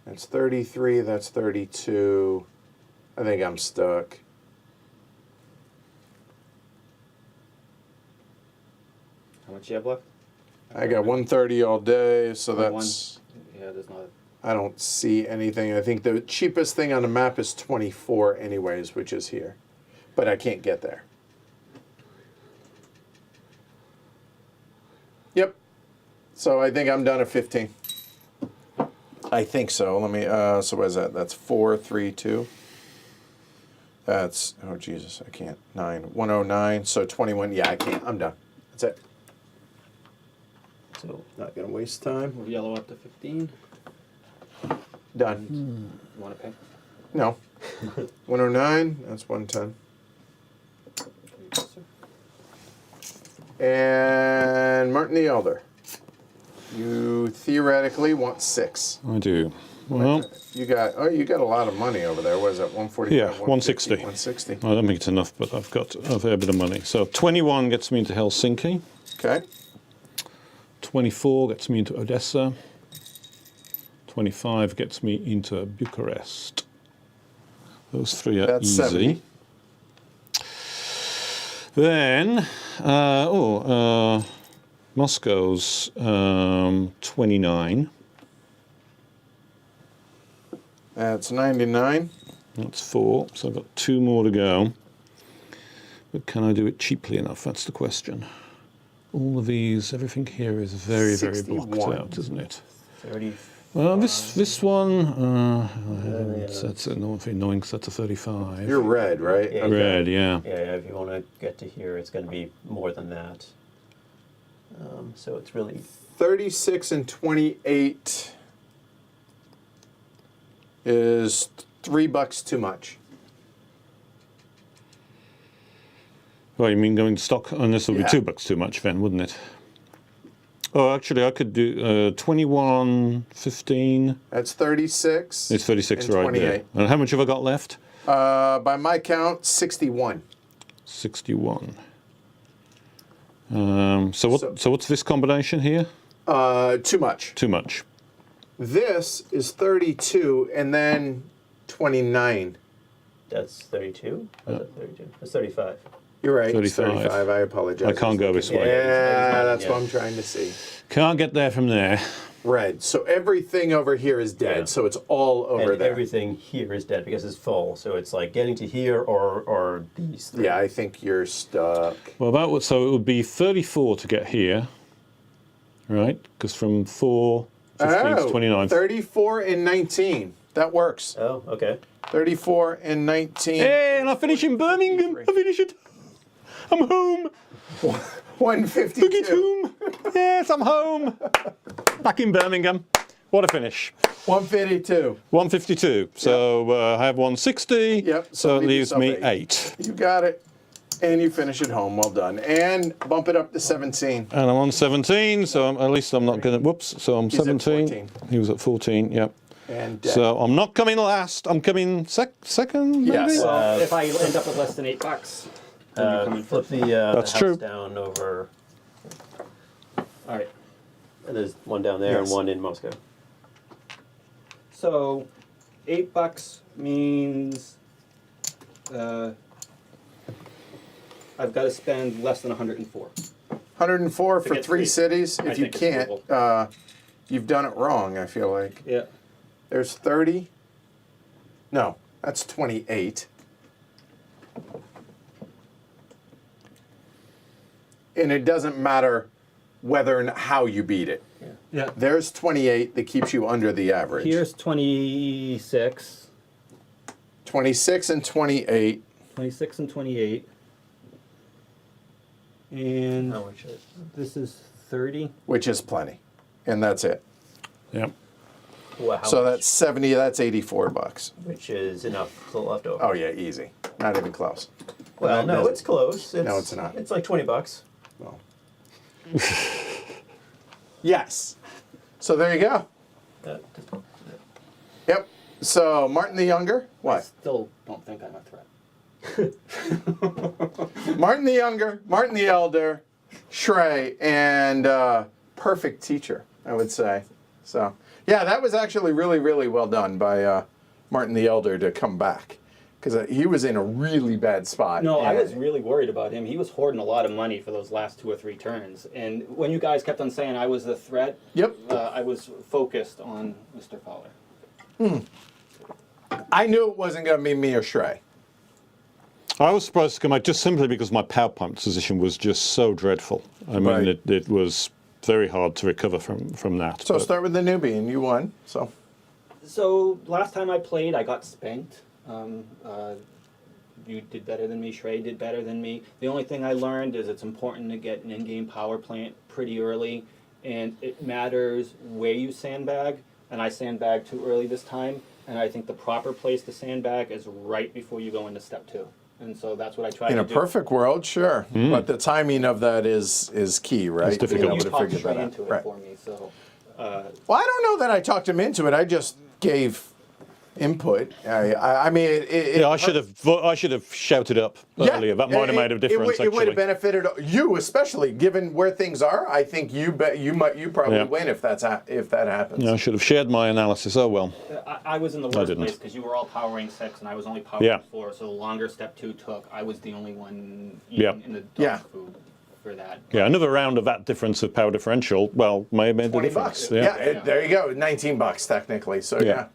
[SPEAKER 1] That's 33, that's 32. I think I'm stuck.
[SPEAKER 6] How much you have left?
[SPEAKER 1] I got 130 all day, so that's.
[SPEAKER 6] Yeah, there's not.
[SPEAKER 1] I don't see anything. I think the cheapest thing on the map is 24 anyways, which is here. But I can't get there. Yep. So I think I'm done at 15. I think so. Let me, so what is that? That's 4, 3, 2. That's, oh Jesus, I can't. 9, 109, so 21. Yeah, I can't. I'm done. That's it.
[SPEAKER 3] So
[SPEAKER 1] Not gonna waste time.
[SPEAKER 6] Move yellow up to 15.
[SPEAKER 1] Done.
[SPEAKER 6] You want to pay?
[SPEAKER 1] No. 109, that's 110.
[SPEAKER 6] Yes, sir.
[SPEAKER 1] And Martin the Elder. You theoretically want 6.
[SPEAKER 2] I do. Well,
[SPEAKER 1] You got a lot of money over there. What is that? 140?
[SPEAKER 2] yeah, 160.
[SPEAKER 1] 160.
[SPEAKER 2] I don't think it's enough, but I've got a fair bit of money. So 21 gets me into Helsinki.
[SPEAKER 1] Okay.
[SPEAKER 2] 24 gets me into Odessa. 25 gets me into Bucharest. Those 3 are
[SPEAKER 1] That's
[SPEAKER 2] easy.
[SPEAKER 1] 70.
[SPEAKER 2] Then, Moscow's 29.
[SPEAKER 1] That's 99.
[SPEAKER 2] That's 4. So I've got 2 more to go. But can I do it cheaply enough? That's the question. All of these, everything here is very, very blocked
[SPEAKER 1] 61.
[SPEAKER 2] out, isn't it?
[SPEAKER 3] 30,
[SPEAKER 2] Well, this one, that's annoying. So that's a 35.
[SPEAKER 1] You're red, right?
[SPEAKER 3] Yeah.
[SPEAKER 2] Red, yeah.
[SPEAKER 3] Yeah, if you want to get to here, it's going to be more than that. So it's really
[SPEAKER 1] 36 and 28 is $3 too much.
[SPEAKER 2] Well, you mean going to stock? And this would
[SPEAKER 1] Yeah.
[SPEAKER 2] be $2 too much then, wouldn't it? Oh, actually, I could do 21.15.
[SPEAKER 1] That's 36.
[SPEAKER 2] It's 36
[SPEAKER 1] and
[SPEAKER 2] right
[SPEAKER 1] 28.
[SPEAKER 2] there. And how much have I got left?
[SPEAKER 1] By my count, 61.
[SPEAKER 2] 61. So what's this combination here?
[SPEAKER 1] Too much.
[SPEAKER 2] Too much.
[SPEAKER 1] This is 32 and then 29.
[SPEAKER 3] that's 32. Is that 32? That's 35.
[SPEAKER 1] You're right. It's
[SPEAKER 2] 35.
[SPEAKER 1] 35. I apologize.
[SPEAKER 2] I can't go this way.
[SPEAKER 1] Yeah, that's
[SPEAKER 3] Yeah.
[SPEAKER 1] what I'm trying to see.
[SPEAKER 2] Can't get there from there.
[SPEAKER 1] Red. So everything over here is dead.
[SPEAKER 3] Yeah.
[SPEAKER 1] So it's all over
[SPEAKER 3] And
[SPEAKER 1] there.
[SPEAKER 3] everything here is dead because it's full. So it's like getting to here or these three.
[SPEAKER 1] Yeah, I think you're stuck.
[SPEAKER 2] Well, so it would be 34 to get here, right? Because from 4.15 to 29.
[SPEAKER 1] 34 and 19. That works.
[SPEAKER 3] Oh, okay.
[SPEAKER 1] 34 and 19.
[SPEAKER 2] Hey, and I finish in Birmingham. I finish it. I'm home.
[SPEAKER 1] 152.
[SPEAKER 2] Look at home. Yes, I'm home. Back in Birmingham. What a finish.
[SPEAKER 1] 152.
[SPEAKER 2] 152. So I have 160.
[SPEAKER 1] Yep, so
[SPEAKER 2] So it
[SPEAKER 1] leave
[SPEAKER 2] leaves
[SPEAKER 1] yourself
[SPEAKER 2] me
[SPEAKER 1] 8.
[SPEAKER 2] 8.
[SPEAKER 1] You got it. And you finish at home. Well done. And bump it up to 17.
[SPEAKER 2] And I'm on 17, so at least I'm not going to. Whoops. So I'm
[SPEAKER 1] He's at
[SPEAKER 2] 17.
[SPEAKER 1] 14.
[SPEAKER 2] He was at 14. Yep.
[SPEAKER 1] And
[SPEAKER 2] So I'm not coming last. I'm coming second. Maybe?
[SPEAKER 1] Yes.
[SPEAKER 4] Well, if I end up with less than $8, then you're coming
[SPEAKER 3] Flip
[SPEAKER 4] first.
[SPEAKER 3] the
[SPEAKER 2] That's
[SPEAKER 3] house
[SPEAKER 2] true.
[SPEAKER 3] down over.
[SPEAKER 4] All right.
[SPEAKER 3] There's one down there
[SPEAKER 1] Yes.
[SPEAKER 3] and one in Moscow.
[SPEAKER 4] So, $8 means I've got to spend less than 104.
[SPEAKER 1] 104
[SPEAKER 4] To
[SPEAKER 1] for
[SPEAKER 4] get
[SPEAKER 1] 3
[SPEAKER 4] 3.
[SPEAKER 1] cities.
[SPEAKER 4] I
[SPEAKER 1] If you
[SPEAKER 4] think it's
[SPEAKER 1] can't,
[SPEAKER 4] doable.
[SPEAKER 1] you've done it wrong, I feel like.
[SPEAKER 4] Yeah.
[SPEAKER 1] There's 30. No, that's 28. And it doesn't matter whether and how you beat it.
[SPEAKER 4] Yeah.
[SPEAKER 1] There's 28 that keeps you under the average.
[SPEAKER 4] Here's 26.
[SPEAKER 1] 26 and 28.
[SPEAKER 4] 26 and 28. And
[SPEAKER 3] How much is it?
[SPEAKER 4] this is 30.
[SPEAKER 1] Which is plenty. And that's it.
[SPEAKER 2] Yep.
[SPEAKER 3] Well, how
[SPEAKER 1] So
[SPEAKER 3] much?
[SPEAKER 1] that's 70, that's $84.
[SPEAKER 3] Which is enough for left over.
[SPEAKER 1] Oh yeah, easy. Not even close.
[SPEAKER 3] well, no,
[SPEAKER 1] that's-
[SPEAKER 3] it's close.
[SPEAKER 1] No, it's not.
[SPEAKER 3] It's like $20.
[SPEAKER 1] Well. Yes. So there you go.
[SPEAKER 3] That-
[SPEAKER 1] Yep. So Martin the Younger.
[SPEAKER 4] I
[SPEAKER 1] What?
[SPEAKER 4] still don't think I'm a threat.
[SPEAKER 1] Martin the Younger, Martin the Elder, Shrey, and perfect teacher, I would say. So yeah, that was actually really, really well done by Martin the Elder to come back. Because he was in a really bad spot.
[SPEAKER 4] No, I
[SPEAKER 1] and-
[SPEAKER 4] was really worried about him. He was hoarding a lot of money for those last 2 or 3 turns. And when you guys kept on saying I was the threat,
[SPEAKER 1] Yep.
[SPEAKER 4] I was focused on Mr. Fowler.
[SPEAKER 1] I knew it wasn't going to be me or Shrey.
[SPEAKER 2] I was surprised to come out just simply because my power plant position was just so dreadful. I mean,
[SPEAKER 1] Right.
[SPEAKER 2] it was very hard to recover from that.
[SPEAKER 1] So
[SPEAKER 2] but-
[SPEAKER 1] start with the newbie, and you won. So
[SPEAKER 4] So last time I played, I got spanked. You did better than me. Shrey did better than me. The only thing I learned is it's important to get an in-game power plant pretty early, and it matters where you sandbag. And I sandbagged too early this time, and I think the proper place to sandbag is right before you go into step 2. And so that's what I tried
[SPEAKER 1] in
[SPEAKER 4] to
[SPEAKER 1] a
[SPEAKER 4] do.
[SPEAKER 1] perfect world, sure, but the timing of that is key, right?
[SPEAKER 2] It's difficult.
[SPEAKER 1] Being
[SPEAKER 4] You
[SPEAKER 1] able to
[SPEAKER 4] talked
[SPEAKER 1] figure
[SPEAKER 4] Shrey
[SPEAKER 1] that out.
[SPEAKER 4] into it
[SPEAKER 1] Right.
[SPEAKER 4] for me, so.
[SPEAKER 1] Well, I don't know that I talked him into it. I just gave input. I mean,
[SPEAKER 2] yeah, I should have shouted up earlier. That might have made a difference.
[SPEAKER 1] It would have
[SPEAKER 2] actually.
[SPEAKER 1] benefited you, especially given where things are. I think you probably
[SPEAKER 2] Yeah.
[SPEAKER 1] win if that happens.
[SPEAKER 2] Yeah, I should have shared my analysis. Oh well.
[SPEAKER 4] I was in the worst
[SPEAKER 2] didn't.
[SPEAKER 4] place because you were all powering 6 and I was only powering
[SPEAKER 2] Yeah.
[SPEAKER 4] 4. So the longer step 2 took, I was the only one
[SPEAKER 2] Yeah.
[SPEAKER 4] eating in the dog
[SPEAKER 1] Yeah.
[SPEAKER 4] food for that.
[SPEAKER 2] Yeah, another round of that difference of power differential, well, may have made the
[SPEAKER 1] $20.
[SPEAKER 2] difference.
[SPEAKER 1] Yeah, there you go. $19 technically. So yeah.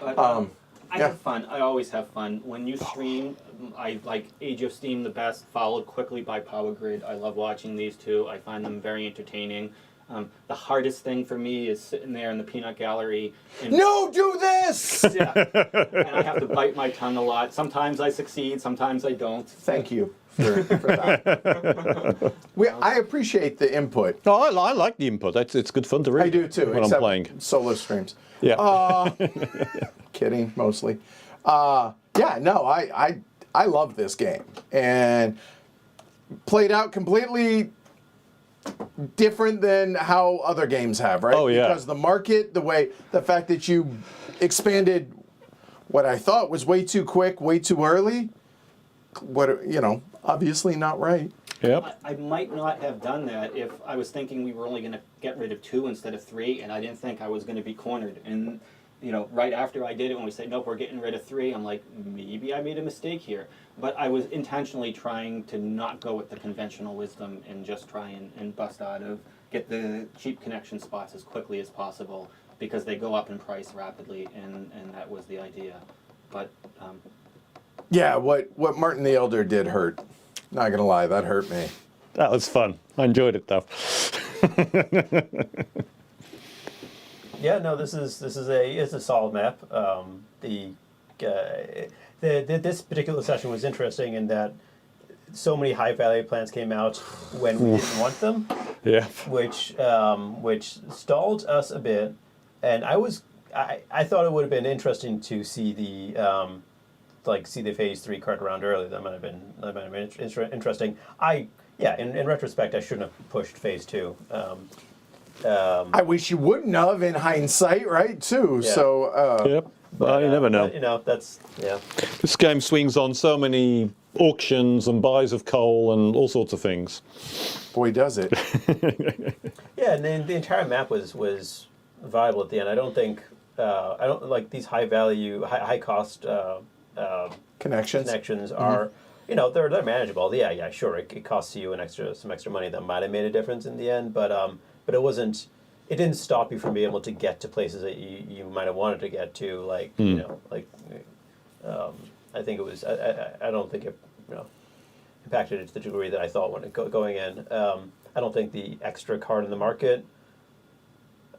[SPEAKER 4] But, I
[SPEAKER 1] yeah.
[SPEAKER 4] have fun. I always have fun. When you stream, I like Age of Steam the best, followed quickly by Power Grid. I love watching these two. I find them very entertaining. The hardest thing for me is sitting there in the peanut gallery. And,
[SPEAKER 1] No, do this!
[SPEAKER 4] yeah, and I have to bite my tongue a lot. Sometimes I succeed, sometimes I don't.
[SPEAKER 1] Thank you for that. I appreciate the input.
[SPEAKER 2] No, I like the input. It's good fun to read.
[SPEAKER 1] I do too,
[SPEAKER 2] when I'm
[SPEAKER 1] except
[SPEAKER 2] playing.
[SPEAKER 1] solo streams.
[SPEAKER 2] Yeah.
[SPEAKER 1] Kidding, mostly. Yeah, no, I love this game. And played out completely different than how other games have, right?
[SPEAKER 2] Oh, yeah.
[SPEAKER 1] Because the market, the fact that you expanded what I thought was way too quick, way too early, obviously not right.
[SPEAKER 2] Yep.
[SPEAKER 4] I might not have done that if I was thinking we were only going to get rid of 2 instead of 3, and I didn't think I was going to be cornered. And right after I did it, when we said, nope, we're getting rid of 3, I'm like, maybe I made a mistake here. But I was intentionally trying to not go with the conventional wisdom and just try and bust out of, get the cheap connection spots as quickly as possible, because they go up in price rapidly, and that was the idea. But
[SPEAKER 1] Yeah, what Martin the Elder did hurt. Not gonna lie, that hurt me.
[SPEAKER 2] That was fun. I enjoyed it though.
[SPEAKER 3] Yeah, no, this is a solid map. This particular session was interesting in that so many high value plans came out when we didn't want them,
[SPEAKER 2] Yeah.
[SPEAKER 3] which stalled us a bit. And I thought it would have been interesting to see the phase 3 card around early. That might have been interesting. In retrospect, I shouldn't have pushed phase 2.
[SPEAKER 1] I wish you wouldn't have in hindsight, right? Too.
[SPEAKER 3] Yeah.
[SPEAKER 1] So.
[SPEAKER 2] Yep. Well, you never know.
[SPEAKER 3] That's
[SPEAKER 2] This game swings on so many auctions and buys of coal and all sorts of things.
[SPEAKER 1] Boy, does it.
[SPEAKER 3] Yeah, and then the entire map was viable at the end. I don't think I don't like these high value, high cost
[SPEAKER 1] Connections.
[SPEAKER 3] are they're manageable. Yeah, sure. It costs you some extra money that might have made a difference in the end, but it wasn't. It didn't stop you from being able to get to places that you might have wanted to get to. I think it was. I don't think it impacted it to the degree that I thought when going in. I don't think the extra card in the market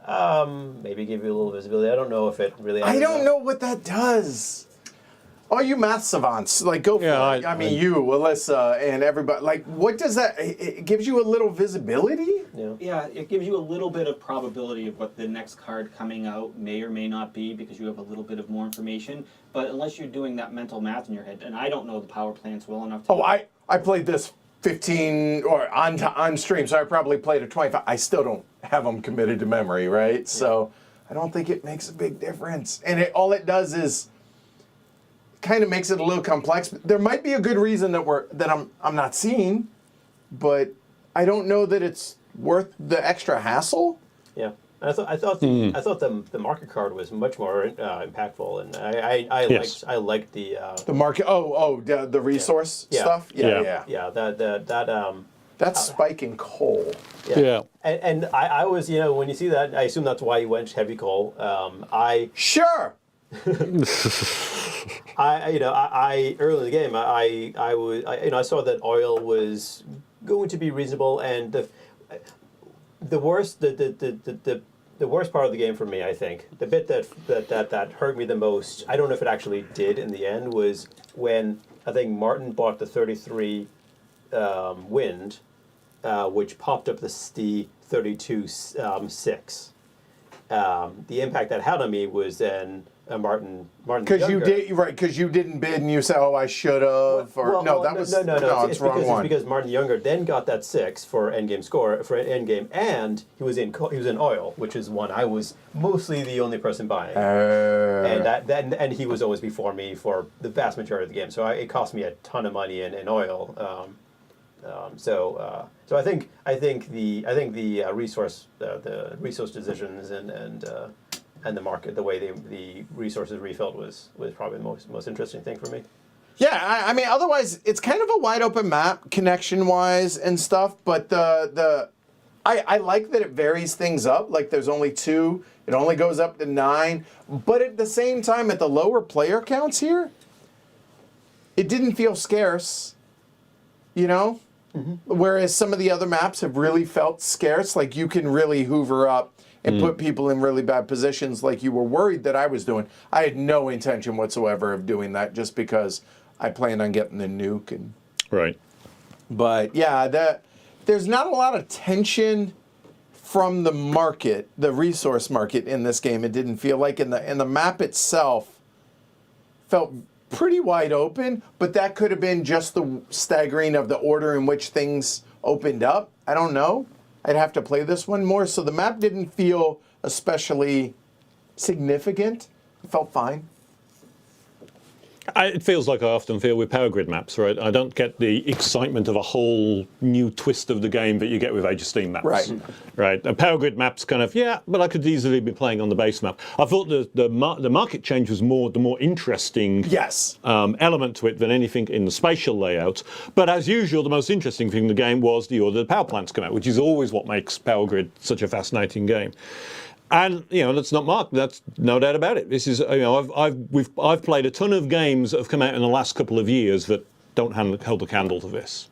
[SPEAKER 3] maybe gave you a little visibility. I don't know if it really.
[SPEAKER 1] I don't know what that does. All you math savants, go for it. I mean, you, Alyssa, and everybody. What does that? It gives you a little visibility.
[SPEAKER 4] yeah, it gives you a little bit of probability of what the next card coming out may or may not be, because you have a little bit of more information. But unless you're doing that mental math in your head, and I don't know the power plants well enough to.
[SPEAKER 1] Oh, I played this 15 or on stream, so I probably played a 25. I still don't have them committed to memory, right? Yeah. So I don't think it makes a big difference, and all it does is kind of makes it a little complex. There might be a good reason that I'm not seeing, but I don't know that it's worth the extra hassle.
[SPEAKER 3] Yeah, I thought the market card was much more impactful, and I liked the
[SPEAKER 1] market. The resource stuff.
[SPEAKER 3] Yeah.
[SPEAKER 1] That's spike in coal.
[SPEAKER 2] Yeah.
[SPEAKER 3] And I was when you see that, I assume that's why you went heavy coal.
[SPEAKER 1] Sure.
[SPEAKER 3] I early in the game, I saw that oil was going to be reasonable, and the worst part of the game for me, I think, the bit that hurt me the most, I don't know if it actually did in the end, was when I think Martin bought the 33 wind, which popped up the 32 6. The impact that had on me was then. Martin.
[SPEAKER 1] Because you didn't bid and you said, "Oh, I should have." No, it's wrong one.
[SPEAKER 3] It's because Martin Younger then got that 6 for endgame score for endgame, and he was in oil, which is one I was mostly the only person buying, and he was always before me for the vast majority of the game. So it cost me a ton of money in oil. So I think the resource decisions and the market, the way the resources refilled was probably the most interesting thing for me.
[SPEAKER 1] Yeah, I mean, otherwise it's kind of a wide open map connection wise and stuff. But I like that it varies things up. Like there's only 2, it only goes up to 9. But at the same time, at the lower player counts here, it didn't feel scarce. Whereas some of the other maps have really felt scarce. Like you can really hoover up and put people in really bad positions like you were worried that I was doing. I had no intention whatsoever of doing that just because I planned on getting the nuke. And
[SPEAKER 2] Right.
[SPEAKER 1] But yeah, there's not a lot of tension from the market, the resource market in this game. It didn't feel like, and the map itself felt pretty wide open, but that could have been just the staggering of the order in which things opened up. I don't know. I'd have to play this one more. So the map didn't feel especially significant. It felt fine.
[SPEAKER 2] It feels like I often feel with Power Grid maps, right? I don't get the excitement of a whole new twist of the game that you get with Age of Steam maps.
[SPEAKER 1] Right.
[SPEAKER 2] Right. A Power Grid maps kind of, yeah, but I could easily be playing on the base map. I thought the market change was the more interesting
[SPEAKER 1] Yes.
[SPEAKER 2] element to it than anything in the spatial layout. But as usual, the most interesting thing in the game was the order the power plants come out, which is always what makes Power Grid such a fascinating game. And that's not Mark. That's no doubt about it. This is I've played a ton of games that have come out in the last couple of years that don't hold a candle to this.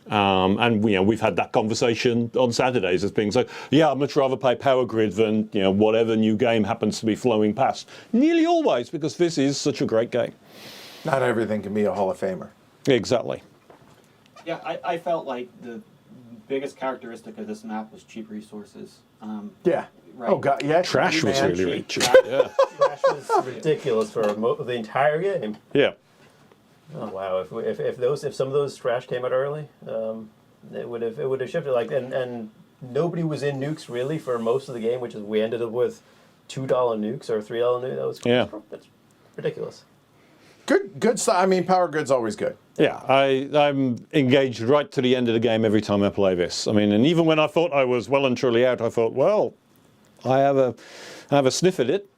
[SPEAKER 2] And we've had that conversation on Saturdays as being like, yeah, I'd much rather play Power Grid than whatever new game happens to be flowing past. Nearly always, because this is such a great game.
[SPEAKER 1] Not everything can be a Hall of Famer.
[SPEAKER 2] Exactly.
[SPEAKER 6] Yeah, I felt like the biggest characteristic of this map was cheap resources.
[SPEAKER 1] Yeah.
[SPEAKER 6] Right.
[SPEAKER 1] Oh god, yeah.
[SPEAKER 2] Trash was
[SPEAKER 1] man.
[SPEAKER 2] really cheap.
[SPEAKER 3] Trash was ridiculous for the entire game.
[SPEAKER 2] Yeah.
[SPEAKER 3] Oh wow! If some of those trash came out early, it would have shifted. And nobody was in nukes really for most of the game, which is we ended up with $2 nukes or $3 nukes. That's ridiculous.
[SPEAKER 1] Good stuff. I mean, Power Grid's always good.
[SPEAKER 2] Yeah, I'm engaged right to the end of the game every time I play this. I mean, and even when I thought I was well and truly out, I thought, well, I have a sniff at it.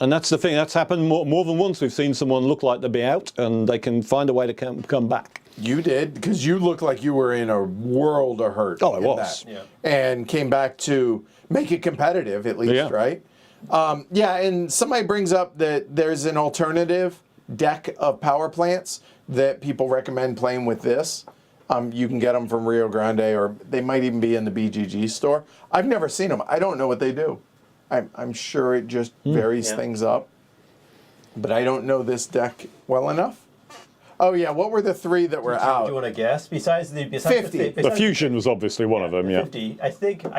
[SPEAKER 2] And that's the thing. That's happened more than once. We've seen someone look like they'll be out, and they can find a way to come back.
[SPEAKER 1] You did, because you looked like you were in a world of hurt.
[SPEAKER 2] Oh, I
[SPEAKER 1] in
[SPEAKER 2] was.
[SPEAKER 1] that.
[SPEAKER 3] Yeah.
[SPEAKER 1] And came back to make it competitive, at least,
[SPEAKER 2] Yeah.
[SPEAKER 1] right? And somebody brings up that there's an alternative deck of power plants that people recommend playing with this. You can get them from Rio Grande, or they might even be in the BGG store. I've never seen them. I don't know what they do. I'm sure it just varies things up. But I don't know this deck well enough. Oh yeah, what were the three that were out?
[SPEAKER 3] Do you want to guess? Besides
[SPEAKER 1] 50.
[SPEAKER 2] The Fusion was obviously one of them, yeah.
[SPEAKER 3] 50. I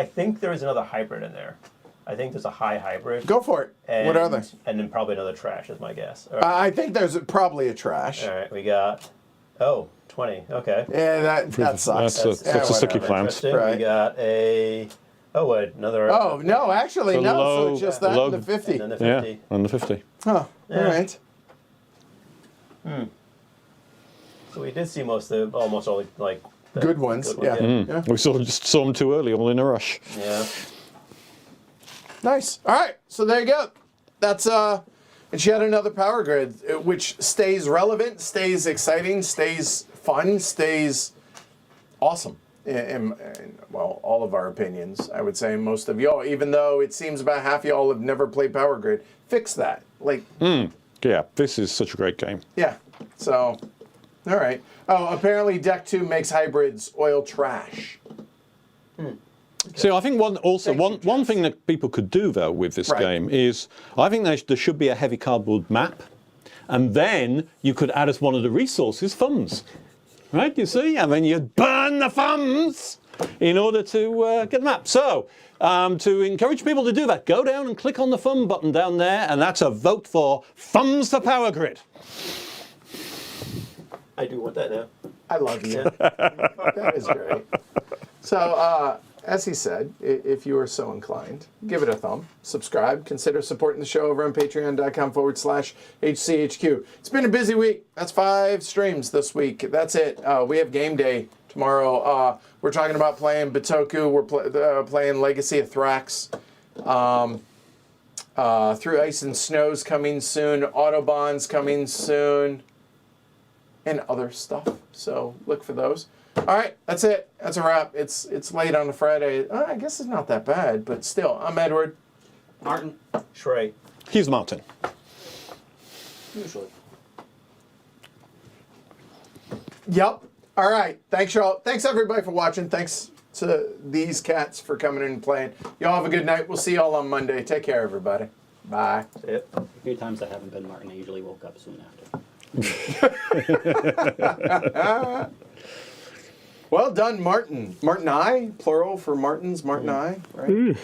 [SPEAKER 3] think there is another hybrid in there. I think there's a high hybrid.
[SPEAKER 1] Go for it. What are they?
[SPEAKER 3] And then probably another trash is my guess. All right.
[SPEAKER 1] I think there's probably a trash.
[SPEAKER 3] All right, we got 20. Okay.
[SPEAKER 1] Yeah, that sucks.
[SPEAKER 2] That's a sticky
[SPEAKER 1] whatever.
[SPEAKER 2] plant.
[SPEAKER 3] Interesting.
[SPEAKER 1] Right.
[SPEAKER 3] We got another.
[SPEAKER 1] Oh no, actually
[SPEAKER 2] So
[SPEAKER 1] no.
[SPEAKER 2] low-
[SPEAKER 1] So it's just that
[SPEAKER 2] low-
[SPEAKER 1] and the 50.
[SPEAKER 3] And then the
[SPEAKER 2] Yeah,
[SPEAKER 3] 50.
[SPEAKER 2] on the 50.
[SPEAKER 1] Huh.
[SPEAKER 3] Yeah.
[SPEAKER 1] All right.
[SPEAKER 3] So we did see almost all the
[SPEAKER 1] Good ones.
[SPEAKER 3] good
[SPEAKER 1] Yeah.
[SPEAKER 3] ones,
[SPEAKER 1] Yeah.
[SPEAKER 2] We just saw them too early, all in a rush.
[SPEAKER 3] Yeah.
[SPEAKER 1] Nice. All right. So there you go. That's it's yet another Power Grid, which stays relevant, stays exciting, stays fun, stays awesome. In well, all of our opinions, I would say most of y'all, even though it seems about half y'all have never played Power Grid, fix that.
[SPEAKER 2] Yeah, this is such a great game.
[SPEAKER 1] Yeah. So, all right. Oh, apparently Deck 2 makes hybrids oil trash.
[SPEAKER 2] See, I think one thing that people could do though with this
[SPEAKER 1] Right.
[SPEAKER 2] game is I think there should be a heavy cardboard map, and then you could add as one of the resources thumbs, right? You see, and then you burn the thumbs in order to get the map. So to encourage people to do that, go down and click on the thumb button down there, and that's a vote for thumbs to Power Grid.
[SPEAKER 3] I do want that now.
[SPEAKER 1] I love you. That is great. So, as he said, if you are so inclined, give it a thumb, subscribe, consider supporting the show over on patreon.com/HCHQ. It's been a busy week. That's 5 streams this week. That's it. We have game day tomorrow. We're talking about playing Bitoku. We're playing Legacy of Thrax. Through Ice and Snow's coming soon. Autobahn's coming soon. And other stuff. So look for those. All right, that's it. That's a wrap. It's late on a Friday. I guess it's not that bad, but still. I'm Edward.
[SPEAKER 6] Martin,
[SPEAKER 3] Shrey.
[SPEAKER 2] Here's Martin.
[SPEAKER 6] usually.
[SPEAKER 1] Yep. All right. Thanks, y'all. Thanks, everybody, for watching. Thanks to these cats for coming in and playing. Y'all have a good night. We'll see y'all on Monday. Take care, everybody. Bye.
[SPEAKER 3] Yep.
[SPEAKER 4] A few times I haven't been Martin. I usually woke up soon after.
[SPEAKER 1] Well done, Martin. Martin I, plural for Martins, Martin I, right?